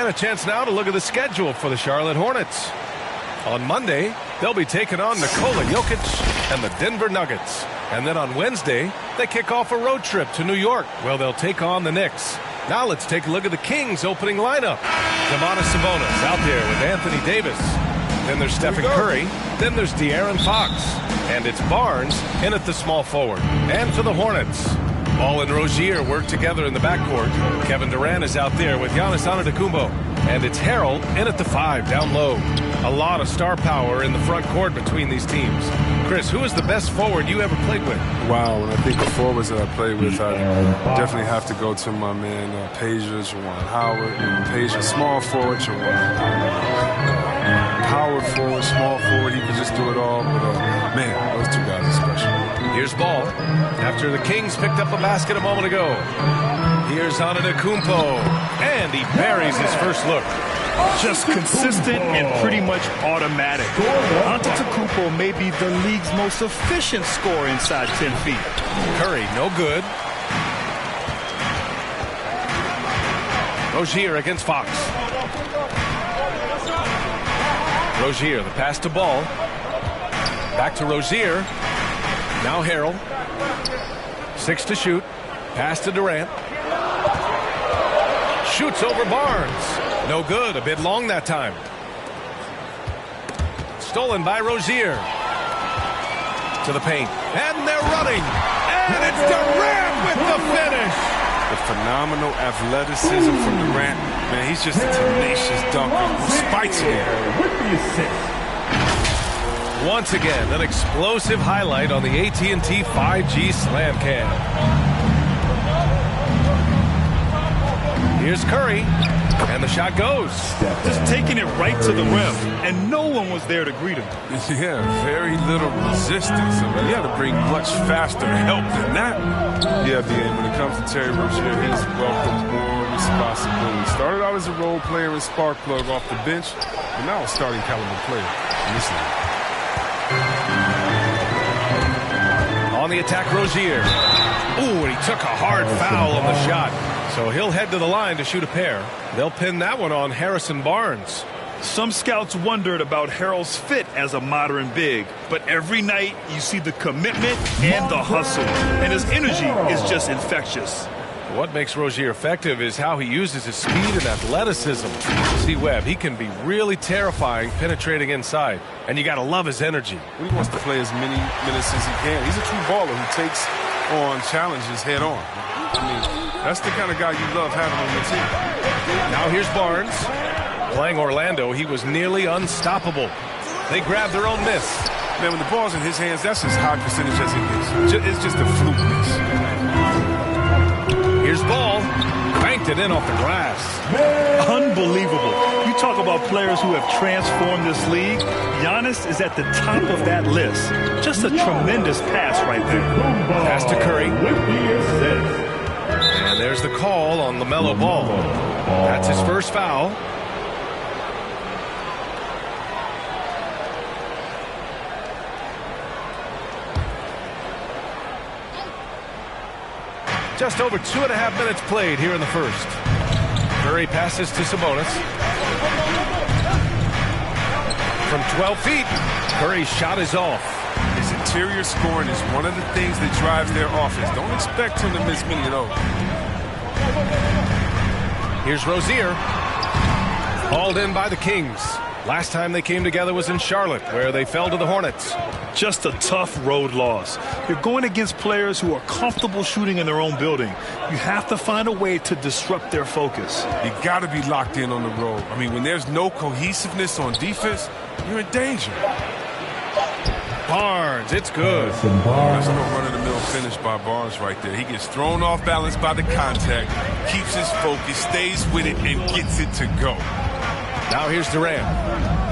And a chance now to look at the schedule for the Charlotte Hornets. On Monday, they'll be taking on Nikola Jokic and the Denver Nuggets. And then on Wednesday, they kick off a road trip to New York, where they'll take on the Knicks. Now let's take a look at the Kings' opening lineup. Domantas Sabonis out there with Anthony Davis. Then there's Stephen Curry. Then there's De'Aaron Fox. And it's Barnes in at the small forward. And for the Hornets, Ball and Rozier work together in the backcourt. Kevin Durant is out there with Giannis Antetokounmpo. And it's Harrell in at the 5 down low. A lot of star power in the front court between these teams. Chris, who is the best forward you ever played with? Wow, when I think of forwards that I played with, I definitely have to go to my man Pager, Juwan Howard. Pager, small forward, Juwan. Howard forward, small forward, he could just do it all. But man, those two guys are special. Here's Ball. After the Kings picked up a basket a moment ago. Here's Antetokounmpo. And he buries his first look. Just consistent and pretty much automatic. Antetokounmpo may be the league's most efficient scorer inside 10 feet. Curry, no good. Rozier against Fox. Rozier, the pass to Ball. Back to Rozier. Now Harrell. 6 to shoot. Pass to Durant. Shoots over Barnes. No good. A bit long that time. Stolen by Rozier. To the paint. And they're running. And it's Durant with the finish. The phenomenal athleticism from Durant. Man, he's just a tenacious dunker who spikes it. Once again, an explosive highlight on the AT&T 5G Slam Cam. Here's Curry, and the shot goes. Just taking it right to the rim, and no one was there to greet him. Yeah, very little resistance. I mean, you had to bring much faster help than that. Yeah, Dan, when it comes to Terry Rozier, he's welcomed more responsibility. Started out as a role player and spark plug off the bench, and now a starting caliber player in this league. On the attack, Rozier. Ooh, and he took a hard foul on the shot. So he'll head to the line to shoot a pair. They'll pin that one on Harrison Barnes. Some scouts wondered about Harrell's fit as a modern big, but every night you see the commitment and the hustle, and his energy is just infectious. What makes Rozier effective is how he uses his speed and athleticism. See Webb, he can be really terrifying penetrating inside, and you got to love his energy. He wants to play as many minutes as he can. He's a true baller who takes on challenges head on. I mean, that's the kind of guy you love having on your team. Now here's Barnes. Playing Orlando, he was nearly unstoppable. They grabbed their own miss. Man, when the ball's in his hands, that's as high percentage as it is. It's just a fluke miss. Here's Ball. Banked it in off the glass. Unbelievable. You talk about players who have transformed this league. Giannis is at the top of that list. Just a tremendous pass right there. Pass to Curry. And there's the call on LaMelo Ball. That's his first foul. Just over 2.5 minutes played here in the first. Curry passes to Sabonis. From 12 feet, Curry's shot is off. His interior scoring is one of the things that drives their offense. Don't expect him to miss many of those. Here's Rozier. Hauled in by the Kings. Last time they came together was in Charlotte, where they fell to the Hornets. Just a tough road loss. You're going against players who are comfortable shooting in their own building. You have to find a way to disrupt their focus. You got to be locked in on the road. I mean, when there's no cohesiveness on defense, you're in danger. Barnes, it's good. That's no run-of-the-mill finish by Barnes right there. He gets thrown off balance by the contact, keeps his focus, stays with it, and gets it to go. Now here's Durant.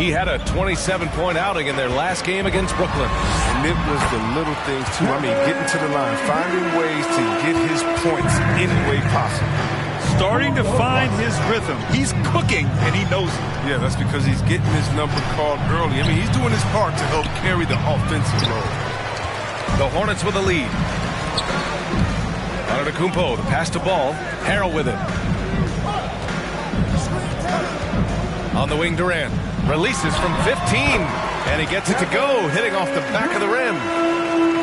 He had a 27-point outing in their last game against Brooklyn. And it was the little things, too. I mean, getting to the line, finding ways to get his points any way possible. Starting to find his rhythm. He's cooking, and he knows it. Yeah, that's because he's getting his number called early. I mean, he's doing his part to help carry the offensive load. The Hornets with the lead. Antetokounmpo, the pass to Ball. Harrell with it. On the wing, Durant releases from 15, and he gets it to go, hitting off the back of the rim.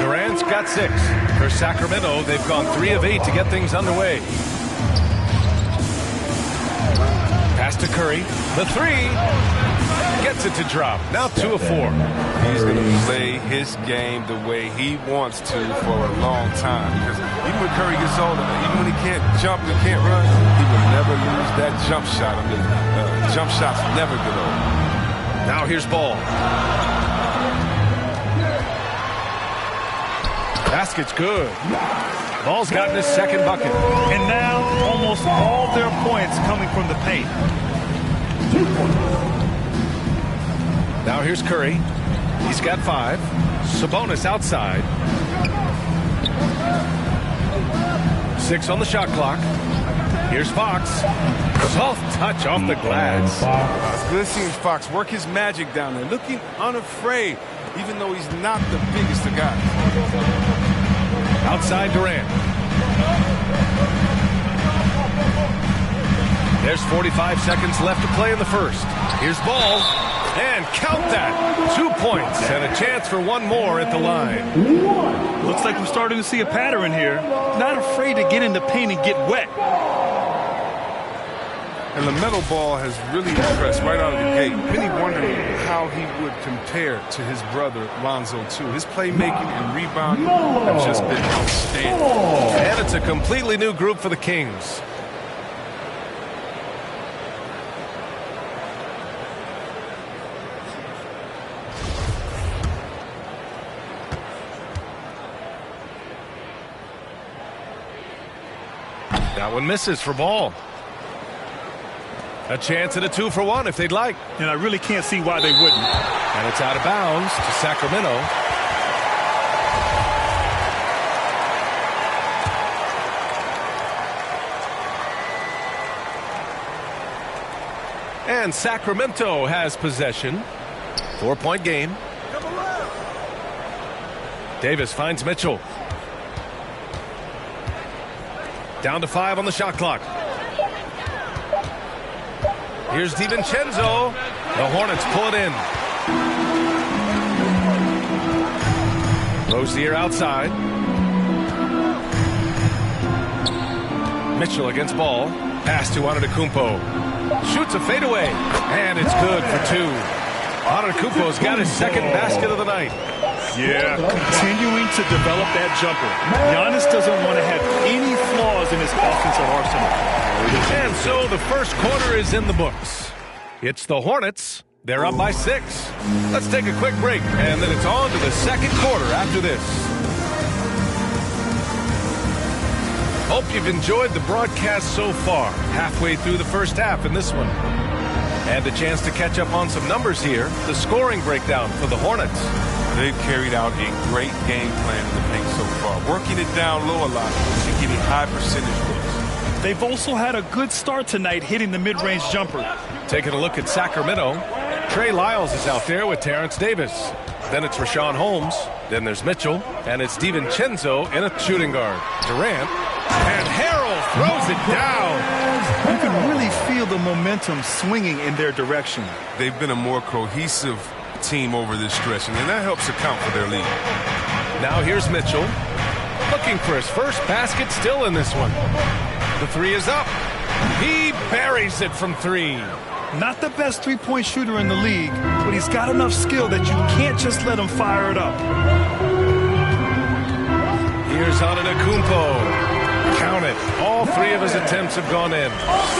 Durant's got 6. For Sacramento, they've gone 3 of 8 to get things underway. Pass to Curry. The 3. Gets it to drop. Now 2 of 4. He's going to play his game the way he wants to for a long time. Because even when Curry gets older, even when he can't jump and can't run, he will never lose that jump shot. I mean, jump shots never get old. Now here's Ball. Basket's good. Ball's gotten his second bucket. And now almost all their points coming from the paint. Now here's Curry. He's got 5. Sabonis outside. 6 on the shot clock. Here's Fox. Soft touch off the glass. It's good seeing Fox work his magic down there, looking unafraid, even though he's not the biggest of guys. Outside Durant. There's 45 seconds left to play in the first. Here's Ball. And count that. 2 points and a chance for one more at the line. Looks like we're starting to see a pattern here. Not afraid to get in the paint and get wet. And LaMelo Ball has really impressed right out of the gate. Many wondering how he would compare to his brother Lonzo too. His playmaking and rebounding have just been outstanding. And it's a completely new group for the Kings. That one misses for Ball. A chance at a 2-for-1 if they'd like. And I really can't see why they wouldn't. And it's out of bounds to Sacramento. And Sacramento has possession. 4-point game. Davis finds Mitchell. Down to 5 on the shot clock. Here's DiVincenzo. The Hornets pull it in. Rozier outside. Mitchell against Ball. Pass to Antetokounmpo. Shoots a fadeaway. And it's good for 2. Antetokounmpo's got his second basket of the night. Yeah, continuing to develop that jumper. Giannis doesn't want to have any flaws in his offensive arsenal. And so the first quarter is in the books. It's the Hornets. They're up by 6. Let's take a quick break, and then it's on to the second quarter after this. Hope you've enjoyed the broadcast so far. Halfway through the first half in this one. And a chance to catch up on some numbers here. The scoring breakdown for the Hornets. They've carried out a great game plan in the paint so far, working it down low a lot and getting high percentage looks. They've also had a good start tonight hitting the mid-range jumper. Taking a look at Sacramento, Trey Lyles is out there with Terrence Davis. Then it's Rashawn Holmes. Then there's Mitchell. And it's DiVincenzo in a shooting guard. Durant. And Harrell throws it down. You can really feel the momentum swinging in their direction. They've been a more cohesive team over this stretch, and that helps account for their lead. Now here's Mitchell. Looking for his first basket still in this one. The 3 is up. He buries it from 3. Not the best three-point shooter in the league, but he's got enough skill that you can't just let him fire it up. Here's Antetokounmpo. Count it. All 3 of his attempts have gone in.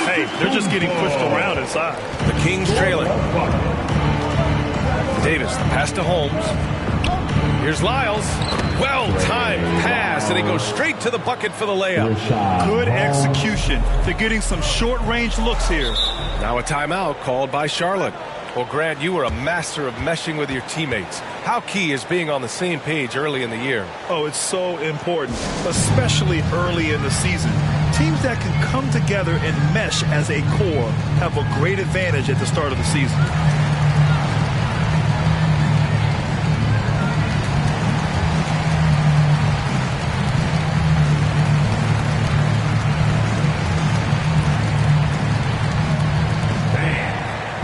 Hey, they're just getting pushed around inside. The Kings trailing. Davis, the pass to Holmes. Here's Lyles. Well-timed pass, and he goes straight to the bucket for the layup. Good execution. They're getting some short-range looks here. Now a timeout called by Charlotte. Well, Grant, you were a master of meshing with your teammates. How key is being on the same page early in the year? Oh, it's so important, especially early in the season. Teams that can come together and mesh as a core have a great advantage at the start of the season.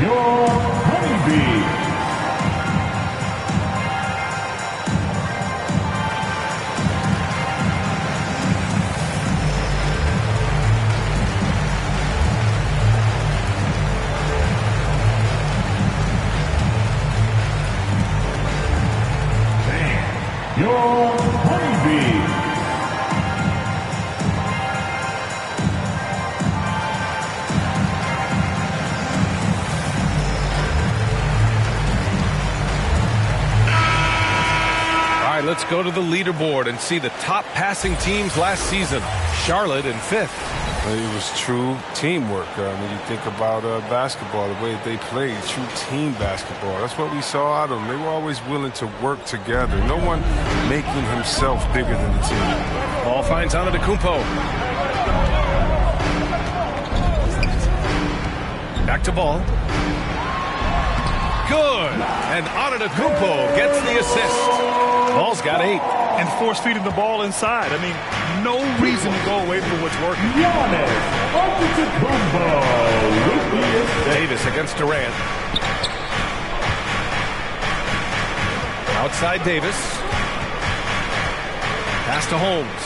your honeybee. Your honeybee. All right, let's go to the leaderboard and see the top passing teams last season. Charlotte in 5th. It was true teamwork. When you think about basketball, the way they played, true team basketball. That's what we saw out of them. They were always willing to work together. No one making himself bigger than the team. Ball finds Antetokounmpo. Back to Ball. Good. And Antetokounmpo gets the assist. Ball's got 8. And force feeding the ball inside. I mean, no reason to go away from what's working. Giannis Antetokounmpo with the assist. Davis against Durant. Outside Davis. Pass to Holmes.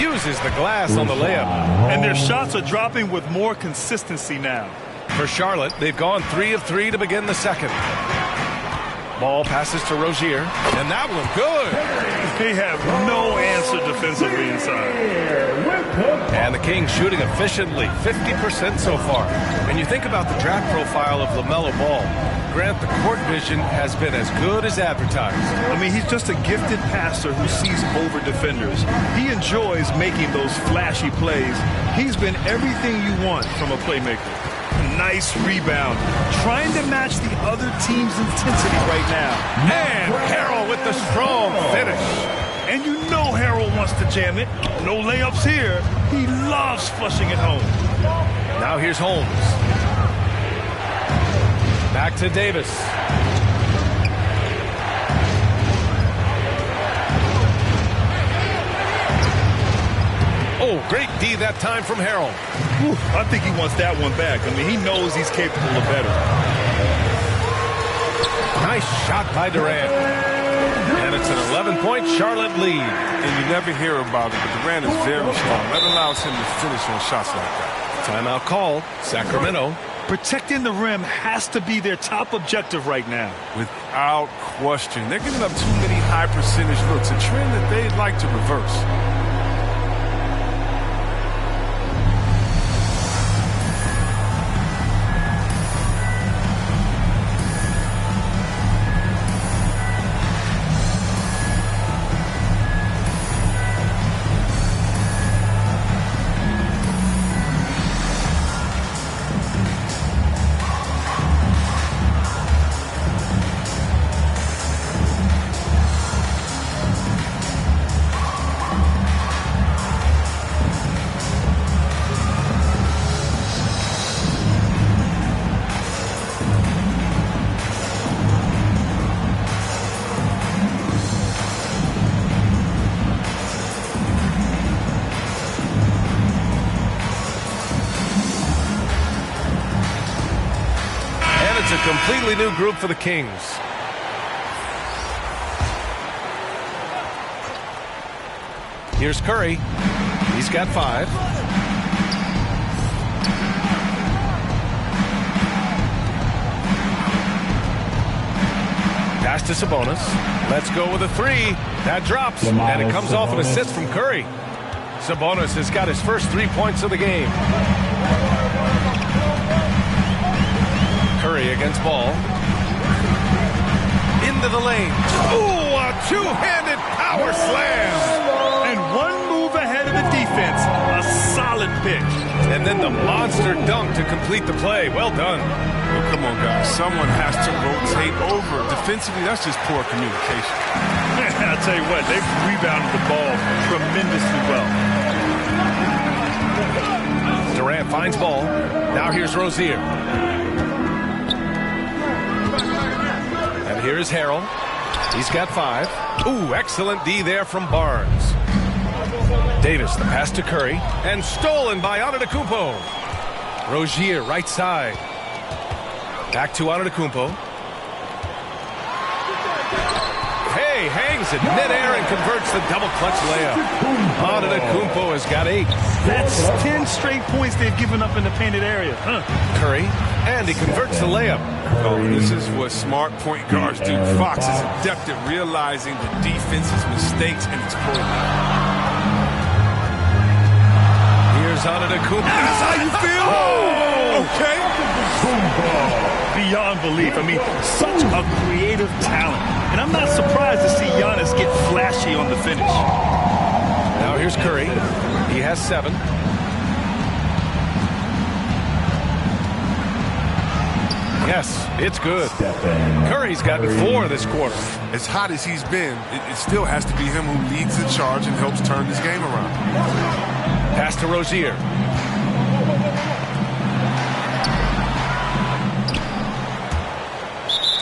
Uses the glass on the layup. And their shots are dropping with more consistency now. For Charlotte, they've gone 3 of 3 to begin the second. Ball passes to Rozier, and that one good. They have no answer defensively inside. And the Kings shooting efficiently, 50% so far. And you think about the draft profile of LaMelo Ball. Grant, the court vision has been as good as advertised. I mean, he's just a gifted passer who sees over defenders. He enjoys making those flashy plays. He's been everything you want from a playmaker. Nice rebound. Trying to match the other team's intensity right now. And Harrell with the strong finish. And you know Harrell wants to jam it. No layups here. He loves flushing it home. Now here's Holmes. Back to Davis. Oh, great D that time from Harrell. I think he wants that one back. I mean, he knows he's capable of better. Nice shot by Durant. And it's an 11-point Charlotte lead. And you never hear about it, but Durant is very strong. That allows him to finish on shots like that. Timeout called. Sacramento. Protecting the rim has to be their top objective right now. Without question. They're giving up too many high percentage looks, a trend that they'd like to reverse. Completely new group for the Kings. Here's Curry. He's got 5. Pass to Sabonis. Let's go with a 3. That drops, and it comes off an assist from Curry. Sabonis has got his first 3 points of the game. Curry against Ball. Into the lane. Ooh, a two-handed power slam. And one move ahead of the defense. A solid pick. And then the monster dunk to complete the play. Well done. Well, come on, guys. Someone has to rotate over. Defensively, that's just poor communication. I'll tell you what, they've rebounded the ball tremendously well. Durant finds Ball. Now here's Rozier. And here's Harrell. He's got 5. Ooh, excellent D there from Barnes. Davis, the pass to Curry. And stolen by Antetokounmpo. Rozier, right side. Back to Antetokounmpo. Hey, hangs in midair and converts the double clutch layup. Antetokounmpo has got 8. That's 10 straight points they've given up in the painted area. Curry, and he converts the layup. Oh, this is what smart point guards do. Fox is adept at realizing the defense's mistakes and exploiting them. Here's Antetokounmpo. That's how you feel? Oh, okay. Beyond belief. I mean, such a creative talent. And I'm not surprised to see Giannis get flashy on the finish. Now here's Curry. He has 7. Yes, it's good. Curry's gotten 4 this quarter. As hot as he's been, it still has to be him who leads the charge and helps turn this game around. Pass to Rozier.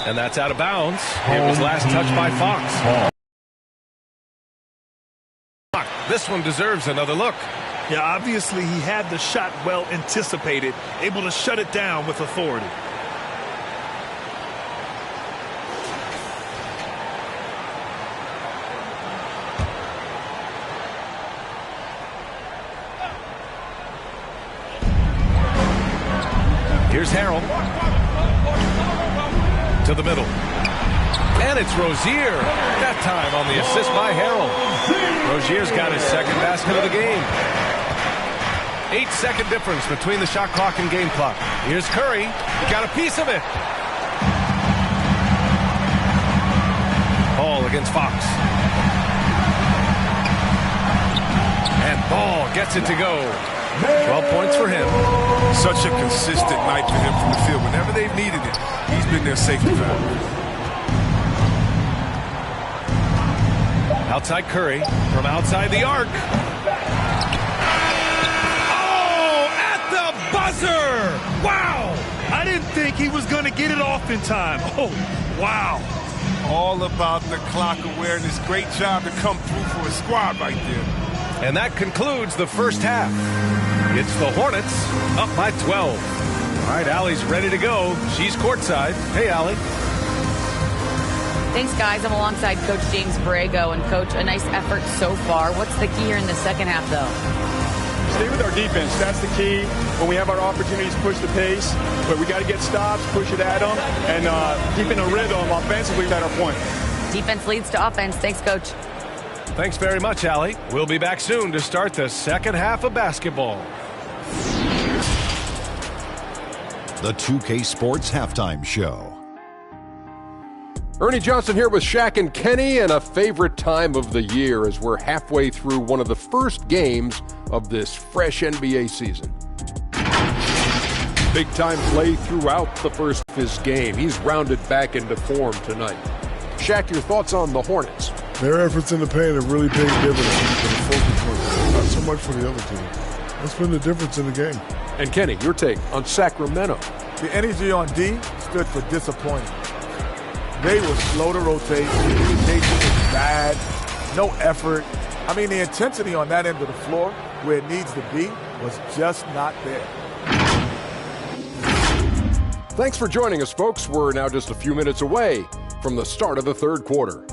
And that's out of bounds. It was last touched by Fox. This one deserves another look. Yeah, obviously he had the shot well anticipated, able to shut it down with authority. Here's Harrell. To the middle. And it's Rozier. That time on the assist by Harrell. Rozier's got his second basket of the game. 8-second difference between the shot clock and game clock. Here's Curry. He got a piece of it. Ball against Fox. And Ball gets it to go. 12 points for him. Such a consistent night for him from the field. Whenever they've needed it, he's been their safety valve. Outside Curry from outside the arc. Oh, at the buzzer! Wow! I didn't think he was going to get it off in time. Oh, wow. All about the clock awareness. Great job to come through for a squad right there. And that concludes the first half. It's the Hornets up by 12. All right, Allie's ready to go. She's courtside. Hey, Allie. Thanks, guys. I'm alongside Coach James Borrego. And, Coach, a nice effort so far. What's the key here in the second half, though? Stay with our defense. That's the key. When we have our opportunities, push the pace. But we got to get stops, push it at them, and keep in a rhythm offensively at our point. Defense leads to offense. Thanks, Coach. Thanks very much, Allie. We'll be back soon to start the second half of basketball. The 2K Sports Halftime Show. Ernie Johnson here with Shaq and Kenny, and a favorite time of the year as we're halfway through one of the first games of this fresh NBA season. Big-time play throughout the first of his game. He's rounded back into form tonight. Shaq, your thoughts on the Hornets? Their efforts in the paint have really paid dividends for the focus one, not so much for the other team. That's been the difference in the game. And Kenny, your take on Sacramento. The energy on D stood for disappointing. They were slow to rotate. Communication was bad. No effort. I mean, the intensity on that end of the floor, where it needs to be, was just not there. Thanks for joining us, folks. We're now just a few minutes away from the start of the third quarter.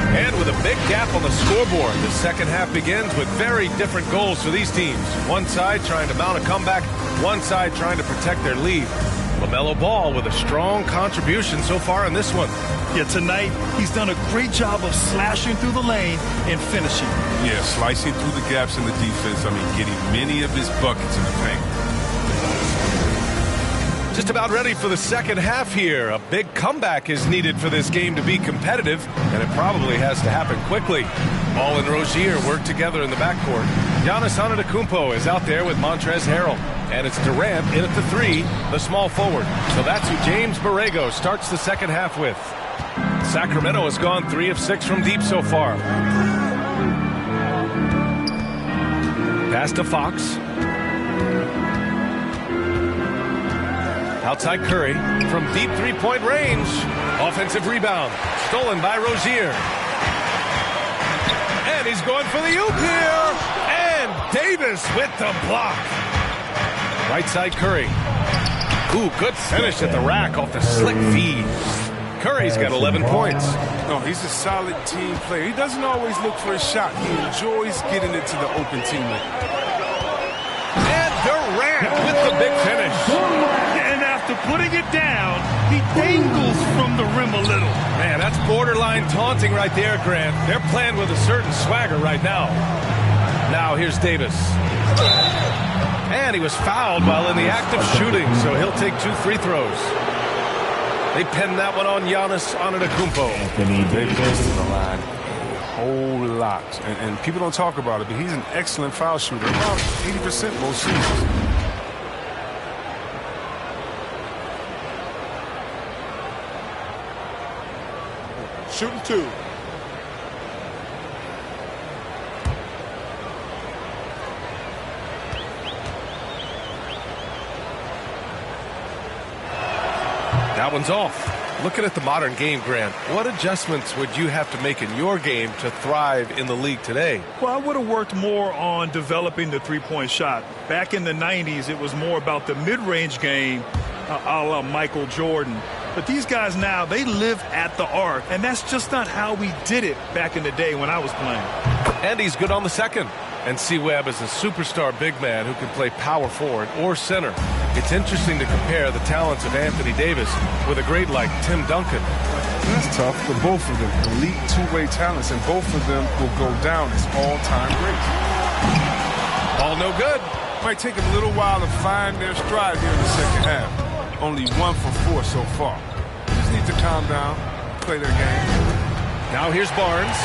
And with a big gap on the scoreboard, the second half begins with very different goals for these teams. One side trying to mount a comeback, one side trying to protect their lead. LaMelo Ball with a strong contribution so far in this one. Yeah, tonight he's done a great job of slashing through the lane and finishing. Yeah, slicing through the gaps in the defense. I mean, getting many of his buckets in the paint. Just about ready for the second half here. A big comeback is needed for this game to be competitive, and it probably has to happen quickly. Ball and Rozier work together in the backcourt. Giannis Antetokounmpo is out there with Montrezl Harrell. And it's Durant in at the 3, the small forward. So that's who James Borrego starts the second half with. Sacramento has gone 3 of 6 from deep so far. Pass to Fox. Outside Curry from deep three-point range. Offensive rebound. Stolen by Rozier. And he's going for the oop here. And Davis with the block. Right side Curry. Ooh, good finish at the rack off the slick feed. Curry's got 11 points. No, he's a solid team player. He doesn't always look for a shot. He enjoys getting it to the open teammate. And Durant with the big finish. And after putting it down, he dangles from the rim a little. Man, that's borderline taunting right there, Grant. They're playing with a certain swagger right now. Now here's Davis. And he was fouled while in the act of shooting, so he'll take 2 free throws. They pinned that one on Giannis Antetokounmpo. They close to the line a whole lot. And people don't talk about it, but he's an excellent foul shooter. About 80% most seasons. Shooting 2. That one's off. Looking at the modern game, Grant, what adjustments would you have to make in your game to thrive in the league today? Well, I would have worked more on developing the three-point shot. Back in the 90s, it was more about the mid-range game, a la Michael Jordan. But these guys now, they live at the arc, and that's just not how we did it back in the day when I was playing. And he's good on the second. And C-Webb is a superstar big man who can play power forward or center. It's interesting to compare the talents of Anthony Davis with a great like Tim Duncan. That's tough, but both of them elite two-way talents, and both of them will go down as all-time greats. All no good. Might take them a little while to find their stride here in the second half. Only 1 for 4 so far. Just need to calm down, play their game. Now here's Barnes.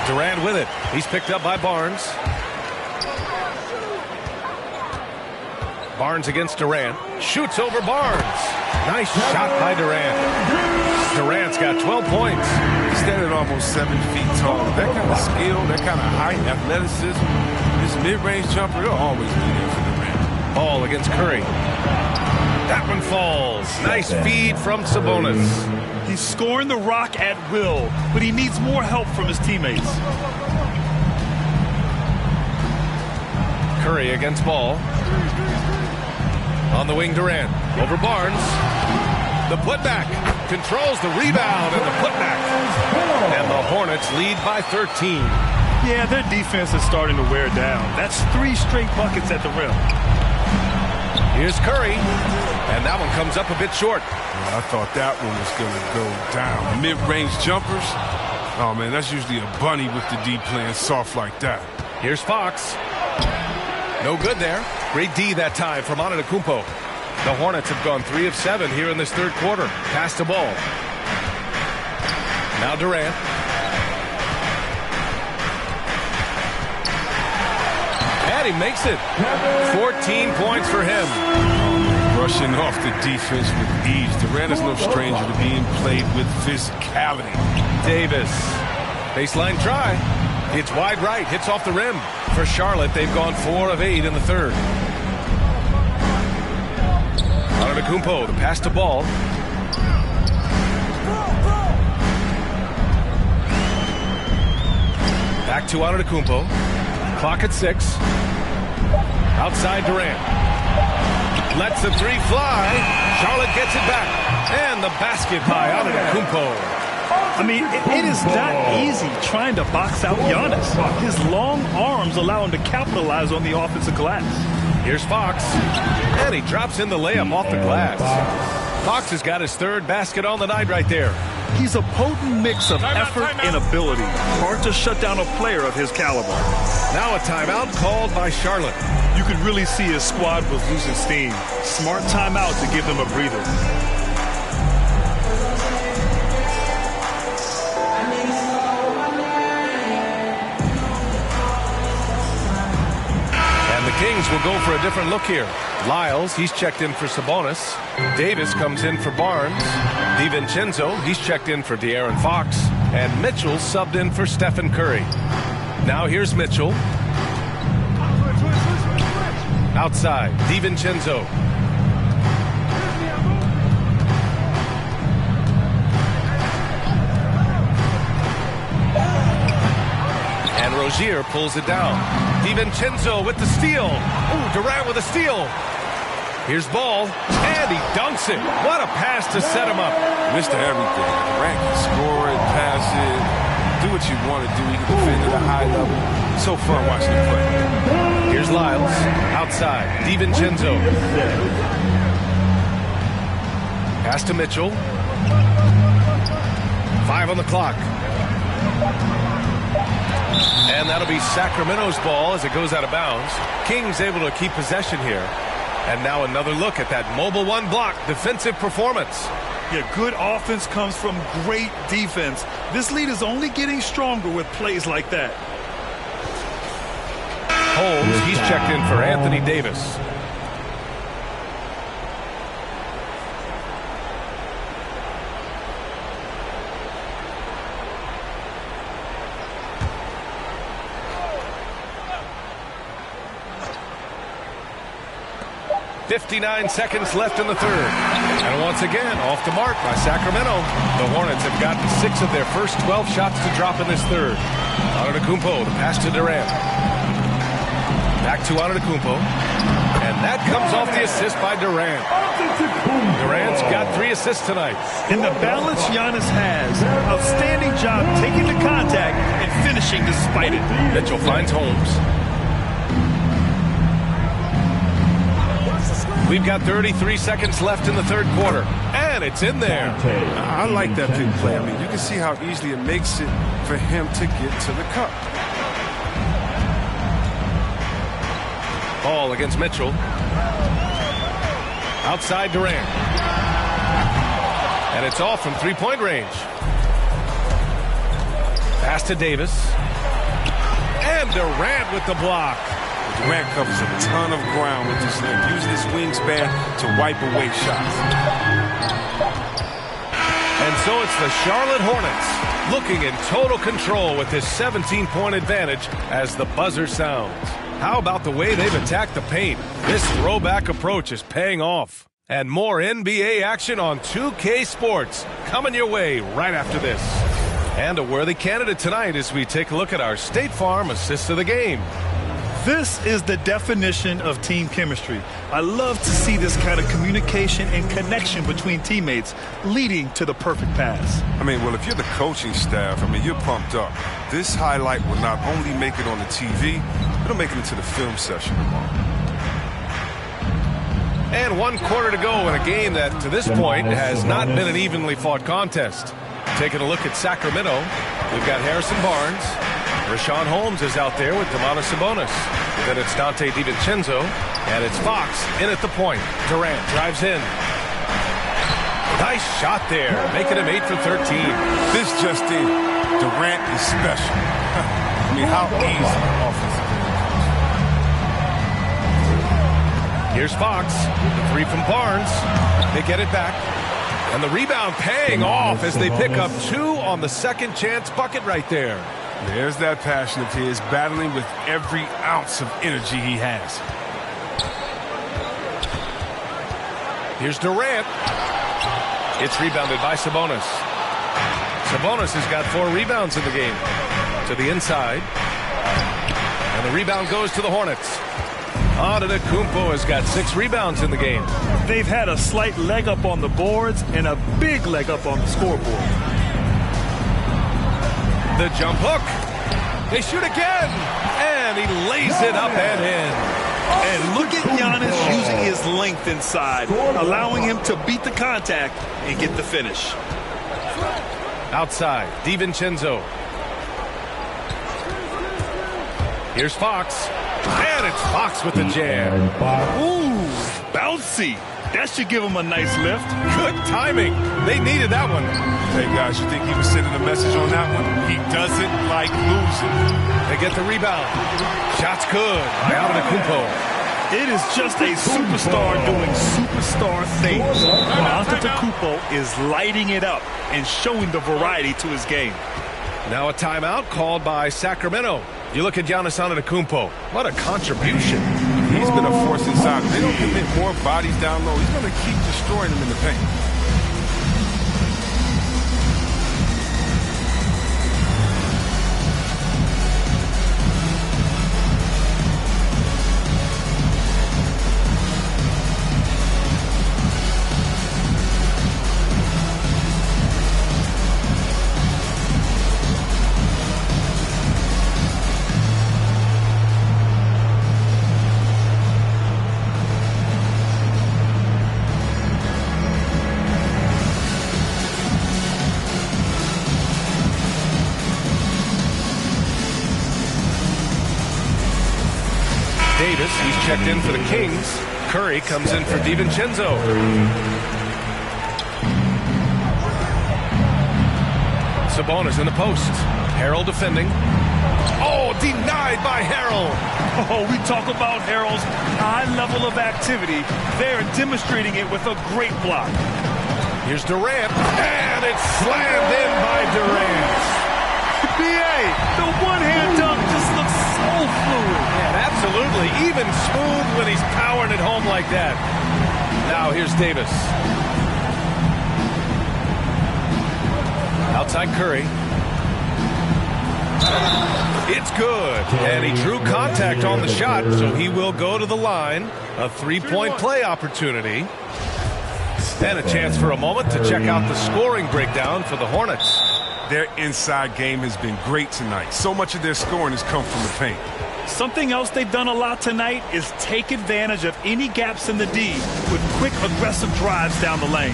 Durant with it. He's picked up by Barnes. Barnes against Durant. Shoots over Barnes. Nice shot by Durant. Durant's got 12 points. He's standing almost 7 feet tall. That kind of skill, that kind of height, athleticism, this mid-range jumper, he'll always be there for Durant. Ball against Curry. That one falls. Nice feed from Sabonis. He's scoring the rock at will, but he needs more help from his teammates. Curry against Ball. On the wing, Durant. Over Barnes. The putback. Controls the rebound and the putback. And the Hornets lead by 13. Yeah, their defense is starting to wear down. That's 3 straight buckets at the rim. Here's Curry. And that one comes up a bit short. I thought that one was going to go down. Mid-range jumpers. Oh, man, that's usually a bunny with the D playing soft like that. Here's Fox. No good there. Great D that time from Antetokounmpo. The Hornets have gone 3 of 7 here in this third quarter. Pass the ball. Now Durant. And he makes it. 14 points for him. Rushing off the defense with ease. Durant is no stranger to being played with physicality. Davis. Baseline try. It's wide right. Hits off the rim. For Charlotte, they've gone 4 of 8 in the third. Antetokounmpo, the pass to Ball. Back to Antetokounmpo. Clock at 6. Outside Durant. Lets the 3 fly. Charlotte gets it back. And the basket by Antetokounmpo. I mean, it is not easy trying to box out Giannis. His long arms allow him to capitalize on the offensive glass. Here's Fox. And he drops in the layup off the glass. Fox has got his 3rd basket on the night right there. He's a potent mix of effort and ability. Hard to shut down a player of his caliber. Now a timeout called by Charlotte. You could really see his squad was losing steam. Smart timeout to give them a breather. Kings will go for a different look here. Lyles, he's checked in for Sabonis. Davis comes in for Barnes. DiVincenzo, he's checked in for De'Aaron Fox. And Mitchell subbed in for Stephen Curry. Now here's Mitchell. Outside, DiVincenzo. Rozier pulls it down. DiVincenzo with the steal. Ooh, Durant with a steal. Here's Ball, and he dunks it. What a pass to set him up. Mr. Everything. Durant can score it, pass it, do what you want to do. He can defend at a high level. So fun watching him play. Here's Lyles, outside. DiVincenzo. Pass to Mitchell. 5 on the clock. And that'll be Sacramento's ball as it goes out of bounds. Kings able to keep possession here. And now another look at that mobile one block defensive performance. Yeah, good offense comes from great defense. This lead is only getting stronger with plays like that. Holmes, he's checked in for Anthony Davis. .59 seconds left in the third. And once again, off the mark by Sacramento. The Hornets have gotten 6 of their first 12 shots to drop in this third. Antetokounmpo, the pass to Durant. Back to Antetokounmpo. And that comes off the assist by Durant. Durant's got 3 assists tonight. And the balance Giannis has. Outstanding job taking the contact and finishing despite it. Mitchell finds Holmes. We've got 33 seconds left in the third quarter. And it's in there. I like that big play. I mean, you can see how easily it makes it for him to get to the cup. Ball against Mitchell. Outside Durant. And it's off from 3-point range. Pass to Davis. And Durant with the block. Durant covers a ton of ground with this length, using his wingspan to wipe away shots. And so it's the Charlotte Hornets looking in total control with this 17-point advantage as the buzzer sounds. How about the way they've attacked the paint? This throwback approach is paying off. And more NBA action on 2K Sports coming your way right after this. And a worthy candidate tonight as we take a look at our State Farm assist of the game. This is the definition of team chemistry. I love to see this kind of communication and connection between teammates leading to the perfect pass. I mean, well, if you're the coaching staff, I mean, you're pumped up. This highlight will not only make it on the TV, it'll make it into the film session tomorrow. And 1 quarter to go in a game that, to this point, has not been an evenly fought contest. Taking a look at Sacramento, we've got Harrison Barnes. Rashawn Holmes is out there with Domantas Sabonis. Then it's Dante DiVincenzo, and it's Fox in at the point. Durant drives in. Nice shot there, making him 8 for 13. This just in, Durant is special. I mean, how easy offensive. Here's Fox, the 3 from Barnes. They get it back. And the rebound paying off as they pick up 2 on the second chance bucket right there. There's that passion of his, battling with every ounce of energy he has. Here's Durant. It's rebounded by Sabonis. Sabonis has got 4 rebounds in the game. To the inside. And the rebound goes to the Hornets. Antetokounmpo has got 6 rebounds in the game. They've had a slight leg up on the boards and a big leg up on the scoreboard. The jump hook. They shoot again. And he lays it up and in. And look at Giannis using his length inside, allowing him to beat the contact and get the finish. Outside, DiVincenzo. Here's Fox. And it's Fox with the jam. Ooh, bouncy. That should give him a nice lift. Good timing. They needed that one. Hey, guys, you think he was sending a message on that one? He doesn't like losing. They get the rebound. Shot's good by Antetokounmpo. It is just a superstar doing superstar things. Antetokounmpo is lighting it up and showing the variety to his game. Now a timeout called by Sacramento. You look at Giannis Antetokounmpo. What a contribution. He's been a force inside. They don't commit more bodies down low. He's going to keep destroying them in the paint. Davis. He's checked in for the Kings. Curry comes in for DiVincenzo. Sabonis in the post. Harrell defending. Oh, denied by Harrell. Oh, we talk about Harrell's high level of activity. They're demonstrating it with a great block. Here's Durant, and it's slammed in by Durant. BA, the one-hand dunk just looks so fluid. Yeah, absolutely. Even smooth when he's powering it home like that. Now here's Davis. Outside Curry. It's good. And he drew contact on the shot, so he will go to the line. A three-point play opportunity. And a chance for a moment to check out the scoring breakdown for the Hornets. Their inside game has been great tonight. So much of their scoring has come from the paint. Something else they've done a lot tonight is take advantage of any gaps in the D with quick, aggressive drives down the lane.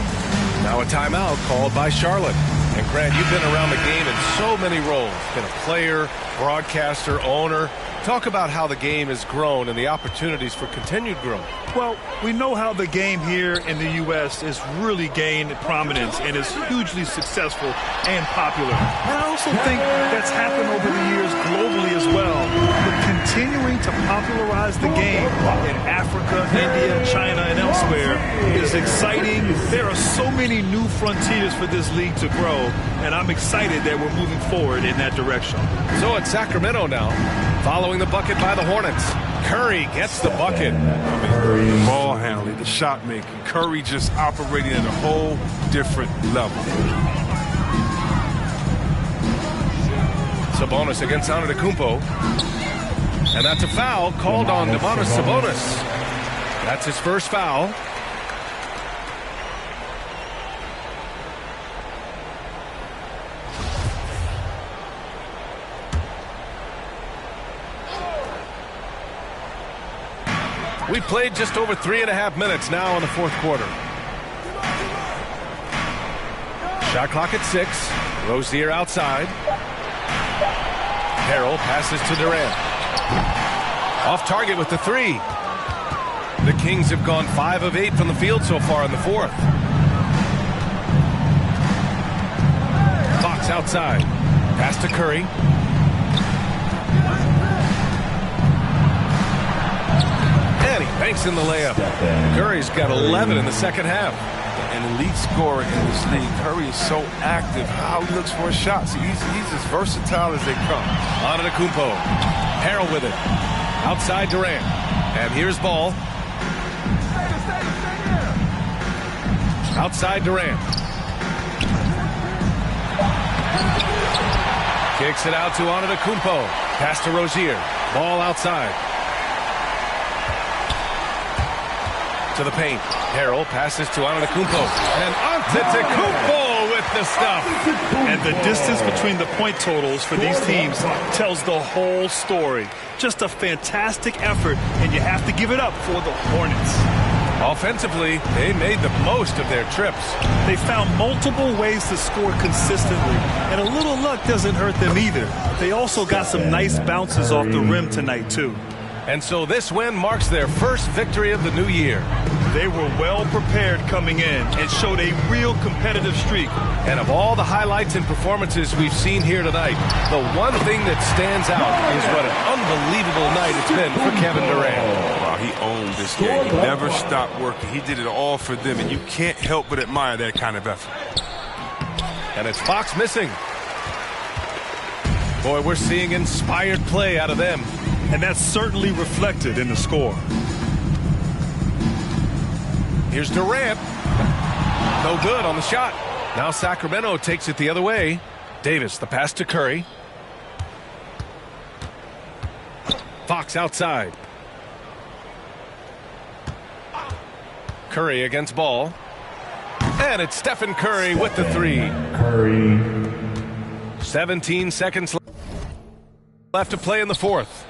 Now a timeout called by Charlotte. And Grant, you've been around the game in so many roles. Been a player, broadcaster, owner. Talk about how the game has grown and the opportunities for continued growth. Well, we know how the game here in the U.S. has really gained prominence and is hugely successful and popular. And I also think that's happened over the years globally as well. But continuing to popularize the game in Africa, India, China, and elsewhere is exciting. There are so many new frontiers for this league to grow, and I'm excited that we're moving forward in that direction. So it's Sacramento now, following the bucket by the Hornets. Curry gets the bucket. The ball handling, the shot making. Curry just operating at a whole different level. Sabonis against Antetokounmpo. And that's a foul called on Domantas Sabonis. That's his first foul. We played just over 3.5 minutes now in the fourth quarter. Shot clock at 6. Rozier outside. Harrell passes to Durant. Off target with the 3. The Kings have gone 5 of 8 from the field so far in the fourth. Fox outside. Pass to Curry. And he banks in the layup. Curry's got 11 in the second half. An elite scorer in this league. Curry is so active. How he looks for his shots. He's as versatile as they come. Antetokounmpo. Harrell with it. Outside Durant. And here's Ball. Outside Durant. Kicks it out to Antetokounmpo. Pass to Rozier. Ball outside. To the paint. Harrell passes to Antetokounmpo. And Antetokounmpo with the stuff. And the distance between the point totals for these teams tells the whole story. Just a fantastic effort, and you have to give it up for the Hornets. Offensively, they made the most of their trips. They found multiple ways to score consistently, and a little luck doesn't hurt them either. They also got some nice bounces off the rim tonight, too. And so this win marks their first victory of the new year. They were well prepared coming in and showed a real competitive streak. And of all the highlights and performances we've seen here tonight, the one thing that stands out is what an unbelievable night it's been for Kevin Durant. Wow, he owned this game. He never stopped working. He did it all for them, and you can't help but admire that kind of effort. And it's Fox missing. Boy, we're seeing inspired play out of them. And that's certainly reflected in the score. Here's Durant. No good on the shot. Now Sacramento takes it the other way. Davis, the pass to Curry. Fox outside. Curry against Ball. And it's Stephen Curry with the 3. Curry. 17 seconds left to play in the fourth.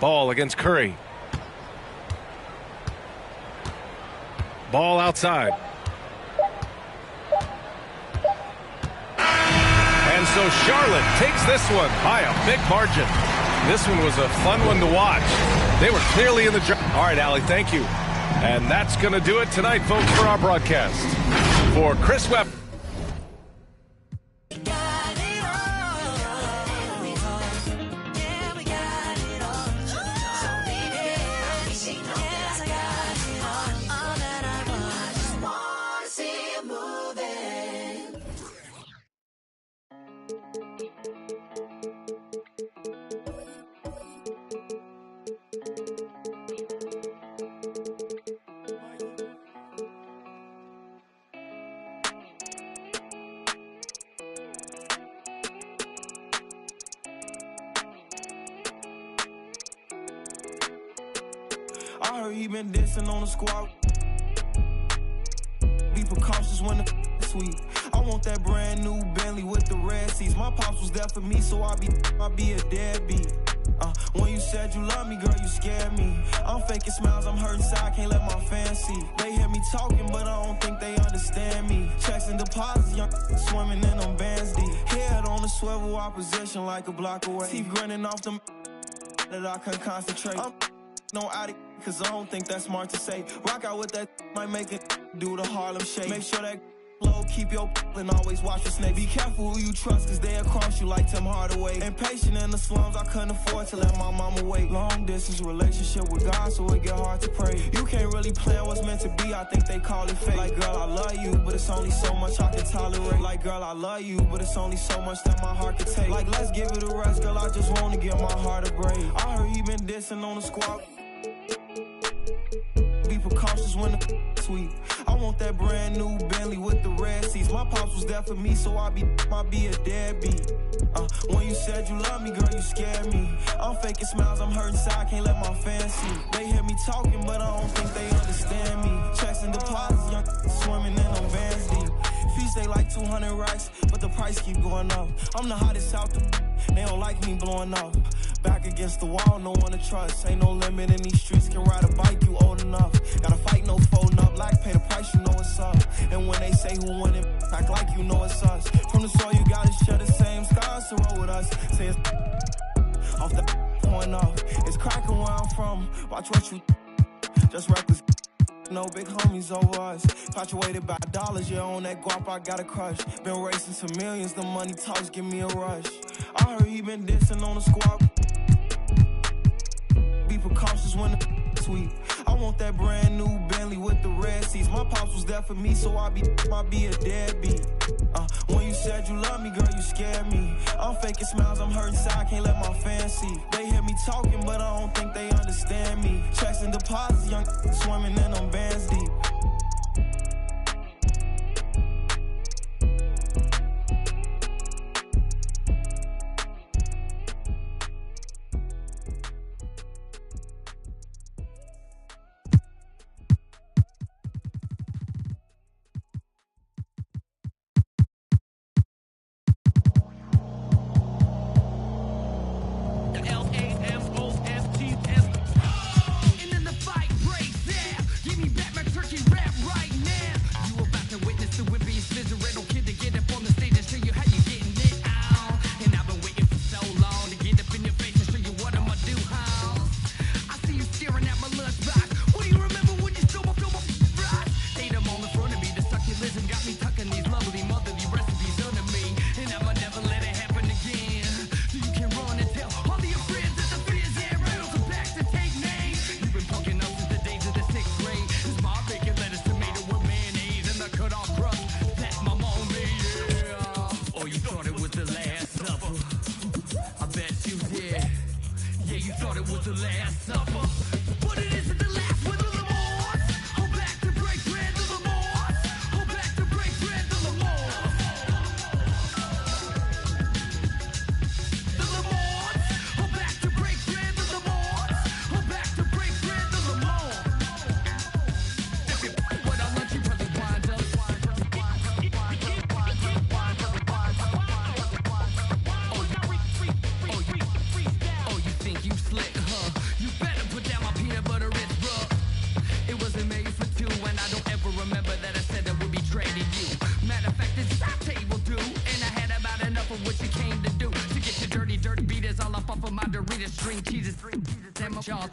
Ball against Curry. Ball outside. And so Charlotte takes this one by a big margin. This one was a fun one to watch. They were clearly in the drive. All right, Allie, thank you. And that's going to do it tonight, folks, for our broadcast. For Chris Webb. I heard he been dissing on the squad. Be precautious when the sweet. I want that brand new Bentley with the red seats. My pops was there for me, so I be a deadbeat. When you said you love me, girl, you scared me. I'm faking smiles, I'm hurting inside, can't let my fans see. They hear me talking, but I don't think they understand me. Checks and deposits, young swimming in them bands deep. Head on the swivel, opposition like a block away. Teeth grinning off them that I couldn't concentrate. I'm no addict, cause I don't think that's smart to say. Rock out with that, might make it do the Harlem Shake. Make sure that low, keep your and always watch your snake. Be careful who you trust, cause they'll cross you like Tim Hardaway. Impatient in the slums, I couldn't afford to let my mama wait. Long distance relationship with God, so it get hard to pray. You can't really plan what's meant to be, I think they call it fate. Like, girl, I love you, but it's only so much I can tolerate. Like, girl, I love you, but it's only so much that my heart can take. Like, let's give it a rest, girl, I just wanna give my heart a break. I heard he been dissing on the squad. Be precautious when the sweet. I want that brand new Bentley with the red seats. My pops was there for me, so I be a deadbeat. When you said you love me, girl, you scared me. I'm faking smiles, I'm hurting inside, can't let my fans see. They hear me talking, but I don't think they understand me. Checks and deposits, young swimming in them bands deep. Fees stay like 200 racks, but the price keep going up. I'm the hottest out the they don't like me blowing up. Back against the wall, no one to trust. Ain't no limit in these streets, can ride a bike, you old enough. Gotta fight, no folding up, like pay the price, you know it's up. And when they say who won it, act like you know it's us. From the soil, you gotta share the same scars to roll with us. Say it's off the point off. It's cracking where I'm from, watch what you just reckless. No big homies over us. Fluctuated by dollars, yeah, on that guap I got a crush. Been racing to millions, the money talks give me a rush. I heard he been dissing on the squad. Be precautious when the sweet. I want that brand new Bentley with the red seats. My pops was there for me, so I be a deadbeat. When you said you love me, girl, you scared me. I'm faking smiles, I'm hurting inside, can't let my fans see. They hear me talking, but I don't think they understand me. Checks and deposits, young swimming in them bands deep. Give me back my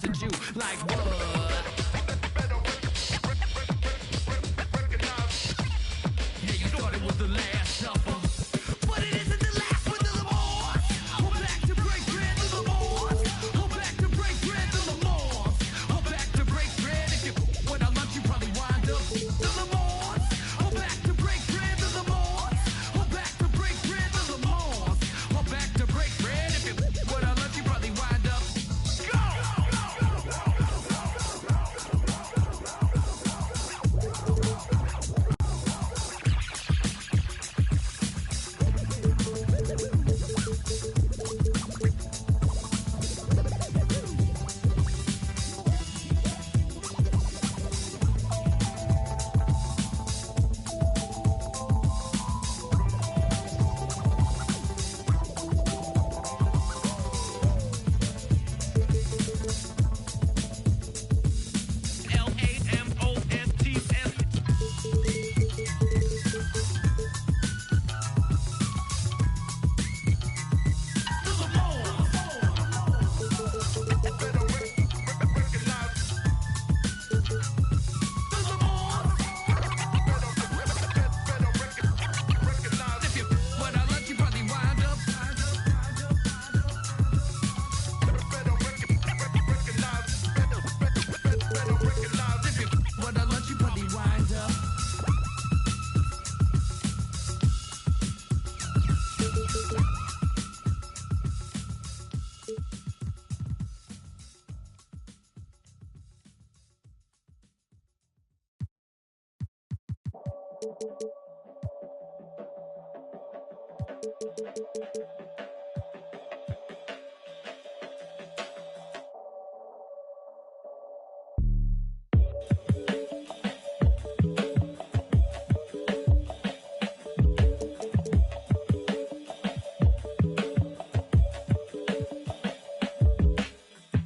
wanted you like what? Yeah, you thought it was the last supper, but it isn't the last one to the Mars. We're back to break bread to the Mars. We're back to break bread to the Mars. We're back to break bread. If you with our lunch, you probably wind up to the Mars. We're back to break bread to the Mars. We're back to break bread to the Mars. We're back to break bread. If you with our lunch, you probably wind up.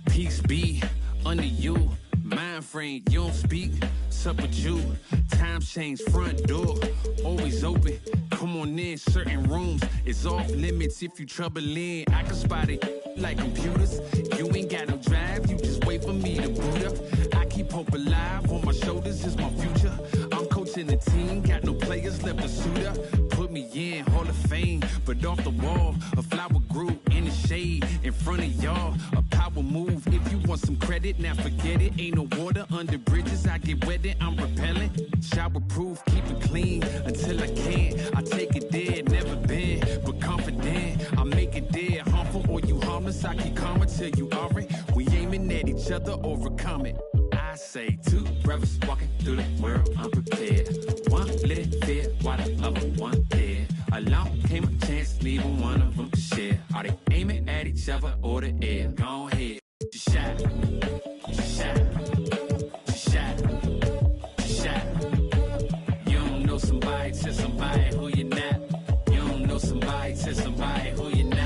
Peace be under you, mind frame, you don't speak, sup with you, time change, front door, always open, come on in, certain rooms, it's off limits if you trouble in, I can spot it like computers, you ain't got no drive, you just wait for me to boot up, I keep hope alive, on my shoulders is my future, I'm coaching the team, got no players left to suit up, put me in, Hall of Fame, but off the wall, a flower grew in the shade, in front of y'all, a power move, if you want some credit, now forget it, ain't no water under bridges, I get wetted, I'm repellent, shower proof, keep it clean, until I can't, I take it there, never been, but confident, I make it there, harmful or you harmless, I keep calm until you are it, we aiming at each other, overcome it, I say two brothers walking through the world unprepared, one little fear, while the other one dead, along came a chance, leaving one of them to share, are they aiming at each other or the air, go ahead, just shot, just shot, just shot, just shot, you don't know somebody, tell somebody who you're not, you don't know somebody, tell somebody who you're not.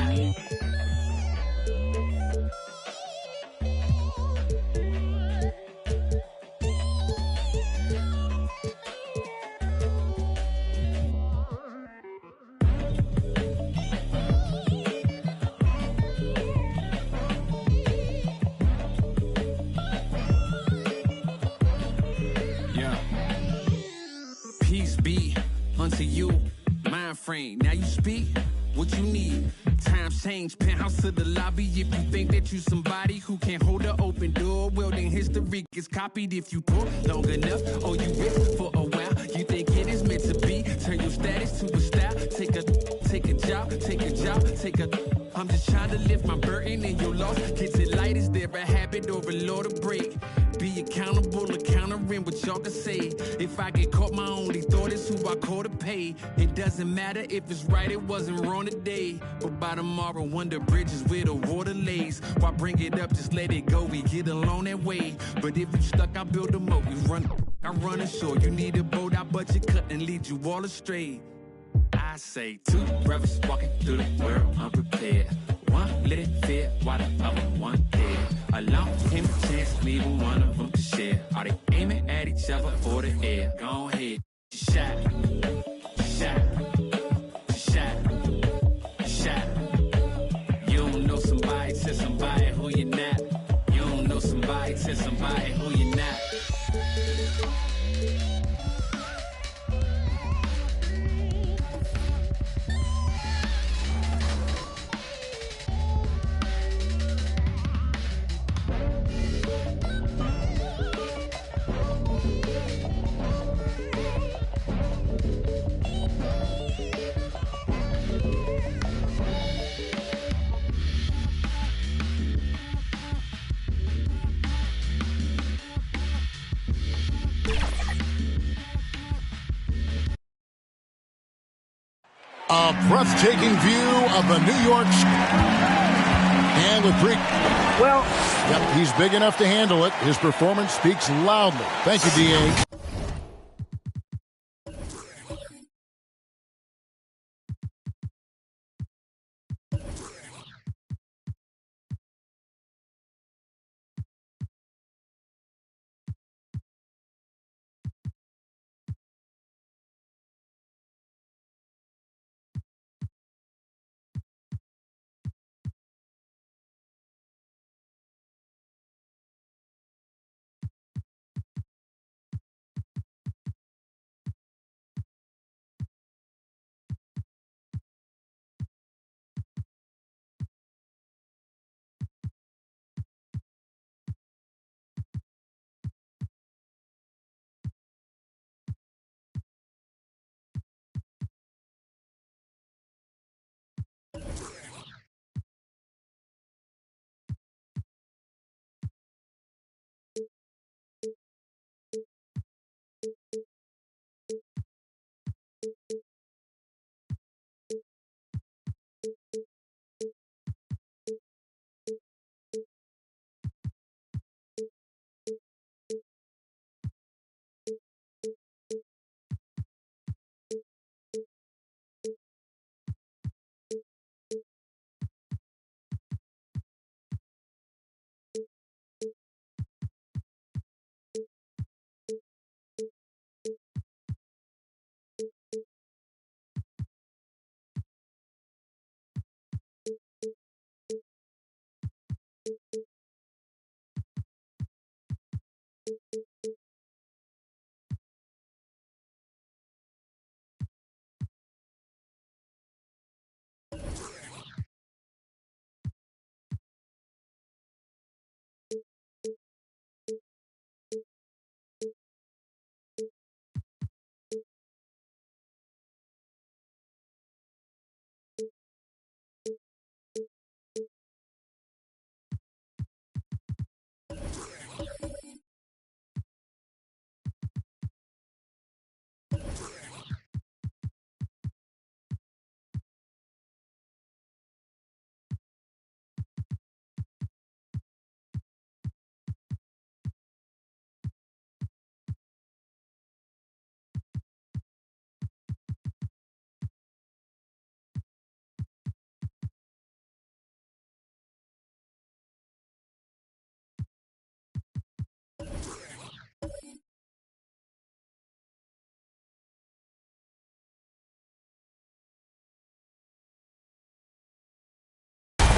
Peace be unto you, mind frame. Now you speak what you need. Times change, penthouse to the lobby. If you think that you somebody who can't hold an open door, well then history gets copied. If you talk long enough, or you risk for a while, you think it is meant to be. Turn your status to a style. Take a job, take a job, take a. I'm just trying to lift my burden and your loss. Gets it light, is there a habit or a law to break? Be accountable, countering what y'all can say. If I get caught, my only thought is who I call to pay. It doesn't matter if it's right, it wasn't wrong today. But by tomorrow, wonder bridges where the water lays. Why bring it up, just let it go, we get along that way. But if you stuck, I build a moat, we run, I run ashore. You need a boat, I budget cut and lead you all astray. I say two brothers walking through the world unprepared. One little fear, while the other one dead. Along came a chance, leaving one of them to share. Are they aiming at each other or the air? Go ahead, shot, shot, shot, shot. You don't know somebody, tell somebody who you're not. You don't know somebody. A breathtaking view of the New York and with Greek. Well, yep, he's big enough to handle it. His performance speaks loudly. Thank you, D.A.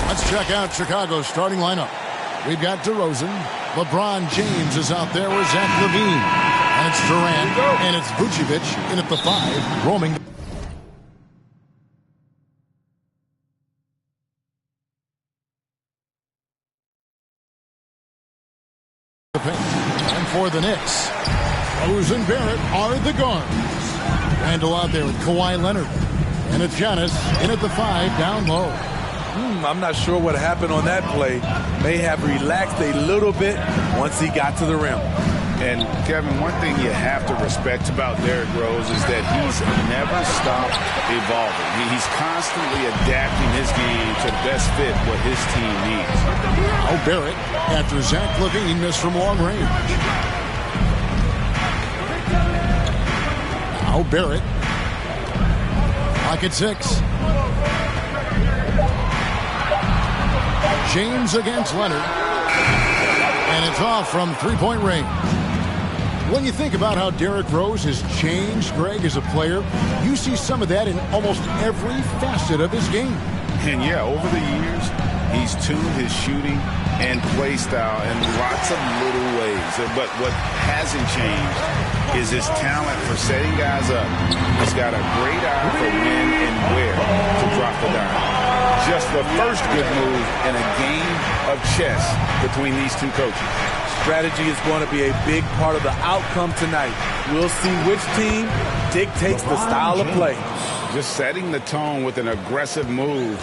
Let's check out Chicago's starting lineup. We've got DeRozan. LeBron James is out there with Zach LaVine. And it's Durant. And it's Vucevic in at the 5, roaming. And for the Knicks, Rose and Barrett are the guards. Randall out there with Kawhi Leonard. And it's Giannis in at the 5, down low. I'm not sure what happened on that play. May have relaxed a little bit once he got to the rim. And, Kevin, one thing you have to respect about Derrick Rose is that he's never stopped evolving. He's constantly adapting his game to best fit what his team needs. Now Barrett after Zach LaVine missed from long range. Now Barrett. Clock at 6. James against Leonard. And it's off from three-point range. When you think about how Derrick Rose has changed, Greg, as a player, you see some of that in almost every facet of his game. And, yeah, over the years, he's tuned his shooting and play style in lots of little ways. But what hasn't changed is his talent for setting guys up. He's got a great eye for when and where to drop the dime. Just the first good move in a game of chess between these two coaches. Strategy is going to be a big part of the outcome tonight. We'll see which team dictates the style of play. Just setting the tone with an aggressive move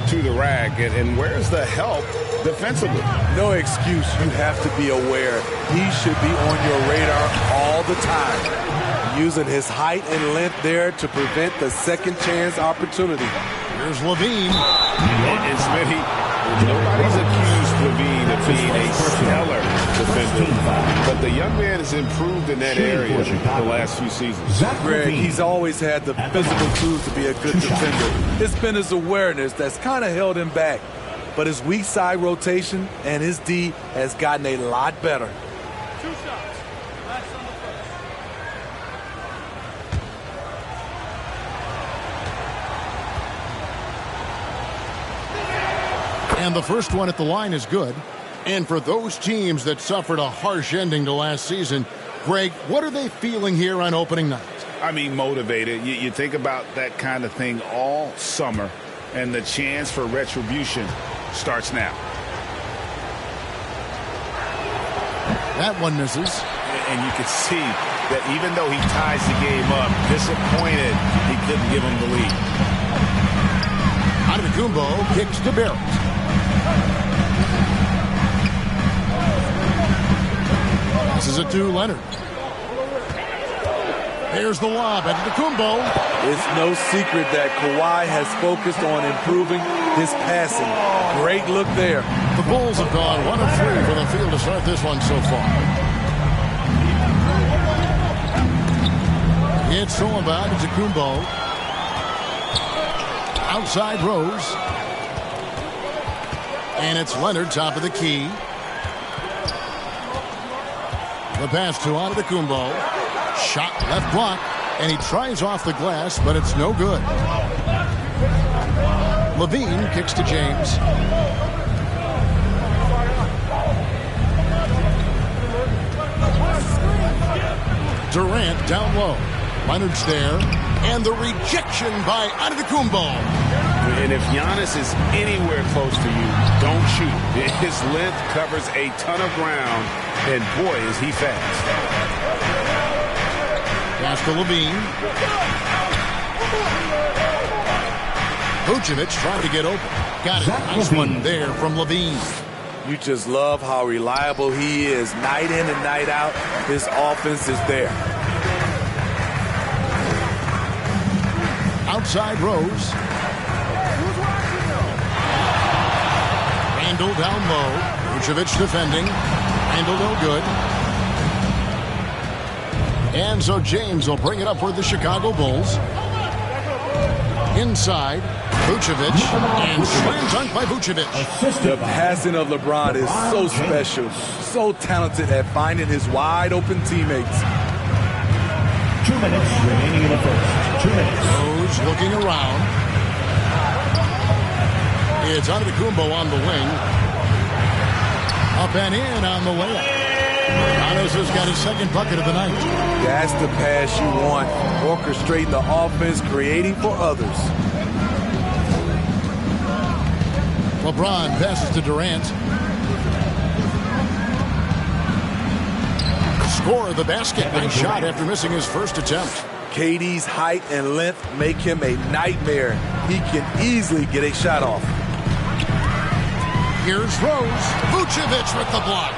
to the rack. And where's the help defensively? No excuse. You have to be aware. He should be on your radar all the time. Using his height and length there to prevent the second chance opportunity. Here's Levine. And Smitty, nobody's accused Levine of being a stellar defender, but the young man has improved in that area the last few seasons. Greg, he's always had the physical tools to be a good defender. It's been his awareness that's kind of held him back. But his weak side rotation and his D has gotten a lot better. 2 shots. Last on the first. And the first one at the line is good. And for those teams that suffered a harsh ending to last season, Greg, what are they feeling here on opening night? I mean, motivated. You think about that kind of thing all summer, and the chance for retribution starts now. That one misses. And you can see that even though he ties the game up, disappointed he couldn't give him the lead. Antetokounmpo kicks to Barrett. Passes it to Leonard. There's the lob. Antetokounmpo. It's no secret that Kawhi has focused on improving his passing. Great look there. The Bulls have gone 1 of 3 for the field to start this one so far. It's all about Antetokounmpo. Outside Rose. And it's Leonard, top of the key. The pass to Antetokounmpo. Shot left block. And he tries off the glass, but it's no good. Levine kicks to James. Durant down low. Leonard's there. And the rejection by Antetokounmpo. And if Giannis is anywhere close to you, don't shoot. His length covers a ton of ground, and boy, is he fast. Pass to Levine. Vucevic trying to get open. Got it. Nice one there from Levine. You just love how reliable he is. Night in and night out, his offense is there. Outside Rose. Randall down low. Vucevic defending. Randall no good. And so James will bring it up for the Chicago Bulls. Inside, Vucevic, and slam dunk by Vucevic. The passing of LeBron is so special, so talented at finding his wide open teammates. 2 minutes remaining in the first. 2 minutes. Rose looking around. It's Antetokounmpo on the wing. Up and in on the layup. Giannis has got his second bucket of the night. That's the pass you want. Orchestrating the offense, creating for others. LeBron passes to Durant. Score the basket. Nice shot after missing his first attempt. KD's height and length make him a nightmare. He can easily get a shot off. Here's Rose. Vucevic with the block.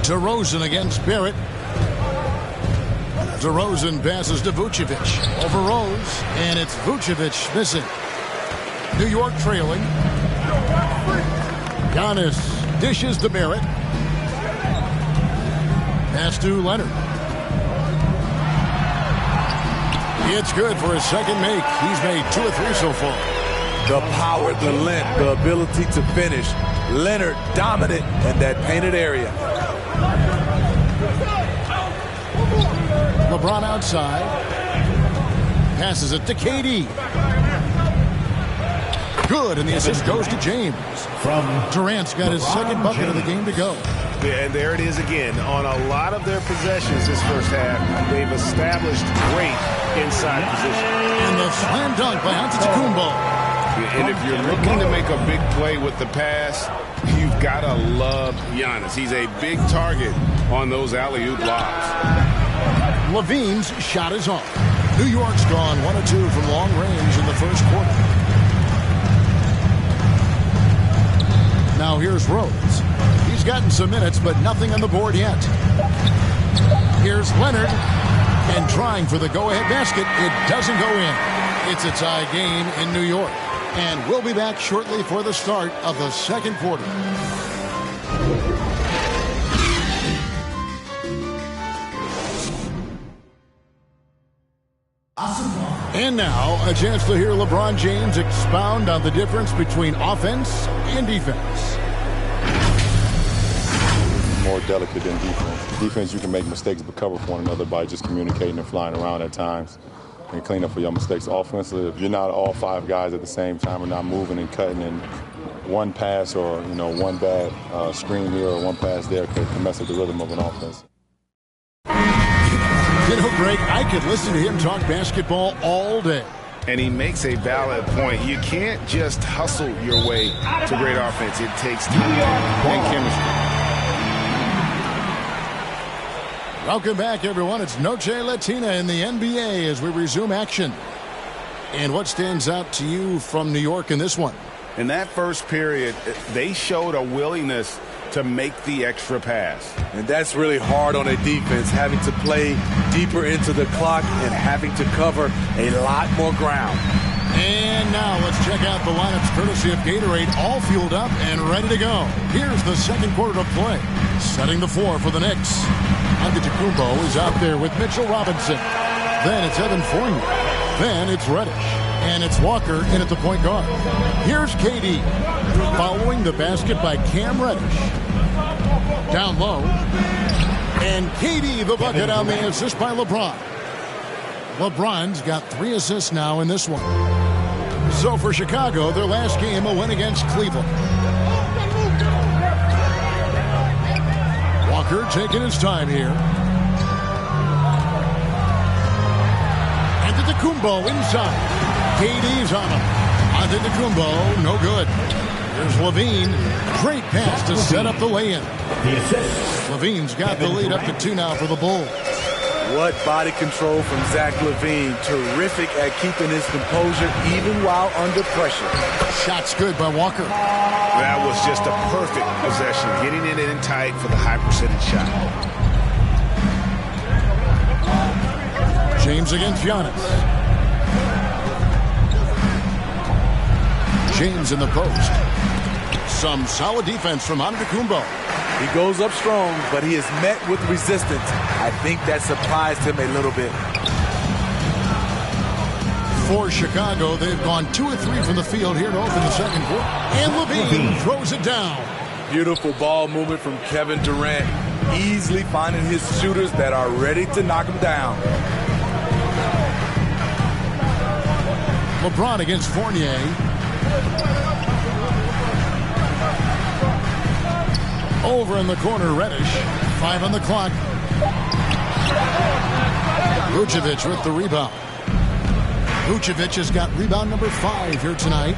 DeRozan against Barrett. DeRozan passes to Vucevic. Over Rose. And it's Vucevic missing. New York trailing. Giannis dishes to Barrett. Pass to Leonard. It's good for his second make. He's made 2 or 3 so far. The power, the length, the ability to finish. Leonard dominant in that painted area. LeBron outside. Passes it to KD. Good, and the assist goes to James. Durant's got his second bucket of the game to go. And there it is again. On a lot of their possessions this first half, they've established great inside position. And the slam dunk by Antetokounmpo. And if you're looking to make a big play with the pass, you've got to love Giannis. He's a big target on those alley-oop lobs. Levine's shot is off. New York's gone 1 of 2 from long range in the first quarter. Now here's Rose. He's gotten some minutes, but nothing on the board yet. Here's Leonard. And trying for the go-ahead basket. It doesn't go in. It's a tie game in New York. And we'll be back shortly for the start of the second quarter. And now, a chance to hear LeBron James expound on the difference between offense and defense. More delicate than defense. Defense, you can make mistakes but cover for one another by just communicating and flying around at times and clean up for your mistakes. Offensively, if you're not all five guys at the same time and not moving and cutting, and one pass or one bad screen here or one pass there can mess up the rhythm of an offense. Greg, I could listen to him talk basketball all day. And he makes a valid point. You can't just hustle your way to great offense. It takes time and chemistry. Welcome back, everyone. It's Noche Latina in the NBA as we resume action. And what stands out to you from New York in this one? In that first period, they showed a willingness to make the extra pass. And that's really hard on a defense, having to play deeper into the clock and having to cover a lot more ground. And now let's check out the lineups courtesy of Gatorade, all fueled up and ready to go. Here's the second quarter of play. Setting the floor for the Knicks. Antetokounmpo is out there with Mitchell Robinson. Then it's Evan Fournier. Then it's Reddish. And it's Walker in at the point guard. Here's KD. Following the basket by Cam Reddish. Down low. And KD the bucket on the assist by LeBron. LeBron's got 3 assists now in this one. So for Chicago, their last game, a win against Cleveland. Walker taking his time here. Antetokounmpo inside. KD's on him. Antetokounmpo, no good. Here's Levine. Great pass to set up the lay-in. Levine's got the lead up to 2 now for the Bulls. What body control from Zach LaVine. Terrific at keeping his composure even while under pressure. Shot's good by Walker. That was just a perfect possession. Getting it in tight for the high percentage shot. James against Giannis. James in the post. Some solid defense from Antetokounmpo. He goes up strong, but he is met with resistance. I think that surprised him a little bit. For Chicago, they've gone 2 of 3 from the field here to open the second quarter. And Levine throws it down. Beautiful ball movement from Kevin Durant. Easily finding his shooters that are ready to knock him down. LeBron against Fournier. Over in the corner, Reddish. 5 on the clock. Vucevic with the rebound. Vucevic has got rebound number 5 here tonight.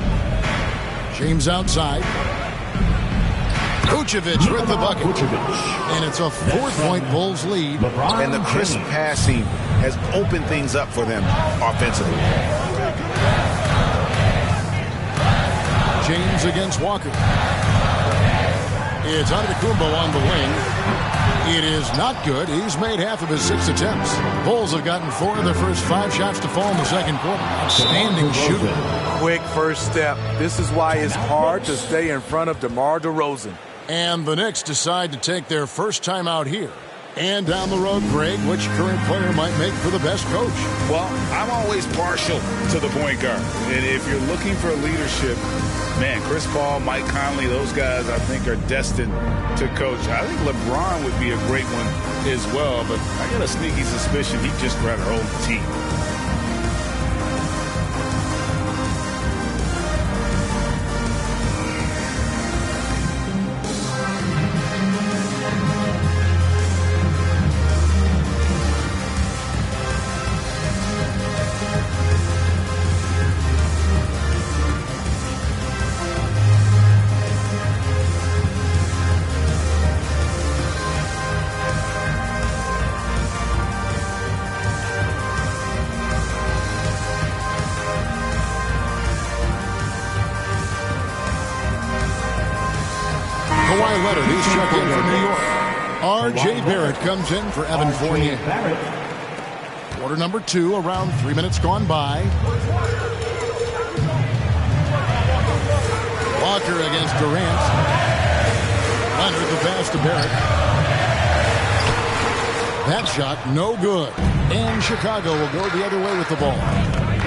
James outside. Vucevic with the bucket. And it's a 4-point Bulls lead. And the crisp passing has opened things up for them offensively. James against Walker. It's Antetokounmpo on the wing. It is not good. He's made half of his 6 attempts. Bulls have gotten 4 of their first 5 shots to fall in the second quarter. Outstanding shooting. Quick first step. This is why it's hard to stay in front of DeMar DeRozan. And the Knicks decide to take their first time out here. And down the road, Greg, which current player might make for the best coach? Well, I'm always partial to the point guard. And if you're looking for leadership, man, Chris Paul, Mike Conley, those guys I think are destined to coach. I think LeBron would be a great one as well, but I got a sneaky suspicion he'd just rather hold the team. Leonard, he's checked in for New York. R.J. Barrett comes in for Evan Fournier. Quarter number 2, around 3 minutes gone by. Walker against Durant. Leonard the pass to Barrett. That shot no good. And Chicago will go the other way with the ball.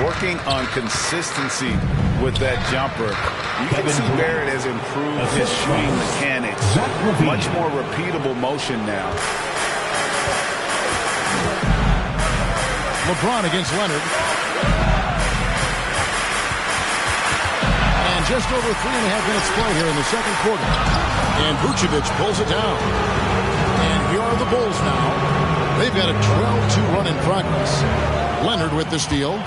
Working on consistency with that jumper. You can see Barrett has improved his shooting mechanics. Much more repeatable motion now. LeBron against Leonard. And just over 3.5 minutes play here in the second quarter. And Vucevic pulls it down. And here are the Bulls now. They've got a 12-2 run in progress. Leonard with the steal.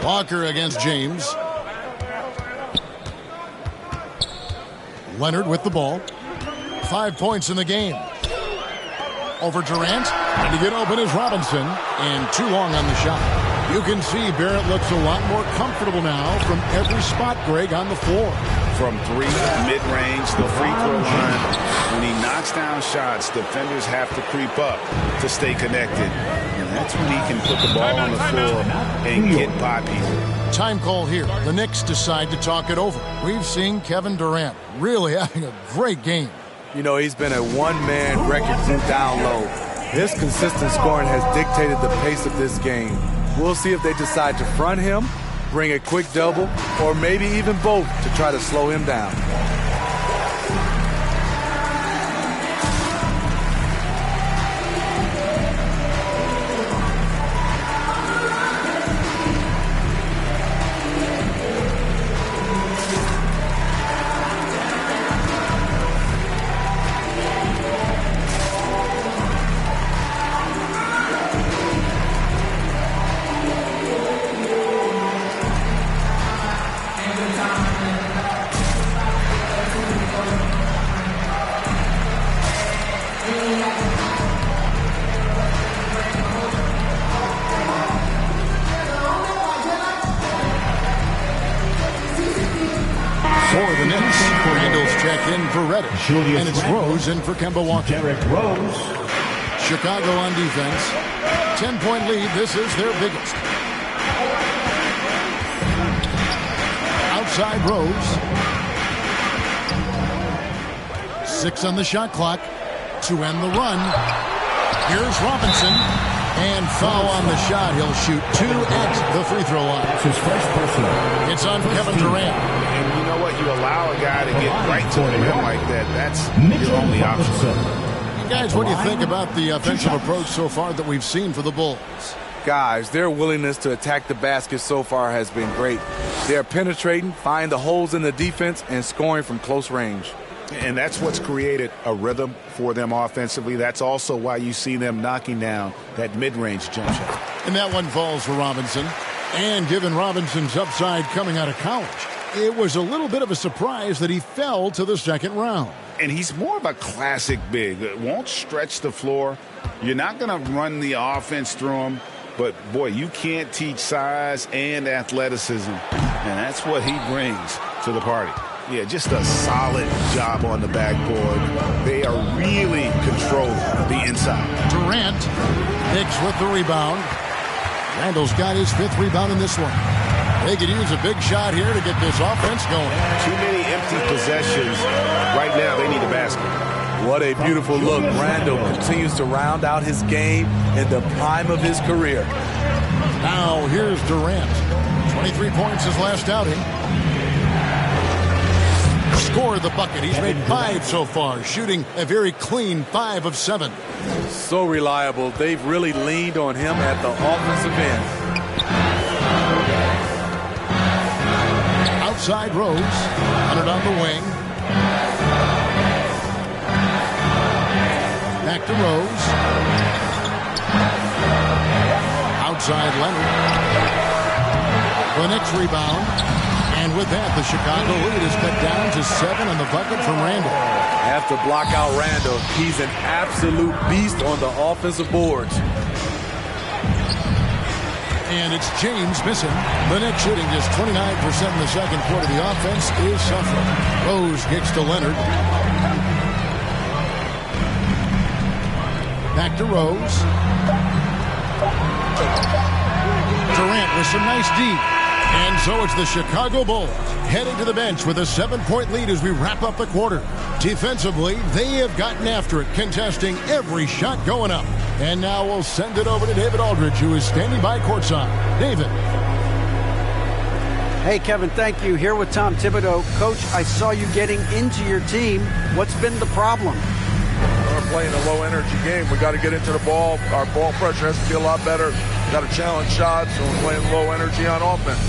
Walker against James. Leonard with the ball. 5 points in the game. Over Durant. And to get open is Robinson. And too long on the shot. You can see Barrett looks a lot more comfortable now from every spot, Greg, on the floor. From 3, mid-range, the free throw line. When he knocks down shots, defenders have to creep up to stay connected. And that's when he can put the ball on the floor and get by people. Time call here. The Knicks decide to talk it over. We've seen Kevin Durant really having a great game. You know, he's been a one-man wrecking crew down low. His consistent scoring has dictated the pace of this game. We'll see if they decide to front him, bring a quick double, or maybe even both to try to slow him down. And it's Rose in for Kemba Walker. Derrick Rose. Chicago on defense. 10-point lead. This is their biggest. Outside Rose. 6 on the shot clock to end the run. Here's Robinson. And foul on the shot. He'll shoot 2 at the free throw line. That's his first personal. It's on Kevin Durant. And you know what? You allow a guy to get right to the rim like that. That's your only option. Guys, what do you think about the offensive approach so far that we've seen for the Bulls? Guys, their willingness to attack the basket so far has been great. They're penetrating, finding the holes in the defense, and scoring from close range. And that's what's created a rhythm for them offensively. That's also why you see them knocking down that mid-range jump shot. And that one falls for Robinson. And given Robinson's upside coming out of college, it was a little bit of a surprise that he fell to the second round. And he's more of a classic big. Won't stretch the floor. You're not going to run the offense through him. But, boy, you can't teach size and athleticism. And that's what he brings to the party. Yeah, just a solid job on the backboard. They are really controlling the inside. Durant, Hicks with the rebound. Randall's got his 5th rebound in this one. They could use a big shot here to get this offense going. Too many empty possessions. Right now, they need a basket. What a beautiful look. Randall continues to round out his game in the prime of his career. Now, here's Durant. 23 points his last outing. Scored the bucket. He's made 5 so far, shooting a very clean 5 of 7. So reliable. They've really leaned on him at the offensive end. Outside Rose. Leonard on the wing. Back to Rose. Outside Leonard. The Knicks rebound. And with that, the Chicago lead is cut down to 7 on the bucket from Randall. Have to block out Randall. He's an absolute beast on the offensive boards. And it's James missing. The Knicks shooting just 29% in the second quarter. The offense is suffering. Rose kicks to Leonard. Back to Rose. Durant with some nice deep. And so it's the Chicago Bulls heading to the bench with a 7-point lead as we wrap up the quarter. Defensively, they have gotten after it, contesting every shot going up. And now we'll send it over to David Aldridge, who is standing by courtside. David. Hey, Kevin, thank you. Here with Tom Thibodeau. Coach, I saw you getting into your team. What's been the problem? We're playing a low-energy game. We got to get into the ball. Our ball pressure has to be a lot better. Got to challenge shots, so we're playing low energy on offense.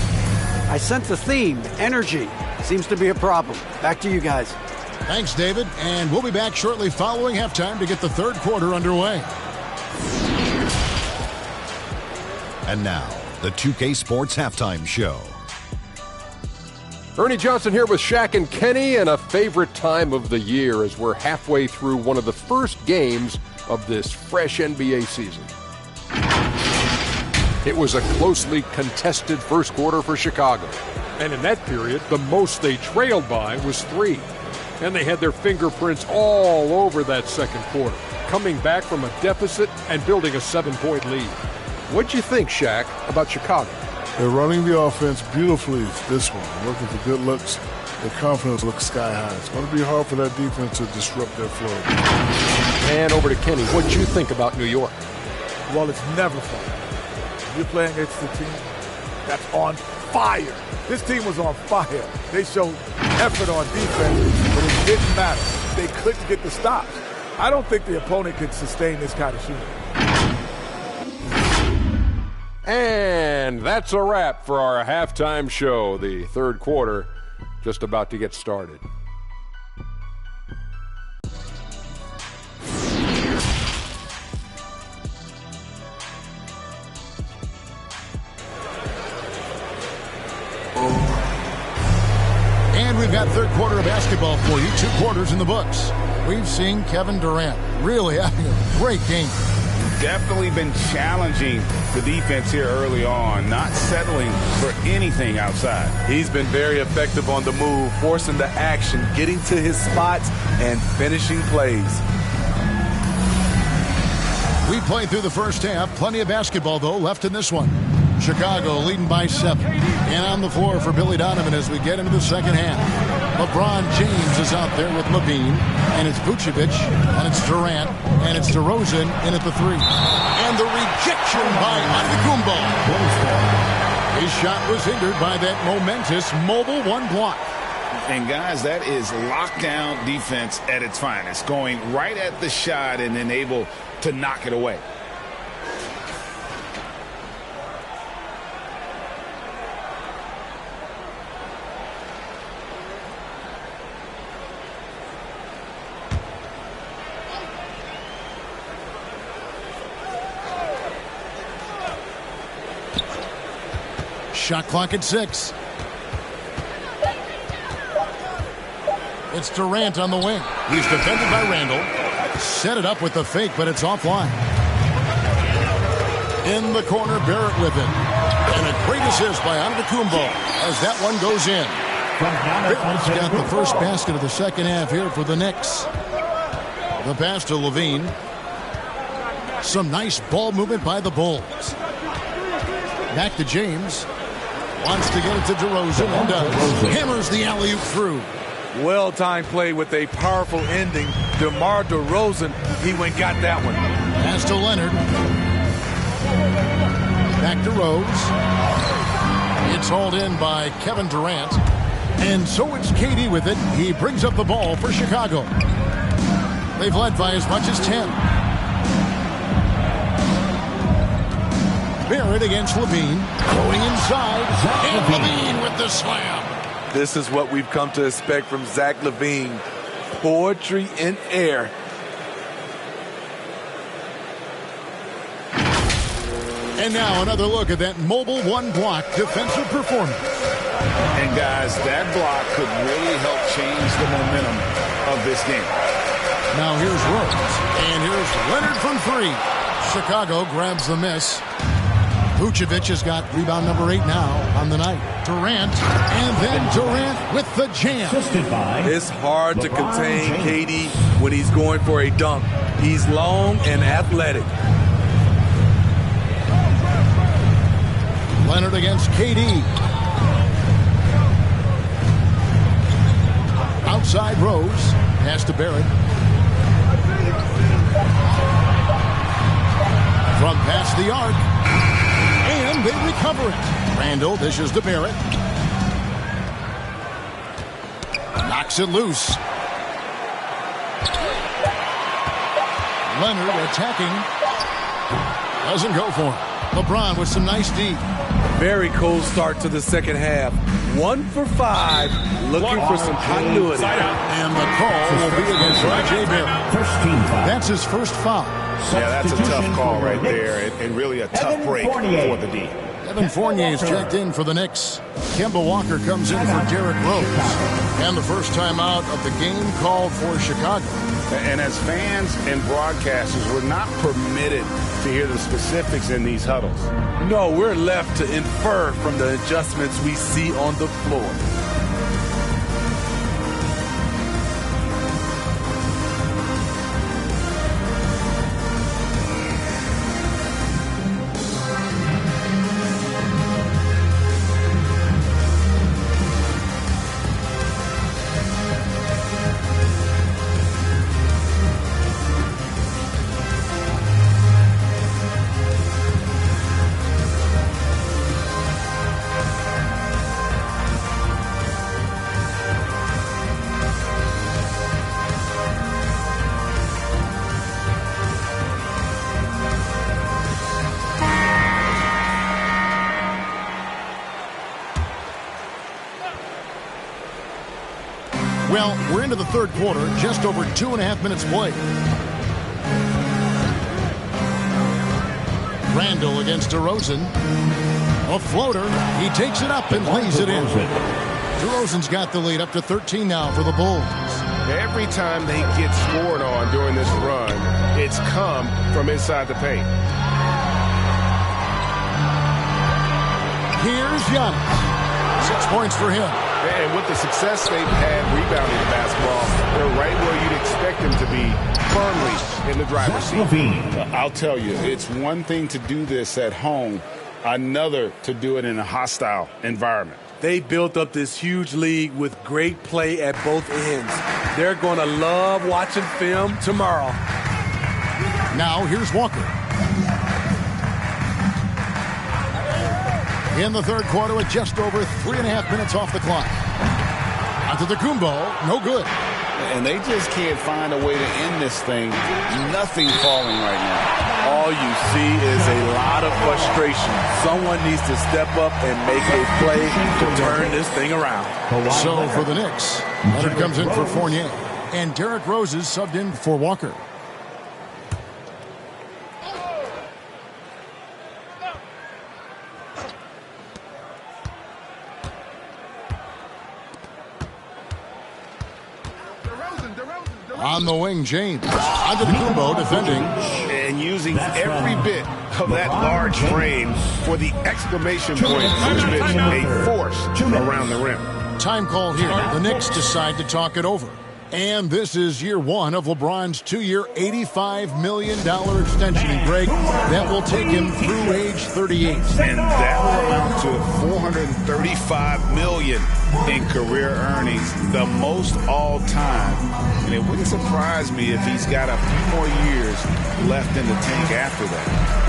I sense a theme. Energy seems to be a problem. Back to you guys. Thanks, David. And we'll be back shortly following halftime to get the third quarter underway. And now, the 2K Sports Halftime Show. Ernie Johnson here with Shaq and Kenny, and a favorite time of the year as we're halfway through one of the first games of this fresh NBA season. It was a closely contested first quarter for Chicago. And in that period, the most they trailed by was 3. And they had their fingerprints all over that second quarter, coming back from a deficit and building a 7-point lead. What'd you think, Shaq, about Chicago? They're running the offense beautifully this one, looking for good looks. Their confidence looks sky high. It's going to be hard for that defense to disrupt their flow. And over to Kenny. What'd you think about New York? Well, it's never fun. You're playing against a team that's on fire. This team was on fire. They showed effort on defense, but it didn't matter. They couldn't get the stops. I don't think the opponent could sustain this kind of shooting. And that's a wrap for our halftime show. The third quarter just about to get started. And we've got third quarter of basketball for you. 2 quarters in the books. We've seen Kevin Durant really having a great game. Definitely been challenging the defense here early on, not settling for anything outside. He's been very effective on the move, forcing the action, getting to his spots, and finishing plays. We played through the first half. Plenty of basketball, though, left in this one. Chicago leading by 7. And on the floor for Billy Donovan as we get into the second half. LeBron James is out there with Levine. And it's Vucevic. And it's Durant. And it's DeRozan in at the 3. And the rejection by Antetokounmpo. His shot was hindered by that momentous mobile 1 block. And guys, that is lockdown defense at its finest. Going right at the shot and then able to knock it away. Shot clock at 6. It's Durant on the wing. He's defended by Randall. Set it up with the fake, but it's offline. In the corner, Barrett with it. And a great assist by Antetokounmpo as that one goes in. Barrett's got the first basket of the second half here for the Knicks. The pass to Levine. Some nice ball movement by the Bulls. Back to James. Wants to get it to DeRozan and does. Hammers the alley-oop through. Well-timed play with a powerful ending. DeMar DeRozan, he went and got that one. Pass to Leonard. Back to Rose. It's hauled in by Kevin Durant. And so it's KD with it. He brings up the ball for Chicago. They've led by as much as 10. Barrett against Levine. Going inside. And Levine with the slam. This is what we've come to expect from Zach LaVine. Poetry in air. And now another look at that mobile 1 block defensive performance. And guys, that block could really help change the momentum of this game. Now here's Rose. And here's Leonard from 3. Chicago grabs the miss. Vucevic has got rebound number 8 now on the night. Durant, and then Durant with the jam. It's hard to contain KD when he's going for a dunk. He's long and athletic. Leonard against KD. Outside Rose. Pass to Barrett. From past the arc. And they recover it. Randall dishes to Barrett. Knocks it loose. Leonard attacking. Doesn't go for it. LeBron with some nice D. Very cold start to the second half. 1 for 5, looking for some continuity. And the call will be against R.J. Barrett. That's his first foul. Yeah, that's a tough call right there, and really a tough break for the D. Evan Fournier is checked in for the Knicks. Kemba Walker comes in for Derrick Rose. And the first time out of the game called for Chicago. And as fans and broadcasters, we're not permitted to hear the specifics in these huddles. No, we're left to infer from the adjustments we see on the floor. Well, we're into the third quarter, just over 2.5 minutes played. Randall against DeRozan. A floater. He takes it up and lays it in. DeRozan's got the lead up to 13 now for the Bulls. Every time they get scored on during this run, it's come from inside the paint. Here's Giannis. 6 points for him. And with the success they've had rebounding the basketball, they're right where you'd expect them to be, firmly in the driver's seat. I'll tell you, it's one thing to do this at home, another to do it in a hostile environment. They built up this huge lead with great play at both ends. They're going to love watching film tomorrow. Now here's Walker. In the third quarter with just over 3.5 minutes off the clock. Antetokounmpo, no good. And they just can't find a way to end this thing. Nothing falling right now. All you see is a lot of frustration. Someone needs to step up and make a play to turn this thing around. So for the Knicks, Leonard comes in for Fournier. And Derrick Rose is subbed in for Walker. On the wing, James. Antetokounmpo defending. And using every bit of that large frame for the exclamation point, a force around the rim. Time call here. The Knicks decide to talk it over. And this is year one of LeBron's 2-year, $85 million extension. And Greg, that will take him through age 38. And that will amount to $435 million in career earnings, the most all time. And it wouldn't surprise me if he's got a few more years left in the tank after that.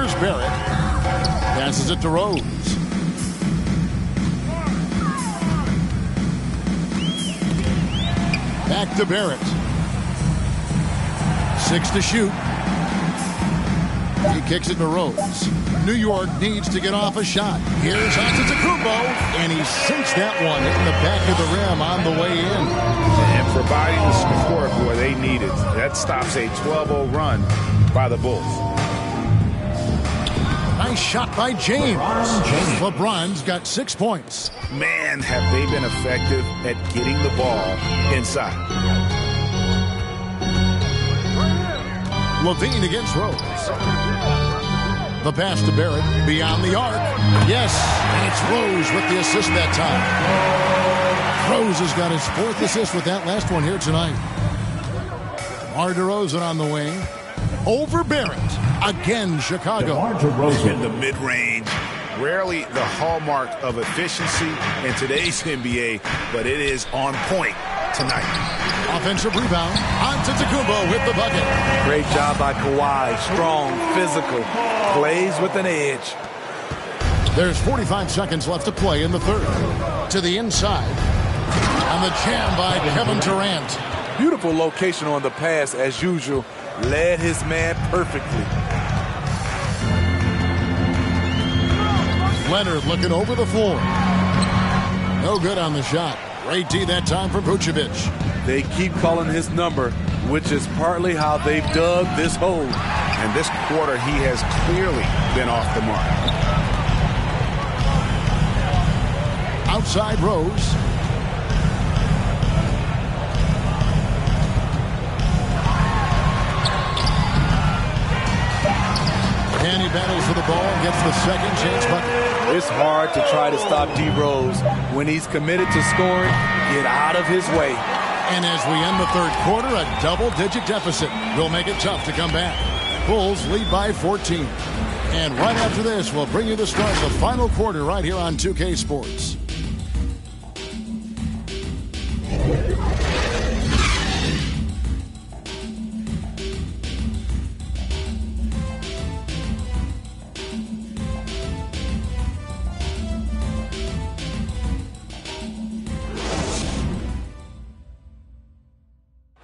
Here's Barrett. Passes it to Rose. Back to Barrett. 6 to shoot. He kicks it to Rose. New York needs to get off a shot. Here's Antetokounmpo, and he sinks that one in the back of the rim on the way in. And providing the support where they need it. That stops a 12-0 run by the Bulls. Nice shot by James. LeBron's got 6 points. Man, have they been effective at getting the ball inside. Levine against Rose. The pass to Barrett, beyond the arc. Yes, and it's Rose with the assist that time. Rose has got his 4th assist with that last one here tonight. DeMar DeRozan on the wing. Over Barrett. Again, Chicago. In the mid-range. Rarely the hallmark of efficiency in today's NBA, but it is on point tonight. Offensive rebound. Antetokounmpo with the bucket. Great job by Kawhi. Strong, physical, plays with an edge. There's 45 seconds left to play in the third. To the inside. And the jam by Kevin Durant. Beautiful location on the pass as usual. Led his man perfectly. Leonard looking over the floor. No good on the shot. Great D that time for Vucevic. They keep calling his number, which is partly how they've dug this hole. And this quarter, he has clearly been off the mark. Outside Rose. And he battles for the ball, gets the second chance bucket. It's hard to try to stop D. Rose. When he's committed to scoring, get out of his way. And as we end the third quarter, a double-digit deficit will make it tough to come back. Bulls lead by 14. And right after this, we'll bring you the start of the final quarter right here on 2K Sports.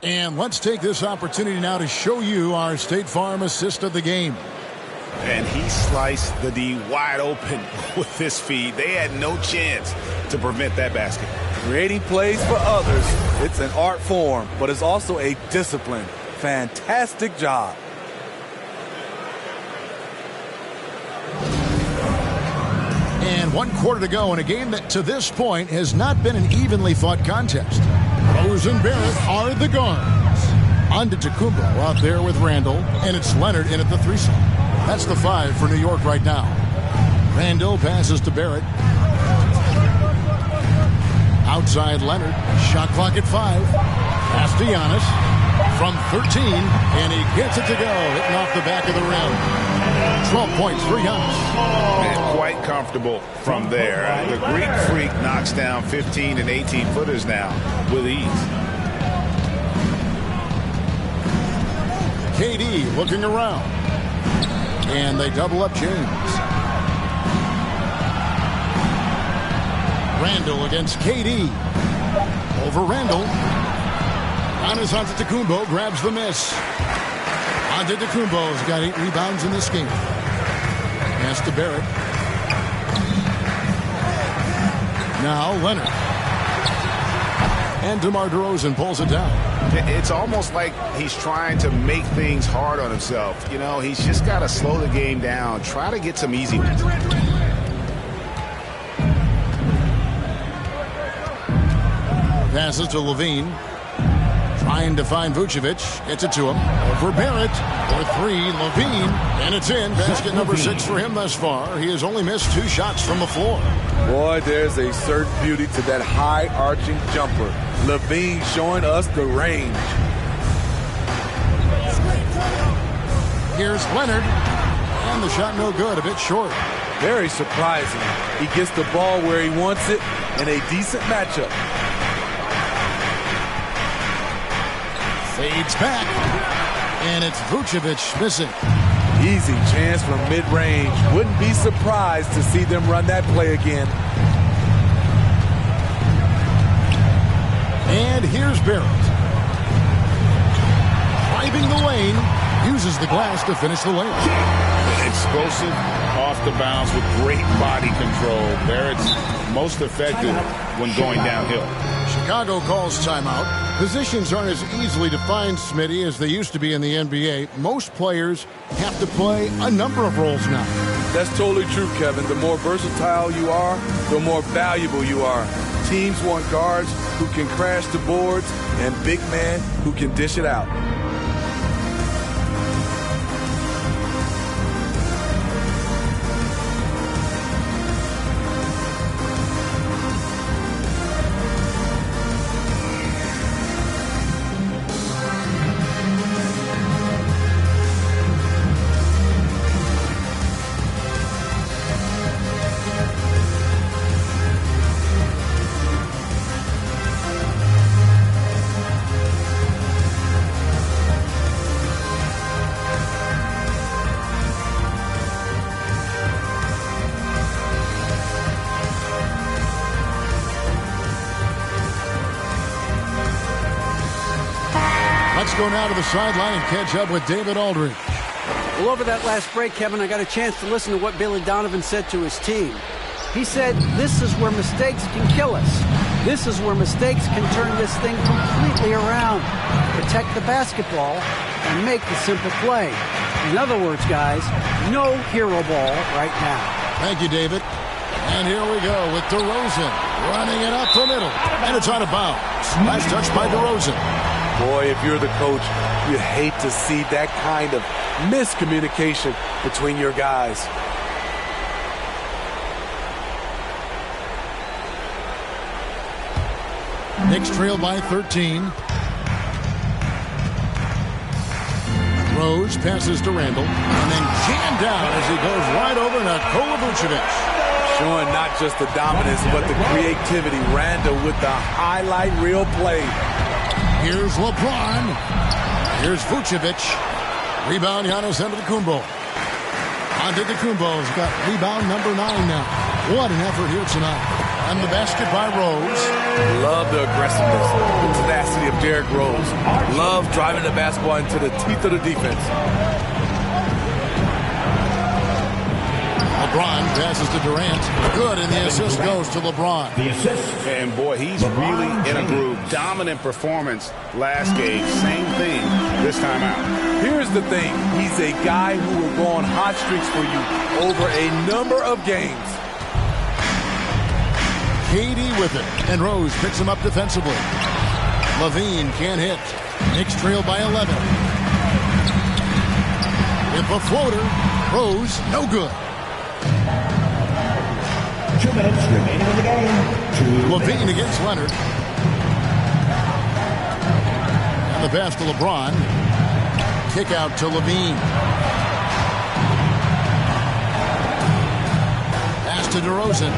And let's take this opportunity now to show you our State Farm assist of the game. And he sliced the D wide open with this feed. They had no chance to prevent that basket. Creating plays for others, it's an art form, but it's also a discipline. Fantastic job. And 1 quarter to go in a game that to this point has not been an evenly fought contest. Rose and Barrett are the guards. Antetokounmpo out there with Randall, and it's Leonard in at the 3 slot. That's the 5 for New York right now. Randall passes to Barrett. Outside Leonard, shot clock at 5. Pass to Giannis from 13, and he gets it to go, hitting off the back of the rim. 12 points for Giannis. And quite comfortable from there. The Greek Freak knocks down 15 and 18-footers now with ease. KD looking around. And they double up James. Randall against KD. Over Randall. Giannis Antetokounmpo grabs the miss. Antetokounmpo's got 8 rebounds in this game. Pass to Barrett. Now Leonard. And DeMar DeRozan pulls it down. It's almost like he's trying to make things hard on himself. You know, he's just got to slow the game down. Try to get some easy ones. Passes to Levine. Trying to find Vucevic. Gets it to him. Over Barrett. For 3, Levine. And it's in. Basket number 6 for him thus far. He has only missed 2 shots from the floor. Boy, there's a certain beauty to that high-arching jumper. Levine showing us the range. Here's Leonard. And the shot no good. A bit short. Very surprising. He gets the ball where he wants it in a decent matchup. Fades back. And it's Vucevic missing. Easy chance from mid-range. Wouldn't be surprised to see them run that play again. And here's Barrett. Driving the lane, uses the glass to finish the lane. Explosive off the bounce with great body control. Barrett's most effective when going downhill. Chicago calls timeout. Positions aren't as easily defined, Smitty, as they used to be in the NBA. Most players have to play a number of roles now. That's totally true, Kevin. The more versatile you are, the more valuable you are. Teams want guards who can crash the boards and big men who can dish it out. Let's go now to the sideline and catch up with David Aldridge. Well, over that last break, Kevin, I got a chance to listen to what Billy Donovan said to his team. He said, this is where mistakes can kill us. This is where mistakes can turn this thing completely around. Protect the basketball and make the simple play. In other words, guys, no hero ball right now. Thank you, David. And here we go with DeRozan running it up the middle. And it's out of bounds. Last touch by DeRozan. Boy, if you're the coach, you hate to see that kind of miscommunication between your guys. Knicks trail by 13. Rose passes to Randall and then jammed down as he goes right over Nikola Vucevic. Showing not just the dominance, but the creativity. Randall with the highlight reel play. Here's LeBron. Here's Vucevic. Rebound, Giannis Antetokounmpo. Antetokounmpo's got rebound number 9 now. What an effort here tonight. And the basket by Rose. Love the aggressiveness, the tenacity of Derrick Rose. Love driving the basketball into the teeth of the defense. LeBron passes to Durant. Good, and the assist goes to LeBron. The assist. And boy, he's really in a groove. Dominant performance last game. Same thing this time out. Here's the thing. He's a guy who will go on hot streaks for you over a number of games. KD with it, and Rose picks him up defensively. Levine can't hit. Knicks trail by 11. With a floater, Rose no good. 2 minutes remaining in the game. Levine against Leonard. And the pass to LeBron. Kick out to Levine. Pass to DeRozan.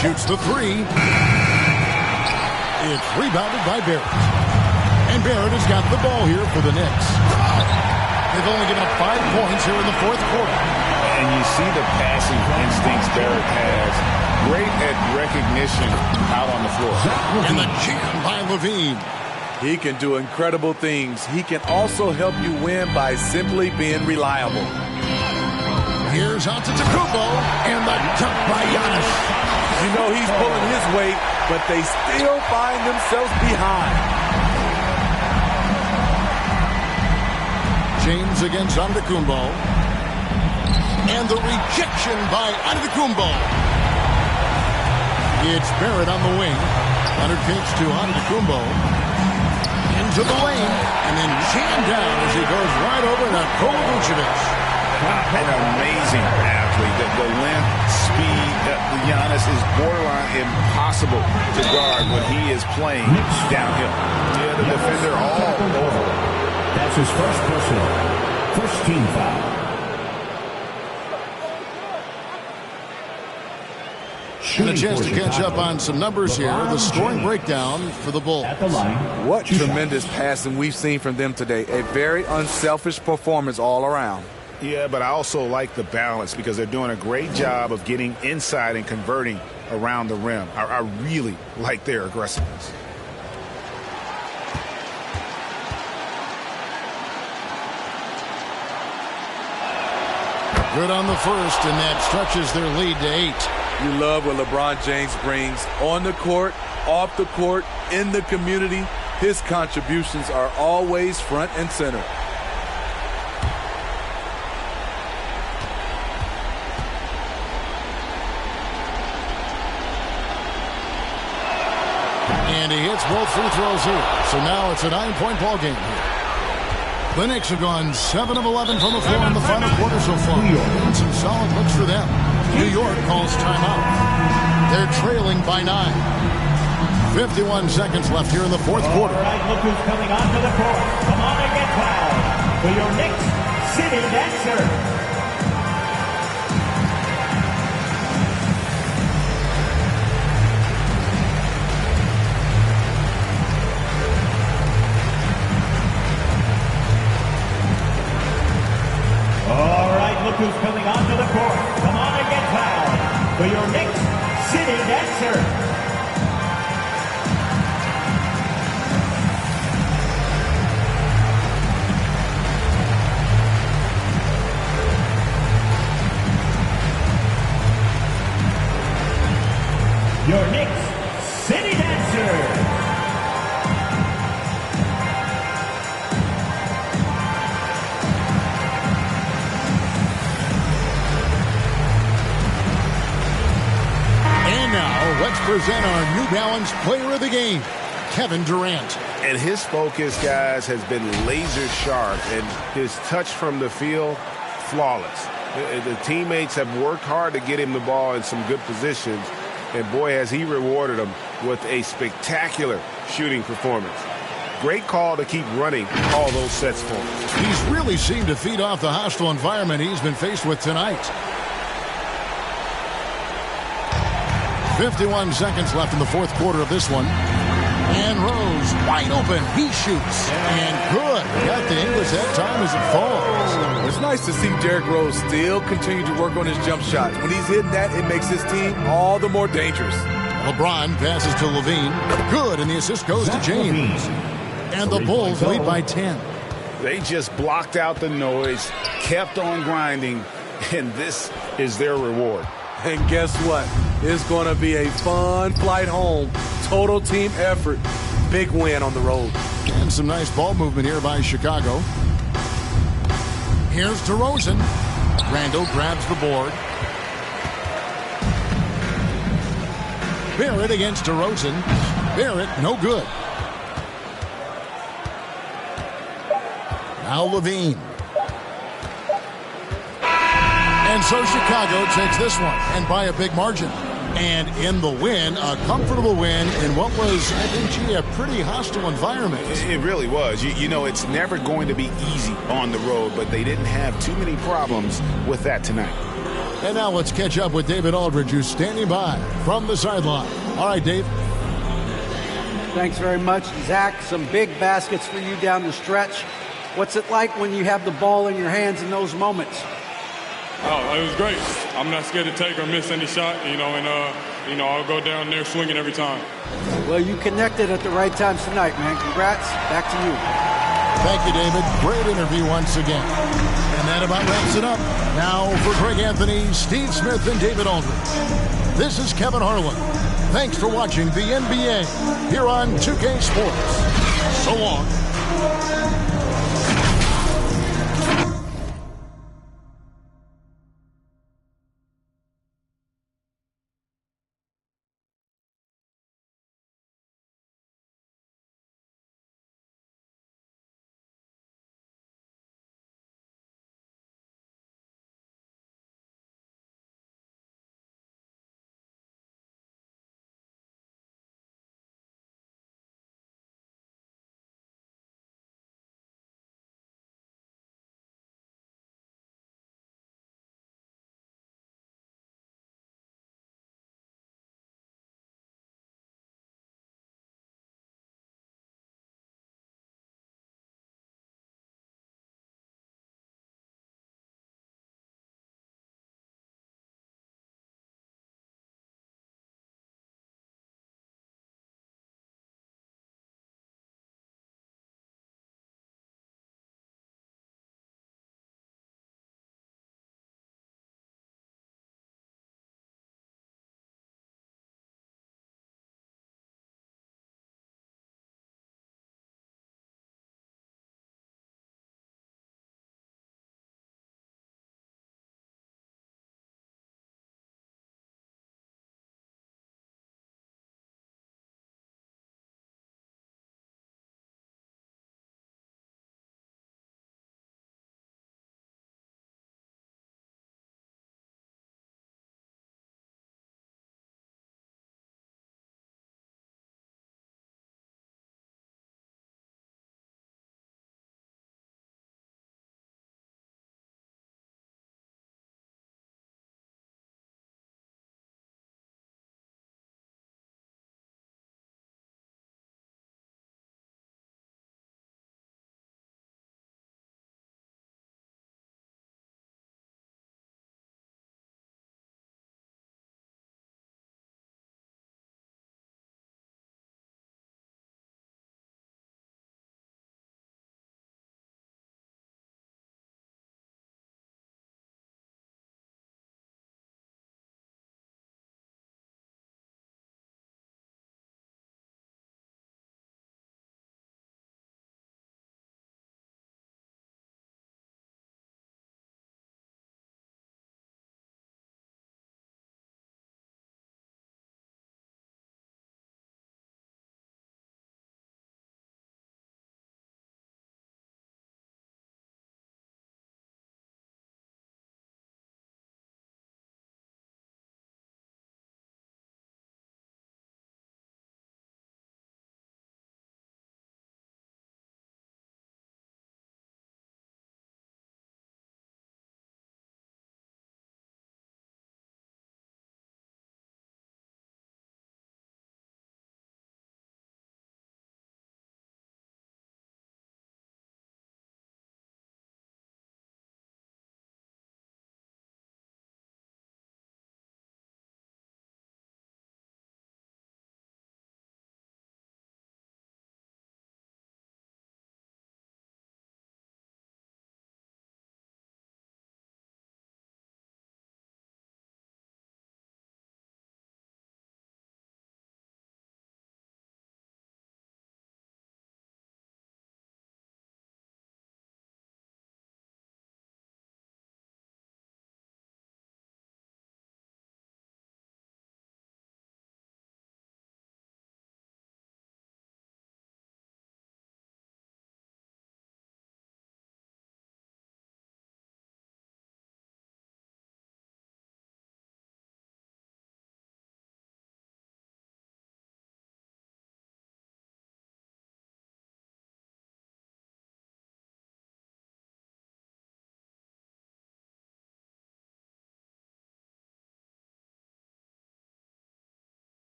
Shoots the 3. It's rebounded by Barrett. And Barrett has got the ball here for the Knicks. They've only given up 5 points here in the fourth quarter. And you see the passing instincts Barrett has. Great at recognition out on the floor. And the jam by Levine. He can do incredible things. He can also help you win by simply being reliable. Here's Antetokounmpo and the dunk by Giannis. You know he's pulling his weight, but they still find themselves behind. James against Antetokounmpo. And the rejection by Antetokounmpo. It's Barrett on the wing. Leonard kicks to Antetokounmpo. Into the lane. And then jammed down as he goes right over Nikola Vucevic. An amazing athlete. The length, speed, Giannis is borderline impossible to guard when he is playing downhill. Yeah, the defender all over. That's his first personal. First team foul. And a chance to catch up on some numbers here. The scoring breakdown for the Bulls. What tremendous passing we've seen from them today. A very unselfish performance all around. Yeah, but I also like the balance because they're doing a great job of getting inside and converting around the rim. I really like their aggressiveness. Good on the first, and that stretches their lead to 8. You love what LeBron James brings on the court, off the court, in the community. His contributions are always front and center. And he hits both free throws here. So now it's a 9-point ball game here. The Knicks have gone 7 of 11 from the floor in the final quarter so far. And some solid looks for them. New York calls timeout. They're trailing by 9. 51 seconds left here in the fourth quarter. All right, look who's coming onto the court. Come on and get fouled for your Knicks City Dancer. All right, look who's coming onto the court. Come on and get fouled for your Knicks City Dancer. Your Knicks City Dancer. Let's present our New Balance Player of the Game, Kevin Durant. And his focus, guys, has been laser sharp, and his touch from the field, flawless. The teammates have worked hard to get him the ball in some good positions, and boy, has he rewarded them with a spectacular shooting performance. Great call to keep running all those sets for him. He's really seemed to feed off the hostile environment he's been faced with tonight. 51 seconds left in the fourth quarter of this one. And Rose, wide open. He shoots. And good. Got the English that time as it falls. It's nice to see Derrick Rose still continue to work on his jump shots. When he's hitting that, it makes his team all the more dangerous. LeBron passes to Levine. Good, and the assist goes to James. And the Bulls lead by 10. They just blocked out the noise, kept on grinding, and this is their reward. And guess what? It's going to be a fun flight home. Total team effort. Big win on the road. And some nice ball movement here by Chicago. Here's DeRozan. Randall grabs the board. Barrett against DeRozan. Barrett, no good. Now Levine. And so Chicago takes this one, and by a big margin. And in the win, a comfortable win in what was, I think, a pretty hostile environment. It really was. You know, it's never going to be easy on the road, but they didn't have too many problems with that tonight. And now let's catch up with David Aldridge, who's standing by from the sideline. All right, Dave. Thanks very much, Zach. Some big baskets for you down the stretch. What's it like when you have the ball in your hands in those moments? Oh, it was great. I'm not scared to take or miss any shot, and I'll go down there swinging every time. Well, you connected at the right times tonight, man. Congrats. Back to you. Thank you, David. Great interview once again. And that about wraps it up. Now for Greg Anthony, Steve Smith, and David Aldridge. This is Kevin Harlan. Thanks for watching the NBA here on 2K Sports. So long.